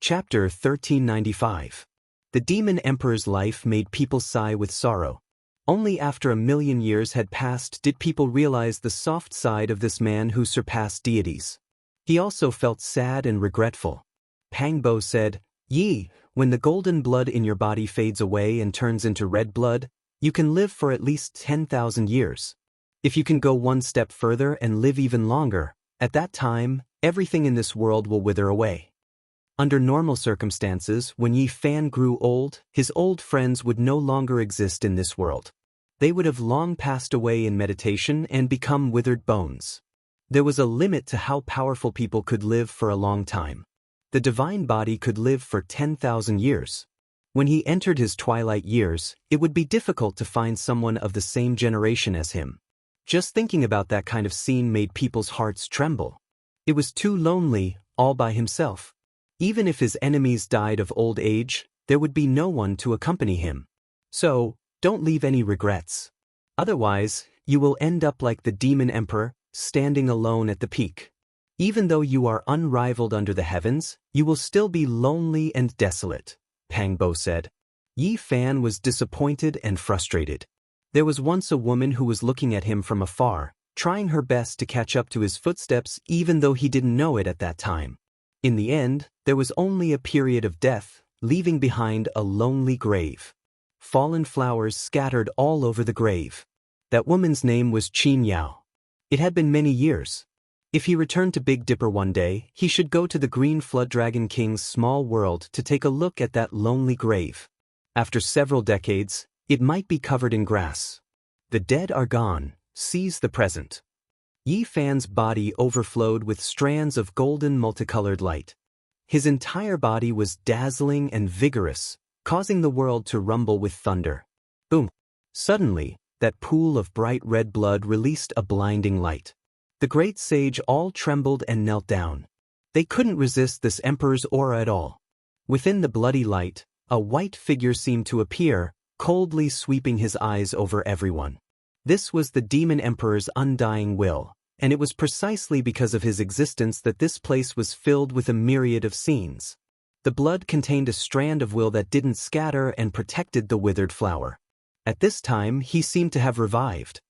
A: Chapter 1395. The Demon Emperor's life made people sigh with sorrow. Only after 1,000,000 years had passed did people realize the soft side of this man who surpassed deities. He also felt sad and regretful. Pangbo said, "Yi, when the golden blood in your body fades away and turns into red blood, you can live for at least 10,000 years. If you can go one step further and live even longer, at that time, everything in this world will wither away." Under normal circumstances, when Yi Fan grew old, his old friends would no longer exist in this world. They would have long passed away in meditation and become withered bones. There was a limit to how powerful people could live for a long time. The divine body could live for 10,000 years. When he entered his twilight years, it would be difficult to find someone of the same generation as him. Just thinking about that kind of scene made people's hearts tremble. It was too lonely, all by himself. Even if his enemies died of old age, there would be no one to accompany him. So, don't leave any regrets. Otherwise, you will end up like the Demon Emperor, standing alone at the peak. Even though you are unrivaled under the heavens, you will still be lonely and desolate, Pangbo said. Yi Fan was disappointed and frustrated. There was once a woman who was looking at him from afar, trying her best to catch up to his footsteps even though he didn't know it at that time. In the end, there was only a period of death, leaving behind a lonely grave. Fallen flowers scattered all over the grave. That woman's name was Xianxia. It had been many years. If he returned to Big Dipper one day, he should go to the Green Flood Dragon King's small world to take a look at that lonely grave. After several decades, it might be covered in grass. The dead are gone, seize the present. Yi Fan's body overflowed with strands of golden multicolored light. His entire body was dazzling and vigorous, causing the world to rumble with thunder. Boom! Suddenly, that pool of bright red blood released a blinding light. The great sage all trembled and knelt down. They couldn't resist this emperor's aura at all. Within the bloody light, a white figure seemed to appear, coldly sweeping his eyes over everyone. This was the Demon Emperor's undying will, and it was precisely because of his existence that this place was filled with a myriad of scenes. The blood contained a strand of will that didn't scatter and protected the withered flower. At this time, he seemed to have revived.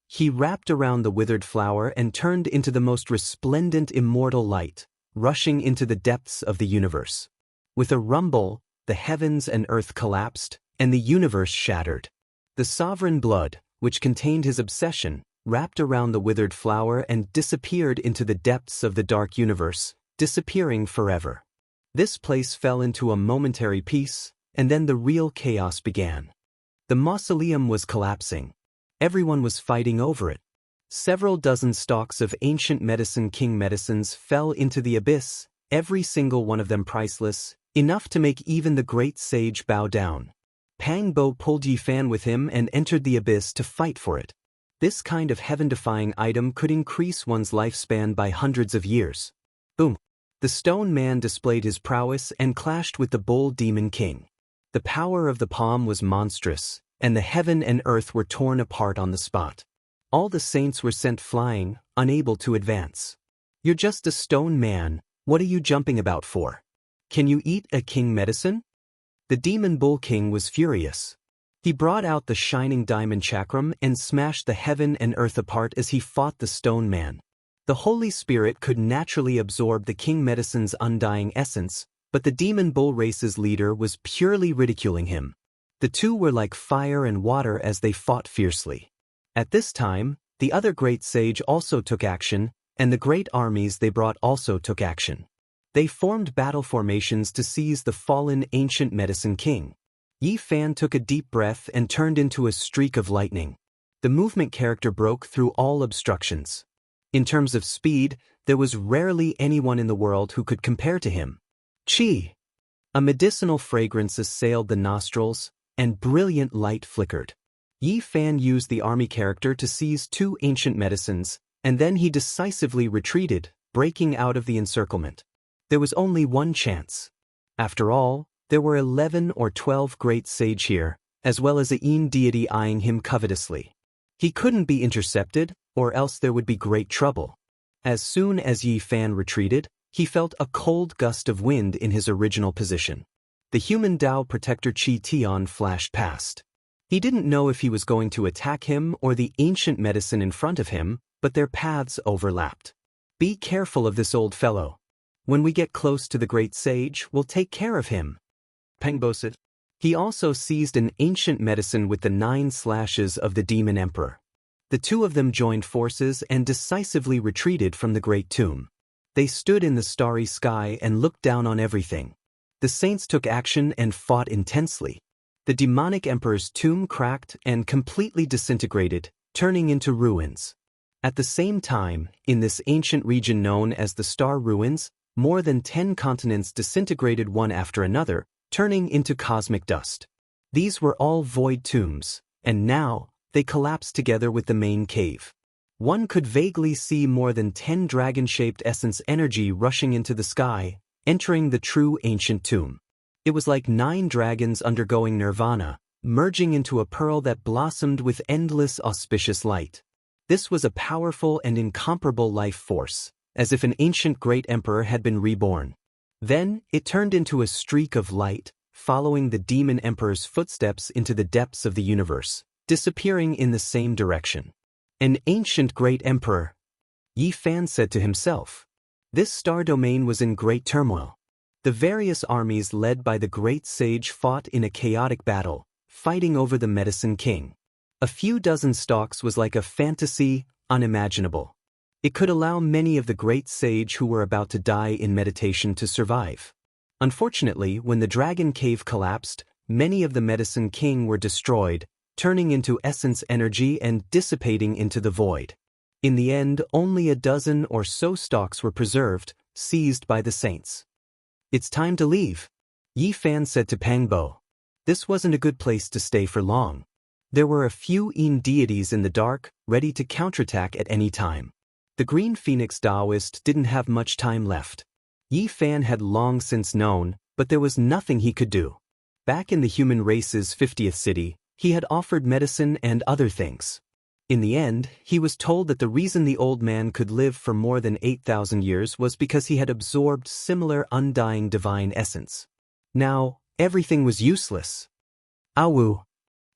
A: He wrapped around the withered flower and turned into the most resplendent immortal light, rushing into the depths of the universe. With a rumble, the heavens and earth collapsed, and the universe shattered. The sovereign blood, which contained his obsession, wrapped around the withered flower and disappeared into the depths of the dark universe, disappearing forever. This place fell into a momentary peace, and then the real chaos began. The mausoleum was collapsing. Everyone was fighting over it. Several dozen stalks of ancient medicine king medicines fell into the abyss, every single one of them priceless, enough to make even the great sage bow down. Pangbo pulled Yi Fan with him and entered the abyss to fight for it. This kind of heaven-defying item could increase one's lifespan by hundreds of years. Boom! The stone man displayed his prowess and clashed with the bull demon king. The power of the palm was monstrous, and the heaven and earth were torn apart on the spot. All the saints were sent flying, unable to advance. "You're just a stone man, what are you jumping about for? Can you eat a king medicine?" The demon bull king was furious. He brought out the shining diamond chakram and smashed the heaven and earth apart as he fought the stone man. The Holy Spirit could naturally absorb the king medicine's undying essence, but the demon bull race's leader was purely ridiculing him. The two were like fire and water as they fought fiercely. At this time, the other great sage also took action, and the great armies they brought also took action. They formed battle formations to seize the fallen ancient medicine king. Yi Fan took a deep breath and turned into a streak of lightning. The movement character broke through all obstructions. In terms of speed, there was rarely anyone in the world who could compare to him. Qi! A medicinal fragrance assailed the nostrils, and brilliant light flickered. Yi Fan used the army character to seize two ancient medicines, and then he decisively retreated, breaking out of the encirclement. There was only one chance. After all, there were 11 or 12 great sage here, as well as a Yin deity eyeing him covetously. He couldn't be intercepted, or else there would be great trouble. As soon as Yi Fan retreated, He felt a cold gust of wind in his original position. The human Tao protector Qi Tian flashed past. He didn't know if he was going to attack him or the ancient medicine in front of him, but their paths overlapped. Be careful of this old fellow. When we get close to the great sage, we'll take care of him, Pengbo said. He also seized an ancient medicine with the 9 slashes of the demon emperor. The two of them joined forces and decisively retreated from the great tomb. They stood in the starry sky and looked down on everything. The saints took action and fought intensely. The demonic emperor's tomb cracked and completely disintegrated, turning into ruins. At the same time, in this ancient region known as the Star Ruins, more than 10 continents disintegrated one after another, turning into cosmic dust. These were all void tombs, and now, they collapsed together with the main cave. One could vaguely see more than 10 dragon-shaped essence energy rushing into the sky, entering the true ancient tomb. It was like 9 dragons undergoing nirvana, merging into a pearl that blossomed with endless auspicious light. This was a powerful and incomparable life force, as if an ancient great emperor had been reborn. Then, it turned into a streak of light, following the demon emperor's footsteps into the depths of the universe, disappearing in the same direction. An ancient great emperor, Yi Fan said to himself. This star domain was in great turmoil. The various armies led by the great sage fought in a chaotic battle, fighting over the medicine king. A few dozen stalks was like a fantasy, unimaginable. It could allow many of the great sage who were about to die in meditation to survive. Unfortunately, when the dragon cave collapsed, many of the medicine king were destroyed, turning into essence energy and dissipating into the void. In the end, only a dozen or so stalks were preserved, seized by the saints. It's time to leave, Yi Fan said to Pengbo. This wasn't a good place to stay for long. There were a few Yin deities in the dark, ready to counterattack at any time. The Green Phoenix Taoist didn't have much time left. Yi Fan had long since known, but there was nothing he could do. Back in the human race's 50th city, he had offered medicine and other things. In the end, he was told that the reason the old man could live for more than 8,000 years was because he had absorbed similar undying divine essence. Now, everything was useless. Awu!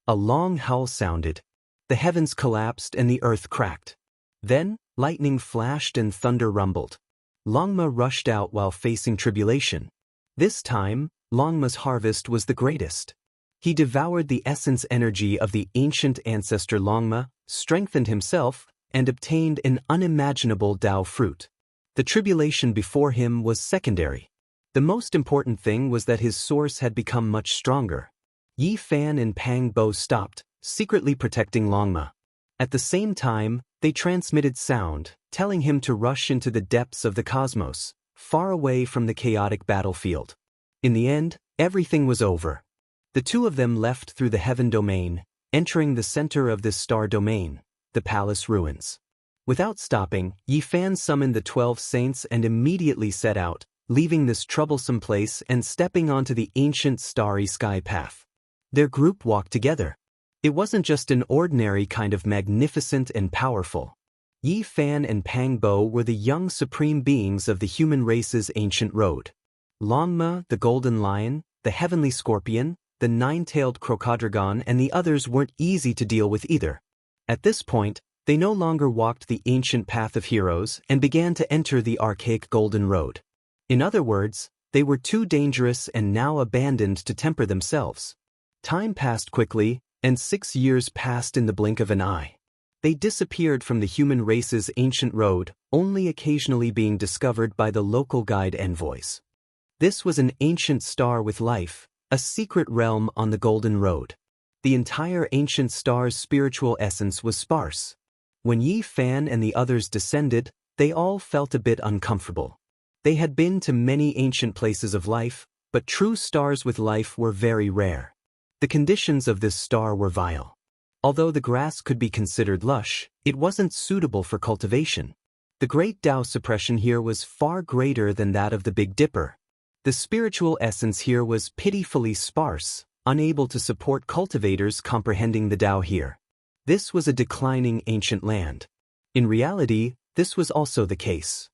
A: A long howl sounded. The heavens collapsed and the earth cracked. Then, lightning flashed and thunder rumbled. Longma rushed out while facing tribulation. This time, Longma's harvest was the greatest. He devoured the essence energy of the ancient ancestor Longma, strengthened himself, and obtained an unimaginable Tao fruit. The tribulation before him was secondary. The most important thing was that his source had become much stronger. Yi Fan and Pang Bo stopped, secretly protecting Longma. At the same time, they transmitted sound, telling him to rush into the depths of the cosmos, far away from the chaotic battlefield. In the end, everything was over. The two of them left through the heaven domain, entering the center of this star domain, the palace ruins. Without stopping, Yi Fan summoned the 12 saints and immediately set out, leaving this troublesome place and stepping onto the ancient starry sky path. Their group walked together. It wasn't just an ordinary kind of magnificent and powerful. Yi Fan and Pang Bo were the young supreme beings of the human race's ancient road. Longma, the golden lion, the heavenly scorpion, the 9-tailed crocoddragon and the others weren't easy to deal with either. At this point, they no longer walked the ancient path of heroes and began to enter the archaic golden road. In other words, they were too dangerous and now abandoned to temper themselves. Time passed quickly, and 6 years passed in the blink of an eye. They disappeared from the human race's ancient road, only occasionally being discovered by the local guide envoys. This was an ancient star with life, a secret realm on the Golden Road. The entire ancient star's spiritual essence was sparse. When Yi Fan and the others descended, they all felt a bit uncomfortable. They had been to many ancient places of life, but true stars with life were very rare. The conditions of this star were vile. Although the grass could be considered lush, it wasn't suitable for cultivation. The great Tao suppression here was far greater than that of the Big Dipper. The spiritual essence here was pitifully sparse, unable to support cultivators comprehending the Tao here. This was a declining ancient land. In reality, this was also the case.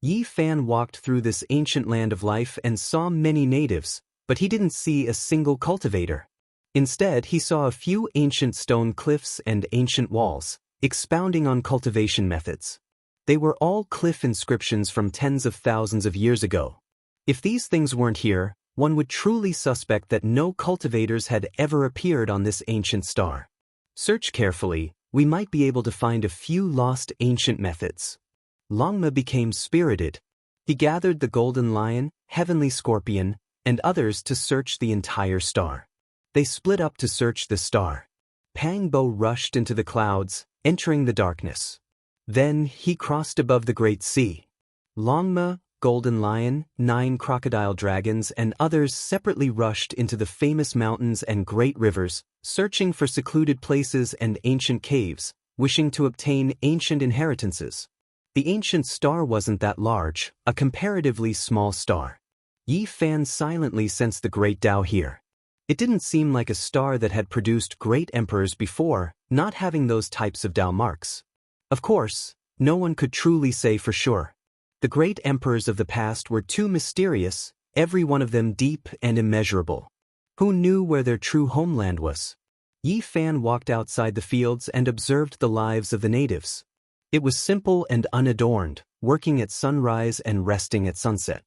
A: Yi Fan walked through this ancient land of life and saw many natives, but he didn't see a single cultivator. Instead, he saw a few ancient stone cliffs and ancient walls, expounding on cultivation methods. They were all cliff inscriptions from tens of thousands of years ago. If these things weren't here, one would truly suspect that no cultivators had ever appeared on this ancient star. Search carefully, we might be able to find a few lost ancient methods. Longma became spirited. He gathered the golden lion, heavenly scorpion, and others to search the entire star. They split up to search the star. Pangbo rushed into the clouds, entering the darkness. Then he crossed above the great sea. Longma, Golden Lion, 9 crocodile dragons and others separately rushed into the famous mountains and great rivers, searching for secluded places and ancient caves, wishing to obtain ancient inheritances. The ancient star wasn't that large, a comparatively small star. Yi Fan silently sensed the great Tao here. It didn't seem like a star that had produced great emperors before, not having those types of Tao marks. Of course, no one could truly say for sure. The great emperors of the past were too mysterious, every one of them deep and immeasurable. Who knew where their true homeland was? Yi Fan walked outside the fields and observed the lives of the natives. It was simple and unadorned, working at sunrise and resting at sunset.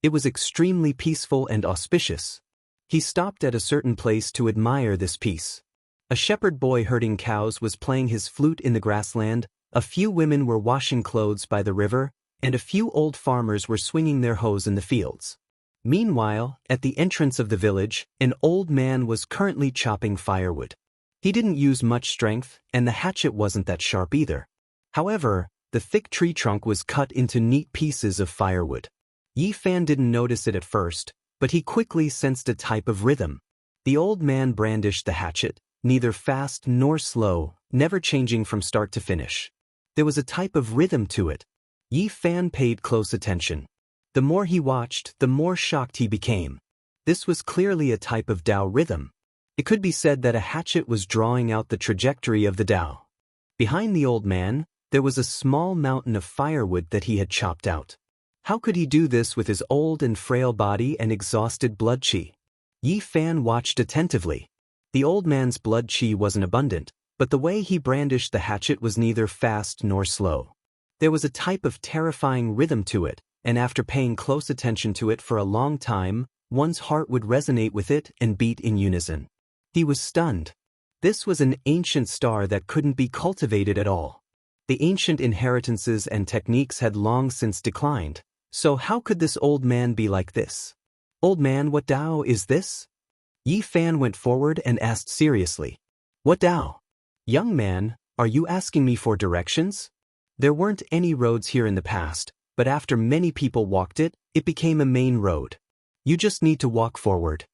A: It was extremely peaceful and auspicious. He stopped at a certain place to admire this peace. A shepherd boy herding cows was playing his flute in the grassland, a few women were washing clothes by the river, and a few old farmers were swinging their hoes in the fields. Meanwhile, at the entrance of the village, an old man was currently chopping firewood. He didn't use much strength, and the hatchet wasn't that sharp either. However, the thick tree trunk was cut into neat pieces of firewood. Yi Fan didn't notice it at first, but he quickly sensed a type of rhythm. The old man brandished the hatchet, neither fast nor slow, never changing from start to finish. There was a type of rhythm to it. Yi Fan paid close attention. The more he watched, the more shocked he became. This was clearly a type of Tao rhythm. It could be said that a hatchet was drawing out the trajectory of the Tao. Behind the old man, there was a small mountain of firewood that he had chopped out. How could he do this with his old and frail body and exhausted blood qi? Yi Fan watched attentively. The old man's blood qi wasn't abundant, but the way he brandished the hatchet was neither fast nor slow. There was a type of terrifying rhythm to it, and after paying close attention to it for a long time, one's heart would resonate with it and beat in unison. He was stunned. This was an ancient star that couldn't be cultivated at all. The ancient inheritances and techniques had long since declined, so how could this old man be like this? Old man, what Tao is this? Yi Fan went forward and asked seriously. What Tao? Young man, are you asking me for directions? There weren't any roads here in the past, but after many people walked it, it became a main road. You just need to walk forward.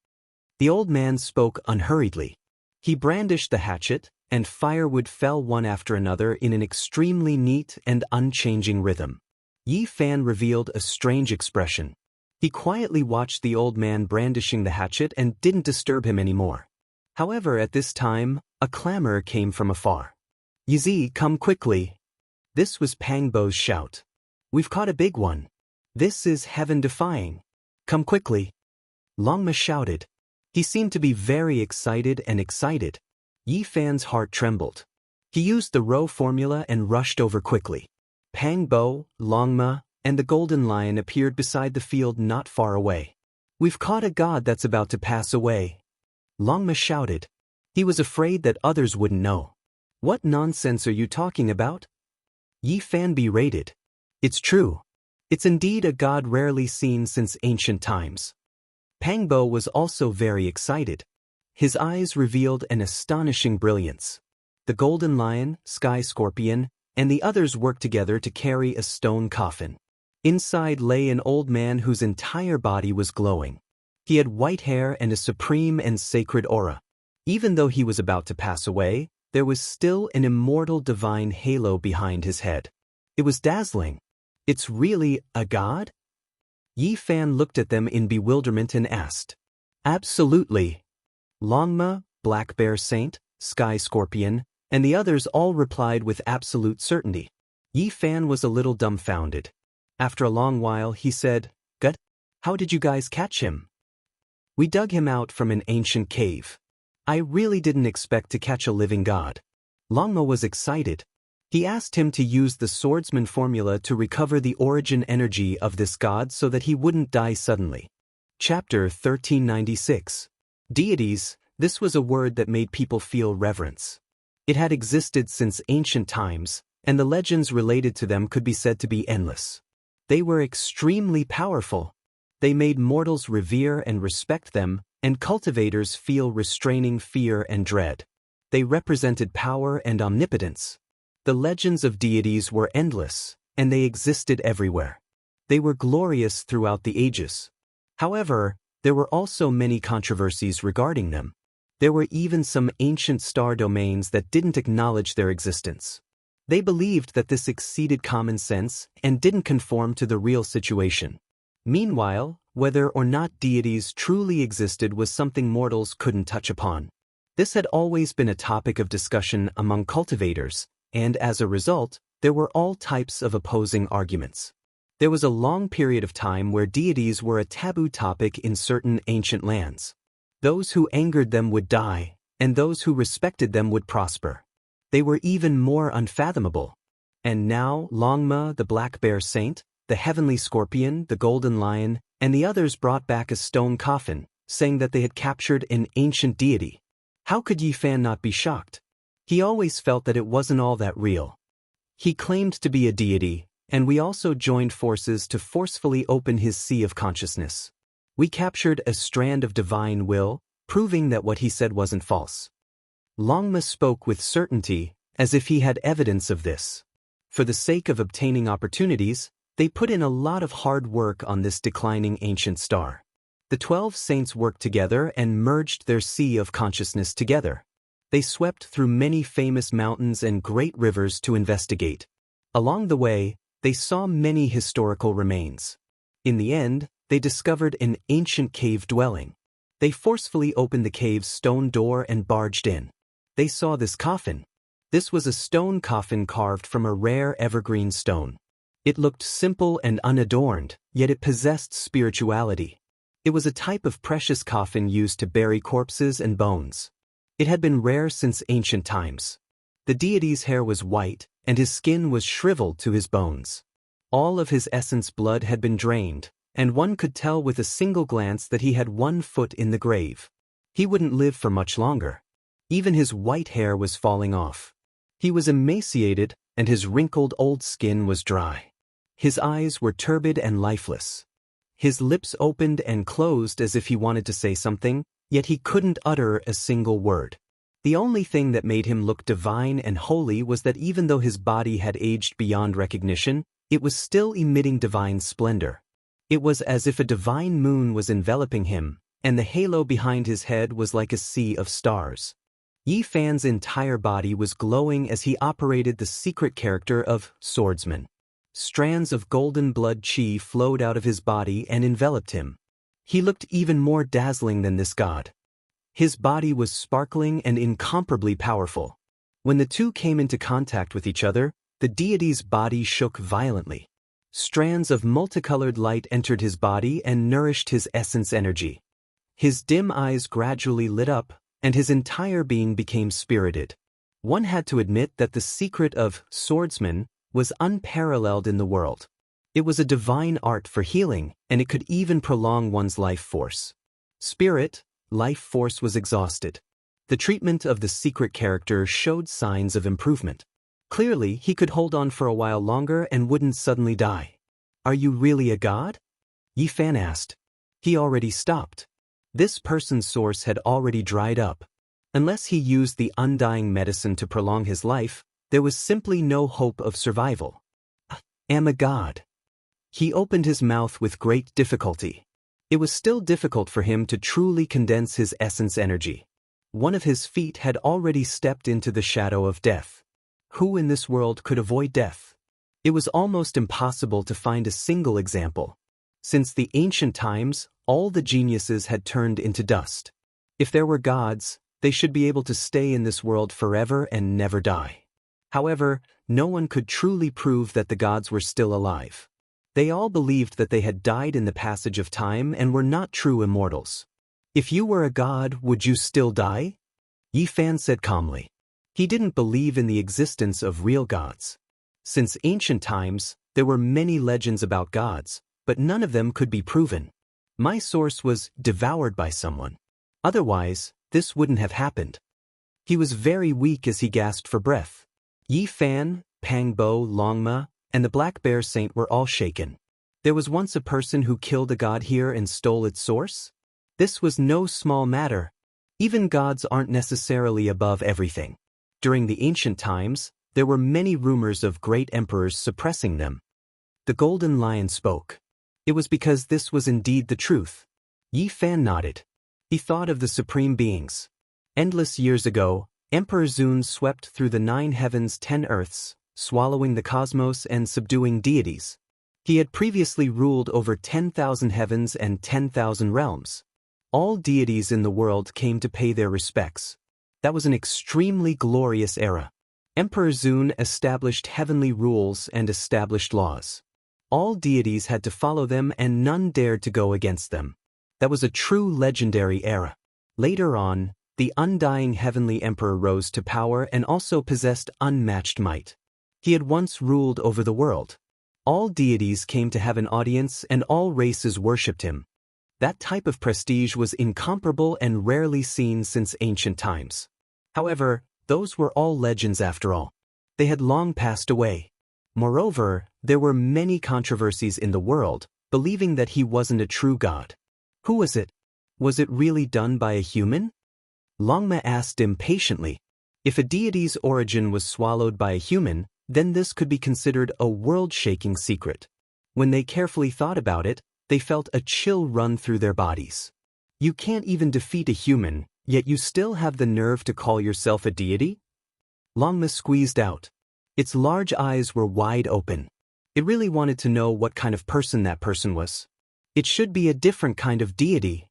A: The old man spoke unhurriedly. He brandished the hatchet, and firewood fell one after another in an extremely neat and unchanging rhythm. Yi Fan revealed a strange expression. He quietly watched the old man brandishing the hatchet and didn't disturb him anymore. However, at this time, a clamor came from afar. Yizi, come quickly. This was Pangbo's shout. We've caught a big one. This is heaven-defying. Come quickly. Longma shouted. He seemed to be very excited. Yi Fan's heart trembled. He used the row formula and rushed over quickly. Pangbo, Longma, and the golden lion appeared beside the field not far away. We've caught a god that's about to pass away. Longma shouted. He was afraid that others wouldn't know. What nonsense are you talking about? Yi Fan berated. It's true. It's indeed a god rarely seen since ancient times. Pangbo was also very excited. His eyes revealed an astonishing brilliance. The golden lion, sky scorpion, and the others worked together to carry a stone coffin. Inside lay an old man whose entire body was glowing. He had white hair and a supreme and sacred aura. Even though he was about to pass away, there was still an immortal divine halo behind his head. It was dazzling. It's really a god? Yi Fan looked at them in bewilderment and asked. Absolutely. Longma, Black Bear Saint, Sky Scorpion, and the others all replied with absolute certainty. Yi Fan was a little dumbfounded. After a long while, he said, "Gut, how did you guys catch him?" "We dug him out from an ancient cave. I really didn't expect to catch a living god." Longma was excited. He asked him to use the swordsman formula to recover the origin energy of this god so that he wouldn't die suddenly. Chapter 1396. Deities. This was a word that made people feel reverence. It had existed since ancient times, and the legends related to them could be said to be endless. They were extremely powerful. They made mortals revere and respect them, and cultivators feel restraining fear and dread. They represented power and omnipotence. The legends of deities were endless, and they existed everywhere. They were glorious throughout the ages. However, there were also many controversies regarding them. There were even some ancient star domains that didn't acknowledge their existence. They believed that this exceeded common sense and didn't conform to the real situation. Meanwhile, whether or not deities truly existed was something mortals couldn't touch upon. This had always been a topic of discussion among cultivators, and as a result, there were all types of opposing arguments. There was a long period of time where deities were a taboo topic in certain ancient lands. Those who angered them would die, and those who respected them would prosper. They were even more unfathomable. And now Longma, the black bear saint, the heavenly scorpion, the golden lion, and the others brought back a stone coffin, saying that they had captured an ancient deity. How could Yi Fan not be shocked? He always felt that it wasn't all that real. He claimed to be a deity, and we also joined forces to forcefully open his sea of consciousness. We captured a strand of divine will, proving that what he said wasn't false. Longma spoke with certainty, as if he had evidence of this. For the sake of obtaining opportunities, they put in a lot of hard work on this declining ancient star. The 12 saints worked together and merged their sea of consciousness together. They swept through many famous mountains and great rivers to investigate. Along the way, they saw many historical remains. In the end, they discovered an ancient cave dwelling. They forcefully opened the cave's stone door and barged in. They saw this coffin. This was a stone coffin carved from a rare evergreen stone. It looked simple and unadorned, yet it possessed spirituality. It was a type of precious coffin used to bury corpses and bones. It had been rare since ancient times. The deity's hair was white, and his skin was shriveled to his bones. All of his essence blood had been drained, and one could tell with a single glance that he had 1 foot in the grave. He wouldn't live for much longer. Even his white hair was falling off. He was emaciated, and his wrinkled old skin was dry. His eyes were turbid and lifeless. His lips opened and closed as if he wanted to say something, yet he couldn't utter a single word. The only thing that made him look divine and holy was that even though his body had aged beyond recognition, it was still emitting divine splendor. It was as if a divine moon was enveloping him, and the halo behind his head was like a sea of stars. Yi Fan's entire body was glowing as he operated the secret character of swordsman. Strands of golden blood chi flowed out of his body and enveloped him. He looked even more dazzling than this god. His body was sparkling and incomparably powerful. When the two came into contact with each other, the deity's body shook violently. Strands of multicolored light entered his body and nourished his essence energy. His dim eyes gradually lit up, and his entire being became spirited. One had to admit that the secret of swordsman was unparalleled in the world. It was a divine art for healing, and it could even prolong one's life force. Life force was exhausted. The treatment of the secret character showed signs of improvement. Clearly, he could hold on for a while longer and wouldn't suddenly die. "Are you really a god?" Yi Fan asked. He already stopped. This person's source had already dried up. Unless he used the undying medicine to prolong his life, there was simply no hope of survival. "I am a god." He opened his mouth with great difficulty. It was still difficult for him to truly condense his essence energy. One of his feet had already stepped into the shadow of death. Who in this world could avoid death? It was almost impossible to find a single example. Since the ancient times, all the geniuses had turned into dust. If there were gods, they should be able to stay in this world forever and never die. However, no one could truly prove that the gods were still alive. They all believed that they had died in the passage of time and were not true immortals. If you were a god, would you still die? Yi Fan said calmly. He didn't believe in the existence of real gods. Since ancient times, there were many legends about gods, but none of them could be proven. My source was devoured by someone. Otherwise, this wouldn't have happened. He was very weak as he gasped for breath. Yi Fan, Pangbo, Longma, and the Black Bear Saint were all shaken. There was once a person who killed a god here and stole its source? This was no small matter. Even gods aren't necessarily above everything. During the ancient times, there were many rumors of great emperors suppressing them. The Golden Lion spoke. It was because this was indeed the truth. Yi Fan nodded. He thought of the supreme beings. Endless years ago, Emperor Zun swept through the 9 heavens 10 earths, swallowing the cosmos and subduing deities. He had previously ruled over 10,000 heavens and 10,000 realms. All deities in the world came to pay their respects. That was an extremely glorious era. Emperor Zun established heavenly rules and established laws. All deities had to follow them and none dared to go against them. That was a true legendary era. Later on, the undying heavenly emperor rose to power and also possessed unmatched might. He had once ruled over the world. All deities came to have an audience and all races worshipped him. That type of prestige was incomparable and rarely seen since ancient times. However, those were all legends after all. They had long passed away. Moreover, there were many controversies in the world, believing that he wasn't a true god. Who was it? Was it really done by a human? Longma asked impatiently. If a deity's origin was swallowed by a human, then this could be considered a world-shaking secret. When they carefully thought about it, they felt a chill run through their bodies. You can't even defeat a human, yet you still have the nerve to call yourself a deity? Longma squeezed out. Its large eyes were wide open. It really wanted to know what kind of person that person was. It should be a different kind of deity.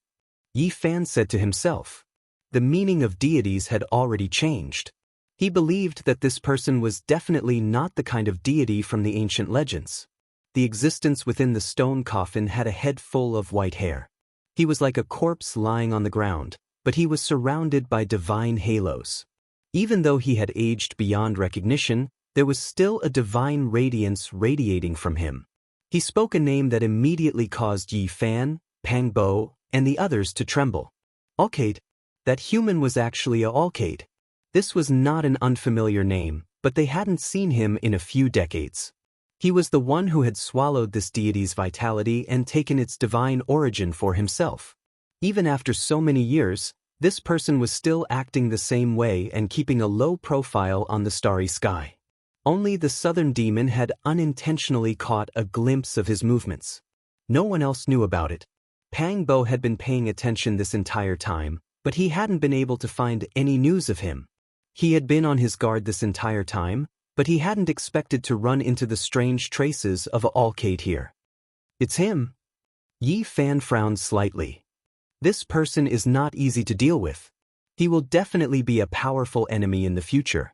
A: Yi Fan said to himself. The meaning of deities had already changed. He believed that this person was definitely not the kind of deity from the ancient legends. The existence within the stone coffin had a head full of white hair. He was like a corpse lying on the ground, but he was surrounded by divine halos. Even though he had aged beyond recognition, there was still a divine radiance radiating from him. He spoke a name that immediately caused Yi Fan, Pangbo, and the others to tremble. Alcade. That human was actually a Alcade. This was not an unfamiliar name, but they hadn't seen him in a few decades. He was the one who had swallowed this deity's vitality and taken its divine origin for himself. Even after so many years, this person was still acting the same way and keeping a low profile on the starry sky. Only the southern demon had unintentionally caught a glimpse of his movements. No one else knew about it. Pangbo had been paying attention this entire time, but he hadn't been able to find any news of him. He had been on his guard this entire time, but he hadn't expected to run into the strange traces of Alcade here. It's him. Yi Fan frowned slightly. This person is not easy to deal with. He will definitely be a powerful enemy in the future.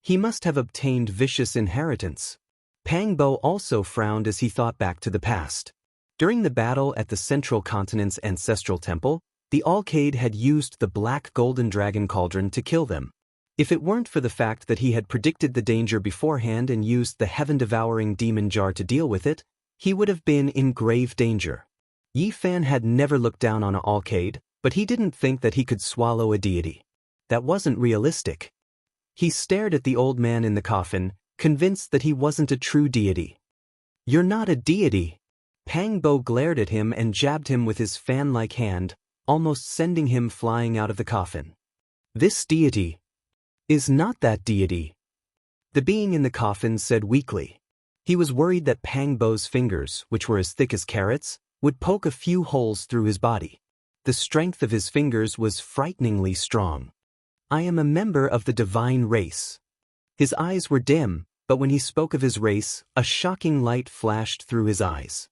A: He must have obtained vicious inheritance. Pangbo also frowned as he thought back to the past. During the battle at the Central Continent's ancestral temple, the Alcade had used the black golden dragon cauldron to kill them. If it weren't for the fact that he had predicted the danger beforehand and used the heaven-devouring demon jar to deal with it, he would have been in grave danger. Yi Fan had never looked down on an Alcade, but he didn't think that he could swallow a deity. That wasn't realistic. He stared at the old man in the coffin, convinced that he wasn't a true deity. You're not a deity. Pangbo glared at him and jabbed him with his fan-like hand, almost sending him flying out of the coffin. This deity is not that deity. The being in the coffin said weakly. He was worried that Pangbo's fingers, which were as thick as carrots, would poke a few holes through his body. The strength of his fingers was frighteningly strong. I am a member of the divine race. His eyes were dim, but when he spoke of his race, a shocking light flashed through his eyes.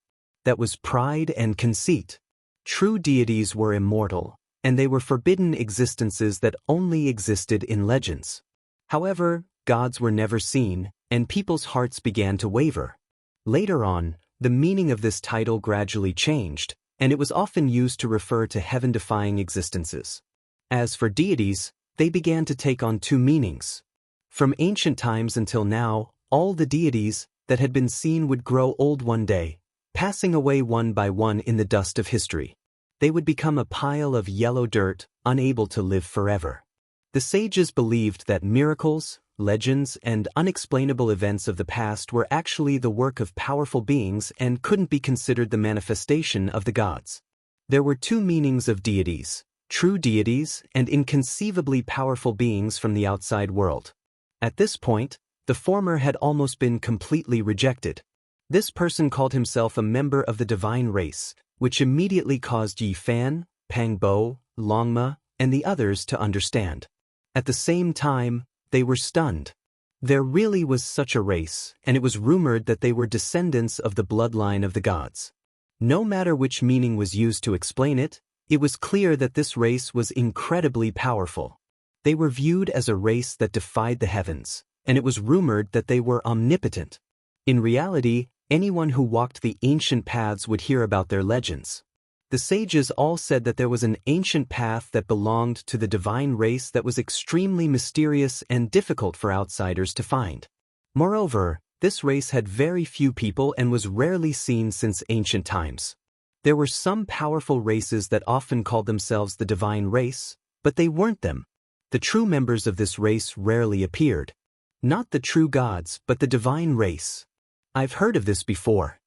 A: That was pride and conceit. True deities were immortal, and they were forbidden existences that only existed in legends. However, gods were never seen, and people's hearts began to waver. Later on, The meaning of this title gradually changed, and it was often used to refer to heaven-defying existences. As for deities, they began to take on two meanings. From ancient times until now, all the deities that had been seen would grow old one day, passing away one by one in the dust of history. They would become a pile of yellow dirt, unable to live forever. The sages believed that miracles, legends, and unexplainable events of the past were actually the work of powerful beings and couldn't be considered the manifestation of the gods. There were two meanings of deities: true deities and inconceivably powerful beings from the outside world. At this point, the former had almost been completely rejected. This person called himself a member of the divine race, which immediately caused Yi Fan, Pang Bo, Longma, and the others to understand. At the same time, they were stunned. There really was such a race, and it was rumored that they were descendants of the bloodline of the gods. No matter which meaning was used to explain it, it was clear that this race was incredibly powerful. They were viewed as a race that defied the heavens, and it was rumored that they were omnipotent. In reality, anyone who walked the ancient paths would hear about their legends. The sages all said that there was an ancient path that belonged to the divine race that was extremely mysterious and difficult for outsiders to find. Moreover, this race had very few people and was rarely seen since ancient times. There were some powerful races that often called themselves the divine race, but they weren't them. The true members of this race rarely appeared. Not the true gods, but the divine race. I've heard of this before.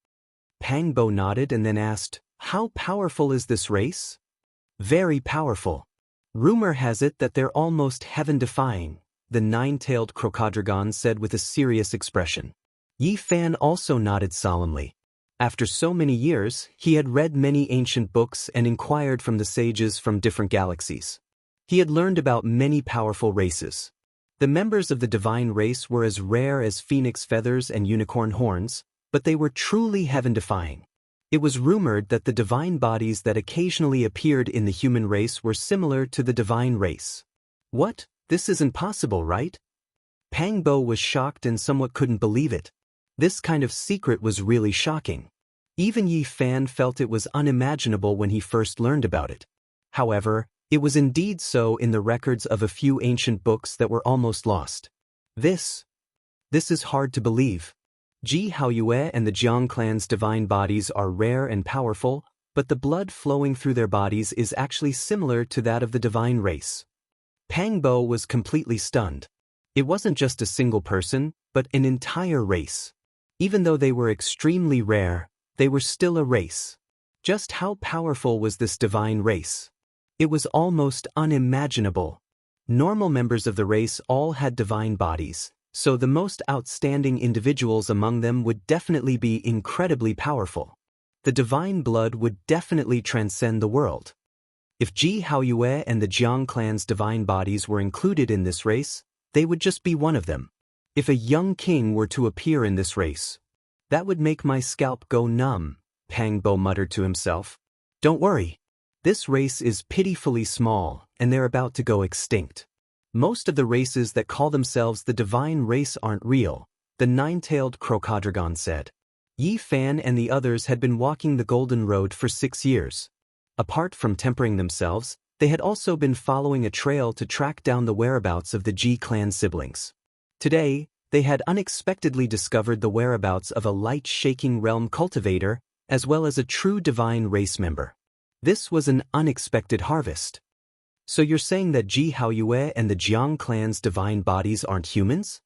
A: Pang Bo nodded and then asked, "How powerful is this race?" "Very powerful. Rumor has it that they're almost heaven-defying," the nine-tailed crocodrogon said with a serious expression. Yi Fan also nodded solemnly. After so many years, he had read many ancient books and inquired from the sages from different galaxies. He had learned about many powerful races. The members of the divine race were as rare as phoenix feathers and unicorn horns, but they were truly heaven-defying. It was rumored that the divine bodies that occasionally appeared in the human race were similar to the divine race. What? This isn't possible, right? Pang Bo was shocked and somewhat couldn't believe it. This kind of secret was really shocking. Even Yi Fan felt it was unimaginable when he first learned about it. However, it was indeed so in the records of a few ancient books that were almost lost. This is hard to believe. Ji Haoyue and the Jiang clan's divine bodies are rare and powerful, but the blood flowing through their bodies is actually similar to that of the divine race. Pang Bo was completely stunned. It wasn't just a single person, but an entire race. Even though they were extremely rare, they were still a race. Just how powerful was this divine race? It was almost unimaginable. Normal members of the race all had divine bodies, so the most outstanding individuals among them would definitely be incredibly powerful. The divine blood would definitely transcend the world. If Ji Haoyue and the Jiang clan's divine bodies were included in this race, they would just be one of them. If a young king were to appear in this race, that would make my scalp go numb, Pang Bo muttered to himself. Don't worry. This race is pitifully small, and they're about to go extinct. Most of the races that call themselves the divine race aren't real, the nine-tailed crocodrogon said. Yi Fan and the others had been walking the Golden Road for 6 years. Apart from tempering themselves, they had also been following a trail to track down the whereabouts of the Ji clan siblings. Today, they had unexpectedly discovered the whereabouts of a light-shaking realm cultivator, as well as a true divine race member. This was an unexpected harvest. So you're saying that Ji Haoyue and the Jiang clan's divine bodies aren't humans?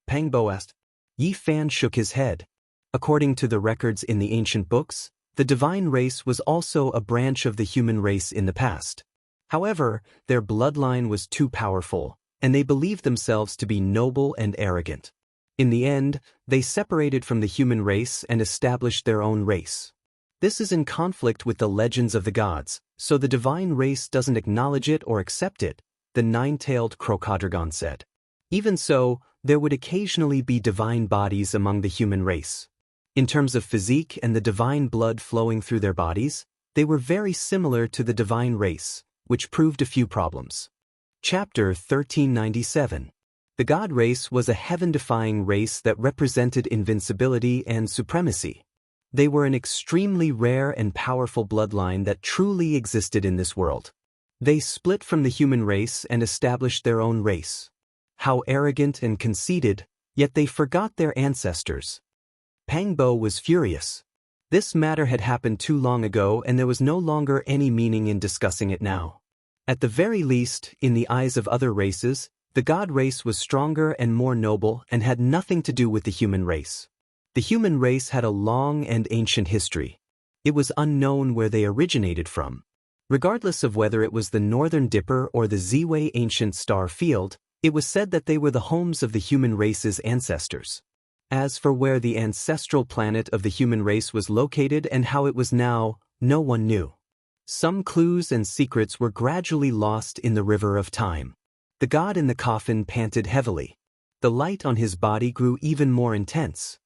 A: Pang Bo asked. Yi Fan shook his head. According to the records in the ancient books, the divine race was also a branch of the human race in the past. However, their bloodline was too powerful, and they believed themselves to be noble and arrogant. In the end, they separated from the human race and established their own race. This is in conflict with the legends of the gods, so the divine race doesn't acknowledge it or accept it, the nine-tailed crocodrogon said. Even so, there would occasionally be divine bodies among the human race. In terms of physique and the divine blood flowing through their bodies, they were very similar to the divine race, which proved a few problems. Chapter 1397. The god race was a heaven-defying race that represented invincibility and supremacy. They were an extremely rare and powerful bloodline that truly existed in this world. They split from the human race and established their own race. How arrogant and conceited, yet they forgot their ancestors. Pang Bo was furious. This matter had happened too long ago and there was no longer any meaning in discussing it now. At the very least, in the eyes of other races, the god race was stronger and more noble and had nothing to do with the human race. The human race had a long and ancient history. It was unknown where they originated from. Regardless of whether it was the Northern Dipper or the Ziwei ancient star field, it was said that they were the homes of the human race's ancestors. As for where the ancestral planet of the human race was located and how it was now, no one knew. Some clues and secrets were gradually lost in the river of time. The god in the coffin panted heavily. The light on his body grew even more intense.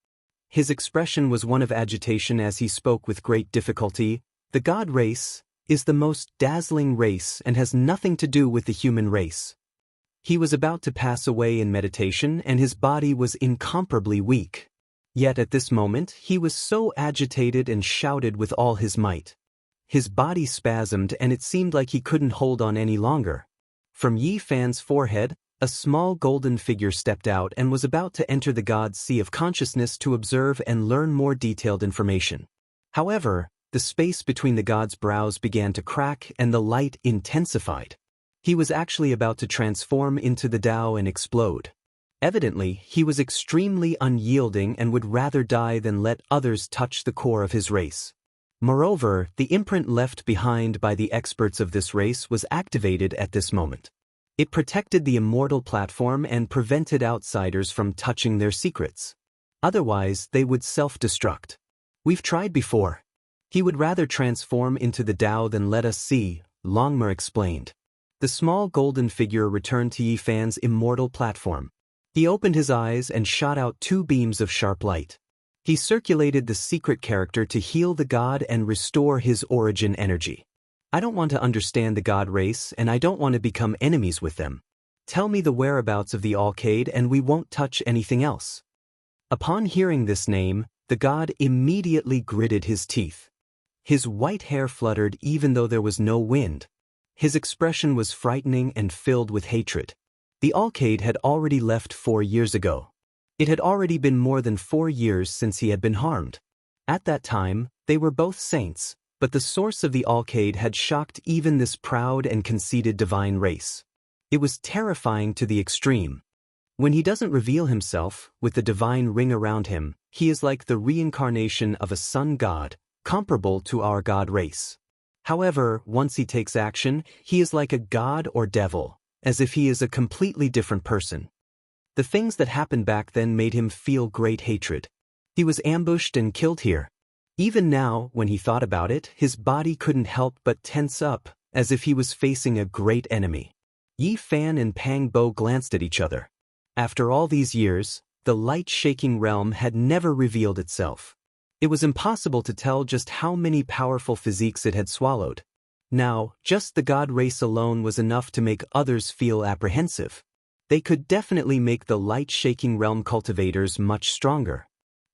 A: His expression was one of agitation as he spoke with great difficulty. The god race is the most dazzling race and has nothing to do with the human race. He was about to pass away in meditation and his body was incomparably weak. Yet at this moment he was so agitated and shouted with all his might. His body spasmed and it seemed like he couldn't hold on any longer. From Yi Fan's forehead, a small golden figure stepped out and was about to enter the god's sea of consciousness to observe and learn more detailed information. However, the space between the god's brows began to crack and the light intensified. He was actually about to transform into the Tao and explode. Evidently, he was extremely unyielding and would rather die than let others touch the core of his race. Moreover, the imprint left behind by the experts of this race was activated at this moment. It protected the immortal platform and prevented outsiders from touching their secrets. Otherwise, they would self-destruct. We've tried before. He would rather transform into the Tao than let us see, Longmer explained. The small golden figure returned to Yi Fan's immortal platform. He opened his eyes and shot out 2 beams of sharp light. He circulated the secret character to heal the god and restore his origin energy. I don't want to understand the god race and I don't want to become enemies with them. Tell me the whereabouts of the Alcade and we won't touch anything else. Upon hearing this name, the god immediately gritted his teeth. His white hair fluttered even though there was no wind. His expression was frightening and filled with hatred. The Alcade had already left 4 years ago. It had already been more than 4 years since he had been harmed. At that time, they were both saints, but the source of the Alcade had shocked even this proud and conceited divine race. It was terrifying to the extreme. When he doesn't reveal himself, with the divine ring around him, he is like the reincarnation of a sun god, comparable to our god race. However, once he takes action, he is like a god or devil, as if he is a completely different person. The things that happened back then made him feel great hatred. He was ambushed and killed here. Even now, when he thought about it, his body couldn't help but tense up, as if he was facing a great enemy. Yi Fan and Pang Bo glanced at each other. After all these years, the light-shaking realm had never revealed itself. It was impossible to tell just how many powerful physiques it had swallowed. Now, just the god race alone was enough to make others feel apprehensive. They could definitely make the light-shaking realm cultivators much stronger.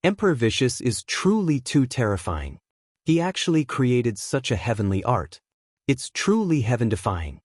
A: Emperor Vicious is truly too terrifying. He actually created such a heavenly art. It's truly heaven-defying.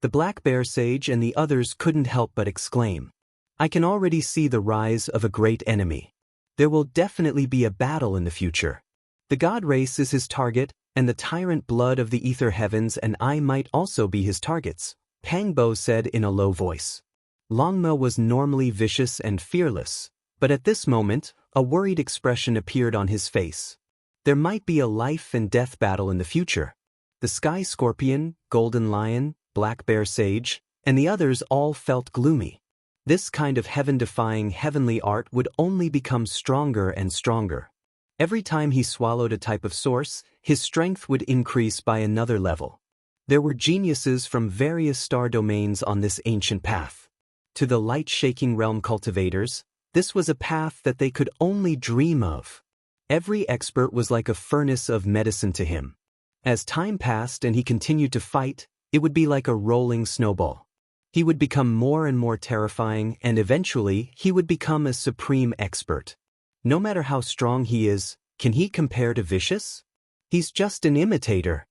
A: The Black Bear Sage and the others couldn't help but exclaim. I can already see the rise of a great enemy. There will definitely be a battle in the future. The god race is his target, and the tyrant blood of the ether heavens and I might also be his targets, Pang Bo said in a low voice. Longme was normally vicious and fearless, but at this moment, a worried expression appeared on his face. There might be a life and death battle in the future. The Sky Scorpion, Golden Lion, Black Bear Sage, and the others all felt gloomy. This kind of heaven-defying heavenly art would only become stronger and stronger. Every time he swallowed a type of source, his strength would increase by another level. There were geniuses from various star domains on this ancient path. To the light-shaking realm cultivators, this was a path that they could only dream of. Every expert was like a furnace of medicine to him. As time passed and he continued to fight, it would be like a rolling snowball. He would become more and more terrifying and eventually he would become a supreme expert. No matter how strong he is, Can he compare to Vicious? He's just an imitator,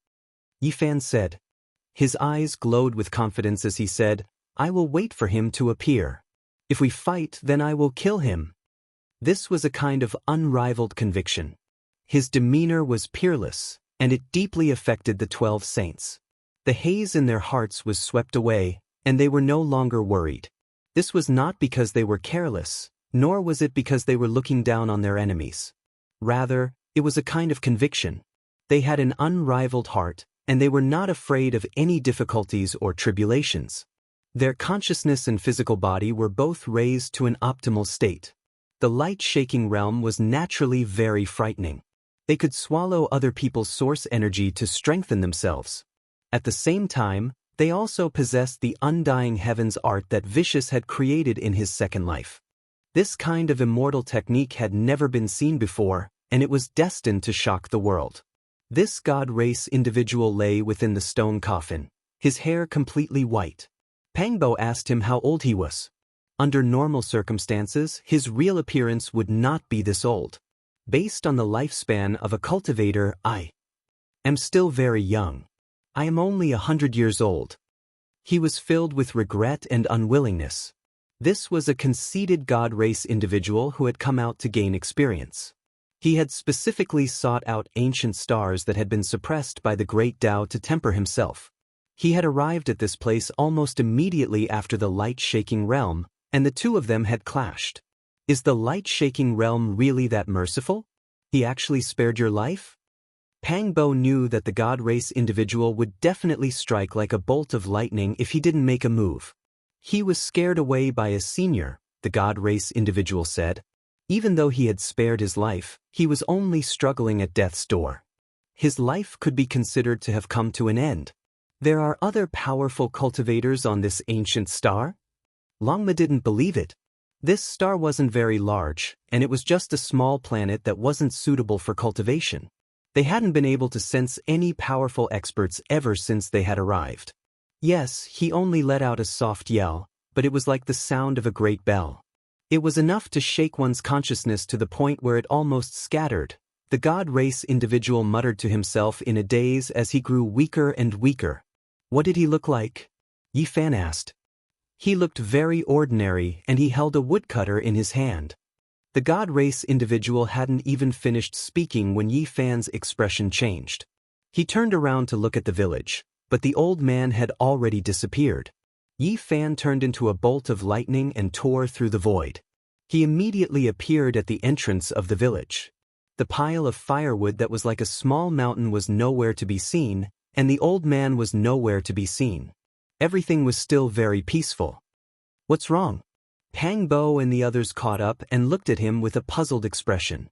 A: Yi Fan said. His eyes glowed with confidence as he said, I will wait for him to appear. If we fight, then I will kill him. This was a kind of unrivaled conviction. His demeanor was peerless, and it deeply affected the 12 saints. The haze in their hearts was swept away, and they were no longer worried. This was not because they were careless, nor was it because they were looking down on their enemies. Rather, it was a kind of conviction. They had an unrivaled heart, and they were not afraid of any difficulties or tribulations. Their consciousness and physical body were both raised to an optimal state. The light-shaking realm was naturally very frightening. They could swallow other people's source energy to strengthen themselves. At the same time, they also possessed the undying heavens art that Vicious had created in his second life. This kind of immortal technique had never been seen before, and it was destined to shock the world. This god race individual lay within the stone coffin, his hair completely white. Pangbo asked him how old he was. Under normal circumstances, his real appearance would not be this old. Based on the lifespan of a cultivator, I am still very young. I am only 100 years old. He was filled with regret and unwillingness. This was a conceited god race individual who had come out to gain experience. He had specifically sought out ancient stars that had been suppressed by the great Tao to temper himself. He had arrived at this place almost immediately after the light-shaking realm, and the two of them had clashed. Is the light-shaking realm really that merciful? He actually spared your life? Pangbo knew that the god race individual would definitely strike like a bolt of lightning if he didn't make a move. He was scared away by a senior, the god race individual said. Even though he had spared his life, he was only struggling at death's door. His life could be considered to have come to an end. There are other powerful cultivators on this ancient star? Longma didn't believe it. This star wasn't very large, and it was just a small planet that wasn't suitable for cultivation. They hadn't been able to sense any powerful experts ever since they had arrived. Yes, he only let out a soft yell, but it was like the sound of a great bell. It was enough to shake one's consciousness to the point where it almost scattered. The god race individual muttered to himself in a daze as he grew weaker and weaker. What did he look like? Yi Fan asked. He looked very ordinary, and he held a woodcutter in his hand. The god race individual hadn't even finished speaking when Yi Fan's expression changed. He turned around to look at the village, but the old man had already disappeared. Yi Fan turned into a bolt of lightning and tore through the void. He immediately appeared at the entrance of the village. The pile of firewood that was like a small mountain was nowhere to be seen, and the old man was nowhere to be seen. Everything was still very peaceful. What's wrong? Pangbo and the others caught up and looked at him with a puzzled expression.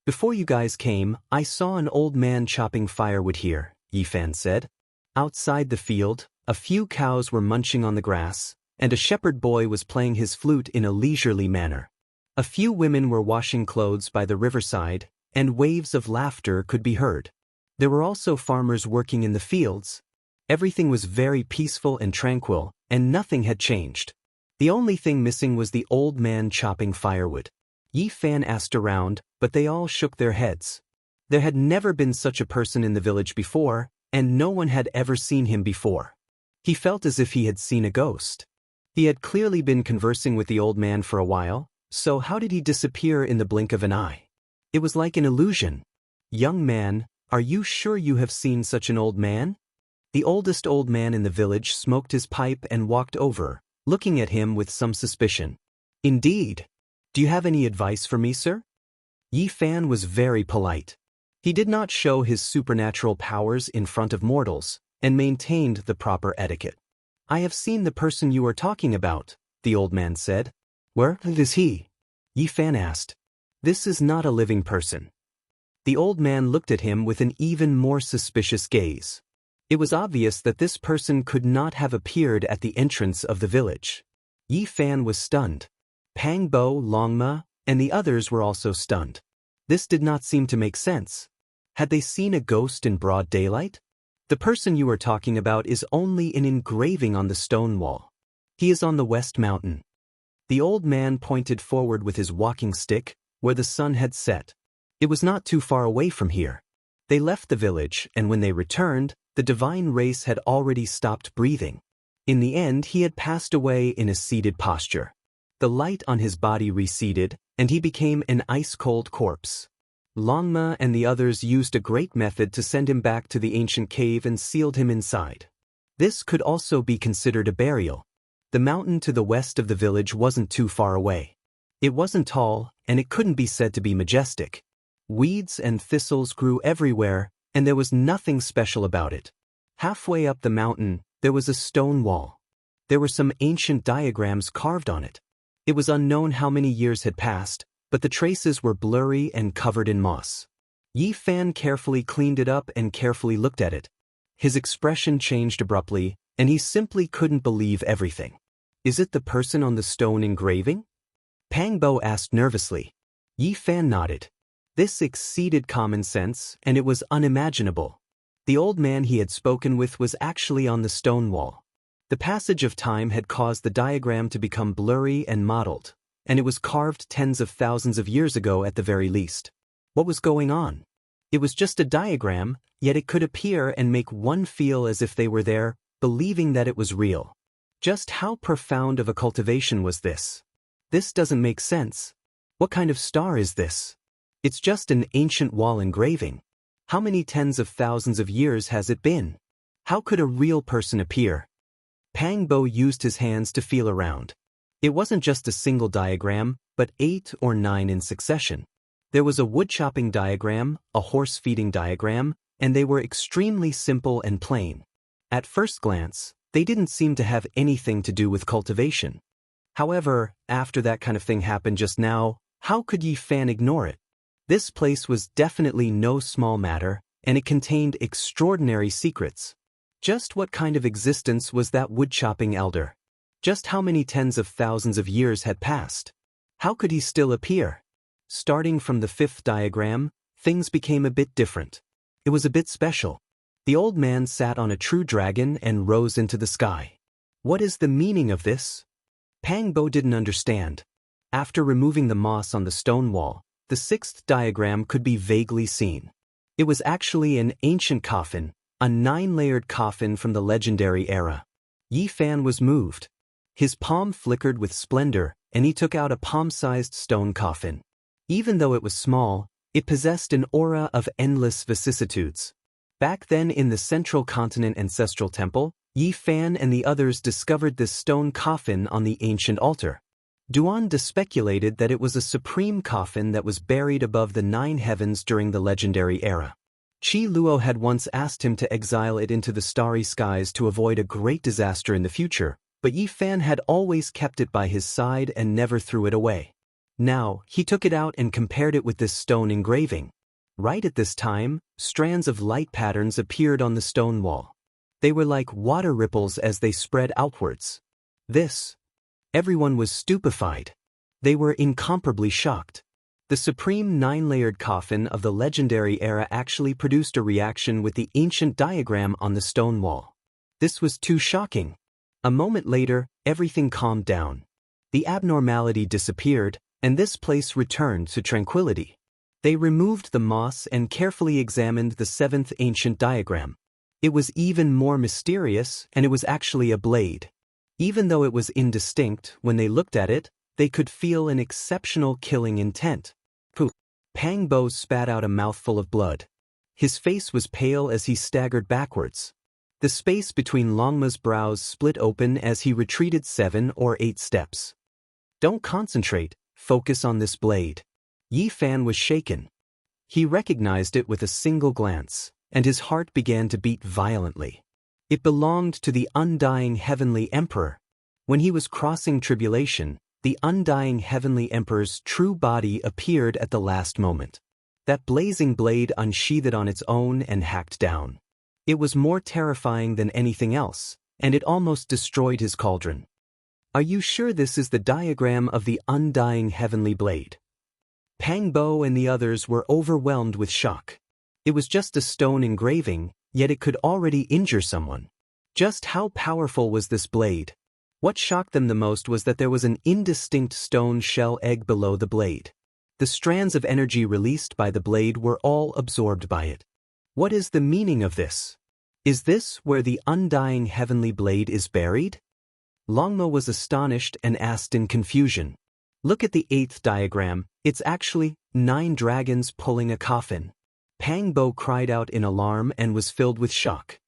A: Before you guys came, I saw an old man chopping firewood here, Yi Fan said. Outside the field, a few cows were munching on the grass, and a shepherd boy was playing his flute in a leisurely manner. A few women were washing clothes by the riverside, and waves of laughter could be heard. There were also farmers working in the fields. Everything was very peaceful and tranquil, and nothing had changed. The only thing missing was the old man chopping firewood. Yi Fan asked around, but they all shook their heads. There had never been such a person in the village before, and no one had ever seen him before. He felt as if he had seen a ghost. He had clearly been conversing with the old man for a while, so how did he disappear in the blink of an eye? It was like an illusion. Young man, are you sure you have seen such an old man? The oldest old man in the village smoked his pipe and walked over, looking at him with some suspicion. Indeed. Do you have any advice for me, sir? Yi Fan was very polite. He did not show his supernatural powers in front of mortals, and maintained the proper etiquette. I have seen the person you are talking about, the old man said. Where is he? Yi Fan asked. This is not a living person. The old man looked at him with an even more suspicious gaze. It was obvious that this person could not have appeared at the entrance of the village. Yi Fan was stunned. Pangbo, Longma, and the others were also stunned. This did not seem to make sense. Had they seen a ghost in broad daylight? The person you are talking about is only an engraving on the stone wall. He is on the West Mountain. The old man pointed forward with his walking stick, where the sun had set. It was not too far away from here. They left the village, and when they returned, the divine race had already stopped breathing. In the end, he had passed away in a seated posture. The light on his body receded, and he became an ice-cold corpse. Longma and the others used a great method to send him back to the ancient cave and sealed him inside. This could also be considered a burial. The mountain to the west of the village wasn't too far away. It wasn't tall, and it couldn't be said to be majestic. Weeds and thistles grew everywhere, and there was nothing special about it. Halfway up the mountain, there was a stone wall. There were some ancient diagrams carved on it. It was unknown how many years had passed, but the traces were blurry and covered in moss. Yi Fan carefully cleaned it up and carefully looked at it. His expression changed abruptly, and he simply couldn't believe everything. Is it the person on the stone engraving? Pang Bo asked nervously. Yi Fan nodded. This exceeded common sense, and it was unimaginable. The old man he had spoken with was actually on the stone wall. The passage of time had caused the diagram to become blurry and mottled, and it was carved tens of thousands of years ago at the very least. What was going on? It was just a diagram, yet it could appear and make one feel as if they were there, believing that it was real. Just how profound of a cultivation was this? This doesn't make sense. What kind of star is this? It's just an ancient wall engraving. How many tens of thousands of years has it been? How could a real person appear? Pang Bo used his hands to feel around. It wasn't just a single diagram, but 8 or 9 in succession. There was a wood-chopping diagram, a horse-feeding diagram, and they were extremely simple and plain. At first glance, they didn't seem to have anything to do with cultivation. However, after that kind of thing happened just now, how could Yi Fan ignore it? This place was definitely no small matter, and it contained extraordinary secrets. Just what kind of existence was that wood-chopping elder? Just how many tens of thousands of years had passed? How could he still appear? Starting from the 5th diagram, things became a bit different. It was a bit special. The old man sat on a true dragon and rose into the sky. What is the meaning of this? Pang Bo didn't understand. After removing the moss on the stone wall, the 6th diagram could be vaguely seen. It was actually an ancient coffin, a 9-layered coffin from the legendary era. Yi Fan was moved. His palm flickered with splendor, and he took out a palm-sized stone coffin. Even though it was small, it possessed an aura of endless vicissitudes. Back then in the Central Continent Ancestral Temple, Yi Fan and the others discovered this stone coffin on the ancient altar. Duan speculated that it was a supreme coffin that was buried above the 9 heavens during the legendary era. Qi Luo had once asked him to exile it into the starry skies to avoid a great disaster in the future, but Yi Fan had always kept it by his side and never threw it away. Now, he took it out and compared it with this stone engraving. Right at this time, strands of light patterns appeared on the stone wall. They were like water ripples as they spread outwards. Everyone was stupefied. They were incomparably shocked. The supreme 9-layered coffin of the legendary era actually produced a reaction with the ancient diagram on the stone wall. This was too shocking. A moment later, everything calmed down. The abnormality disappeared, and this place returned to tranquility. They removed the moss and carefully examined the 7th ancient diagram. It was even more mysterious, and it was actually a blade. Even though it was indistinct, when they looked at it, they could feel an exceptional killing intent. Pang Bo spat out a mouthful of blood. His face was pale as he staggered backwards. The space between Longma's brows split open as he retreated 7 or 8 steps. Don't concentrate, focus on this blade. Yi Fan was shaken. He recognized it with a single glance, and his heart began to beat violently. It belonged to the undying heavenly emperor. When he was crossing tribulation, the undying heavenly emperor's true body appeared at the last moment. That blazing blade unsheathed on its own and hacked down. It was more terrifying than anything else, and it almost destroyed his cauldron. Are you sure this is the diagram of the undying heavenly blade? Pang Bo and the others were overwhelmed with shock. It was just a stone engraving, yet it could already injure someone. Just how powerful was this blade? What shocked them the most was that there was an indistinct stone shell egg below the blade. The strands of energy released by the blade were all absorbed by it. What is the meaning of this? Is this where the undying heavenly blade is buried? Longmo was astonished and asked in confusion. Look at the 8th diagram, it's actually 9 dragons pulling a coffin. Pangbo cried out in alarm and was filled with shock.